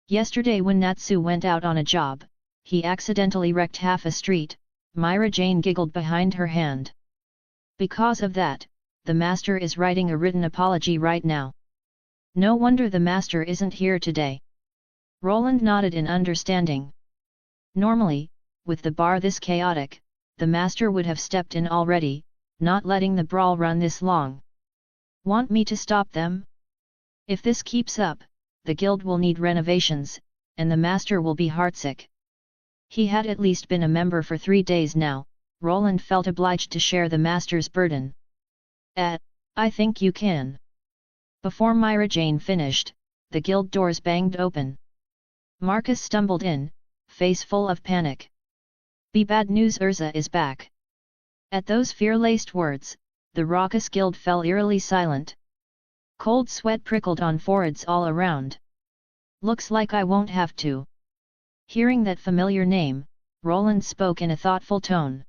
Yesterday when Natsu went out on a job, he accidentally wrecked half a street, Mirajane giggled behind her hand. Because of that, the master is writing a written apology right now. No wonder the master isn't here today. Roland nodded in understanding. Normally, with the bar this chaotic, the master would have stepped in already, not letting the brawl run this long. Want me to stop them? If this keeps up, the guild will need renovations, and the master will be heartsick. He had at least been a member for 3 days now. Roland felt obliged to share the master's burden. I think you can. Before Mirajane finished, the guild doors banged open. Marcus stumbled in, face full of panic. Be bad news, Urza is back. At those fear-laced words, the raucous guild fell eerily silent. Cold sweat prickled on foreheads all around. Looks like I won't have to. Hearing that familiar name, Roland spoke in a thoughtful tone.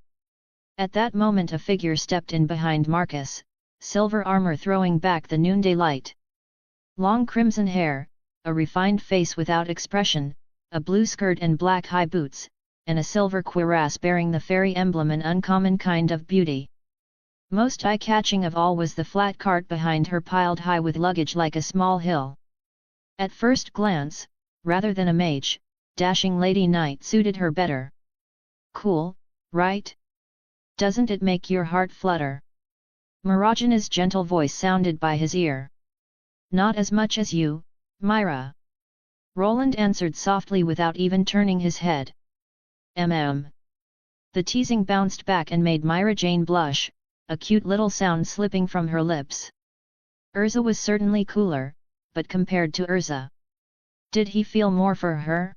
At that moment a figure stepped in behind Marcus, silver armor throwing back the noonday light. Long crimson hair, a refined face without expression, a blue skirt and black high boots, and a silver cuirass bearing the fairy emblem, an uncommon kind of beauty. Most eye-catching of all was the flat cart behind her piled high with luggage like a small hill. At first glance, rather than a mage, dashing lady knight suited her better. Cool, right? Doesn't it make your heart flutter? Mirajane's gentle voice sounded by his ear. Not as much as you, Myra. Roland answered softly without even turning his head. The teasing bounced back and made Mirajane blush, a cute little sound slipping from her lips. Urza was certainly cooler, but compared to Urza, did he feel more for her?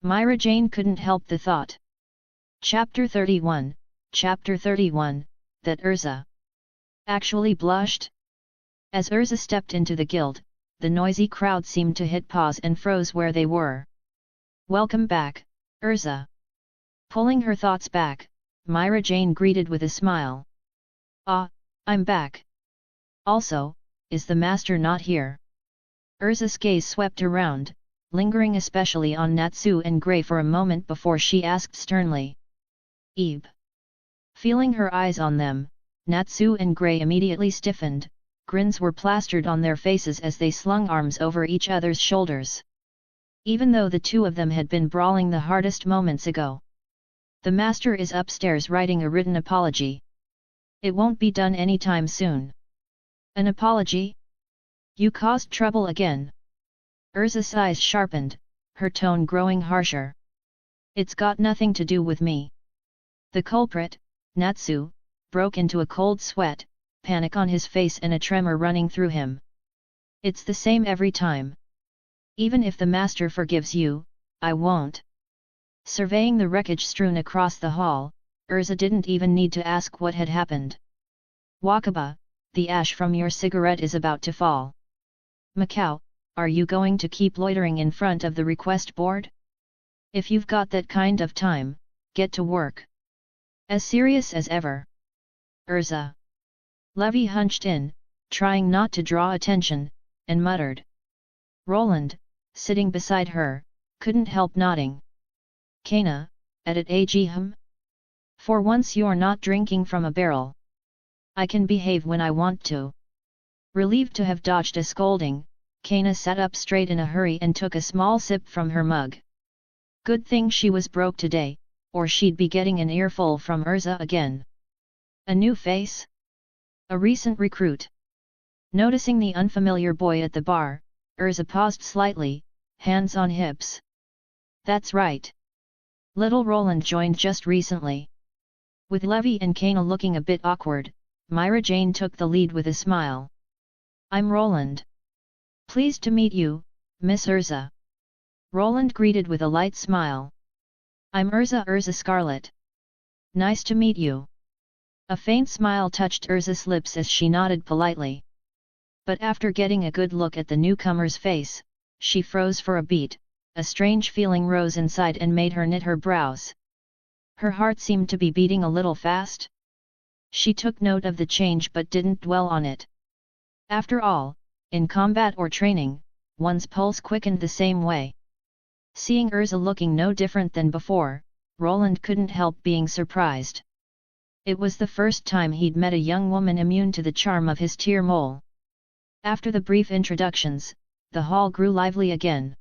Mirajane couldn't help the thought. Chapter 31, that Urza actually blushed? As Urza stepped into the guild, the noisy crowd seemed to hit pause and froze where they were. Welcome back, Urza. Pulling her thoughts back, Mirajane greeted with a smile. I'm back. Also, is the master not here? Urza's gaze swept around, lingering especially on Natsu and Grey for a moment before she asked sternly. Ebe. Feeling her eyes on them, Natsu and Grey immediately stiffened, grins were plastered on their faces as they slung arms over each other's shoulders. Even though the two of them had been brawling the hardest moments ago. The master is upstairs writing a written apology. It won't be done anytime soon. An apology? You caused trouble again. Urza's eyes sharpened, her tone growing harsher. It's got nothing to do with me. The culprit, Natsu, broke into a cold sweat, panic on his face and a tremor running through him. It's the same every time. Even if the master forgives you, I won't. Surveying the wreckage strewn across the hall, Urza didn't even need to ask what had happened. Wakaba, the ash from your cigarette is about to fall. Macau, are you going to keep loitering in front of the request board? If you've got that kind of time, get to work. As serious as ever. Urza. Levy hunched in, trying not to draw attention, and muttered. Roland, sitting beside her, couldn't help nodding. Kana, at it agihum? For once you're not drinking from a barrel. I can behave when I want to. Relieved to have dodged a scolding, Kana sat up straight in a hurry and took a small sip from her mug. Good thing she was broke today, or she'd be getting an earful from Urza again. A new face? A recent recruit. Noticing the unfamiliar boy at the bar, Urza paused slightly, hands on hips. That's right. Little Roland joined just recently. With Levy and Kana looking a bit awkward, Mirajane took the lead with a smile. I'm Roland. Pleased to meet you, Miss Urza. Roland greeted with a light smile. I'm Urza Scarlet. Nice to meet you. A faint smile touched Urza's lips as she nodded politely. But after getting a good look at the newcomer's face, she froze for a beat, a strange feeling rose inside and made her knit her brows. Her heart seemed to be beating a little fast. She took note of the change but didn't dwell on it. After all, in combat or training, one's pulse quickened the same way. Seeing Urza looking no different than before, Roland couldn't help being surprised. It was the first time he'd met a young woman immune to the charm of his tear mole. After the brief introductions, the hall grew lively again.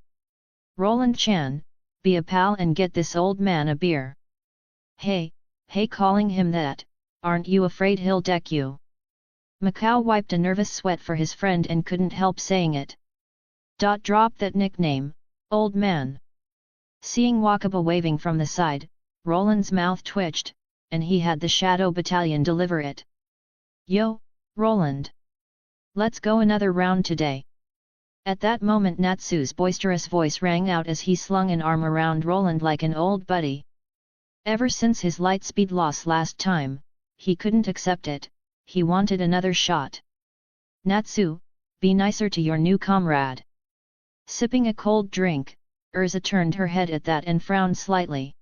Roland-chan, be a pal and get this old man a beer. Hey, calling him that, aren't you afraid he'll deck you? Macau wiped a nervous sweat for his friend and couldn't help saying it. Drop that nickname, old man. Seeing Wakaba waving from the side, Roland's mouth twitched, and he had the Shadow Battalion deliver it. Yo, Roland! Let's go another round today. At that moment Natsu's boisterous voice rang out as he slung an arm around Roland like an old buddy. Ever since his lightspeed loss last time, he couldn't accept it, he wanted another shot. Natsu, be nicer to your new comrade. Sipping a cold drink, Urza turned her head at that and frowned slightly.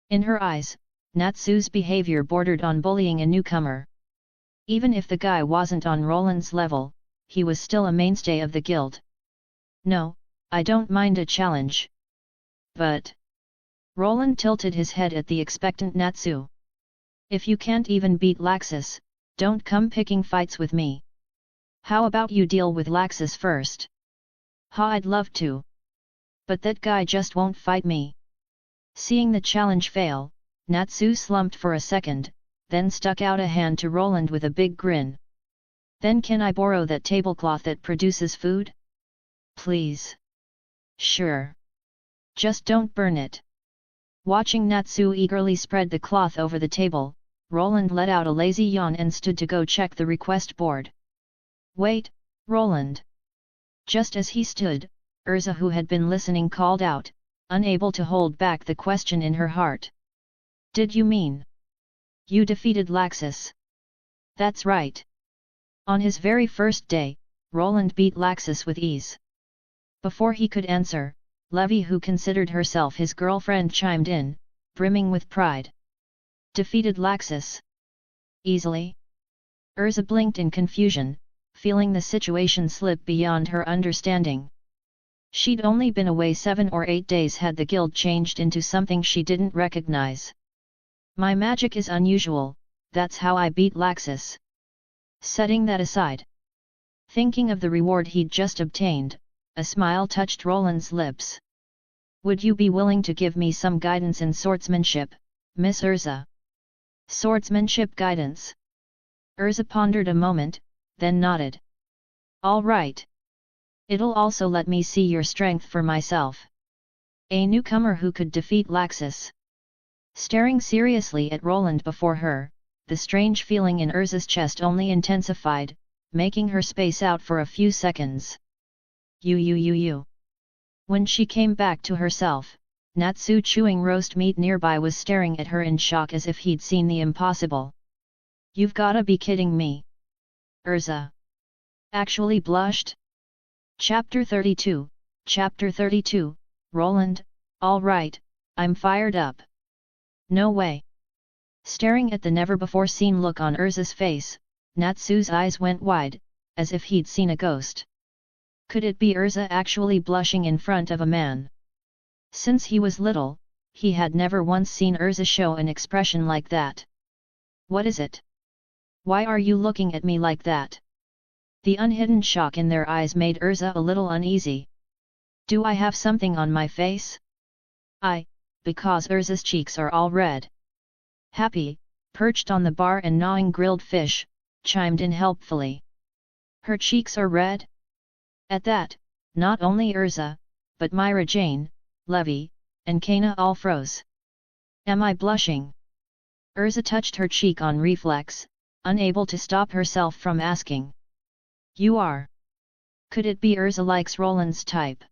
In her eyes, Natsu's behavior bordered on bullying a newcomer. Even if the guy wasn't on Roland's level, he was still a mainstay of the guild. No, I don't mind a challenge. But... Roland tilted his head at the expectant Natsu. If you can't even beat Laxus, don't come picking fights with me. How about you deal with Laxus first? Ha, I'd love to. But that guy just won't fight me. Seeing the challenge fail, Natsu slumped for a second, then stuck out a hand to Roland with a big grin. Then can I borrow that tablecloth that produces food? Please. Sure. Just don't burn it. Watching Natsu eagerly spread the cloth over the table, Roland let out a lazy yawn and stood to go check the request board. Wait, Roland. Just as he stood, Urza, who had been listening, called out, unable to hold back the question in her heart. Did you mean? You defeated Laxus? That's right. On his very first day, Roland beat Laxus with ease. Before he could answer, Levy, who considered herself his girlfriend, chimed in, brimming with pride. Defeated Laxus? Easily? Urza blinked in confusion, feeling the situation slip beyond her understanding. She'd only been away 7 or 8 days had the guild changed into something she didn't recognize. My magic is unusual, that's how I beat Laxus. Setting that aside. Thinking of the reward he'd just obtained, a smile touched Roland's lips. Would you be willing to give me some guidance in swordsmanship, Miss Urza? Swordsmanship guidance? Urza pondered a moment, then nodded. All right. It'll also let me see your strength for myself. A newcomer who could defeat Laxus. Staring seriously at Roland before her, the strange feeling in Urza's chest only intensified, making her space out for a few seconds. You. When she came back to herself, Natsu, chewing roast meat nearby, was staring at her in shock as if he'd seen the impossible. "You've gotta be kidding me!" Urza actually blushed. Chapter 32, Chapter 32, Roland, all right, I'm fired up. No way. Staring at the never-before-seen look on Urza's face, Natsu's eyes went wide, as if he'd seen a ghost. Could it be Urza actually blushing in front of a man? Since he was little, he had never once seen Urza show an expression like that. "What is it? Why are you looking at me like that?" The unhidden shock in their eyes made Urza a little uneasy. "Do I have something on my face?" Because Urza's cheeks are all red. Happy, perched on the bar and gnawing grilled fish, chimed in helpfully. "Her cheeks are red?" At that, not only Urza, but Mirajane, Levi, and Kana all froze. "Am I blushing?" Urza touched her cheek on reflex, unable to stop herself from asking. "You are." Could it be Urza likes Roland's type?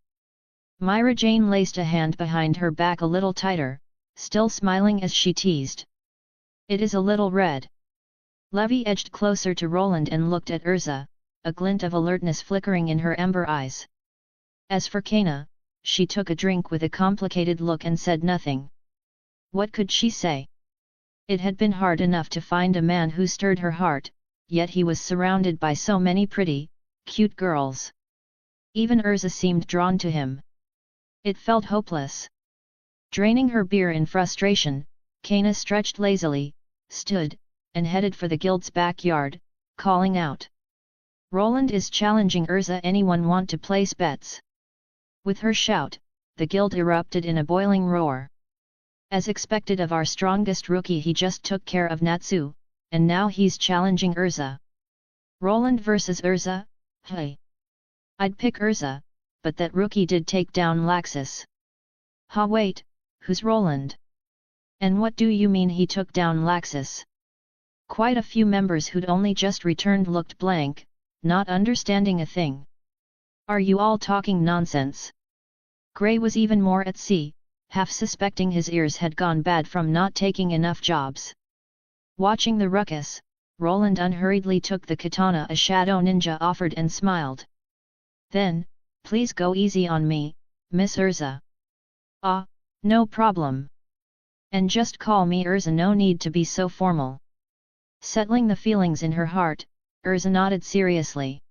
Mirajane laced a hand behind her back a little tighter, still smiling as she teased. "It is a little red." Levi edged closer to Roland and looked at Urza, a glint of alertness flickering in her ember eyes. As for Kana, she took a drink with a complicated look and said nothing. What could she say? It had been hard enough to find a man who stirred her heart, yet he was surrounded by so many pretty, cute girls. Even Urza seemed drawn to him. It felt hopeless. Draining her beer in frustration, Kana stretched lazily, stood, and headed for the guild's backyard, calling out. "Roland is challenging Urza, anyone want to place bets?" With her shout, the guild erupted in a boiling roar. As expected of our strongest rookie, he just took care of Natsu, and now he's challenging Urza. Roland versus Urza? Hey! I'd pick Urza, but that rookie did take down Laxus. Ha, wait, who's Roland? And what do you mean he took down Laxus? Quite a few members who'd only just returned looked blank, not understanding a thing. Are you all talking nonsense? Gray was even more at sea, half suspecting his ears had gone bad from not taking enough jobs. Watching the ruckus, Roland unhurriedly took the katana a shadow ninja offered and smiled. Then, "Please go easy on me, Miss Urza." "Ah, no problem. And just call me Urza, no need to be so formal." Settling the feelings in her heart, Urza nodded seriously.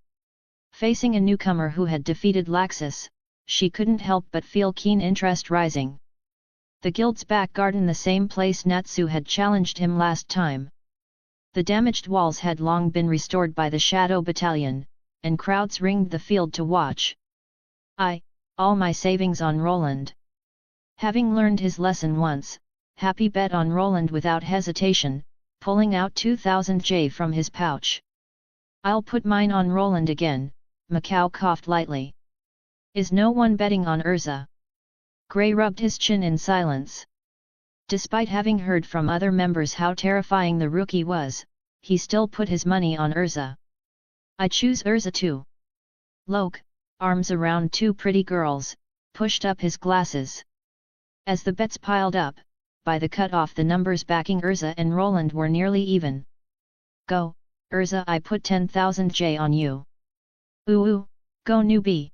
Facing a newcomer who had defeated Laxus, she couldn't help but feel keen interest rising. The guild's back garden, the same place Natsu had challenged him last time. The damaged walls had long been restored by the Shadow Battalion, and crowds ringed the field to watch. All my savings on Roland." Having learned his lesson once, Happy bet on Roland without hesitation, pulling out 2,000 J from his pouch. "I'll put mine on Roland again," Macau coughed lightly. "Is no one betting on Urza?" Gray rubbed his chin in silence. Despite having heard from other members how terrifying the rookie was, he still put his money on Urza. "I choose Urza too." Loke, arms around two pretty girls, pushed up his glasses. As the bets piled up, by the cut-off the numbers backing Urza and Roland were nearly even. "Go, Urza, I put 10,000 J on you." Ooh, go newbie.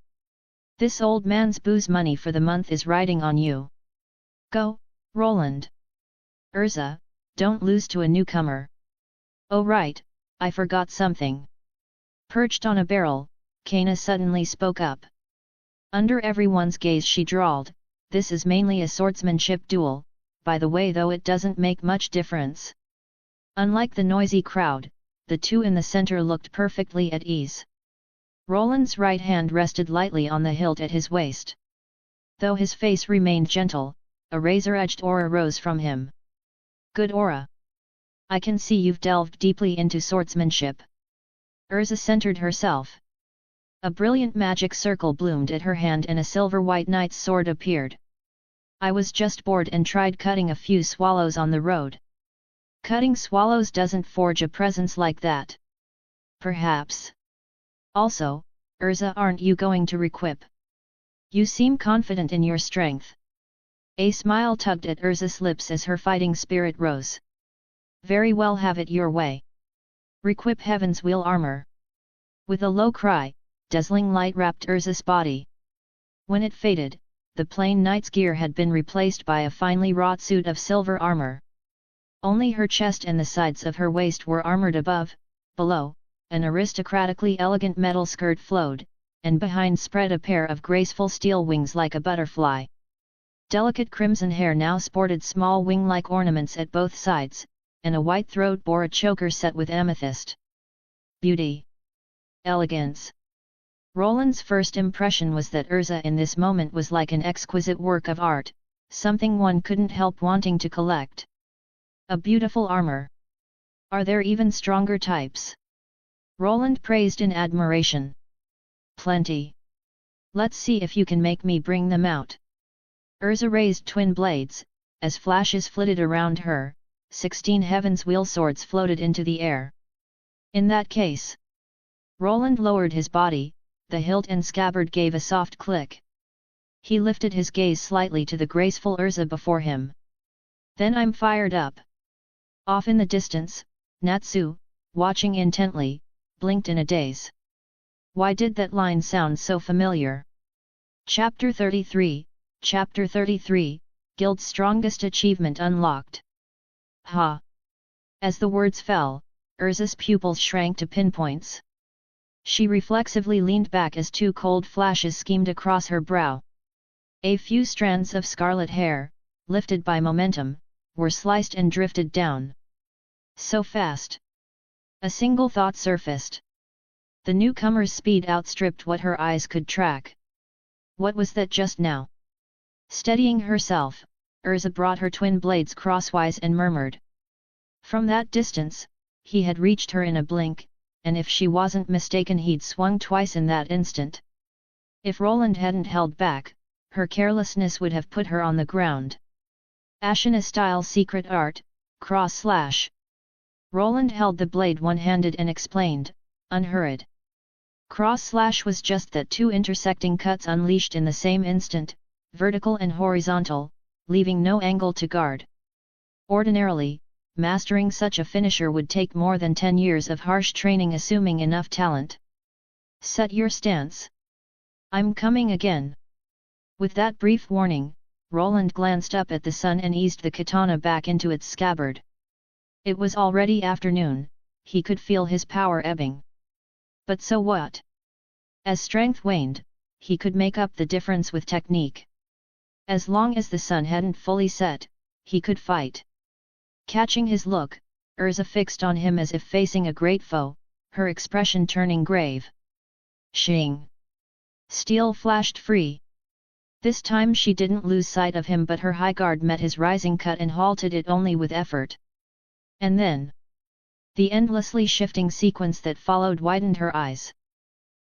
This old man's booze money for the month is riding on you." "Go, Roland." "Urza, don't lose to a newcomer." "Oh right, I forgot something." Perched on a barrel, Kana suddenly spoke up. Under everyone's gaze she drawled, "This is mainly a swordsmanship duel, by the way, though it doesn't make much difference." Unlike the noisy crowd, the two in the center looked perfectly at ease. Roland's right hand rested lightly on the hilt at his waist. Though his face remained gentle, a razor-edged aura rose from him. "Good aura. I can see you've delved deeply into swordsmanship." Urza centered herself. A brilliant magic circle bloomed at her hand and a silver-white knight's sword appeared. "I was just bored and tried cutting a few swallows on the road." "Cutting swallows doesn't forge a presence like that." "Perhaps. Also, Urza, aren't you going to requip? You seem confident in your strength." A smile tugged at Urza's lips as her fighting spirit rose. Very well, have it your way. Requip Heaven's Wheel armor. With a low cry, dazzling light wrapped Urza's body. When it faded, the plain knight's gear had been replaced by a finely wrought suit of silver armor. Only her chest and the sides of her waist were armored above. Below, an aristocratically elegant metal skirt flowed, and behind spread a pair of graceful steel wings like a butterfly. Delicate crimson hair now sported small wing-like ornaments at both sides, and a white throat bore a choker set with amethyst. Beauty. Elegance. Roland's first impression was that Urza in this moment was like an exquisite work of art, something one couldn't help wanting to collect. A beautiful armor. Are there even stronger types? Roland praised in admiration. Plenty. Let's see if you can make me bring them out. Urza raised twin blades, as flashes flitted around her, 16 Heaven's Wheel swords floated into the air. In that case. Roland lowered his body, the hilt and scabbard gave a soft click. He lifted his gaze slightly to the graceful Urza before him. Then I'm fired up. Off in the distance, Natsu, watching intently, blinked in a daze. Why did that line sound so familiar? Chapter 33, Chapter 33, Guild's Strongest Achievement Unlocked. Ha! As the words fell, Urza's pupils shrank to pinpoints. She reflexively leaned back as two cold flashes schemed across her brow. A few strands of scarlet hair, lifted by momentum, were sliced and drifted down. So fast! A single thought surfaced. The newcomer's speed outstripped what her eyes could track. What was that just now? Steadying herself, Urza brought her twin blades crosswise and murmured. From that distance, he had reached her in a blink, and if she wasn't mistaken he'd swung twice in that instant. If Roland hadn't held back, her carelessness would have put her on the ground. Ashina-style secret art, cross-slash. Roland held the blade one-handed and explained, unhurried. Cross-slash was just that, two intersecting cuts unleashed in the same instant, vertical and horizontal, leaving no angle to guard. Ordinarily, mastering such a finisher would take more than 10 years of harsh training, assuming enough talent. Set your stance. I'm coming again. With that brief warning, Roland glanced up at the sun and eased the katana back into its scabbard. It was already afternoon, he could feel his power ebbing. But so what? As strength waned, he could make up the difference with technique. As long as the sun hadn't fully set, he could fight. Catching his look, Urza fixed on him as if facing a great foe, her expression turning grave. Shing! Steel flashed free. This time she didn't lose sight of him, but her high guard met his rising cut and halted it only with effort. And then, the endlessly shifting sequence that followed widened her eyes.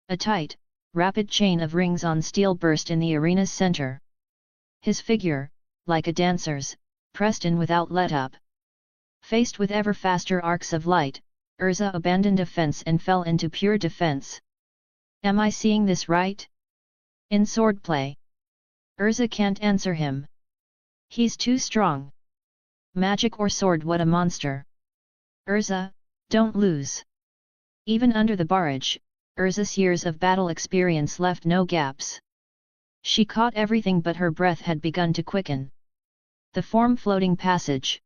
A tight, rapid chain of rings on steel burst in the arena's center. His figure, like a dancer's, pressed in without let-up. Faced with ever faster arcs of light, Urza abandoned offense and fell into pure defense. Am I seeing this right? In swordplay. Urza can't answer him. He's too strong. Magic or sword, what a monster. Urza, don't lose. Even under the barrage, Urza's years of battle experience left no gaps. She caught everything, but her breath had begun to quicken. The form-floating passage.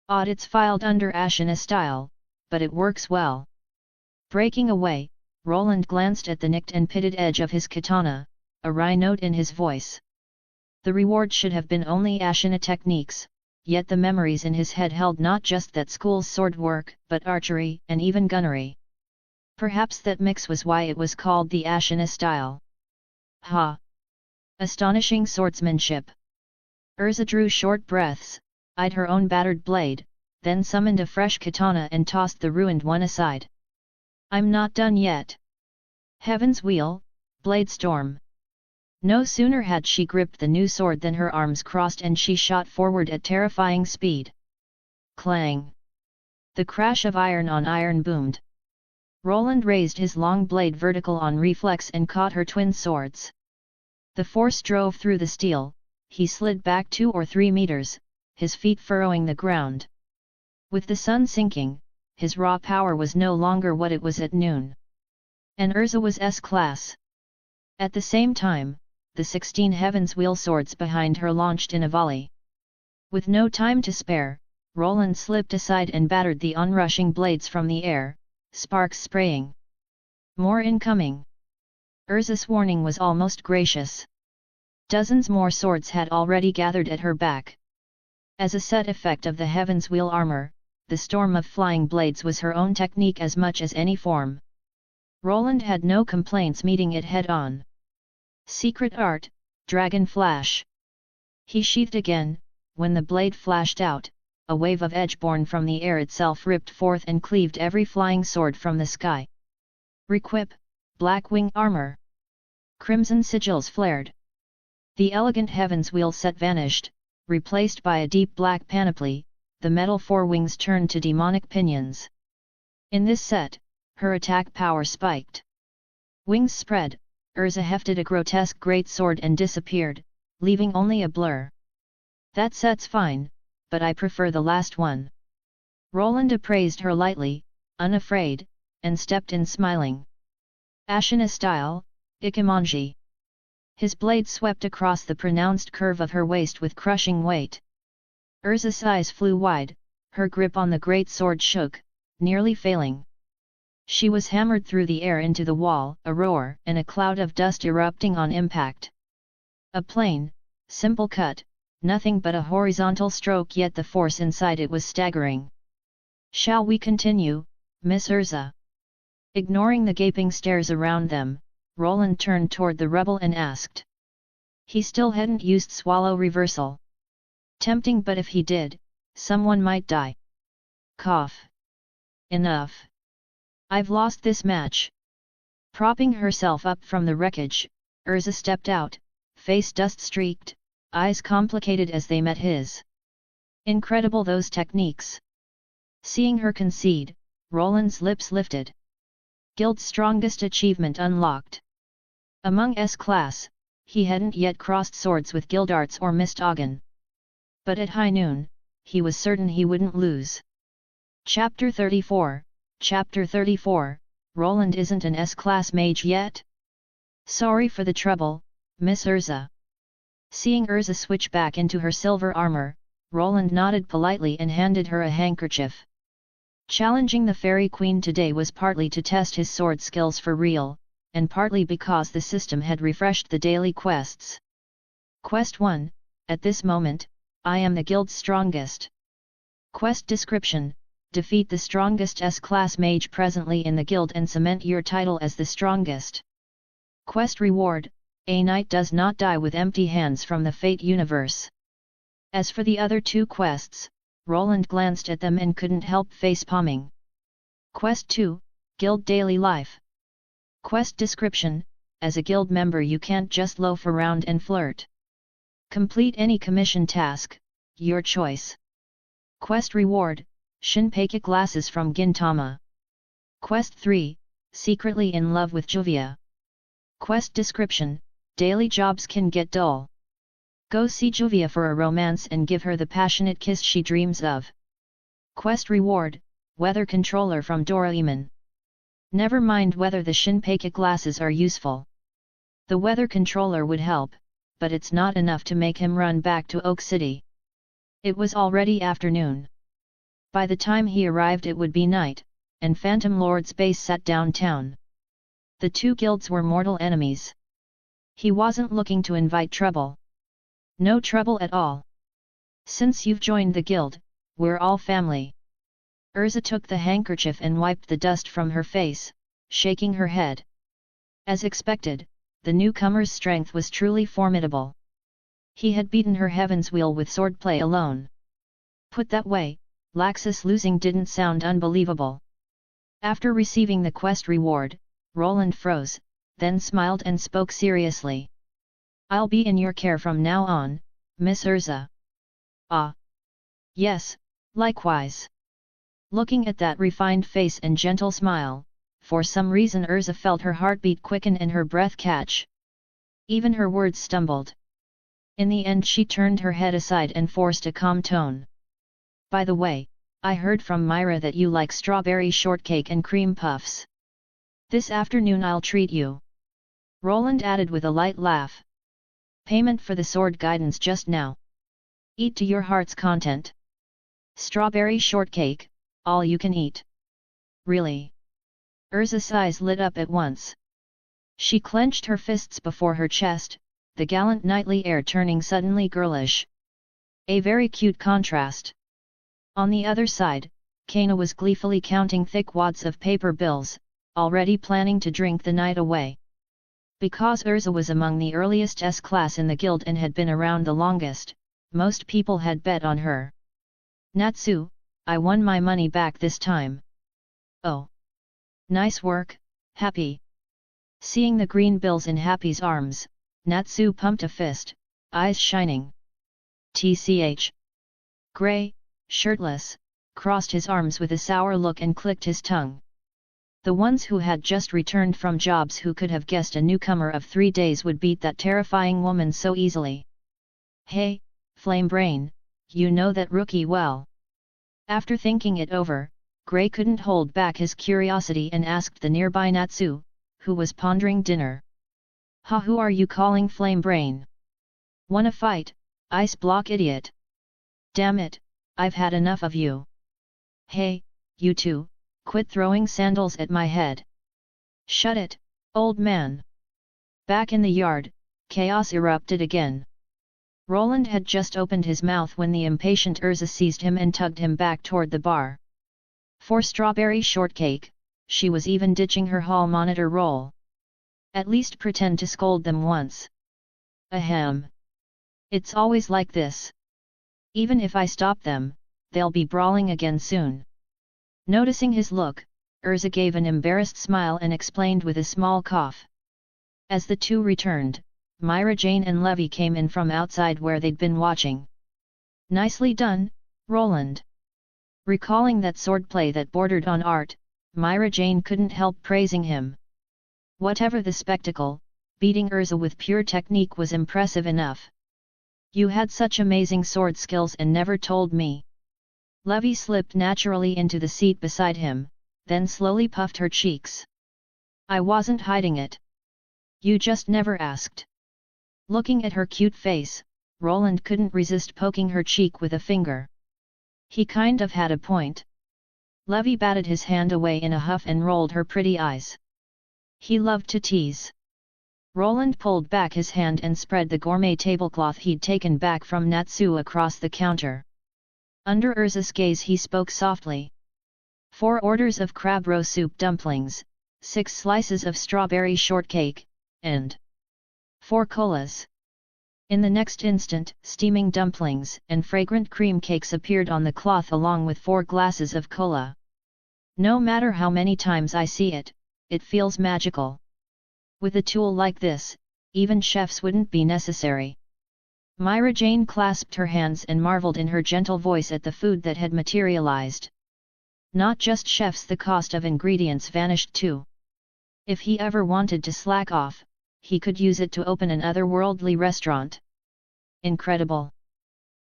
Odd, it's filed under Ashina style, but it works well. Breaking away, Roland glanced at the nicked and pitted edge of his katana, a wry note in his voice. The reward should have been only Ashina techniques, yet the memories in his head held not just that school's sword work, but archery and even gunnery. Perhaps that mix was why it was called the Ashina style. Ha! Astonishing swordsmanship! Urza drew short breaths, eyed her own battered blade, then summoned a fresh katana and tossed the ruined one aside. I'm not done yet. Heaven's Wheel, Blade Storm. No sooner had she gripped the new sword than her arms crossed and she shot forward at terrifying speed. Clang! The crash of iron on iron boomed. Roland raised his long blade vertical on reflex and caught her twin swords. The force drove through the steel, he slid back 2 or 3 meters, his feet furrowing the ground. With the sun sinking, his raw power was no longer what it was at noon. And Urza was S-class. At the same time, the 16 Heaven's Wheel swords behind her launched in a volley. With no time to spare, Roland slipped aside and battered the onrushing blades from the air, sparks spraying. More incoming. Urza's warning was almost gracious. Dozens more swords had already gathered at her back. As a set effect of the Heaven's Wheel armor, the storm of flying blades was her own technique as much as any form. Roland had no complaints meeting it head-on. Secret art, Dragon Flash. He sheathed again. When the blade flashed out, a wave of edge born from the air itself ripped forth and cleaved every flying sword from the sky. Requip, Black Wing Armor. Crimson sigils flared. The elegant Heaven's Wheel set vanished, replaced by a deep black panoply, the metal forewings turned to demonic pinions. In this set, her attack power spiked. Wings spread, Urza hefted a grotesque great sword and disappeared, leaving only a blur. That set's fine, but I prefer the last one. Roland appraised her lightly, unafraid, and stepped in smiling. Ashina style, Ikemonji. His blade swept across the pronounced curve of her waist with crushing weight. Urza's eyes flew wide, her grip on the great sword shook, nearly failing. She was hammered through the air into the wall, a roar and a cloud of dust erupting on impact. A plain, simple cut, nothing but a horizontal stroke, yet the force inside it was staggering. "Shall we continue, Miss Urza?" Ignoring the gaping stares around them, Roland turned toward the rebel and asked. He still hadn't used swallow reversal. Tempting, but if he did, someone might die. Cough. Enough. I've lost this match. Propping herself up from the wreckage, Urza stepped out, face dust-streaked, eyes complicated as they met his. Incredible those techniques. Seeing her concede, Roland's lips lifted. Guild's strongest achievement unlocked. Among S-class, he hadn't yet crossed swords with Guildarts or Mist Ogden. But at high noon, he was certain he wouldn't lose. Chapter 34, Chapter 34, Roland isn't an S-class mage yet? Sorry for the trouble, Miss Urza. Seeing Urza switch back into her silver armor, Roland nodded politely and handed her a handkerchief. Challenging the Fairy Queen today was partly to test his sword skills for real, and partly because the system had refreshed the daily quests. Quest 1, at this moment, I am the guild's strongest. Quest description, defeat the strongest S-class mage presently in the guild and cement your title as the strongest. Quest reward, a knight does not die with empty hands from the Fate universe. As for the other two quests, Roland glanced at them and couldn't help face-palming. Quest 2, Guild Daily Life. Quest description, as a guild member you can't just loaf around and flirt. Complete any commission task, your choice. Quest reward, Shinpeica glasses from Gintama. Quest 3, secretly in love with Juvia. Quest description, daily jobs can get dull. Go see Juvia for a romance and give her the passionate kiss she dreams of. Quest reward, weather controller from Doraemon. Never mind whether the Shinpeica glasses are useful. The weather controller would help, but it's not enough to make him run back to Oak City. It was already afternoon. By the time he arrived it would be night, and Phantom Lord's base sat downtown. The two guilds were mortal enemies. He wasn't looking to invite trouble. No trouble at all. Since you've joined the guild, we're all family. Urza took the handkerchief and wiped the dust from her face, shaking her head. As expected, the newcomer's strength was truly formidable. He had beaten her Heaven's Wheel with swordplay alone. Put that way, Laxus losing didn't sound unbelievable. After receiving the quest reward, Roland froze, then smiled and spoke seriously. I'll be in your care from now on, Miss Urza. Ah. Yes, likewise. Looking at that refined face and gentle smile, for some reason Urza felt her heartbeat quicken and her breath catch. Even her words stumbled. In the end she turned her head aside and forced a calm tone. By the way, I heard from Myra that you like strawberry shortcake and cream puffs. This afternoon I'll treat you. Roland added with a light laugh. Payment for the sword guidance just now. Eat to your heart's content. Strawberry shortcake, all you can eat. Really? Urza's eyes lit up at once. She clenched her fists before her chest, the gallant knightly air turning suddenly girlish. A very cute contrast. On the other side, Kana was gleefully counting thick wads of paper bills, already planning to drink the night away. Because Urza was among the earliest S-class in the guild and had been around the longest, most people had bet on her. Natsu, I won my money back this time. Oh! Nice work, Happy. Seeing the green bills in Happy's arms, Natsu pumped a fist, eyes shining. Tch. Gray, shirtless, crossed his arms with a sour look and clicked his tongue. The ones who had just returned from jobs who could have guessed a newcomer of 3 days would beat that terrifying woman so easily. Hey, Flame Brain, you know that rookie well. After thinking it over, Gray couldn't hold back his curiosity and asked the nearby Natsu, who was pondering dinner. Ha, who are you calling Flame Brain? Wanna fight, ice block idiot? Damn it, I've had enough of you. Hey, you two, quit throwing sandals at my head. Shut it, old man. Back in the yard, chaos erupted again. Roland had just opened his mouth when the impatient Urza seized him and tugged him back toward the bar. For strawberry shortcake, she was even ditching her hall monitor role. At least pretend to scold them once. Ahem. It's always like this. Even if I stop them, they'll be brawling again soon. Noticing his look, Urza gave an embarrassed smile and explained with a small cough. As the two returned, Mirajane and Levi came in from outside where they'd been watching. Nicely done, Roland. Recalling that swordplay that bordered on art, Mirajane couldn't help praising him. Whatever the spectacle, beating Urza with pure technique was impressive enough. You had such amazing sword skills and never told me. Levi slipped naturally into the seat beside him, then slowly puffed her cheeks. I wasn't hiding it. You just never asked. Looking at her cute face, Roland couldn't resist poking her cheek with a finger. He kind of had a point. Levi batted his hand away in a huff and rolled her pretty eyes. He loved to tease. Roland pulled back his hand and spread the gourmet tablecloth he'd taken back from Natsu across the counter. Under Urza's gaze he spoke softly. 4 orders of crab roe soup dumplings, 6 slices of strawberry shortcake, and 4 colas. In the next instant, steaming dumplings and fragrant cream cakes appeared on the cloth along with 4 glasses of cola. No matter how many times I see it, it feels magical. With a tool like this, even chefs wouldn't be necessary. Mirajane clasped her hands and marveled in her gentle voice at the food that had materialized. Not just chefs, the cost of ingredients vanished too. If he ever wanted to slack off, he could use it to open an otherworldly restaurant. Incredible!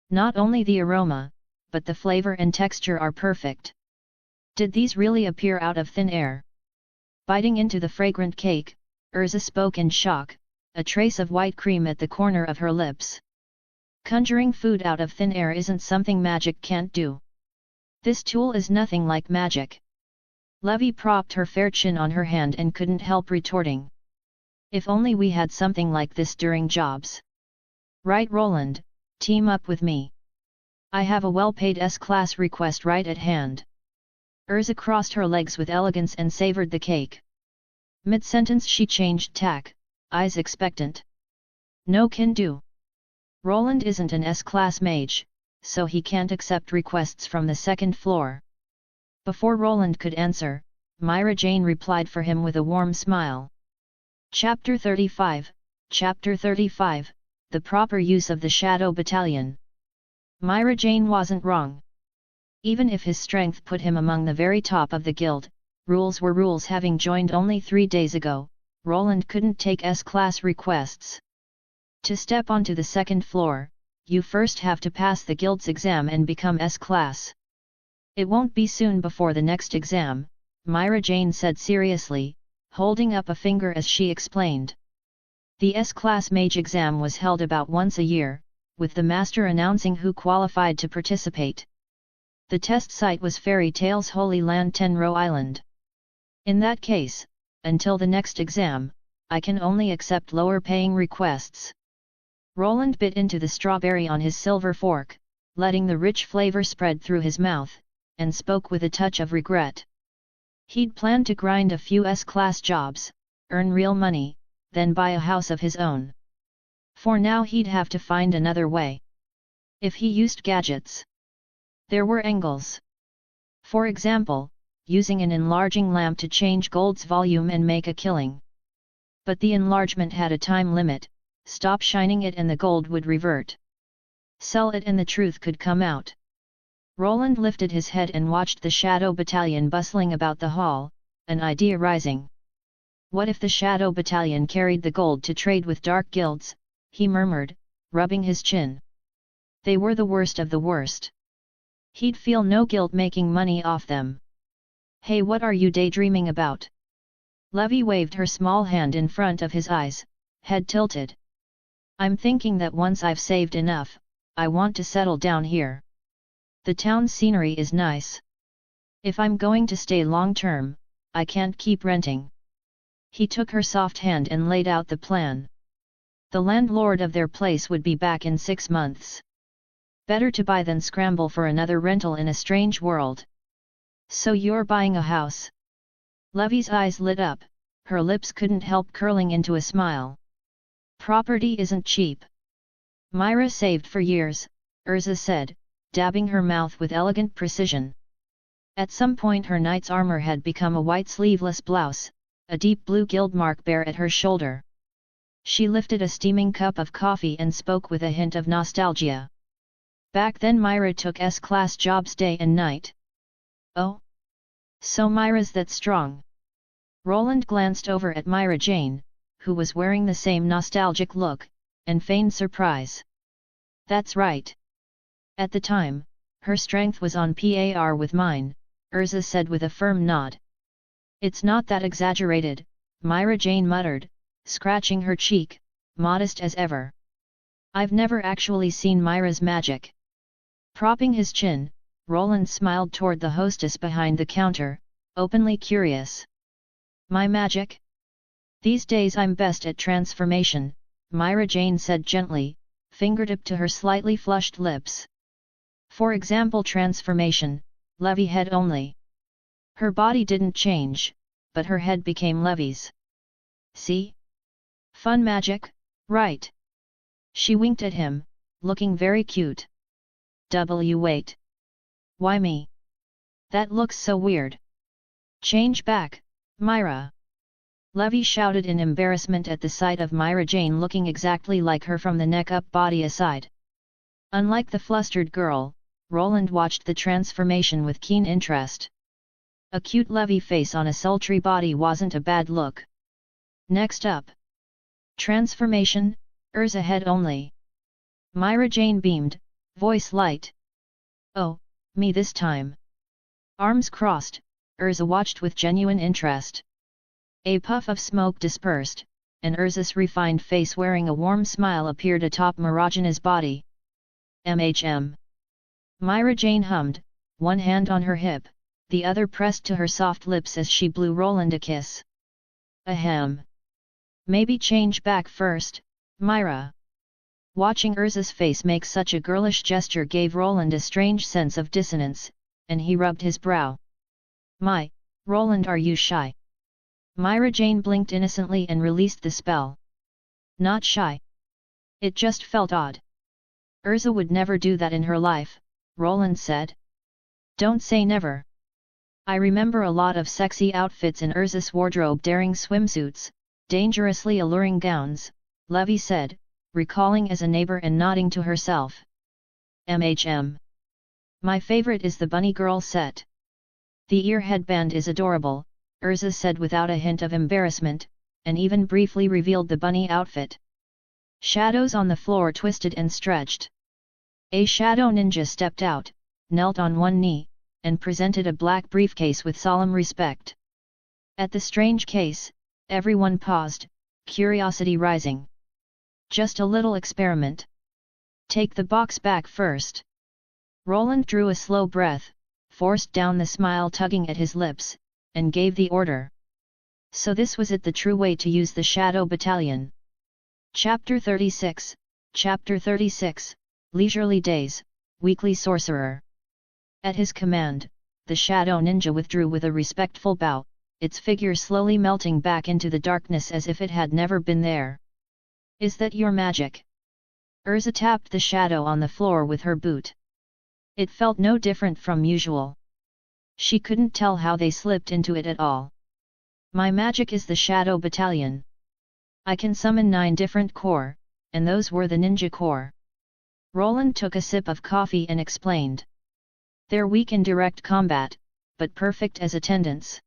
Not only the aroma, but the flavor and texture are perfect. Did these really appear out of thin air? Biting into the fragrant cake, Urza spoke in shock, a trace of white cream at the corner of her lips. Conjuring food out of thin air isn't something magic can't do. This tool is nothing like magic. Levi propped her fair chin on her hand and couldn't help retorting. If only we had something like this during jobs. Right, Roland, team up with me. I have a well-paid S-class request right at hand. Urza crossed her legs with elegance and savored the cake. Mid-sentence she changed tack, eyes expectant. No can do. Roland isn't an S-class mage, so he can't accept requests from the second floor. Before Roland could answer, Mirajane replied for him with a warm smile. Chapter 35, Chapter 35, The Proper Use of the Shadow Battalion. Mirajane wasn't wrong. Even if his strength put him among the very top of the guild, rules were rules. Having joined only 3 days ago, Roland couldn't take S-class requests. To step onto the second floor, you first have to pass the guild's exam and become S-class. It won't be soon before the next exam, Mirajane said seriously, holding up a finger as she explained. The S-class mage exam was held about once a year, with the master announcing who qualified to participate. The test site was Fairy Tale's Holy Land Tenro Island. In that case, until the next exam, I can only accept lower-paying requests. Roland bit into the strawberry on his silver fork, letting the rich flavor spread through his mouth, and spoke with a touch of regret. He'd planned to grind a few S-class jobs, earn real money, then buy a house of his own. For now he'd have to find another way. If he used gadgets. There were angles. For example, using an enlarging lamp to change gold's volume and make a killing. But the enlargement had a time limit, stop shining it and the gold would revert. Sell it and the truth could come out. Roland lifted his head and watched the Shadow Battalion bustling about the hall, an idea rising. What if the Shadow Battalion carried the gold to trade with dark guilds, he murmured, rubbing his chin. They were the worst of the worst. He'd feel no guilt making money off them. Hey, what are you daydreaming about? Levy waved her small hand in front of his eyes, head tilted. I'm thinking that once I've saved enough, I want to settle down here. The town scenery is nice. If I'm going to stay long-term, I can't keep renting. He took her soft hand and laid out the plan. The landlord of their place would be back in 6 months. Better to buy than scramble for another rental in a strange world. So you're buying a house? Levy's eyes lit up, her lips couldn't help curling into a smile. Property isn't cheap. Myra saved for years, Urza said, dabbing her mouth with elegant precision. At some point her knight's armor had become a white sleeveless blouse, a deep blue guild mark bare at her shoulder. She lifted a steaming cup of coffee and spoke with a hint of nostalgia. Back then Myra took S-class jobs day and night. Oh? So Myra's that strong? Roland glanced over at Mirajane, who was wearing the same nostalgic look, and feigned surprise. That's right. At the time, her strength was on par with mine, Urza said with a firm nod. It's not that exaggerated, Mirajane muttered, scratching her cheek, modest as ever. I've never actually seen Myra's magic. Propping his chin, Roland smiled toward the hostess behind the counter, openly curious. My magic? These days I'm best at transformation, Mirajane said gently, fingertip to her slightly flushed lips. For example, transformation, Levy head only. Her body didn't change, but her head became Levy's. See? Fun magic, right? She winked at him, looking very cute. Wait. Why me? That looks so weird. Change back, Myra. Levy shouted in embarrassment at the sight of Mirajane looking exactly like her from the neck up, body aside. Unlike the flustered girl, Roland watched the transformation with keen interest. A cute Levy face on a sultry body wasn't a bad look. Next up. Transformation, Urza head only. Mirajane beamed, voice light. Oh, me this time. Arms crossed, Urza watched with genuine interest. A puff of smoke dispersed, and Urza's refined face wearing a warm smile appeared atop Mirajane's body. MHM. Mirajane hummed, one hand on her hip, the other pressed to her soft lips as she blew Roland a kiss. Ahem. Maybe change back first, Myra. Watching Urza's face make such a girlish gesture gave Roland a strange sense of dissonance, and he rubbed his brow. My, Roland, are you shy? Mirajane blinked innocently and released the spell. Not shy. It just felt odd. Urza would never do that in her life, Roland said. Don't say never. I remember a lot of sexy outfits in Urza's wardrobe, daring swimsuits, dangerously alluring gowns, Levy said, recalling as a neighbor and nodding to herself. MHM. My favorite is the bunny girl set. The ear headband is adorable, Urza said without a hint of embarrassment, and even briefly revealed the bunny outfit. Shadows on the floor twisted and stretched. A shadow ninja stepped out, knelt on one knee, and presented a black briefcase with solemn respect. At the strange case, everyone paused, curiosity rising. Just a little experiment. Take the box back first. Roland drew a slow breath, forced down the smile tugging at his lips, and gave the order. So this was it, the true way to use the Shadow Battalion. Chapter 36, Chapter 36, Leisurely Days, Weekly Sorcerer. At his command, the Shadow Ninja withdrew with a respectful bow, its figure slowly melting back into the darkness as if it had never been there. Is that your magic? Urza tapped the shadow on the floor with her boot. It felt no different from usual. She couldn't tell how they slipped into it at all. My magic is the Shadow Battalion. I can summon 9 different core, and those were the ninja core. Roland took a sip of coffee and explained. They're weak in direct combat, but perfect as attendants.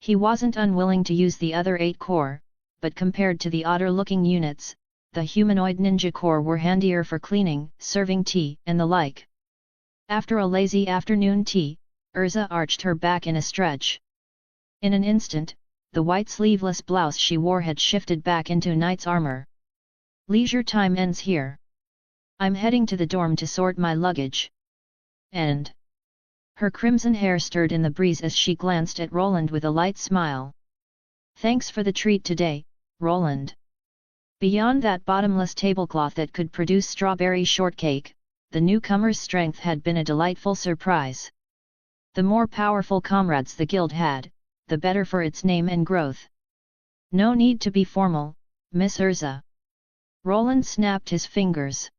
He wasn't unwilling to use the other 8 core, but compared to the odder-looking units, the humanoid ninja core were handier for cleaning, serving tea, and the like. After a lazy afternoon tea, Urza arched her back in a stretch. In an instant, the white sleeveless blouse she wore had shifted back into knight's armor. Leisure time ends here. I'm heading to the dorm to sort my luggage. And her crimson hair stirred in the breeze as she glanced at Roland with a light smile. Thanks for the treat today, Roland. Beyond that bottomless tablecloth that could produce strawberry shortcake, the newcomer's strength had been a delightful surprise. The more powerful comrades the guild had, the better for its name and growth. No need to be formal, Miss Urza. Roland snapped his fingers.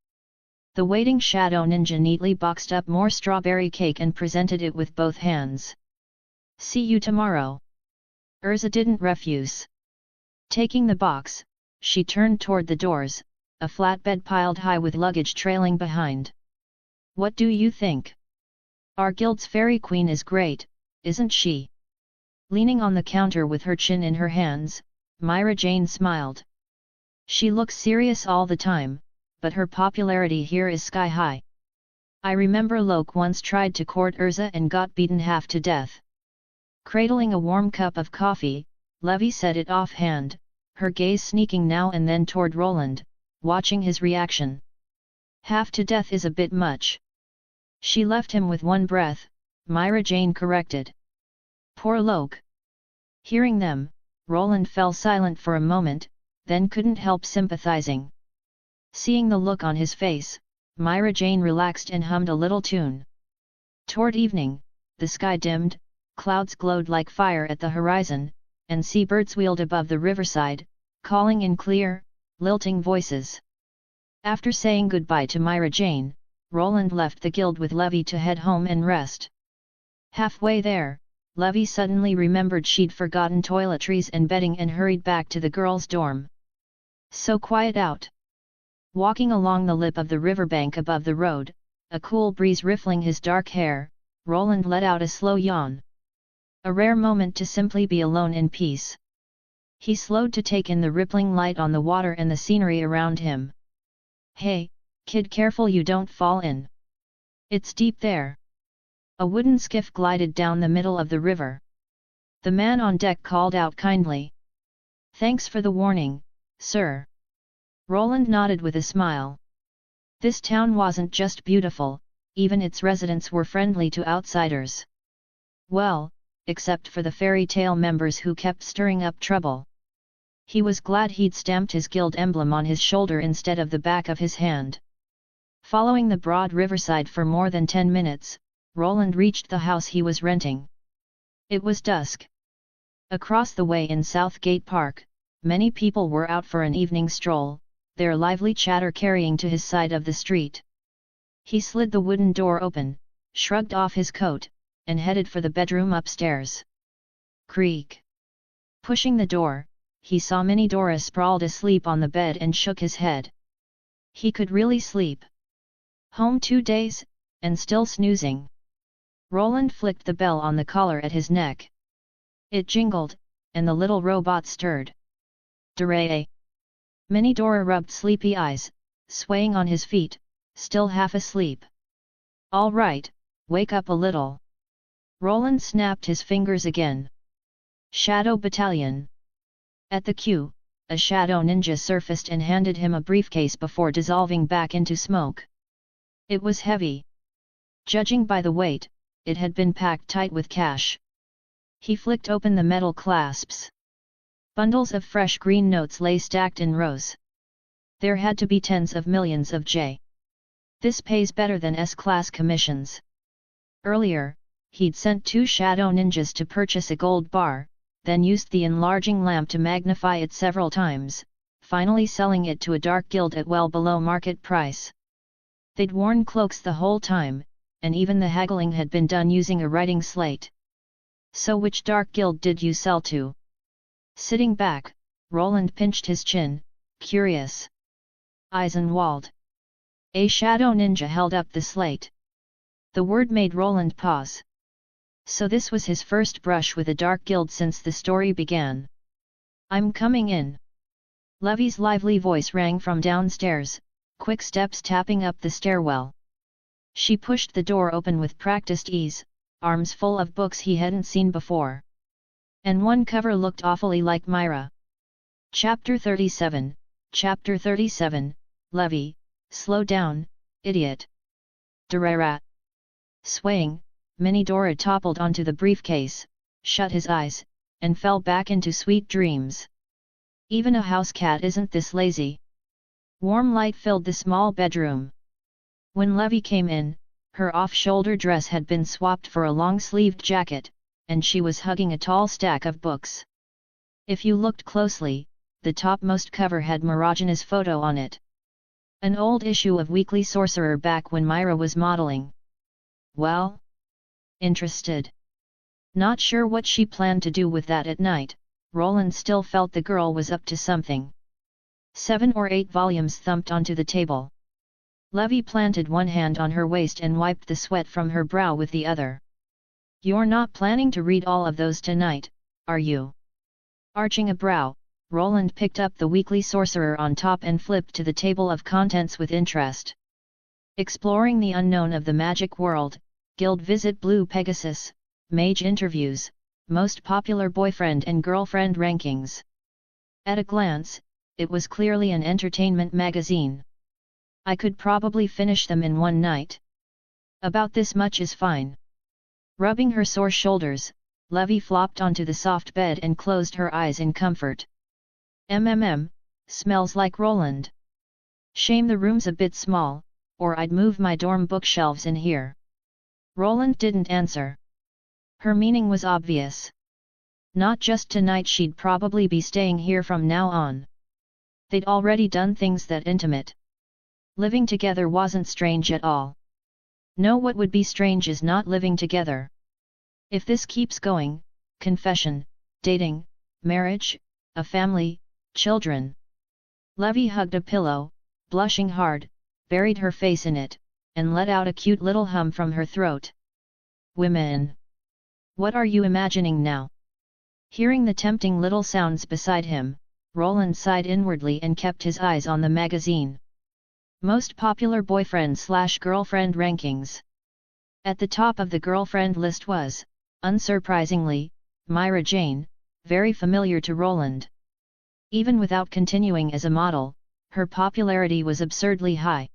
The waiting shadow ninja neatly boxed up more strawberry cake and presented it with both hands. See you tomorrow. Urza didn't refuse. Taking the box, she turned toward the doors, a flatbed piled high with luggage trailing behind. What do you think? Our guild's fairy queen is great, isn't she? Leaning on the counter with her chin in her hands, Mirajane smiled. She looks serious all the time, but her popularity here is sky high. I remember Lok once tried to court Urza and got beaten half to death. Cradling a warm cup of coffee, Levi said it offhand, her gaze sneaking now and then toward Roland, watching his reaction. Half to death is a bit much. She left him with one breath, Mirajane corrected. Poor Lok. Hearing them, Roland fell silent for a moment, then couldn't help sympathizing. Seeing the look on his face, Mirajane relaxed and hummed a little tune. Toward evening, the sky dimmed, clouds glowed like fire at the horizon, and seabirds wheeled above the riverside, calling in clear, lilting voices. After saying goodbye to Mirajane, Roland left the guild with Levi to head home and rest. Halfway there, Levi suddenly remembered she'd forgotten toiletries and bedding and hurried back to the girls' dorm. So quiet out. Walking along the lip of the riverbank above the road, a cool breeze riffling his dark hair, Roland let out a slow yawn. A rare moment to simply be alone in peace. He slowed to take in the rippling light on the water and the scenery around him. Hey, kid, careful you don't fall in. It's deep there. A wooden skiff glided down the middle of the river. The man on deck called out kindly. Thanks for the warning, sir. Roland nodded with a smile. This town wasn't just beautiful, even its residents were friendly to outsiders. Well, except for the fairy tale members who kept stirring up trouble. He was glad he'd stamped his guild emblem on his shoulder instead of the back of his hand. Following the broad riverside for more than 10 minutes, Roland reached the house he was renting. It was dusk. Across the way in Southgate Park, many people were out for an evening stroll, their lively chatter carrying to his side of the street. He slid the wooden door open, shrugged off his coat, and headed for the bedroom upstairs. Creak. Pushing the door, he saw Minidora sprawled asleep on the bed and shook his head. He could really sleep. Home 2 days, and still snoozing. Roland flicked the bell on the collar at his neck. It jingled, and the little robot stirred. Duray. Minidora rubbed sleepy eyes, swaying on his feet, still half asleep. All right, wake up a little. Roland snapped his fingers again. Shadow Battalion. At the queue, a shadow ninja surfaced and handed him a briefcase before dissolving back into smoke. It was heavy. Judging by the weight, it had been packed tight with cash. He flicked open the metal clasps. Bundles of fresh green notes lay stacked in rows. There had to be tens of millions of J. This pays better than S-class commissions. Earlier, he'd sent 2 shadow ninjas to purchase a gold bar, then used the enlarging lamp to magnify it several times, finally selling it to a dark guild at well below market price. They'd worn cloaks the whole time, and even the haggling had been done using a writing slate. So which dark guild did you sell to? Sitting back, Roland pinched his chin, curious. Eisenwald. A shadow ninja held up the slate. The word made Roland pause. So this was his first brush with a dark guild since the story began. I'm coming in. Levy's lively voice rang from downstairs, quick steps tapping up the stairwell. She pushed the door open with practiced ease, arms full of books he hadn't seen before. And one cover looked awfully like Myra. Chapter 37, Chapter 37, Levy, slow down, idiot. Durara. Swaying, Minidora toppled onto the briefcase, shut his eyes, and fell back into sweet dreams. Even a house cat isn't this lazy. Warm light filled the small bedroom. When Levy came in, her off-shoulder dress had been swapped for a long-sleeved jacket, and she was hugging a tall stack of books. If you looked closely, the topmost cover had Mirajane's photo on it. An old issue of Weekly Sorcerer back when Myra was modeling. Well? Interested? Not sure what she planned to do with that at night, Roland still felt the girl was up to something. 7 or 8 volumes thumped onto the table. Levy planted one hand on her waist and wiped the sweat from her brow with the other. You're not planning to read all of those tonight, are you? Arching a brow, Roland picked up the Weekly Sorcerer on top and flipped to the table of contents with interest. Exploring the unknown of the magic world, Guild Visit Blue Pegasus, Mage Interviews, Most Popular Boyfriend and Girlfriend Rankings. At a glance, it was clearly an entertainment magazine. I could probably finish them in one night. About this much is fine. Rubbing her sore shoulders, Levy flopped onto the soft bed and closed her eyes in comfort. Smells like Roland. Shame the room's a bit small, or I'd move my dorm bookshelves in here. Roland didn't answer. Her meaning was obvious. Not just tonight, she'd probably be staying here from now on. They'd already done things that intimate. Living together wasn't strange at all. No, what would be strange is not living together. If this keeps going, confession, dating, marriage, a family, children. Levy hugged a pillow, blushing hard, buried her face in it, and let out a cute little hum from her throat. Women. What are you imagining now? Hearing the tempting little sounds beside him, Roland sighed inwardly and kept his eyes on the magazine. Most Popular Boyfriend/Girlfriend Rankings. At the top of the girlfriend list was, unsurprisingly, Mirajane, very familiar to Roland. Even without continuing as a model, her popularity was absurdly high.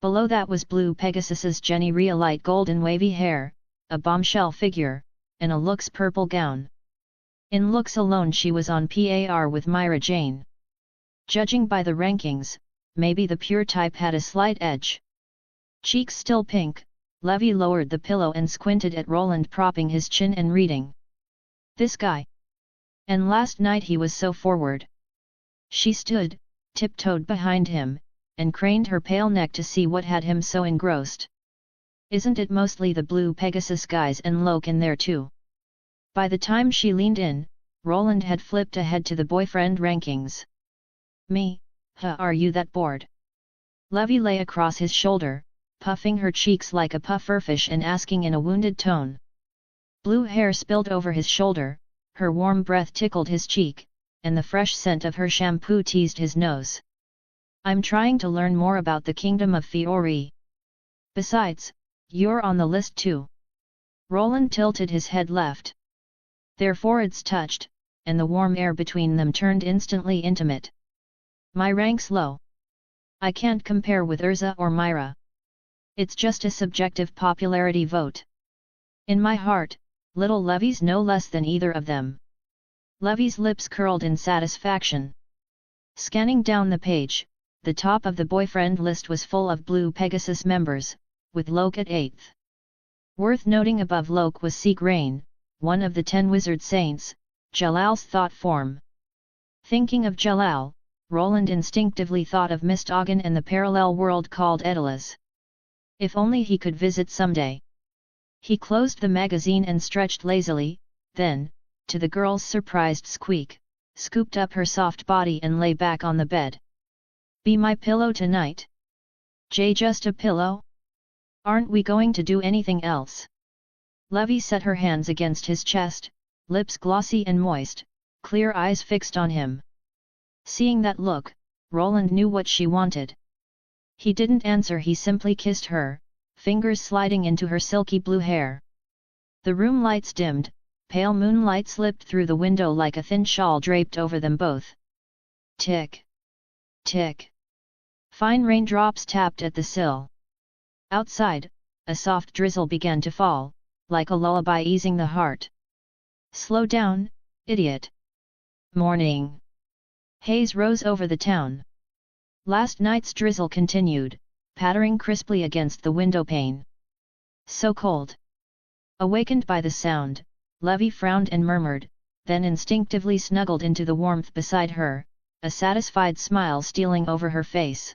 Below that was Blue Pegasus's Jenny Rhea, light golden wavy hair, a bombshell figure, and a looks purple gown. In looks alone she was on par with Mirajane. Judging by the rankings, maybe the pure type had a slight edge. Cheeks still pink, Levy lowered the pillow and squinted at Roland propping his chin and reading. This guy. And last night he was so forward. She stood, tiptoed behind him, and craned her pale neck to see what had him so engrossed. Isn't it mostly the Blue Pegasus guys and Loke in there too? By the time she leaned in, Roland had flipped ahead to the boyfriend rankings. Me? Are you that bored? Levy lay across his shoulder, puffing her cheeks like a pufferfish and asking in a wounded tone. Blue hair spilled over his shoulder, her warm breath tickled his cheek, and the fresh scent of her shampoo teased his nose. I'm trying to learn more about the kingdom of Fiori. Besides, you're on the list too. Roland tilted his head left. Their foreheads touched, and the warm air between them turned instantly intimate. My rank's low. I can't compare with Urza or Myra. It's just a subjective popularity vote. In my heart, little Levy's no less than either of them. Levy's lips curled in satisfaction. Scanning down the page, the top of the boyfriend list was full of Blue Pegasus members, with Loke at 8th. Worth noting above Loke was Seegrain, one of the 10 wizard saints, Jalal's thought form. Thinking of Jalal, Roland instinctively thought of Mistoggan and the parallel world called Edalas. If only he could visit someday. He closed the magazine and stretched lazily, then, to the girl's surprised squeak, scooped up her soft body and lay back on the bed. Be my pillow tonight? Jay, just a pillow? Aren't we going to do anything else? Levy set her hands against his chest, lips glossy and moist, clear eyes fixed on him. Seeing that look, Roland knew what she wanted. He didn't answer, he simply kissed her, fingers sliding into her silky blue hair. The room lights dimmed, pale moonlight slipped through the window like a thin shawl draped over them both. Tick. Tick. Fine raindrops tapped at the sill. Outside, a soft drizzle began to fall, like a lullaby easing the heart. Slow down, idiot. Morning. Haze rose over the town. Last night's drizzle continued, pattering crisply against the windowpane. So cold. Awakened by the sound, Levy frowned and murmured, then instinctively snuggled into the warmth beside her, a satisfied smile stealing over her face.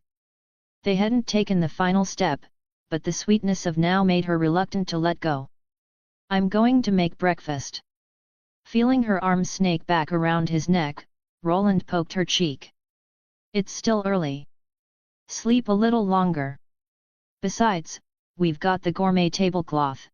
They hadn't taken the final step, but the sweetness of now made her reluctant to let go. I'm going to make breakfast. Feeling her arms snake back around his neck, Roland poked her cheek. It's still early. Sleep a little longer. Besides, we've got the gourmet tablecloth.